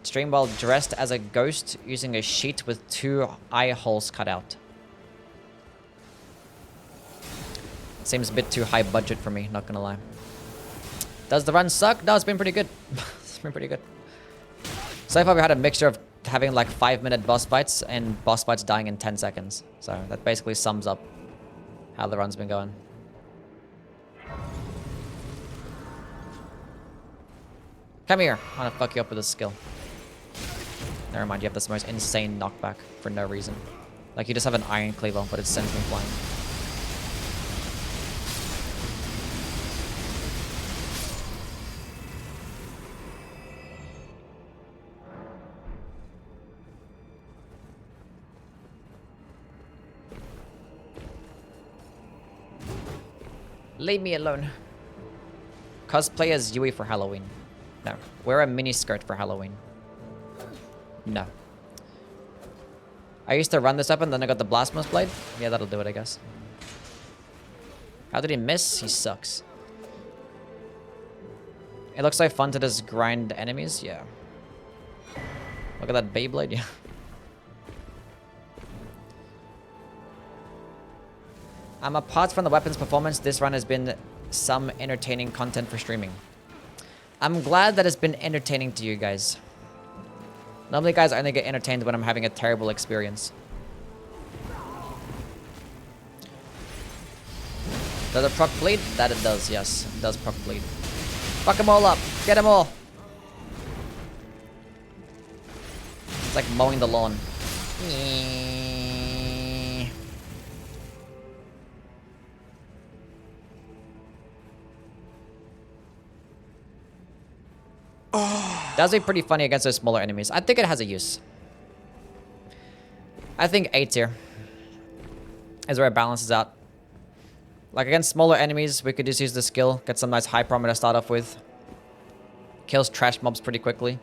Speaker 2: stream while dressed as a ghost using a sheet with 2 eye holes cut out. Seems a bit too high budget for me, not gonna lie. Does the run suck? No, it's been pretty good. It's been pretty good. So far we had a mixture of having like 5-minute boss fights and boss fights dying in 10 seconds. So that basically sums up how the run's been going. Come here. I wanna fuck you up with a skill. Never mind, you have this most insane knockback for no reason. Like, you just have an iron cleaver, but it sends me flying. Leave me alone. Cosplay as Youwy for Halloween. No. Wear a mini skirt for Halloween. No. I used to run this up and then I got the Blasphemous Blade. Yeah, that'll do it, I guess. How did he miss? He sucks. It looks so fun to just grind enemies. Yeah. Look at that Beyblade. Yeah. Apart from the weapons performance, this run has been some entertaining content for streaming. I'm glad that it's been entertaining to you guys. Normally, guys, I only get entertained when I'm having a terrible experience. Does it proc bleed? That it does, yes. It does proc bleed. Fuck them all up. Get them all. It's like mowing the lawn. That would be pretty funny against those smaller enemies. I think it has a use. I think A tier is where it balances out. Like against smaller enemies, we could just use the skill, get some nice high promo to start off with. Kills trash mobs pretty quickly.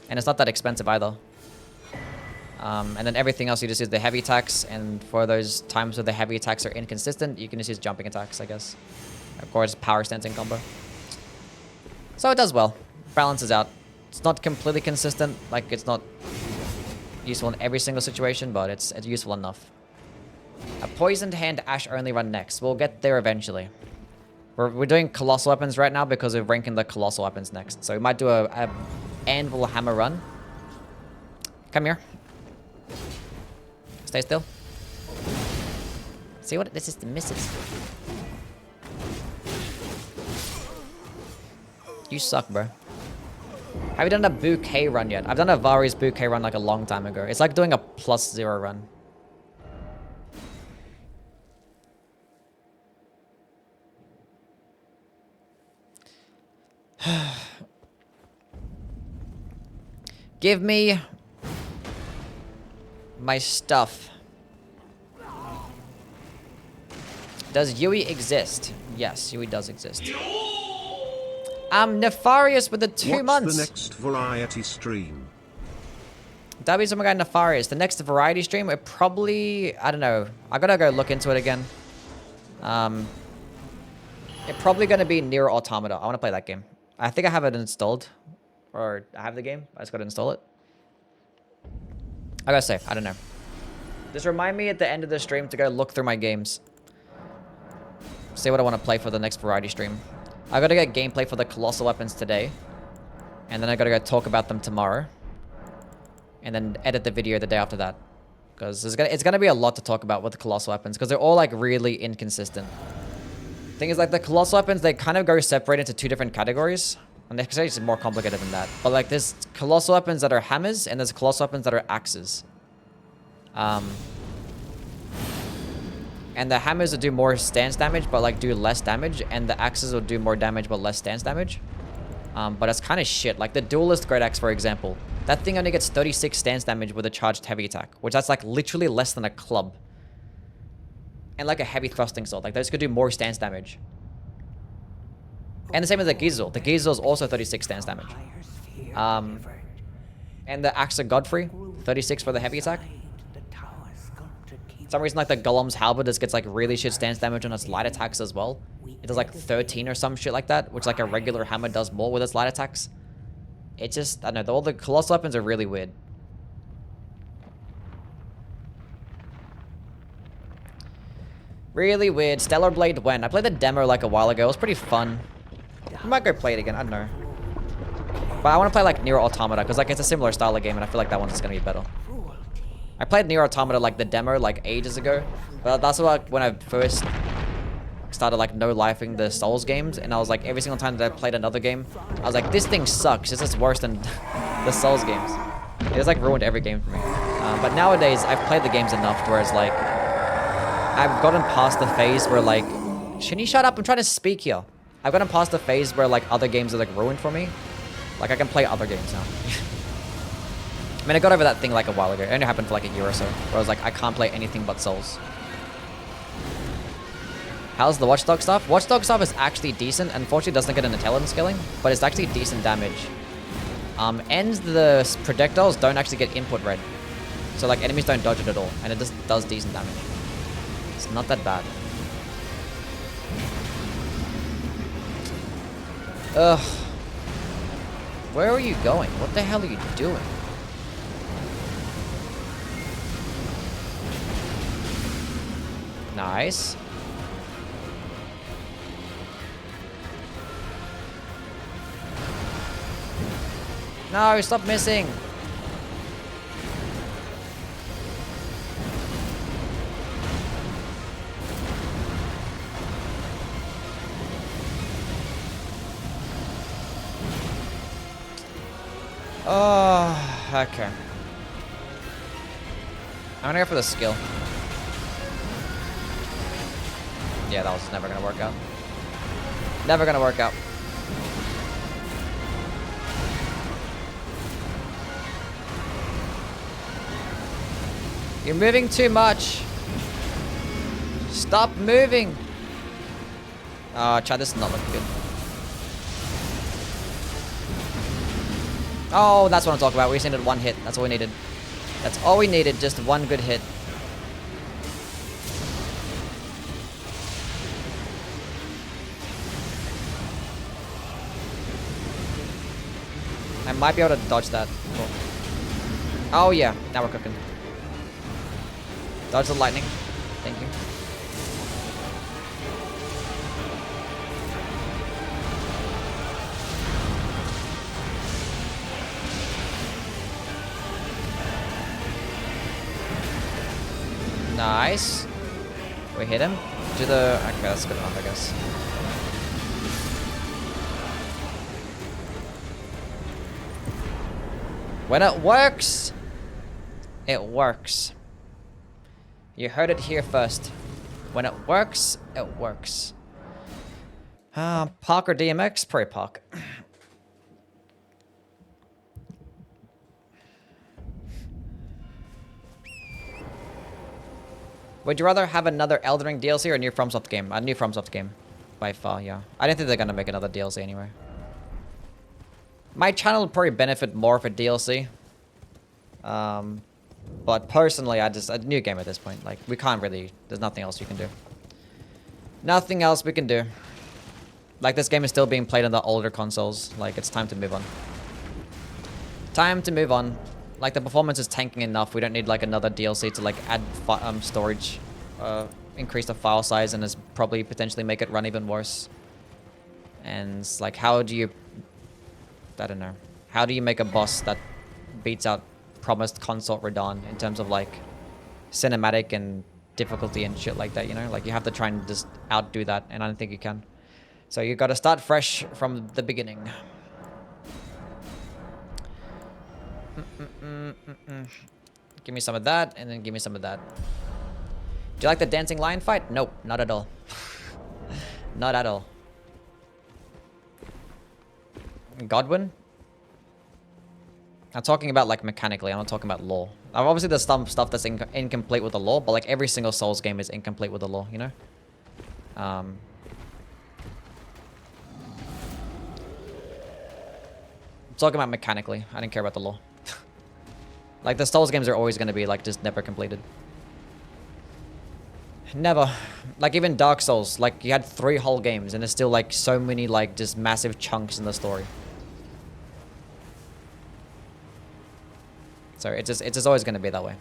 Speaker 2: And it's not that expensive either. And then everything else, you just use the heavy attacks. And for those times where the heavy attacks are inconsistent, you can just use jumping attacks, I guess. Of course, power stancing combo. So it does well. Balances out. It's not completely consistent. Like, it's not useful in every single situation, but it's useful enough. A poisoned hand Ash only run next. We'll get there eventually. We're doing colossal weapons right now because we're ranking the colossal weapons next. So we might do a anvil hammer run. Come here. Stay still. See what this is the misses. You suck, bro. Have you done a bouquet run yet? I've done a Vari's bouquet run like a long time ago. It's like doing a +0 run. Give me my stuff. Does Youwy exist? Yes, Youwy does exist. I'm Nefarious with the 2 months.
Speaker 8: What's the next variety stream?
Speaker 2: W's my guy Nefarious. The next variety stream, it probably, I don't know. I gotta go look into it again. It's probably gonna be Nier Automata. I wanna play that game. I think I have it installed. Or I have the game. I just gotta install it. I gotta say, I don't know. Just remind me at the end of the stream to go look through my games. See what I want to play for the next variety stream. I gotta get gameplay for the colossal weapons today. And then I gotta go talk about them tomorrow. And then edit the video the day after that. Because it's gonna be a lot to talk about with the colossal weapons. Because they're all like really inconsistent. Thing is, like, the colossal weapons, they kind of go separate into 2 different categories. And actually, it's more complicated than that. But, like, there's colossal weapons that are hammers, and there's colossal weapons that are axes. And the hammers will do more stance damage, but, like, do less damage. And the axes will do more damage, but less stance damage. But it's kind of shit. Like, the Duelist Great Axe, for example. That thing only gets 36 stance damage with a charged heavy attack. Which that's, like, literally less than a club. And like a heavy thrusting sword. Like those could do more stance damage. And the same with the Ghiza. The Ghiza is also 36 stance damage. And the Axe of Godfrey, 36 for the heavy attack. For some reason, like the Golem's Halberd just gets like really shit stance damage on its light attacks as well. It does like 13 or some shit like that, which like a regular hammer does more with its light attacks. It just, I don't know, all the colossal weapons are really weird. Really weird. Stellar Blade when? I played the demo like a while ago. It was pretty fun. I might go play it again. I don't know. But I want to play like Nier Automata because like it's a similar style of game and I feel like that one's going to be better. I played Nier Automata like the demo like ages ago. But that's like when I first started like no-lifing the Souls games. And I was like every single time that I played another game, I was like this thing sucks. This is worse than the Souls games. It has like ruined every game for me. But nowadays I've played the games enough where it's like I've gotten past the phase where like... Shouldn't you shut up? I'm trying to speak here. I've gotten past the phase where like other games are like ruined for me. Like I can play other games now. I mean, I got over that thing like a while ago. It only happened for like a year or so. Where I was like, I can't play anything but Souls. How's the Watchdog stuff? Watchdog stuff is actually decent. Unfortunately, it doesn't get an intelligence scaling, but it's actually decent damage. And the projectiles don't actually get input red. So like enemies don't dodge it at all, and it just does decent damage. It's not that bad. Ugh. Where are you going? What the hell are you doing? Nice. No, stop missing. Oh, okay. I'm gonna go for the skill. Yeah, that was never gonna work out. Never gonna work out. You're moving too much. Stop moving. Chad, this is not looking good. Oh, that's what I'm talking about. We just needed one hit. That's all we needed. That's all we needed. Just one good hit. I might be able to dodge that. Cool. Oh yeah, now we're cooking. Dodge the lightning. Thank you. Nice. We hit him. Do the... Okay, that's good enough, I guess. When it works, it works. You heard it here first. When it works, it works. Park or DMX? Probably Park. Would you rather have another Elden Ring DLC or a new FromSoft game? A new FromSoft game. By far, yeah. I don't think they're gonna make another DLC anyway. My channel would probably benefit more for DLC. But personally, a new game at this point. Like, we can't really... There's nothing else you can do. Nothing else we can do. Like, this game is still being played on the older consoles. Like, it's time to move on. Time to move on. Like, the performance is tanking enough. We don't need, like, another DLC to, like, add storage. Increase the file size and probably potentially make it run even worse. And, like, how do you... I don't know. How do you make a boss that beats out promised consort Radon in terms of, like, cinematic and difficulty and shit like that, you know? Like, you have to try and just outdo that, and I don't think you can. So you gotta start fresh from the beginning. Give me some of that, and then give me some of that. Do you like the dancing lion fight? Nope, not at all. Not at all. Godwin? I'm talking about, like, mechanically. I'm not talking about lore. Obviously, there's some stuff that's incomplete with the lore, but, like, every single Souls game is incomplete with the lore, you know? I'm talking about mechanically. I didn't care about the lore. Like, the Souls games are always going to be, like, just never completed. Never. Like, even Dark Souls, like, you had 3 whole games, and there's still, like, so many, like, just massive chunks in the story. So it's just always going to be that way.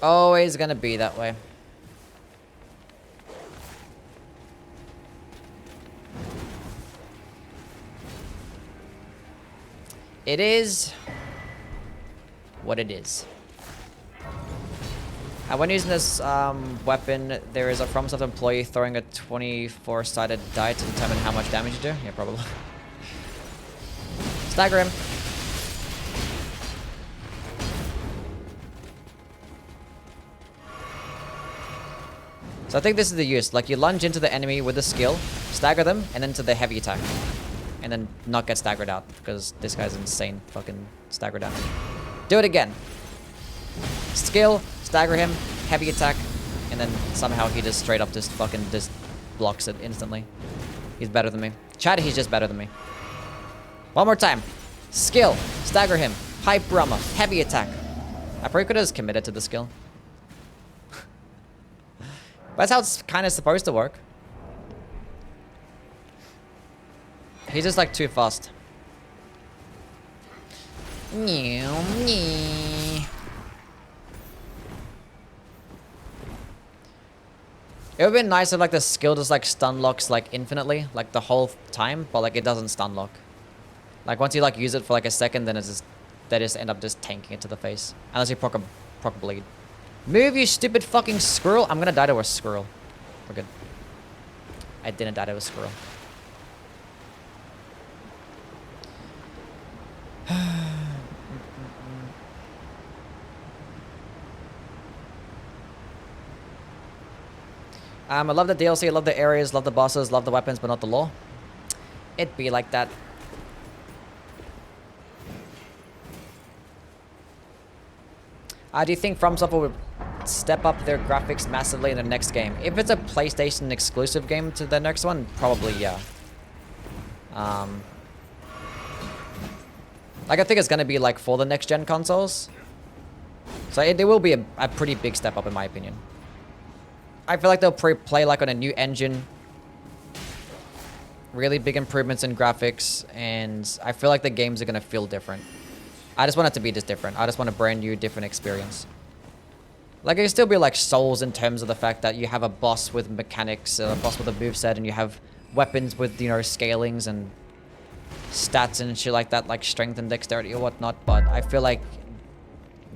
Speaker 2: Always going to be that way. It is what it is. And when using this weapon, there is a FromSoft employee throwing a 24-sided die to determine how much damage you do. Yeah, probably. Stagger him. So I think this is the use. Like, you lunge into the enemy with a skill, stagger them, and then to the heavy attack. And then not get staggered out, because this guy's insane fucking stagger damage. Do it again. Skill, stagger him, heavy attack, and then somehow he just straight up just fucking just blocks it instantly. He's better than me. Chad, he's just better than me. One more time. Skill. Stagger him. Hype Brahma. Heavy attack. I probably could have just committed to the skill. But that's how it's kind of supposed to work. He's just like too fast. It would be nice if like the skill just like stun locks like infinitely, like the whole time, but like it doesn't stun lock. Like once you like use it for like a second, then it's just they just end up just tanking it to the face. Unless you proc bleed. Move, you stupid fucking squirrel. I'm gonna die to a squirrel. We're good. I didn't die to a squirrel. I love the DLC, I love the areas, love the bosses, love the weapons, but not the lore. It be like that. Do you think From Software would step up their graphics massively in the next game? If it's a PlayStation exclusive game to the next one, probably yeah. Like I think it's gonna be like for the next gen consoles. So there will be a pretty big step up in my opinion. I feel like they'll play like on a new engine. Really big improvements in graphics, and I feel like the games are gonna feel different. I just want it to be just different. I just want a brand new, different experience. Like, it can still be like Souls in terms of the fact that you have a boss with mechanics, a boss with a moveset, and you have weapons with, you know, scalings and stats and shit like that, like strength and dexterity or whatnot, but I feel like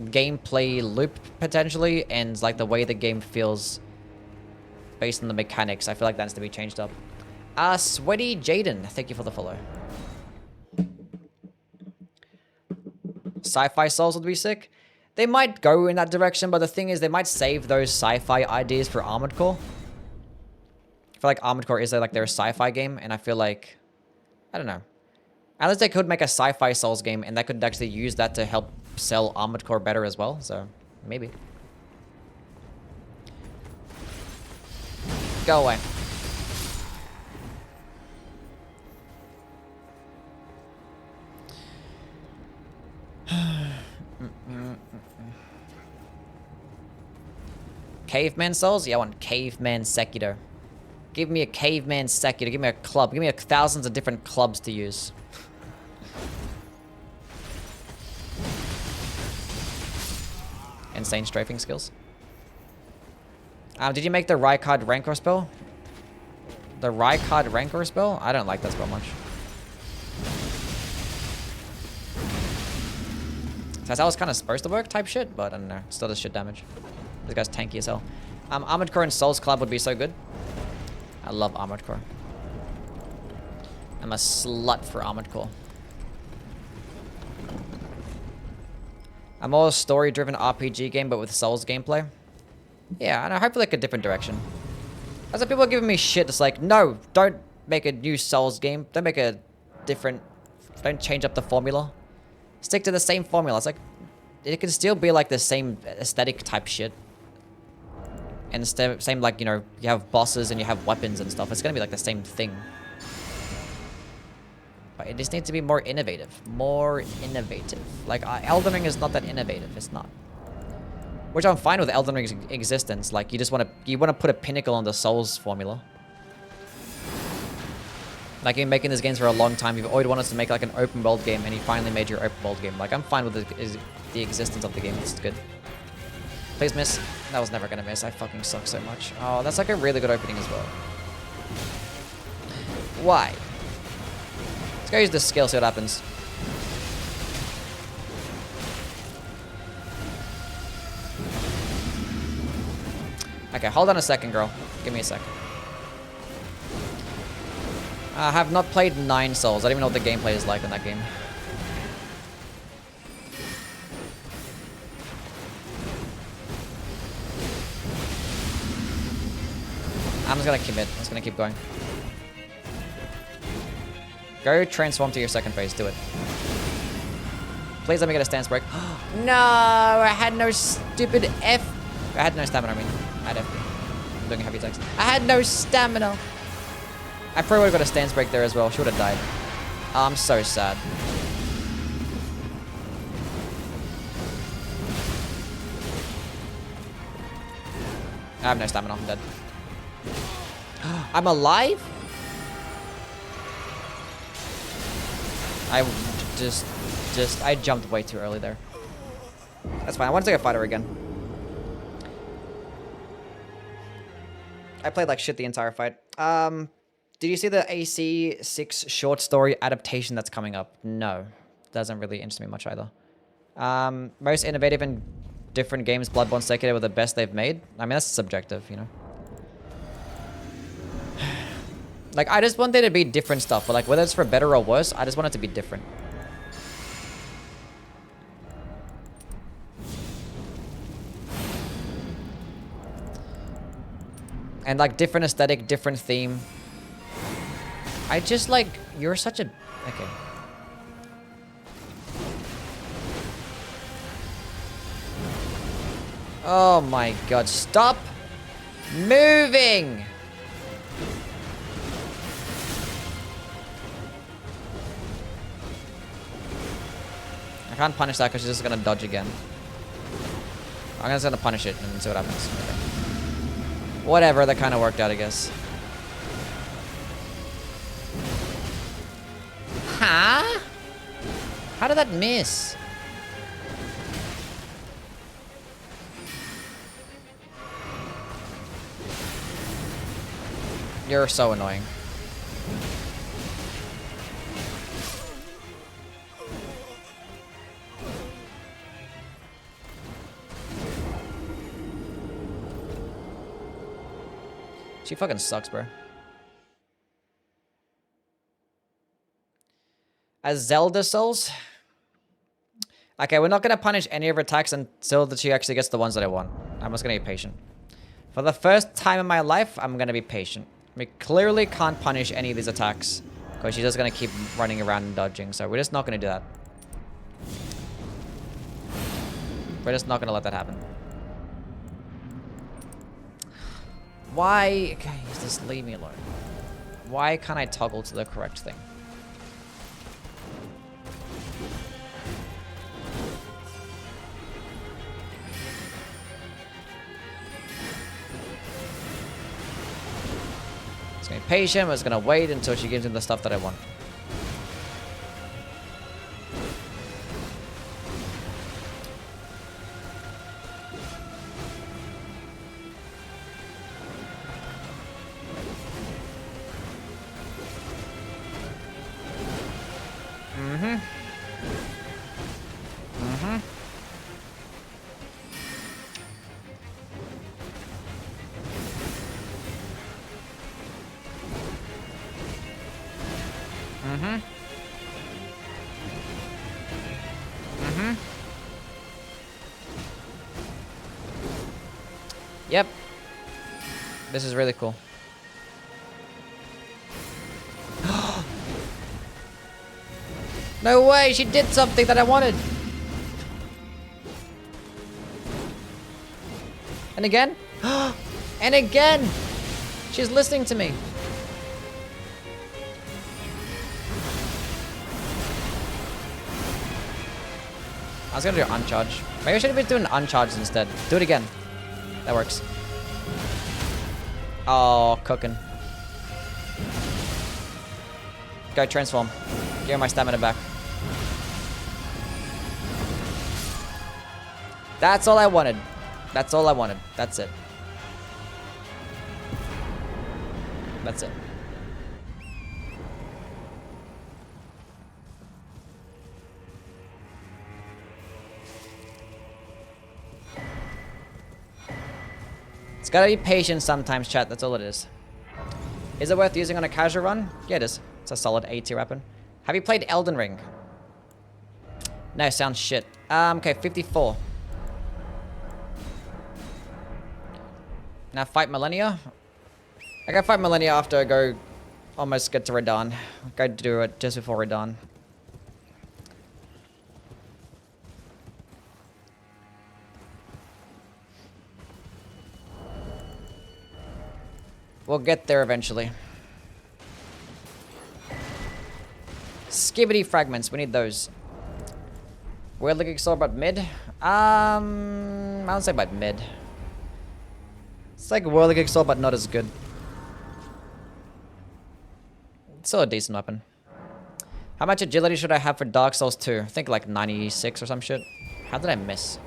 Speaker 2: gameplay loop, potentially, and like the way the game feels based on the mechanics, I feel like that needs to be changed up. Sweaty Jaden, thank you for the follow. Sci-fi Souls would be sick. They might go in that direction, but the thing is, they might save those sci-fi ideas for Armored Core. I feel like Armored Core is like their sci-fi game, and I feel like, I don't know. Unless they could make a sci-fi Souls game, and they could actually use that to help sell Armored Core better as well, so maybe. Go away. Caveman Souls? Yeah, I want Caveman Sekiro. Give me a Caveman Sekiro. Give me a club. Give me thousands of different clubs to use. Insane strafing skills. Did you make the Rykard Rancor spell? The Rykard Rancor spell? I don't like that spell much. That's how it's kind of supposed to work type shit, but I don't know. Still does shit damage. This guy's tanky as hell. Armored Core and Souls Club would be so good. I love Armored Core. I'm a slut for Armored Core. A more story-driven RPG game, but with Souls gameplay. Yeah, and I hope like a different direction. As people are giving me shit, it's like, no, don't make a new Souls game. Don't make a different... Don't change up the formula. Stick to the same formula. It's like, it can still be like the same aesthetic type shit. And same like, you know, you have bosses and you have weapons and stuff. It's gonna be like the same thing. But it just needs to be more innovative. More innovative. Like, Elden Ring is not that innovative. It's not. Which I'm fine with Elden Ring's existence. Like, you just want to put a pinnacle on the Souls formula. Like, you've been making these games for a long time. You've always wanted to make like an open world game, and you finally made your open world game. Like, I'm fine with the existence of the game. It's good. Please miss. That was never gonna miss. I fucking suck so much. Oh, that's like a really good opening as well. Why? Let's go use this skill, see what happens. Okay, hold on a second, girl. Give me a sec. I have not played 9 Souls. I don't even know what the gameplay is like in that game. I'm just gonna commit. I'm just gonna keep going. Go transform to your second phase. Do it. Please let me get a stance break. No, I had no stupid F I had no stamina, I mean. I had FP. I'm doing heavy attacks. I had no stamina! I probably would've got a stance break there as well. She would've died. Oh, I'm so sad. I have no stamina. I'm dead. I'm alive? I jumped way too early there. That's fine. I want to take a fighter again. I played like shit the entire fight. Did you see the AC6 short story adaptation that's coming up? No. Doesn't really interest me much either. Most innovative and different games, Bloodborne, Sekiro were the best they've made. I mean, that's subjective, you know. Like, I just want there to be different stuff, but like, whether it's for better or worse, I just want it to be different. And like, different aesthetic, different theme. I just like, you're such a... Okay. Oh my god, stop moving! I can't punish that because she's just gonna dodge again. I'm just gonna punish it and see what happens. Okay. Whatever, that kind of worked out, I guess. Huh? How did that miss? You're so annoying. She fucking sucks, bro. As Zelda Souls? Okay, we're not gonna punish any of her attacks until she actually gets the ones that I want. I'm just gonna be patient. For the first time in my life, I'm gonna be patient. We clearly can't punish any of these attacks because she's just gonna keep running around and dodging, so we're just not gonna do that. We're just not gonna let that happen. Why? Okay, just leave me alone. Why can't I toggle to the correct thing? It's gonna be patient, but it's gonna wait until she gives me the stuff that I want. Yep. This is really cool. No way, she did something that I wanted. And again? And again! She's listening to me. I was gonna do uncharge. Maybe I should have been doing uncharge instead. Do it again. That works. Oh, cooking. Go transform. Give my stamina back. That's all I wanted. That's all I wanted. That's it. That's it. It's gotta be patient sometimes, chat. That's all it is. Is it worth using on a casual run? Yeah, it is. It's a solid A tier weapon. Have you played Elden Ring? No, sounds shit. Okay, 54. Now fight Millennia. I gotta fight Millennia after I go almost get to Radahn. Go do it just before Radahn. We'll get there eventually. Skibbity fragments. We need those. We're looking so about mid. I don't say about mid. It's like Whirling Exalt, but not as good. It's still a decent weapon. How much agility should I have for Dark Souls 2? I think like 96 or some shit. How did I miss?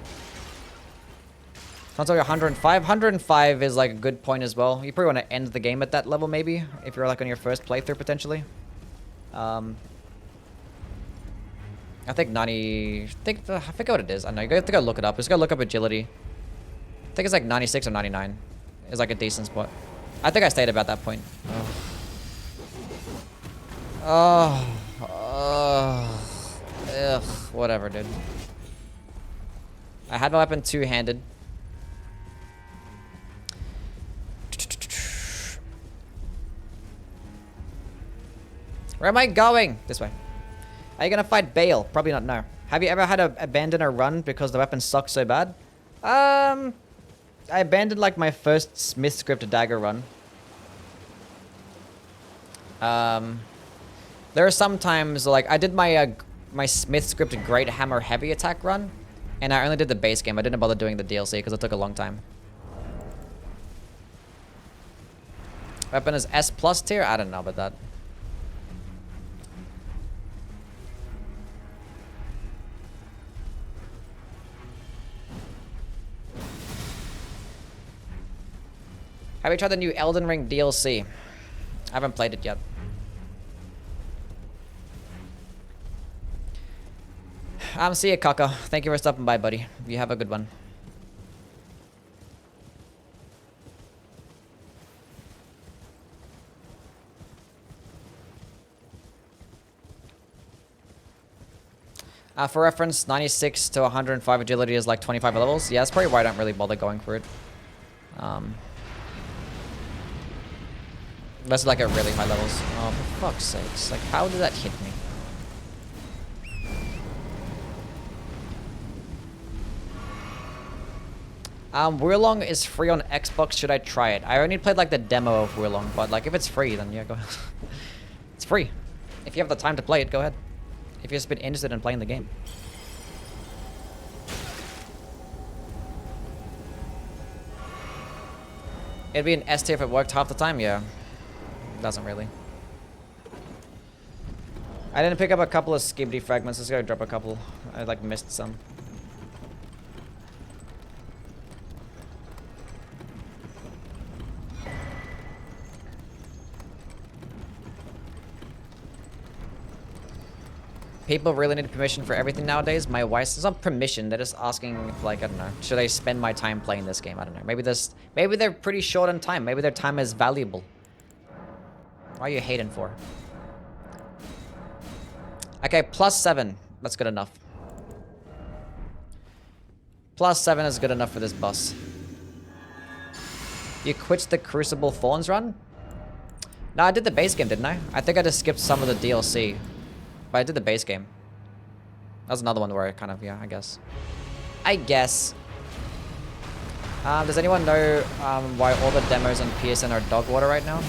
Speaker 2: Console 105. 105 is like a good point as well. You probably want to end the game at that level maybe, if you're like on your first playthrough potentially. I think 90... I forget what it is. I know. You have to go look it up. Just go look up agility. I think it's like 96 or 99. It's like a decent spot. I think I stayed about that point. Ugh, whatever, dude. I had my weapon two-handed. Where am I going? This way. Are you gonna fight Bale? Probably not, no. Have you ever had to abandon a run because the weapon sucks so bad? I abandoned like my first Smith script dagger run. There are some times like I did my my Smith script Great Hammer Heavy Attack run, and I only did the base game. I didn't bother doing the DLC because it took a long time. Weapon is S+ tier? I don't know about that. Have you tried the new Elden Ring DLC? I haven't played it yet. See you, Kaka. Thank you for stopping by, buddy. You have a good one. For reference, 96 to 105 agility is like 25 levels. Yeah, that's probably why I don't really bother going for it. That's like at really high levels. Oh, for fuck's sakes. Like, how did that hit me? Wurlong is free on Xbox. Should I try it? I only played like the demo of Wurlong, but like if it's free, then yeah, go ahead. It's free. If you have the time to play it, go ahead. If you've just been interested in playing the game. It'd be an S tier if it worked half the time, yeah. Doesn't really. I didn't pick up a couple of skibbity fragments. Let's go drop a couple. I like missed some. People really need permission for everything nowadays. My wife, it's not permission. They're just asking if, like, I don't know, should I spend my time playing this game? I don't know. Maybe they're pretty short on time. Maybe their time is valuable. Why are you hating for? Okay, +7. That's good enough. +7 is good enough for this boss. You quit the Crucible Thorns run? No, I did the base game, didn't I? I think I just skipped some of the DLC. But I did the base game. That was another one where I kind of, yeah, I guess. Does anyone know why all the demos on PSN are dog water right now?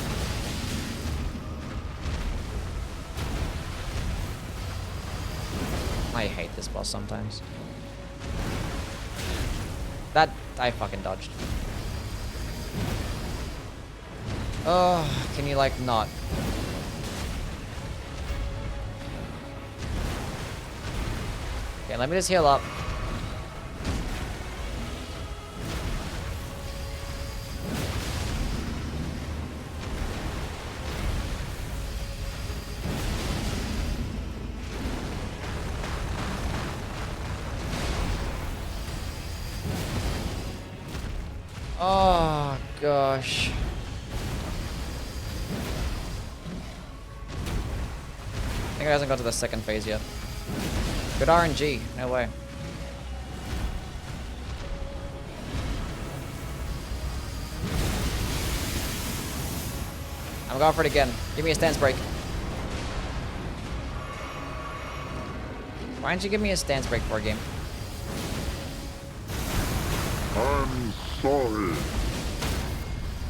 Speaker 2: I hate this boss sometimes. That, I fucking dodged. Oh, can you like not? Okay, let me just heal up. Oh, gosh. I think it hasn't got to the second phase yet. Good RNG, no way. I'm going for it again. Give me a stance break. Why don't you give me a stance break for a game?
Speaker 8: I'm sorry.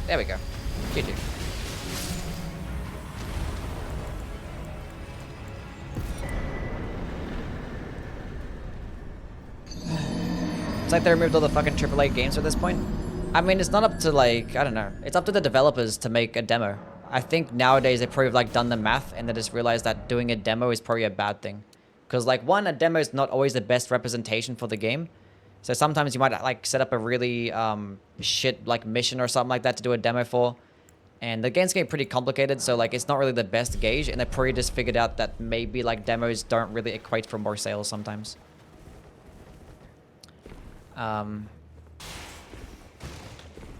Speaker 2: There we go. GG. It's like they removed all the fucking AAA games at this point. I mean, it's not up to like, I don't know. It's up to the developers to make a demo. I think nowadays they probably have like done the math and they just realized that doing a demo is probably a bad thing. Because like one, a demo is not always the best representation for the game. So sometimes you might like set up a really shit like mission or something like that to do a demo for. And the game's getting pretty complicated, so like it's not really the best gauge, and they probably just figured out that maybe like demos don't really equate for more sales sometimes.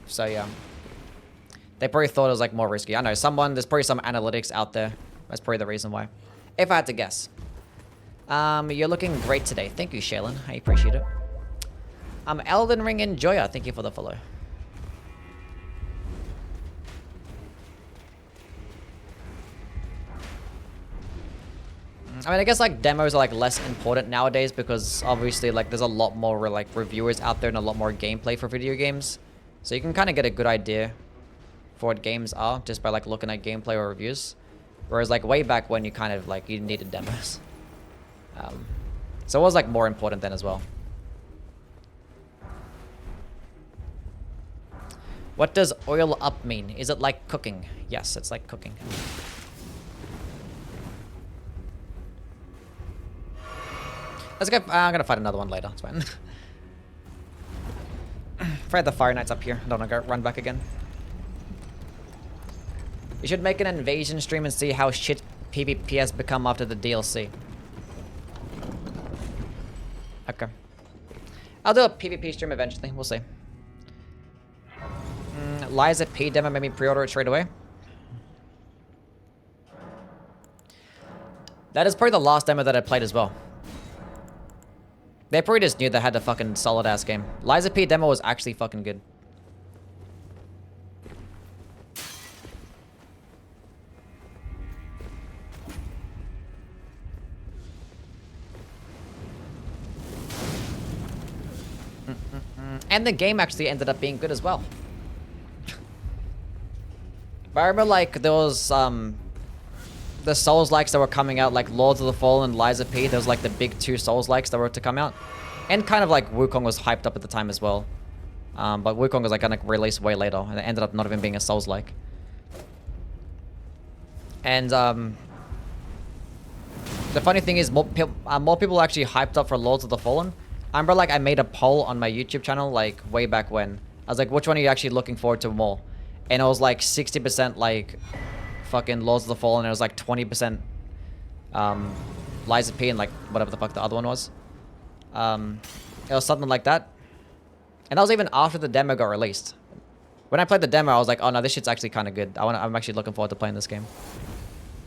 Speaker 2: So yeah. They probably thought it was like more risky. I know, there's probably some analytics out there. That's probably the reason why. If I had to guess. You're looking great today. Thank you, Shaylin. I appreciate it. Elden Ring Enjoyer. Thank you for the follow. I mean, I guess like demos are like less important nowadays because obviously like there's a lot more like reviewers out there and a lot more gameplay for video games. So you can kind of get a good idea for what games are just by like looking at gameplay or reviews. Whereas like way back when you kind of like you needed demos. So it was like more important then as well. What does oil up mean? Is it like cooking? Yes, it's like cooking. Let's go. I'm gonna fight another one later. It's fine. Afraid the Fire Knight's up here. I don't want to go run back again. You should make an invasion stream and see how shit PvP has become after the DLC. Okay. I'll do a PvP stream eventually. We'll see. Liza P demo made me pre-order it straight away. That is probably the last demo that I played as well. They probably just knew they had a fucking solid ass game. Liza P demo was actually fucking good. And the game actually ended up being good as well. But I remember like there was the Souls-likes that were coming out, like Lords of the Fallen and Liza P. There was like the big two Souls-likes that were to come out. And kind of like Wukong was hyped up at the time as well. But Wukong was like gonna release way later, and it ended up not even being a Souls-like. And the funny thing is more people actually hyped up for Lords of the Fallen. I remember like I made a poll on my YouTube channel like way back when. I was like, which one are you actually looking forward to more? And it was like 60% like fucking Lords of the Fallen, and it was like 20% Liza P and like whatever the fuck the other one was. It was something like that. And that was even after the demo got released. When I played the demo, I was like, oh no, this shit's actually kind of good. I'm actually looking forward to playing this game.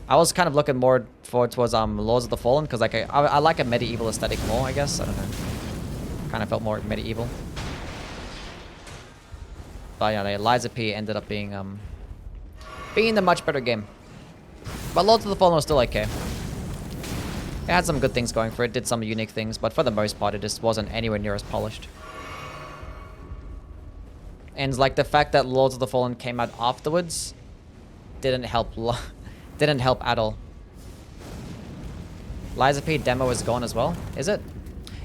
Speaker 2: I was kind of looking more forward towards Lords of the Fallen because like I like a medieval aesthetic more, I guess. I don't know. Kind of felt more medieval. But yeah, Liza P ended up being the much better game. But Lords of the Fallen was still okay. It had some good things going for it, did some unique things, but for the most part it just wasn't anywhere near as polished. And like the fact that Lords of the Fallen came out afterwards didn't help didn't help at all. Liza P demo is gone as well, is it?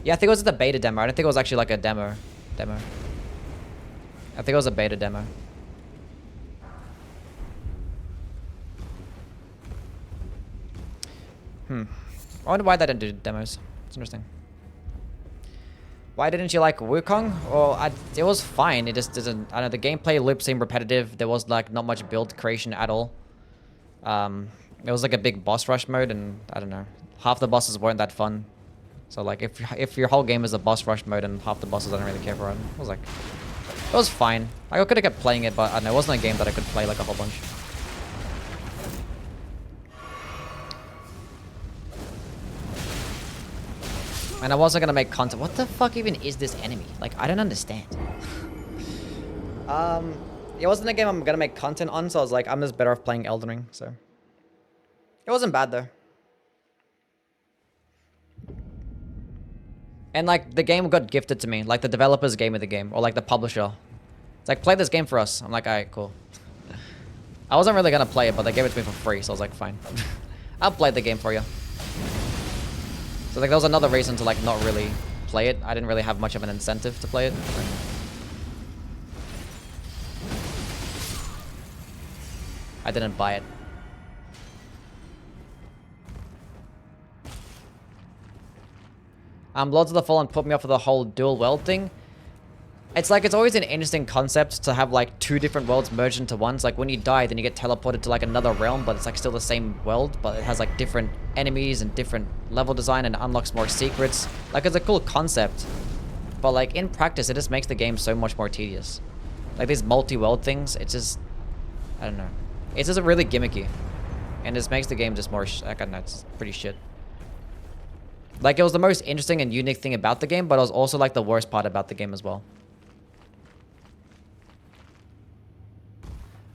Speaker 2: Yeah, I think it was the beta demo. I don't think it was actually like a demo. I think it was a beta demo. I wonder why they didn't do demos. It's interesting. Why didn't you like Wukong? Well, it was fine. It just doesn't... I don't know, the gameplay loop seemed repetitive. There was like not much build creation at all. It was like a big boss rush mode, and I don't know. Half the bosses weren't that fun. So like if your whole game is a boss rush mode and half the bosses I don't really care for, it was like... It was fine. Like, I could have kept playing it, but I don't know, it wasn't a game that I could play like a whole bunch. And I wasn't gonna make content. What the fuck even is this enemy? Like, I don't understand. It wasn't a game I'm gonna make content on, so I was like, I'm just better off playing Elden Ring, so. It wasn't bad though. And like, the game got gifted to me. Like, the developers gave me the game, or like the publisher. It's like, play this game for us. I'm like, alright, cool. I wasn't really gonna play it, but they gave it to me for free, so I was like, fine. I'll play the game for you. So like, that was another reason to like not really play it. I didn't really have much of an incentive to play it. I didn't buy it. Lords of the Fallen put me off of the whole dual world thing. It's like, it's always an interesting concept to have like two different worlds merged into one. It's like when you die, then you get teleported to like another realm, but it's like still the same world, but it has like different enemies and different level design and unlocks more secrets. Like, it's a cool concept, but like in practice, it just makes the game so much more tedious. Like these multi-world things, it's just, I don't know. It's just really gimmicky, and this makes the game just more, I don't know, it's pretty shit. Like, it was the most interesting and unique thing about the game, but it was also like the worst part about the game as well.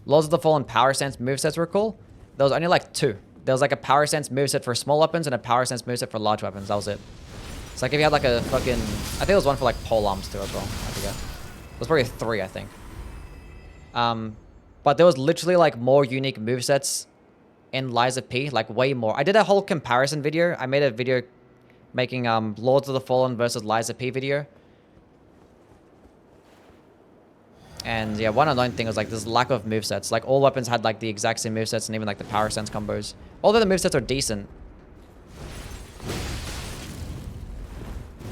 Speaker 2: Lords of the Fallen Power Sense movesets were cool. There was only like 2. There was like a Power Sense moveset for small weapons and a Power Sense moveset for large weapons. That was it. It's like if you had like a fucking... I think there was one for like pole arms too as well. I forget. There was probably 3, I think. But there was literally like more unique movesets in Lies of P. Like way more. I did a whole comparison video. I made a video making Lords of the Fallen versus Lies of P video. And yeah, one annoying thing was like this lack of movesets. Like all weapons had like the exact same movesets and even like the power sense combos. Although the movesets are decent.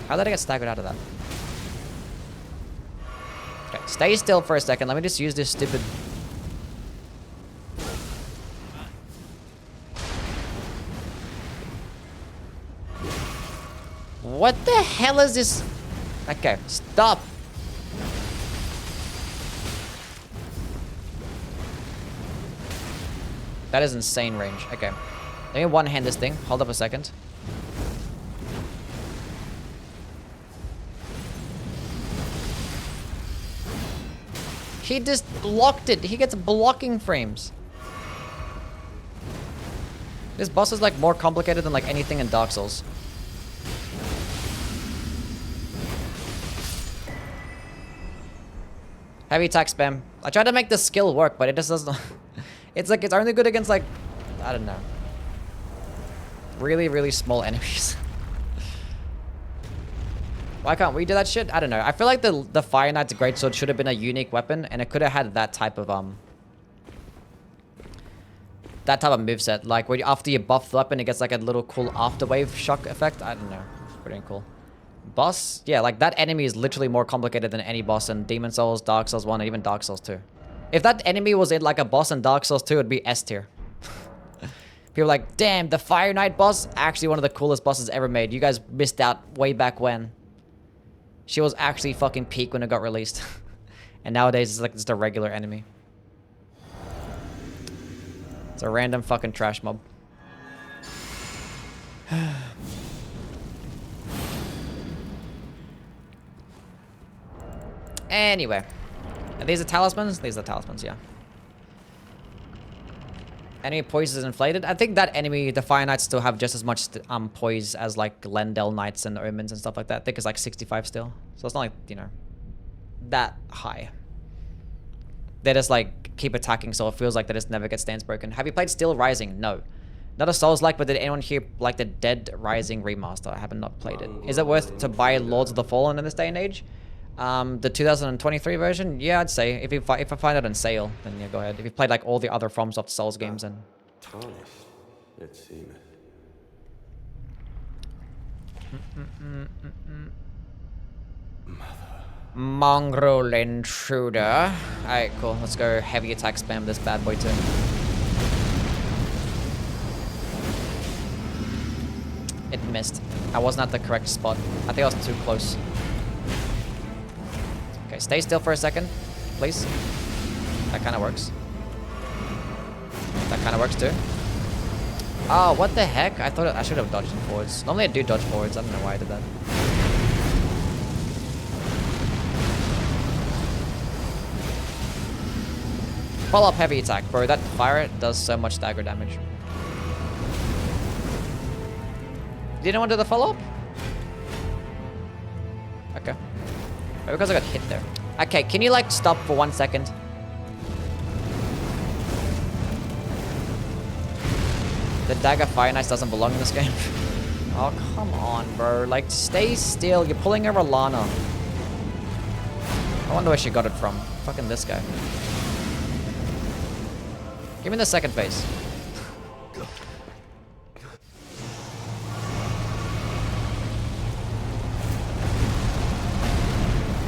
Speaker 2: How did I get staggered out of that? Okay, stay still for a second. Let me just use this stupid... What the hell is this? Okay, stop. That is insane range. Okay. Let me one-hand this thing. Hold up a second. He just blocked it. He gets blocking frames. This boss is like more complicated than like anything in Dark Souls. Heavy attack spam. I tried to make the skill work, but it just doesn't... It's like, it's only good against like, I don't know. Really, really small enemies. Why can't we do that shit? I don't know. I feel like the Fire Knight's Greatsword should have been a unique weapon, and it could have had that type of moveset. Like when after you buff the weapon, it gets like a little cool afterwave shock effect. I don't know. It's pretty cool. Boss? Yeah, like that enemy is literally more complicated than any boss in Demon Souls, Dark Souls 1, and even Dark Souls 2. If that enemy was in like a boss in Dark Souls 2, it'd be S tier. People are like, damn, the Fire Knight boss, actually one of the coolest bosses ever made. You guys missed out way back when. She was actually fucking peak when it got released. And nowadays it's like just a regular enemy. It's a random fucking trash mob. Anyway. Are these the talismans? These are the talismans, yeah. Enemy poise is inflated. I think that enemy, the Fire Knights, still have just as much poise as like Lendel Knights and Omens and stuff like that. I think it's like 65 still. So it's not like, you know, that high. They just like keep attacking, so it feels like they just never get stance broken. Have you played Steel Rising? No. Not a Souls-like, but did anyone here like the Dead Rising remaster? I have not played it. Is it worth to buy Lords of the Fallen in this day and age? The 2023 version? Yeah, I'd say. If I find it on sale, then yeah, go ahead. If you've played like all the other FromSoft Souls games, then...
Speaker 9: Tarnished, it seemeth.
Speaker 2: Mongrel Intruder. Alright, cool. Let's go heavy attack spam this bad boy too. It missed. I wasn't at the correct spot. I think I was too close. Okay, stay still for a second, please. That kind of works. That kind of works too. Oh, what the heck? I thought I should have dodged forwards. Normally I do dodge forwards. I don't know why I did that. Follow up heavy attack, bro. That fire does so much stagger damage. Did anyone do the follow up? Okay. Maybe because I got hit there. Okay, can you like stop for 1 second? The dagger Fire Knight doesn't belong in this game. Oh, come on, bro. Like, stay still. You're pulling a Rolana. I wonder where she got it from. Fucking this guy. Give me the second phase.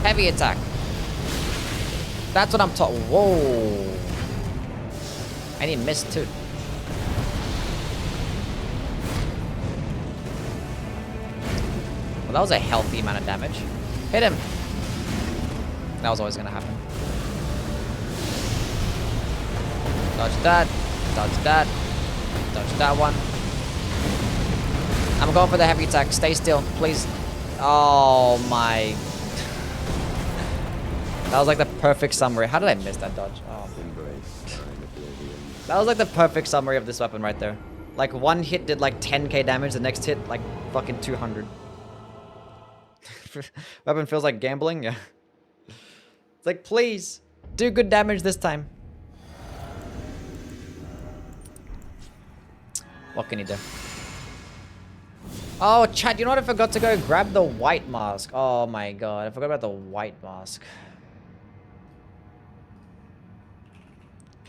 Speaker 2: Heavy attack. That's what I'm talking. Whoa. And he missed too. Well, that was a healthy amount of damage. Hit him. That was always going to happen. Dodge that. Dodge that. Dodge that one. I'm going for the heavy attack. Stay still, please. Oh my. That was like the perfect summary. How did I miss that dodge? Oh. That was like the perfect summary of this weapon right there. Like one hit did like 10k damage, the next hit like fucking 200. Weapon feels like gambling, yeah. It's like, please, do good damage this time. What can you do? Oh, chat, you know what? I forgot to go grab the white mask. Oh my god, I forgot about the white mask.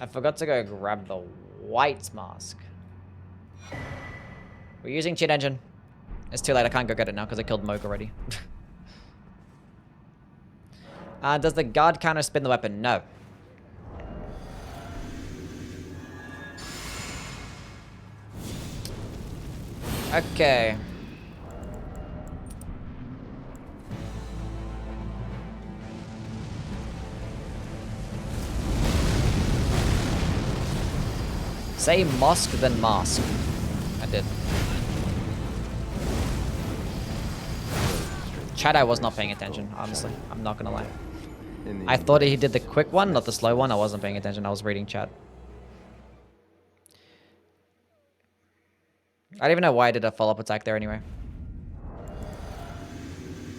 Speaker 2: I forgot to go grab the white mask. We're using cheat engine. It's too late, I can't go get it now because I killed Moke already. Does the guard counter spin the weapon? No. Okay. Say mosque then mask. I did. Chat, I was not paying attention, honestly. I'm not gonna lie. I thought he did the quick one, not the slow one. I wasn't paying attention. I was reading chat. I don't even know why I did a follow-up attack there anyway.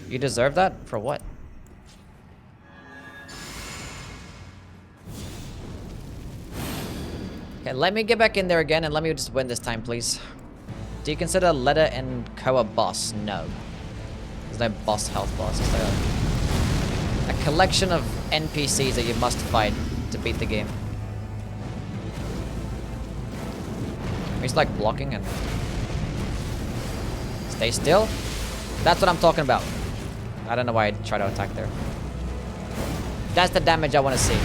Speaker 2: You deserve that? For what? Okay, let me get back in there again and let me just win this time, please. Do you consider Leda and Co a boss? No. There's no boss health boss. It's like a collection of NPCs that you must fight to beat the game. He's like blocking and... Stay still? That's what I'm talking about. I don't know why I tried to attack there. That's the damage I want to see.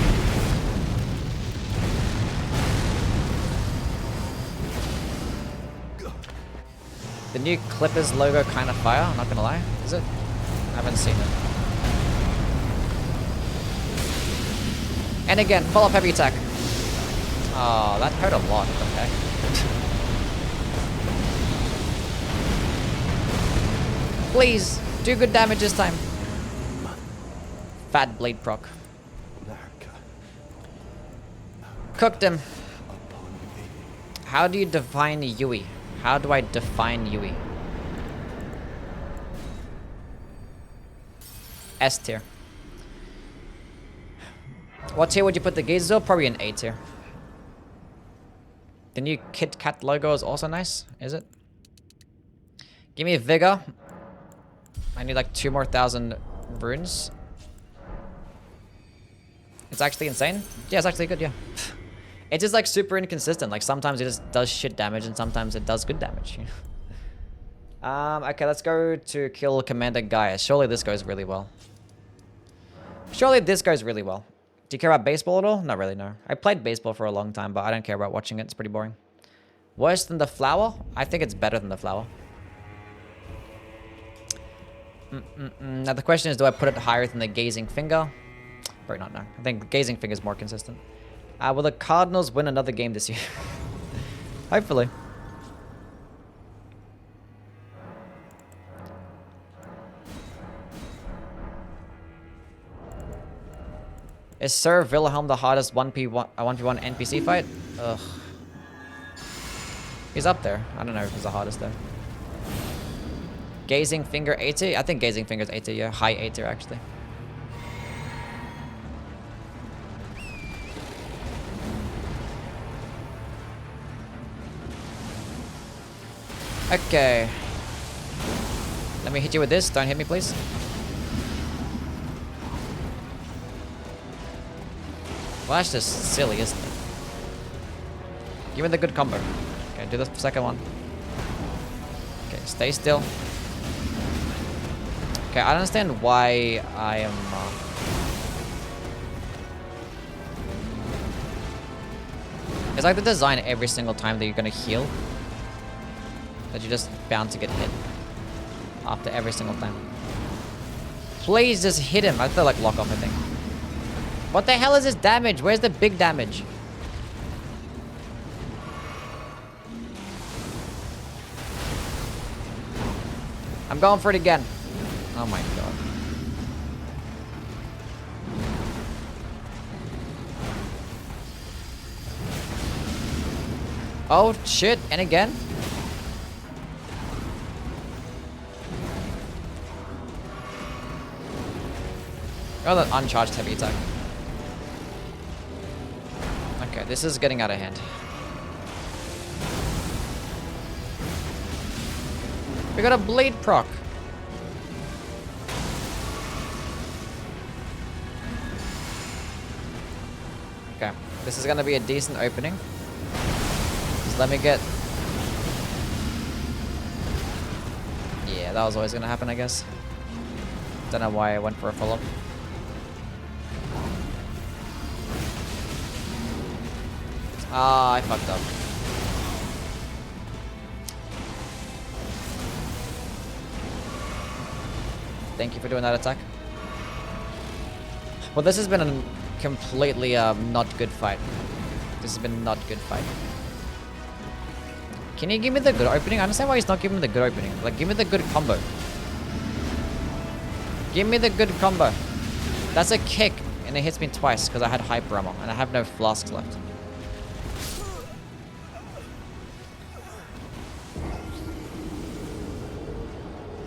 Speaker 2: The new Clippers logo kind of fire, I'm not gonna lie. Is it? I haven't seen it. And again, follow-up heavy attack. Oh, that hurt a lot. What the heck? Please, do good damage this time. Fat blade proc. Cooked him. How do you define Youwy? How do I define Youwy? S tier. What tier would you put the Ghiza? Probably an A tier. The new Kit Kat logo is also nice, is it? Give me Vigor. I need like 2,000 more runes. It's actually insane. Yeah, it's actually good, yeah. It's just like super inconsistent. Like sometimes it just does shit damage and sometimes it does good damage. Okay, let's go to kill Commander Gaius. Surely this goes really well. Surely this goes really well. Do you care about baseball at all? Not really, no. I played baseball for a long time, but I don't care about watching it. It's pretty boring. Worse than the flower? I think it's better than the flower. Now the question is, do I put it higher than the Gazing Finger? Probably not, no. I think the Gazing Finger is more consistent. Will the Cardinals win another game this year? Hopefully. Is Sir Wilhelm the hardest 1v1 NPC fight? Ugh. He's up there. I don't know if he's the hardest though. Gazing Finger 80? I think Gazing Finger's 80, yeah. High 80 actually. Okay. Let me hit you with this. Don't hit me, please. Well, that's just silly, isn't it? Give me the good combo. Okay, do the second one. Okay, stay still. Okay, I don't understand why I am... It's like the design every single time that you're gonna heal. That you're just bound to get hit. After every single time. Please just hit him. I feel like lock off, I think. What the hell is this damage? Where's the big damage? I'm going for it again. Oh my god. Oh shit, and again? Oh, that uncharged heavy attack. Okay, this is getting out of hand. We got a bleed proc. Okay, this is gonna be a decent opening. Just let me get... Yeah, that was always gonna happen, I guess. Don't know why I went for a follow-up. Ah, I fucked up. Thank you for doing that attack. Well, this has been a completely not good fight. This has been not good fight. Can you give me the good opening? I understand why he's not giving me the good opening. Like, give me the good combo. Give me the good combo. That's a kick, and it hits me twice because I had hyper ammo, and I have no flasks left.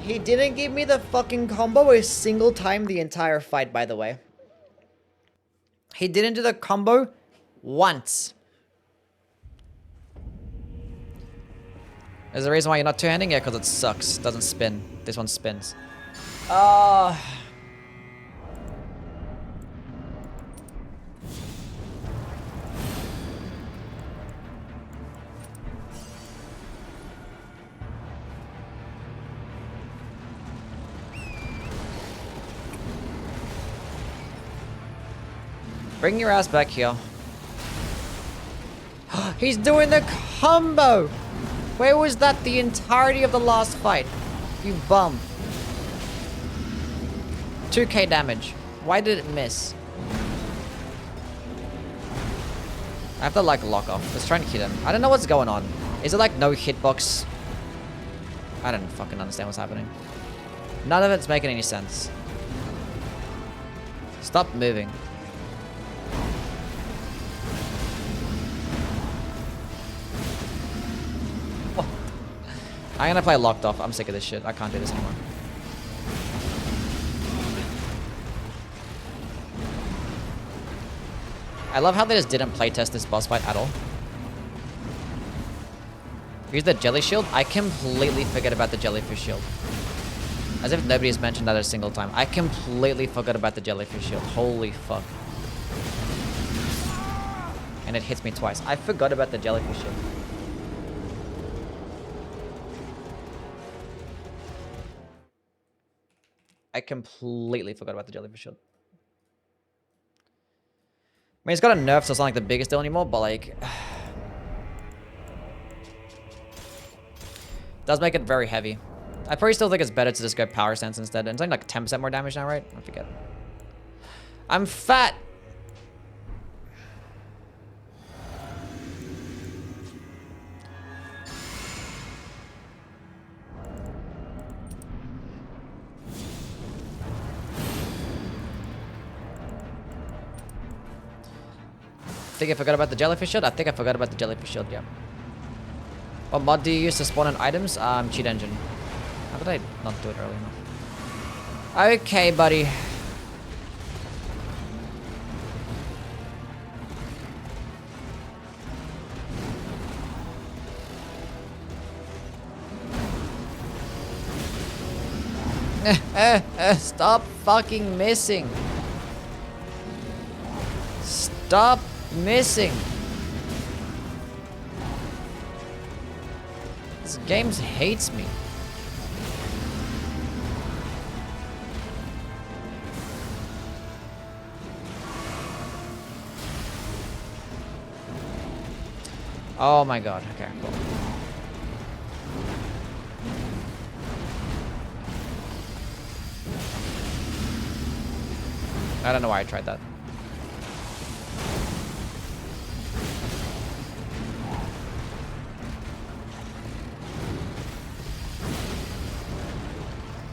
Speaker 2: He didn't give me the fucking combo a single time the entire fight, by the way. He didn't do the combo once. There's a reason why you're not two-handing? Yeah, because it sucks. It doesn't spin. This one spins. Bring your ass back here. He's doing the combo! Where was that the entirety of the last fight? You bum. 2k damage. Why did it miss? I have to like lock off. Let's try and hit him. I don't know what's going on. Is it like no hitbox? I don't fucking understand what's happening. None of it's making any sense. Stop moving. I'm gonna play locked off. I'm sick of this shit. I can't do this anymore. I love how they just didn't playtest this boss fight at all. Use the jelly shield. I completely forget about the jellyfish shield. As if nobody has mentioned that a single time. I completely forgot about the jellyfish shield. Holy fuck. And it hits me twice. I forgot about the jellyfish shield. I completely forgot about the jellyfish shield. I mean, it's got a nerf, so it's not like the biggest deal anymore, but like... does make it very heavy. I probably still think it's better to just go power stance instead. And it's only like 10% more damage now, right? I forget. I'm fat! I think I forgot about the jellyfish shield. I think I forgot about the jellyfish shield, yeah. What mod do you use to spawn in items? Cheat engine. How did I not do it early enough? Okay, buddy. Stop fucking missing. Stop missing. This game hates me. Oh my god. Okay, cool. I don't know why I tried that.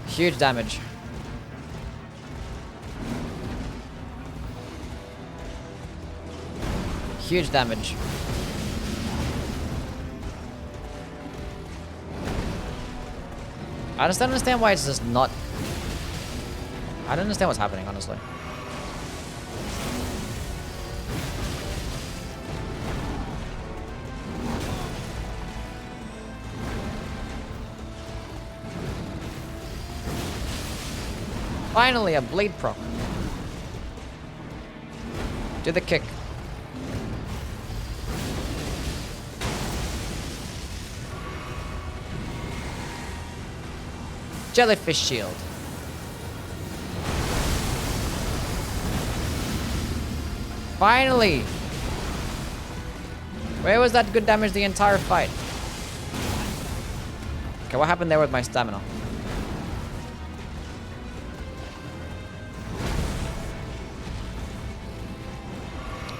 Speaker 2: Huge damage. Huge damage. I just don't understand why it's just not... I don't understand what's happening, honestly. Finally, a blade proc. Do the kick. Jellyfish shield. Finally! Where was that good damage the entire fight? Okay, what happened there with my stamina?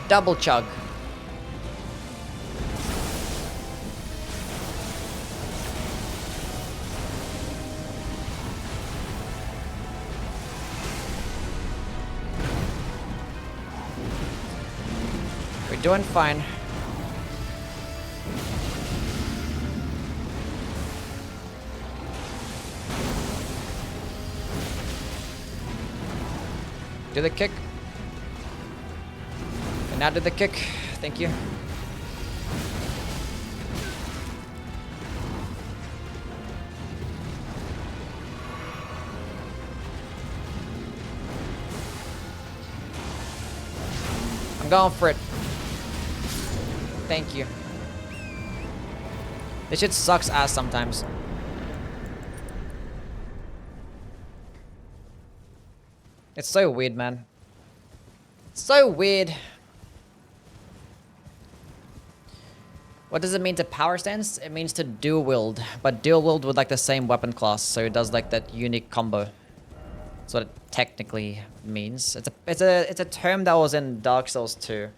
Speaker 2: Double chug. We're doing fine. Do the kick. And now do the kick. Thank you. I'm going for it. Thank you. This shit sucks ass sometimes. It's so weird, man. It's so weird. What does it mean to power stance? It means to dual wield, but dual wield with like the same weapon class, so it does like that unique combo. That's what it technically means. It's a term that was in Dark Souls 2.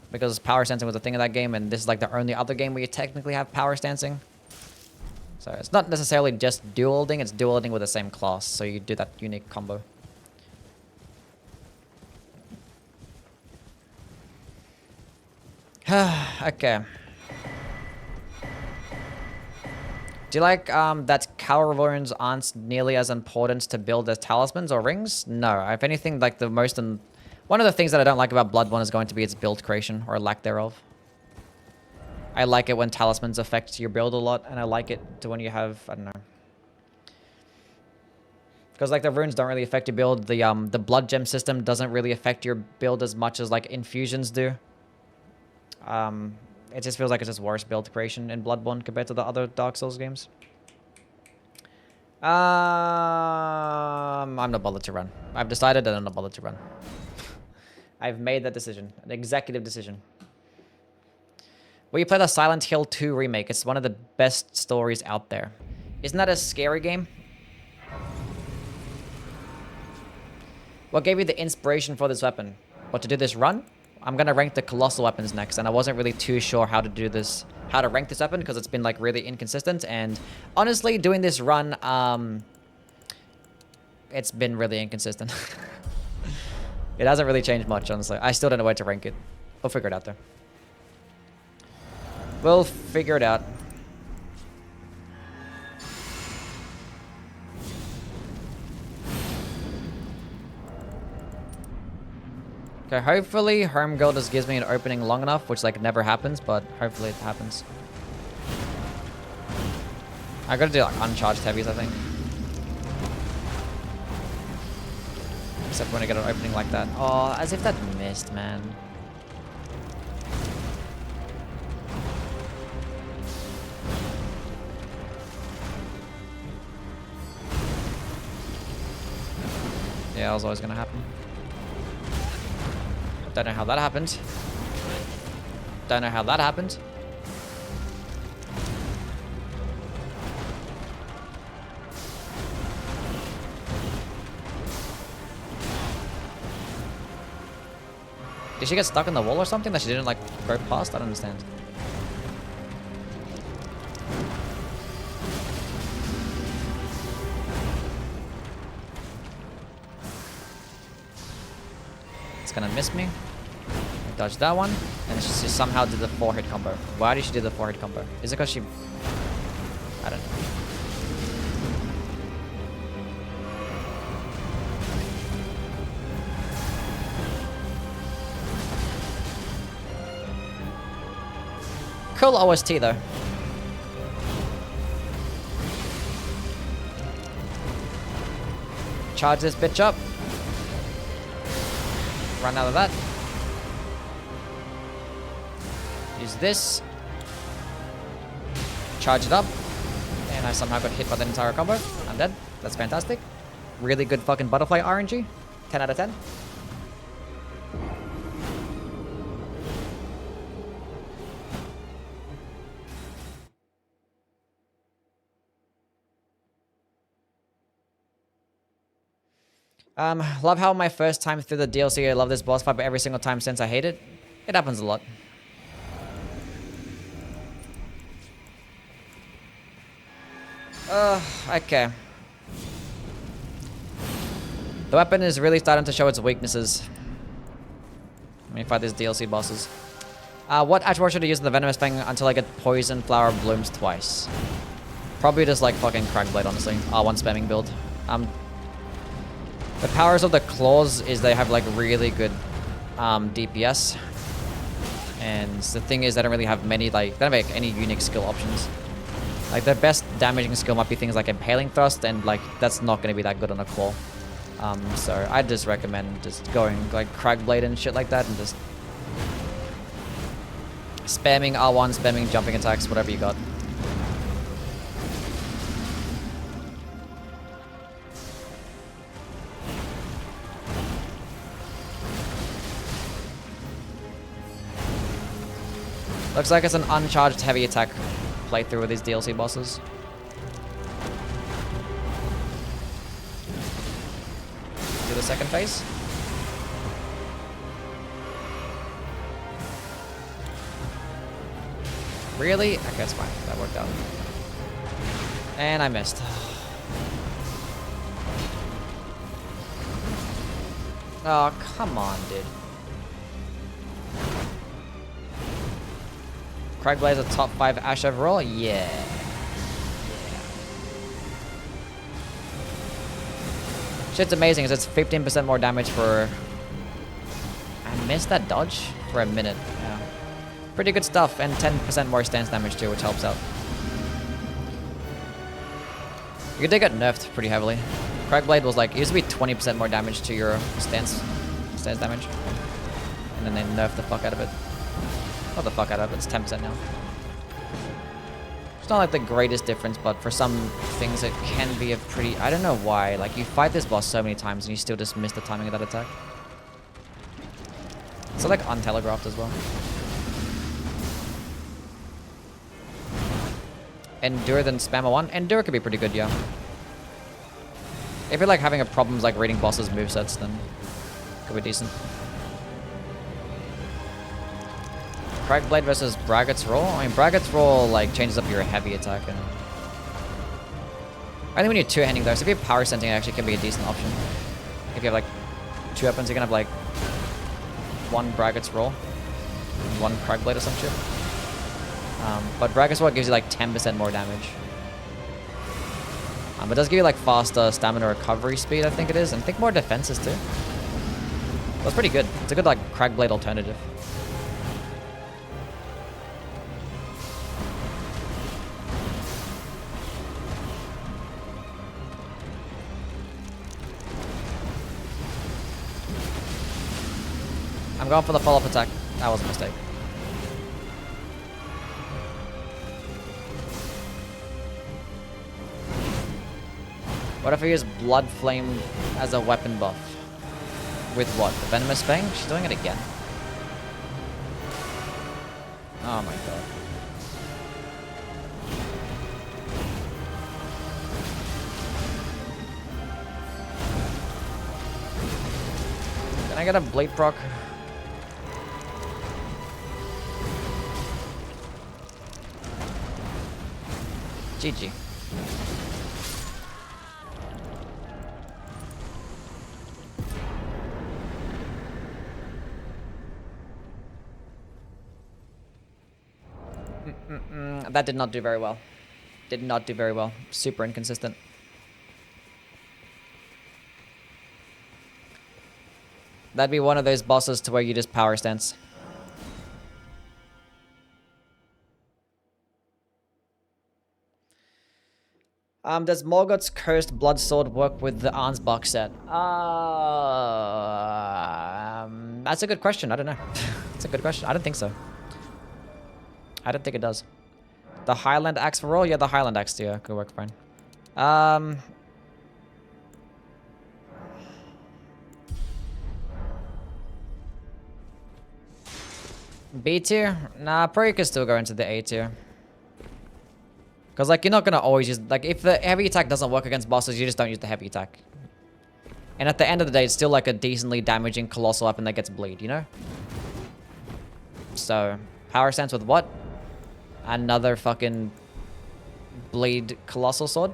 Speaker 2: Because power stancing was a thing in that game, and this is like the only other game where you technically have power stancing. So it's not necessarily just dual wielding, it's dual wielding with the same class, so you do that unique combo. Okay. Do you like that Cowl runes aren't nearly as important to build as talismans or rings? No. If anything, like one of the things that I don't like about Bloodborne is going to be its build creation, or lack thereof. I like it when talismans affect your build a lot, and I like it to when you have, I don't know. Because like the runes don't really affect your build, the blood gem system doesn't really affect your build as much as like infusions do. It just feels like it's just worse build creation in Bloodborne compared to the other Dark Souls games. I'm not bothered to run. I've decided that I'm not bothered to run. I've made that decision. An executive decision. Will you play the Silent Hill 2 remake? It's one of the best stories out there. Isn't that a scary game? What gave you the inspiration for this weapon? What, to do this run? I'm gonna rank the colossal weapons next, and I wasn't really too sure how to do this, how to rank this weapon, because it's been like really inconsistent, and honestly, doing this run, it's been really inconsistent. It hasn't really changed much, honestly. I still don't know where to rank it. We'll figure it out though. We'll figure it out. Okay, hopefully Homegirl just gives me an opening long enough, which like never happens, but hopefully it happens. I gotta do like uncharged heavies, I think. Except when I get an opening like that. Oh, as if that missed, man. Yeah, it was always gonna happen. Don't know how that happened. Don't know how that happened. Did she get stuck in the wall or something that she didn't like go past? I don't understand. It's gonna miss me. Dodge that one. And she somehow did the 4-hit combo. Why did she do the 4-hit combo? Is it because she... I don't know. Cool OST though. Charge this bitch up. Run out of that. Use this. Charge it up. And I somehow got hit by the entire combo. I'm dead. That's fantastic. Really good fucking butterfly RNG. 10 out of 10. Love how my first time through the DLC, I love this boss fight, but every single time since I hate it. It happens a lot. Okay. The weapon is really starting to show its weaknesses. Let me fight these DLC bosses. What attribute should I use in the venomous thing until I get poison flower blooms twice? Probably just like fucking Crackblade, honestly. R1 spamming build. The powers of the claws is they have like really good DPS. And the thing is they don't really have many like, they don't have like, any unique skill options. Like their best damaging skill might be things like Impaling Thrust, and like that's not going to be that good on a claw. So I'd just recommend just going like Crackblade and shit like that and just spamming R1, spamming jumping attacks, whatever you got. Looks like it's an uncharged heavy attack playthrough with these DLC bosses. Do the second phase. Really? Okay, that's fine. That worked out. And I missed. Oh, come on, dude. Craigblade's a top 5 Ash overall? Yeah. Shit's amazing, it's 15% more damage for... I missed that dodge for a minute. Yeah. Pretty good stuff, and 10% more stance damage too, which helps out. You did get nerfed pretty heavily. Craigblade was like, it used to be 20% more damage to your stance damage. And then they nerfed the fuck out of it. Not the fuck out of it, it's 10% now. It's not like the greatest difference, but for some things it can be a pretty... I don't know why. Like, you fight this boss so many times and you still just miss the timing of that attack. It's like untelegraphed as well. Endure then spammer 1. Endure could be pretty good, yeah. If you're like having a problems like reading bosses' movesets, then it could be decent. Craigblade versus Braggart's Roll? I mean, Braggart's Roll like changes up your heavy attack, and I think when you're two-handing though, so if you're power scenting, it actually can be a decent option. If you have like 2 weapons, you can have like 1 Braggart's Roll, and 1 Craigblade or some shit. But Braggart's Roll gives you like 10% more damage. But it does give you like faster stamina recovery speed, I think it is, and I think more defenses too. That's pretty good. It's a good like Craigblade alternative. I'm going for the follow-up attack. That was a mistake. What if I use Blood Flame as a weapon buff? With what? The Venomous Fang? She's doing it again. Oh my god. Can I get a Blade proc? GG. That did not do very well. Did not do very well. Super inconsistent. That'd be one of those bosses to where you just power stance. Does Morgoth's Cursed Blood Sword work with the Arnsbach set? That's a good question. I don't know. That's a good question. I don't think so. I don't think it does. The Highland Axe for roll? Yeah, the Highland Axe, yeah, could work fine. B tier? Nah, probably could still go into the A tier. Because, like, you're not going to always use... Like, if the heavy attack doesn't work against bosses, you just don't use the heavy attack. And at the end of the day, it's still, like, a decently damaging colossal weapon that gets bleed, you know? So, power stance with what? Another fucking bleed colossal sword?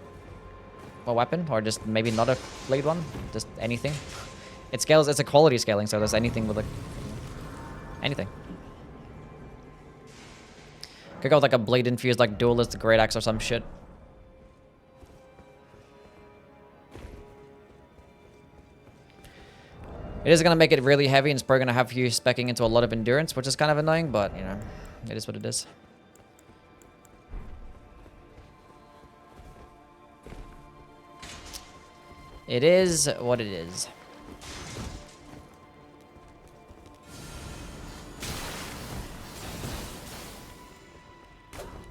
Speaker 2: Or weapon? Or just maybe not a bleed one? Just anything? It scales... It's a quality scaling, so there's anything with, like... Anything. Could go with like a blade infused like duelist great axe or some shit. It is gonna make it really heavy and it's probably gonna have you speccing into a lot of endurance, which is kind of annoying, but you know, it is what it is. It is what it is.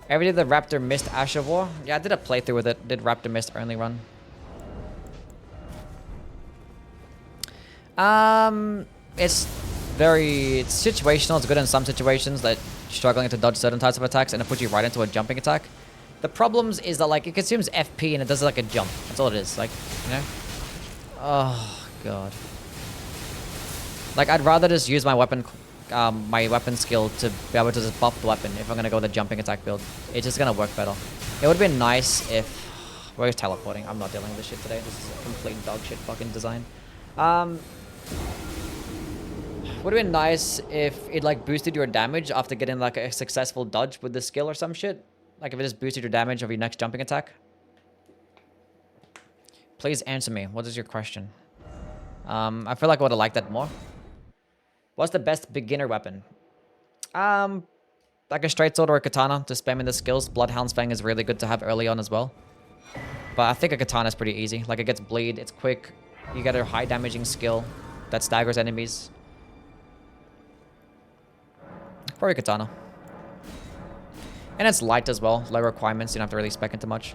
Speaker 2: Ever did the Raptor Mist Asher War? Yeah, I did a playthrough with it. Did Raptor Mist only run. It's situational. It's good in some situations, like struggling to dodge certain types of attacks, and it puts you right into a jumping attack. The problems is that like it consumes FP and it does like a jump. That's all it is. Like, you know? Oh god. Like I'd rather just use my weapon skill to be able to just buff the weapon if I'm gonna go with a jumping attack build. It's just gonna work better. It would have been nice if... Where's teleporting? I'm not dealing with this shit today. This is a complete dog shit fucking design. Would have been nice if it like boosted your damage after getting like a successful dodge with the skill or some shit. Like if it just boosted your damage of your next jumping attack. Please answer me. What is your question? I feel like I would have liked that more. What's the best beginner weapon? Like a straight sword or a katana to spam in the skills. Bloodhound's Fang is really good to have early on as well. But I think a katana is pretty easy. Like it gets bleed, it's quick. You get a high damaging skill that staggers enemies. Probably katana. And it's light as well. Low requirements, you don't have to really spec into much.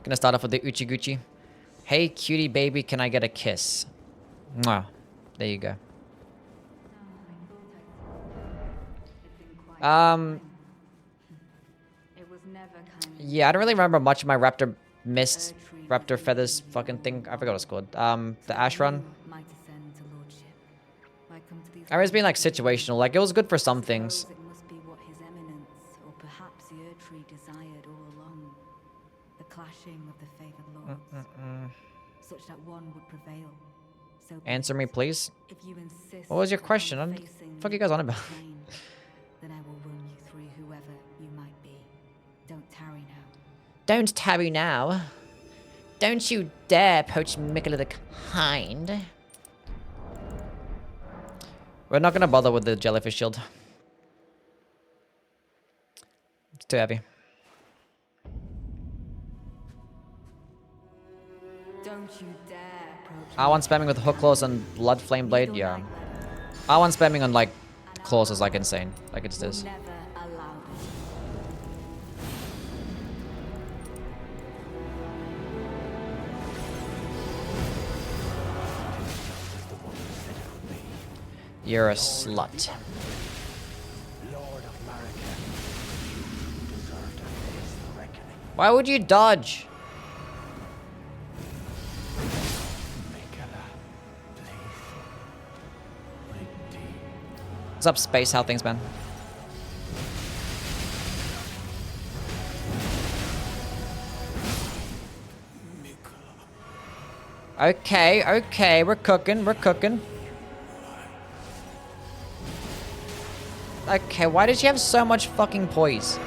Speaker 2: Gonna start off with the Uchi Gucci. Hey cutie baby, can I get a kiss? Mwah. There you go. Yeah, I don't really remember much of my Raptor Mist, Raptor Feathers fucking thing. I forgot what it's called. The Ash Run. I was being like situational. Like it was good for some things. Answer me, please. What was your question? What the fuck are you guys on about?
Speaker 3: Then I will run you through whoever you might be. Don't tarry now.
Speaker 2: Don't tarry now. Don't you dare poach Mikola the Kind. We're not gonna bother with the jellyfish shield. It's too heavy.
Speaker 3: Don't you dare approach
Speaker 2: I want spamming with Hook Claws and Blood Flame Blade, yeah. R1 spamming on like claws is like insane. Like it just is.
Speaker 3: Never allow it.
Speaker 2: You're a slut. Why would you dodge? What's up, Space? How things, man? Okay, okay, we're cooking, we're cooking. Okay, why does she have so much fucking poise?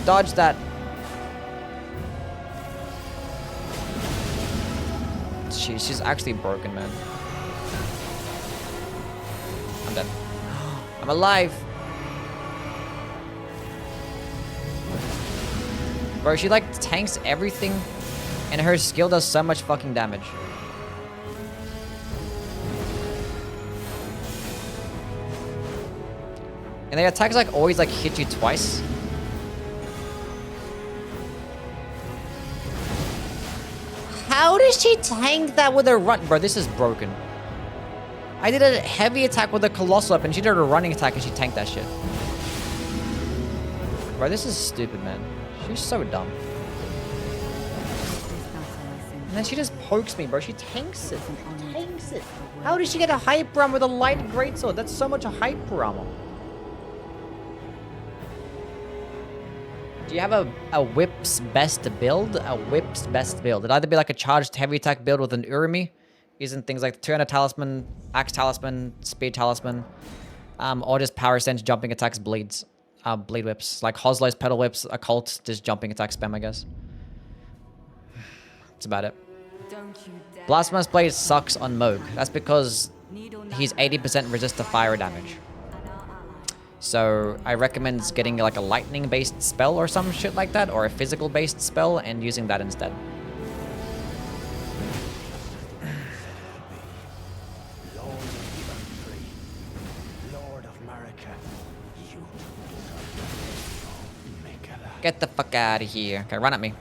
Speaker 2: Dodge that. She's actually broken, man. I'm dead. I'm alive. Bro, she like tanks everything and her skill does so much fucking damage. And the attacks like always like hit you twice. How does she tank that with a run? Bro, this is broken. I did a heavy attack with a colossal weapon. She did a running attack and she tanked that shit. Bro, this is stupid, man. She's so dumb. And then she just pokes me, bro. She tanks it. She tanks it. How does she get a hyper armor with a light greatsword? That's so much a hyper armor. Do you have a whip's best build? A whip's best build. It'd either be like a charged heavy attack build with an Urumi, using things like 200 talisman, axe talisman, speed talisman, or just power sense jumping attacks bleeds. Bleed whips. Like Hoslow's pedal whips, occult, just jumping attack spam, I guess. That's about it. Blasphemous Blade sucks on Moog. That's because he's 80% resist to fire damage. So I recommend getting like a lightning based spell or some shit like that, or a physical based spell and using that instead. Get the fuck out of here. Okay, run at me.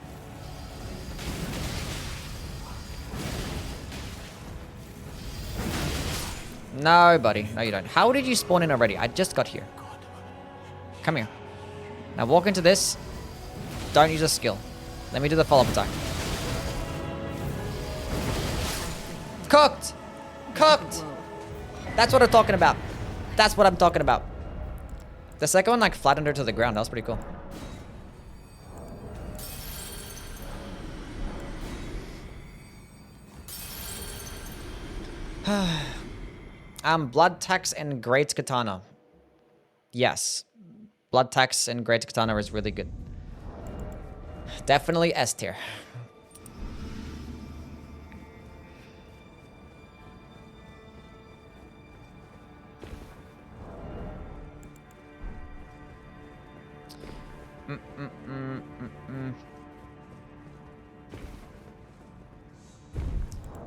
Speaker 2: No, buddy. No, you don't. How did you spawn in already? I just got here. Come here. Now walk into this. Don't use a skill. Let me do the follow-up attack. Cooked! Cooked! That's what I'm talking about. That's what I'm talking about. The second one like flattened her to the ground. That was pretty cool. Blood Tax and Great Katana. Yes. Blood Tax and Great Katana is really good. Definitely S tier.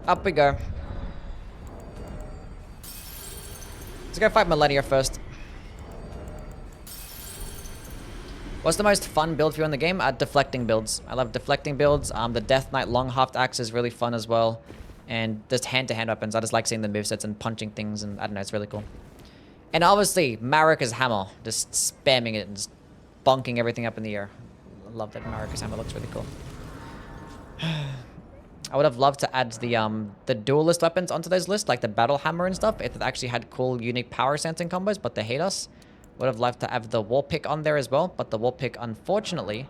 Speaker 2: Up we go. Let's go fight Millennia first. What's the most fun build for you in the game? Deflecting builds. I love deflecting builds. The Death Knight Long Haft Axe is really fun as well. And just hand-to-hand weapons. I just like seeing the movesets and punching things, and I don't know, it's really cool. And obviously, Marika's hammer. Just spamming it and just bonking everything up in the air. I love that Marika's hammer. Looks really cool. I would have loved to add the duelist weapons onto those lists, like the battle hammer and stuff, if it actually had cool, unique power sensing combos, but they hate us. Would have loved to have the wall pick on there as well, but the wall pick, unfortunately,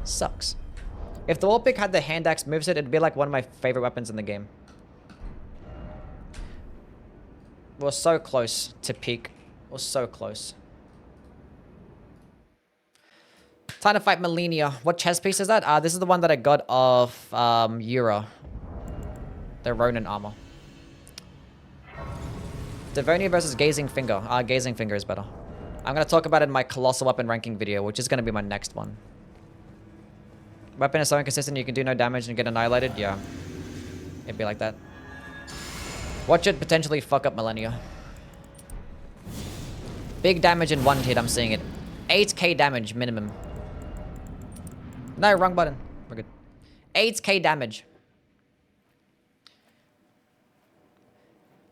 Speaker 2: sucks. If the wall pick had the hand axe moveset, it'd be like one of my favorite weapons in the game. We're so close to peak. We're so close. Time to fight Millennia. What chest piece is that? This is the one that I got off Yura. The Ronin armor. Devonia versus Gazing Finger. Gazing Finger is better. I'm going to talk about it in my Colossal Weapon ranking video, which is going to be my next one. Weapon is so inconsistent you can do no damage and get annihilated. Yeah. It'd be like that. What should potentially fuck up Millennia? Big damage in one hit, I'm seeing it. 8k damage minimum. No, wrong button. We're good. 8k damage.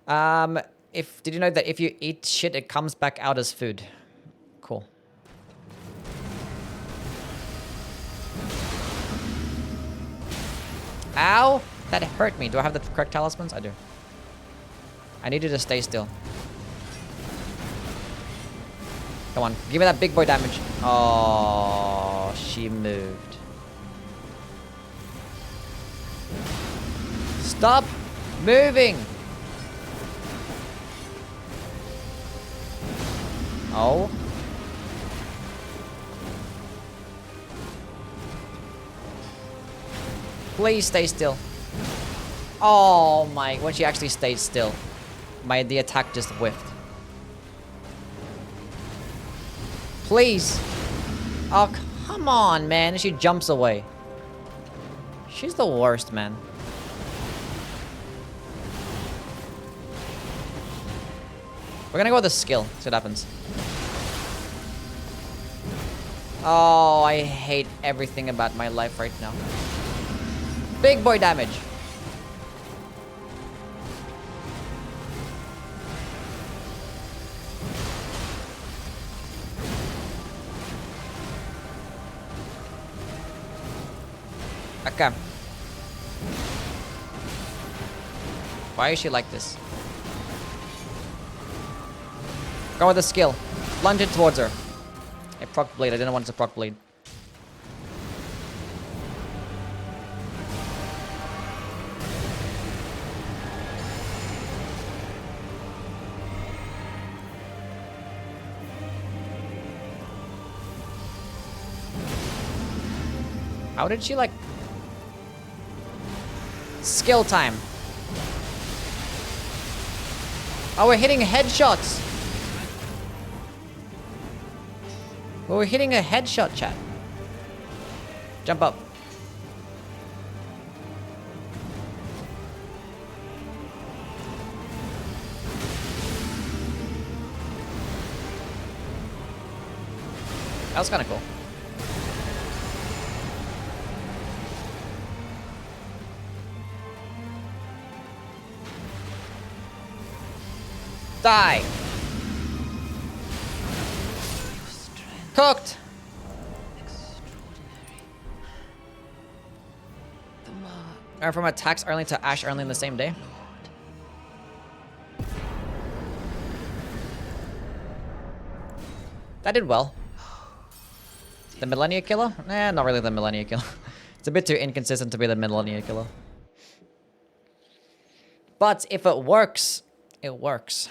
Speaker 2: Did you know that if you eat shit, it comes back out as food? Cool. Ow! That hurt me. Do I have the correct talismans? I do. I need you to stay still. Come on. Give me that big boy damage. Oh, she moved. Stop moving! Oh. Please stay still. Oh my, when she actually stayed still. The attack just whiffed. Please. Oh, come on, man. She jumps away. She's the worst, man. We're gonna go with a skill. See what happens. Oh, I hate everything about my life right now. Big boy damage. Okay. Why is she like this? Go with the skill. Lunge it towards her. A proc blade. I didn't want it to proc blade. How did she like... Skill time. Oh, we're hitting headshots. Well, we're hitting a headshot, chat. Jump up. That was kind of cool. Die. Cooked. Or from attacks early to Ash early in the same day. That did well. The Millennia Killer? Nah, not really the Millennia Killer. It's a bit too inconsistent to be the Millennia Killer. But if it works, it works.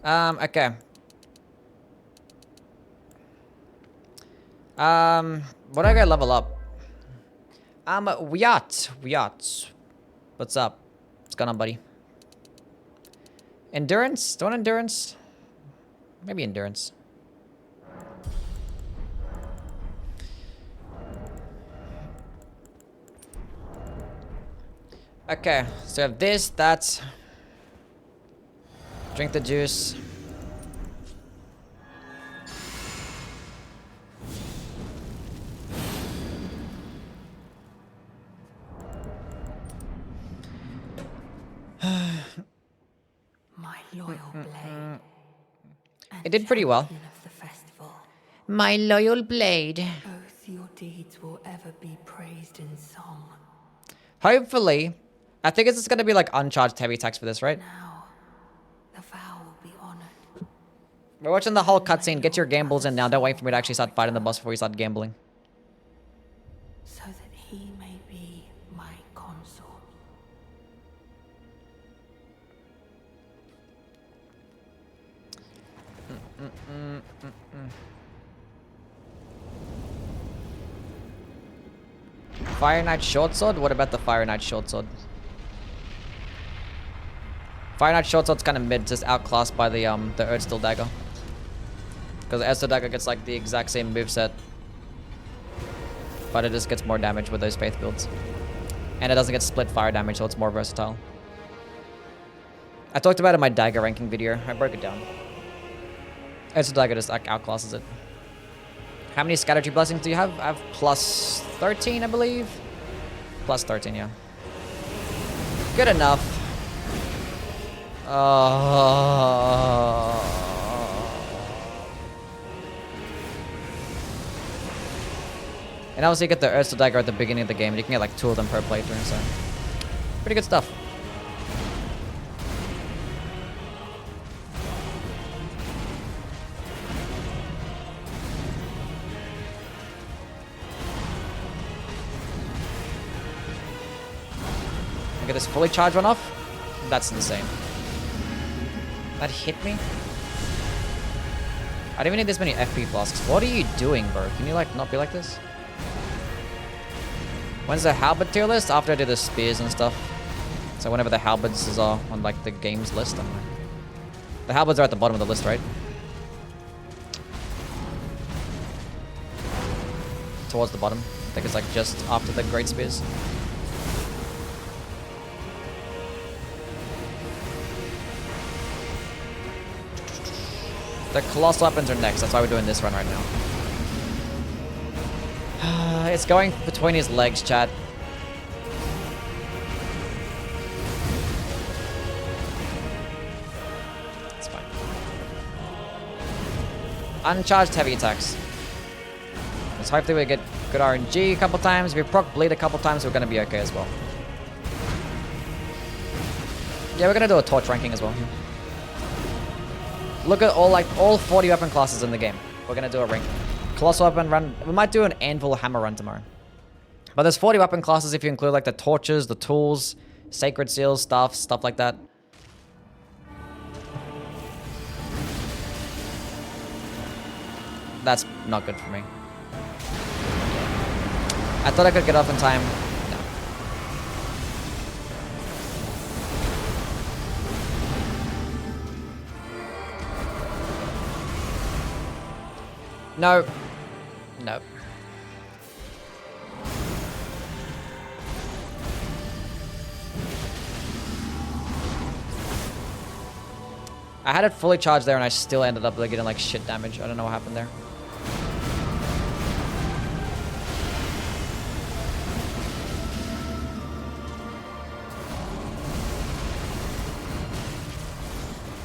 Speaker 2: Okay. What do I gotta level up? Wyatt. What's up? What's going on, buddy? Endurance? Do you want endurance? Maybe endurance. Okay, so I have this, that. Drink the juice.
Speaker 3: My loyal blade.
Speaker 2: It did pretty well.
Speaker 3: Of the festival.
Speaker 2: My loyal blade.
Speaker 3: Both your deeds will ever be praised in song.
Speaker 2: Hopefully. I think it's gonna be like uncharged heavy attacks for this, right?
Speaker 3: Now, the vow will be honored.
Speaker 2: We're watching the whole cutscene. Get your gambles in now. Don't wait for me to actually start fighting the boss before you start gambling.
Speaker 3: So that he may be my consort.
Speaker 2: Fire Knight Short Sword? What about the Fire Knight Short Sword? Fire Knight Short Sword's kind of mid, just outclassed by the Erdsteel Dagger. Because Esther Dagger gets like the exact same moveset. But it just gets more damage with those Faith builds. And it doesn't get split fire damage, so it's more versatile. I talked about it in my dagger ranking video. I broke it down. Esther Dagger just like outclasses it. How many Scattertree Blessings do you have? I have plus 13, I believe. Plus 13, yeah. Good enough. And obviously you get the Ursa Dagger at the beginning of the game. You can get like 2 of them per playthrough, so pretty good stuff. I get this fully charged one off. That's insane. That hit me? I don't even need this many FP flasks. What are you doing, bro? Can you like not be like this? When's the halberd tier list? After I do the spears and stuff. So whenever the halberds are on like the games list, I don't know. The halberds are at the bottom of the list, right? Towards the bottom. I think it's like just after the great spears. The colossal weapons are next. That's why we're doing this run right now. It's going between his legs, chat. It's fine. Uncharged heavy attacks. Let's hopefully we get good RNG a couple times. If we proc bleed a couple times, we're going to be okay as well. Yeah, we're going to do a torch ranking as well. Look at all 40 weapon classes in the game. We're going to do a ranking. Colossal weapon run. We might do an anvil hammer run tomorrow. But there's 40 weapon classes if you include like the torches, the tools, sacred seals, stuff like that. That's not good for me. I thought I could get off in time. No. No. I had it fully charged there and I still ended up like, getting like shit damage. I don't know what happened there.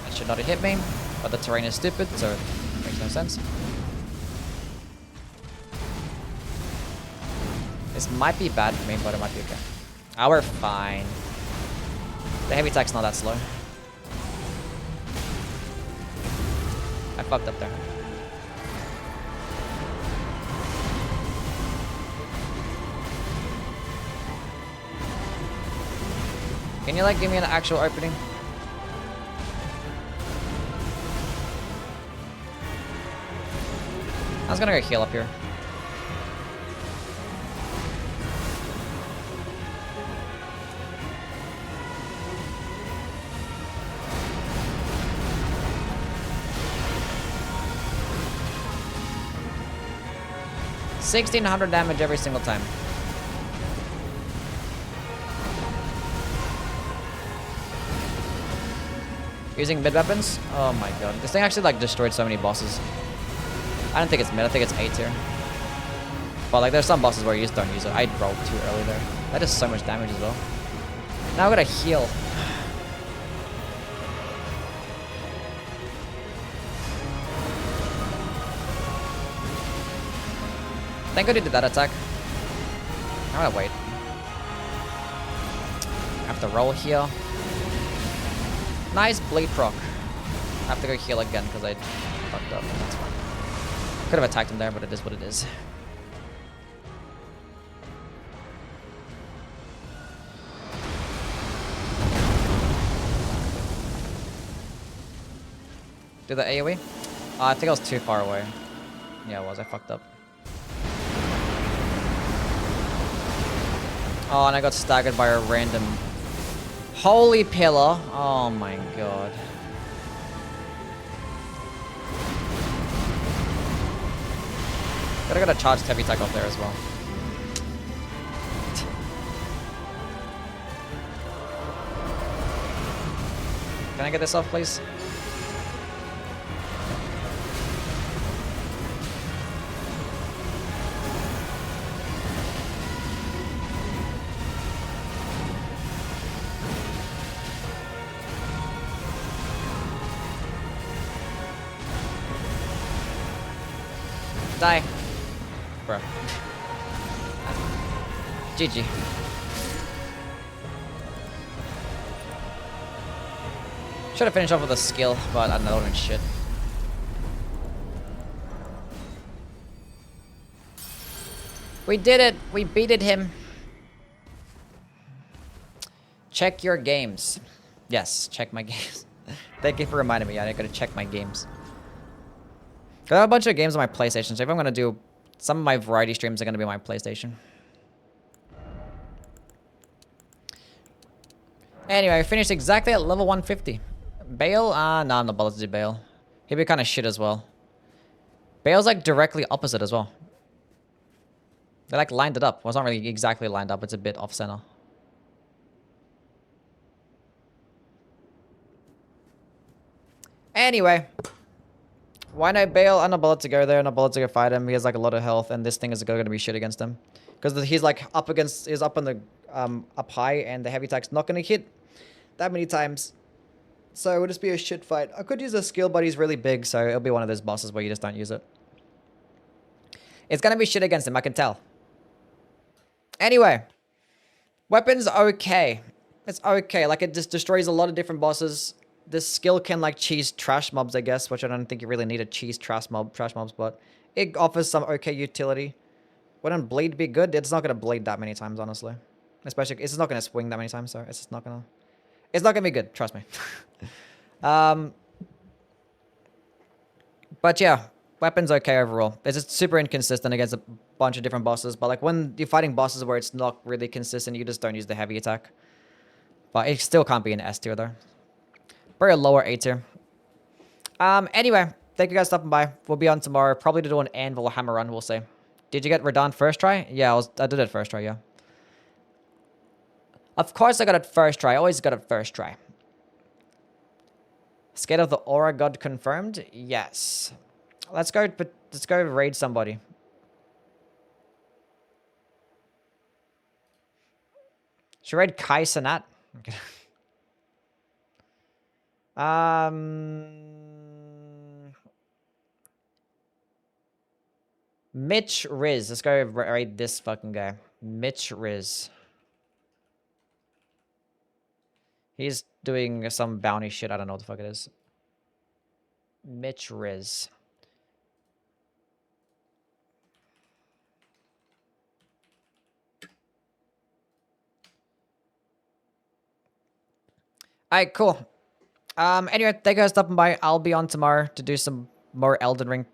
Speaker 2: That should not have hit me, but the terrain is stupid, so it makes no sense. This might be bad for me, but it might be okay. Ah, we're fine. The heavy attack's not that slow. I fucked up there. Can you like give me an actual opening? I was gonna go heal up here. $1,600 damage every single time. Using mid weapons? Oh my god. This thing actually like destroyed so many bosses. I don't think it's mid, I think it's A tier. But like there's some bosses where you just don't use it. I rolled too early there. That does so much damage as well. Now I gotta heal. Thank God he did that attack. I'm gonna wait. I have to roll here. Nice bleed proc. I have to go heal again because I fucked up. That's fine. Could have attacked him there, but it is what it is. Do the AoE? I think I was too far away. Yeah, I was. I fucked up. Oh, and I got staggered by a random holy pillar. Oh my god. But I got a charged heavy attack off there as well. Can I get this off, please? Die. Bro. GG. Should have finished off with a skill, but I know and shit. We did it! We beated him! Check your games. Yes, check my games. Thank you for reminding me. I gotta check my games. I have a bunch of games on my PlayStation, so if I'm gonna do... Some of my variety streams are gonna be on my PlayStation. Anyway, I finished exactly at level 150. Bale? No, I'm not bothered to do Bale. He'd be kind of shit as well. Bale's like directly opposite as well. They like lined it up. Well, it's not really exactly lined up. It's a bit off center. Anyway. Why not Bale? I'm not bothered to go there. I'm not bothered to go fight him. He has like a lot of health and this thing is going to be shit against him. Because he's like up against... He's up on the... up high and the heavy attack's not going to hit that many times. So it would just be a shit fight. I could use a skill, but he's really big, so it'll be one of those bosses where you just don't use it. It's gonna be shit against him, I can tell. Anyway. Weapons, okay. It's okay. Like, it just destroys a lot of different bosses. This skill can, like, cheese trash mobs, I guess, which I don't think you really need to cheese trash mobs, but it offers some okay utility. Wouldn't bleed be good? It's not gonna bleed that many times, honestly. Especially, it's not gonna swing that many times, so it's just not gonna... It's not gonna be good, trust me. But yeah, weapons okay overall. It's just super inconsistent against a bunch of different bosses. But like when you're fighting bosses where it's not really consistent, you just don't use the heavy attack. But it still can't be an S tier though. Probably a lower A tier. Anyway, thank you guys for stopping by. We'll be on tomorrow, probably to do an anvil or hammer run. We'll see. Did you get Radon first try? Yeah, I did it first try. Yeah. Of course I got it first try. I always got it first try. Scared of the Aura God confirmed? Yes. Let's go raid somebody. Should raid Kai Sanat? Okay. Mitch Riz. Let's go raid this fucking guy. Mitch Riz. He's doing some bounty shit. I don't know what the fuck it is. Mitch Riz. Alright, cool. Anyway, thank you guys for stopping by. I'll be on tomorrow to do some more Elden Ring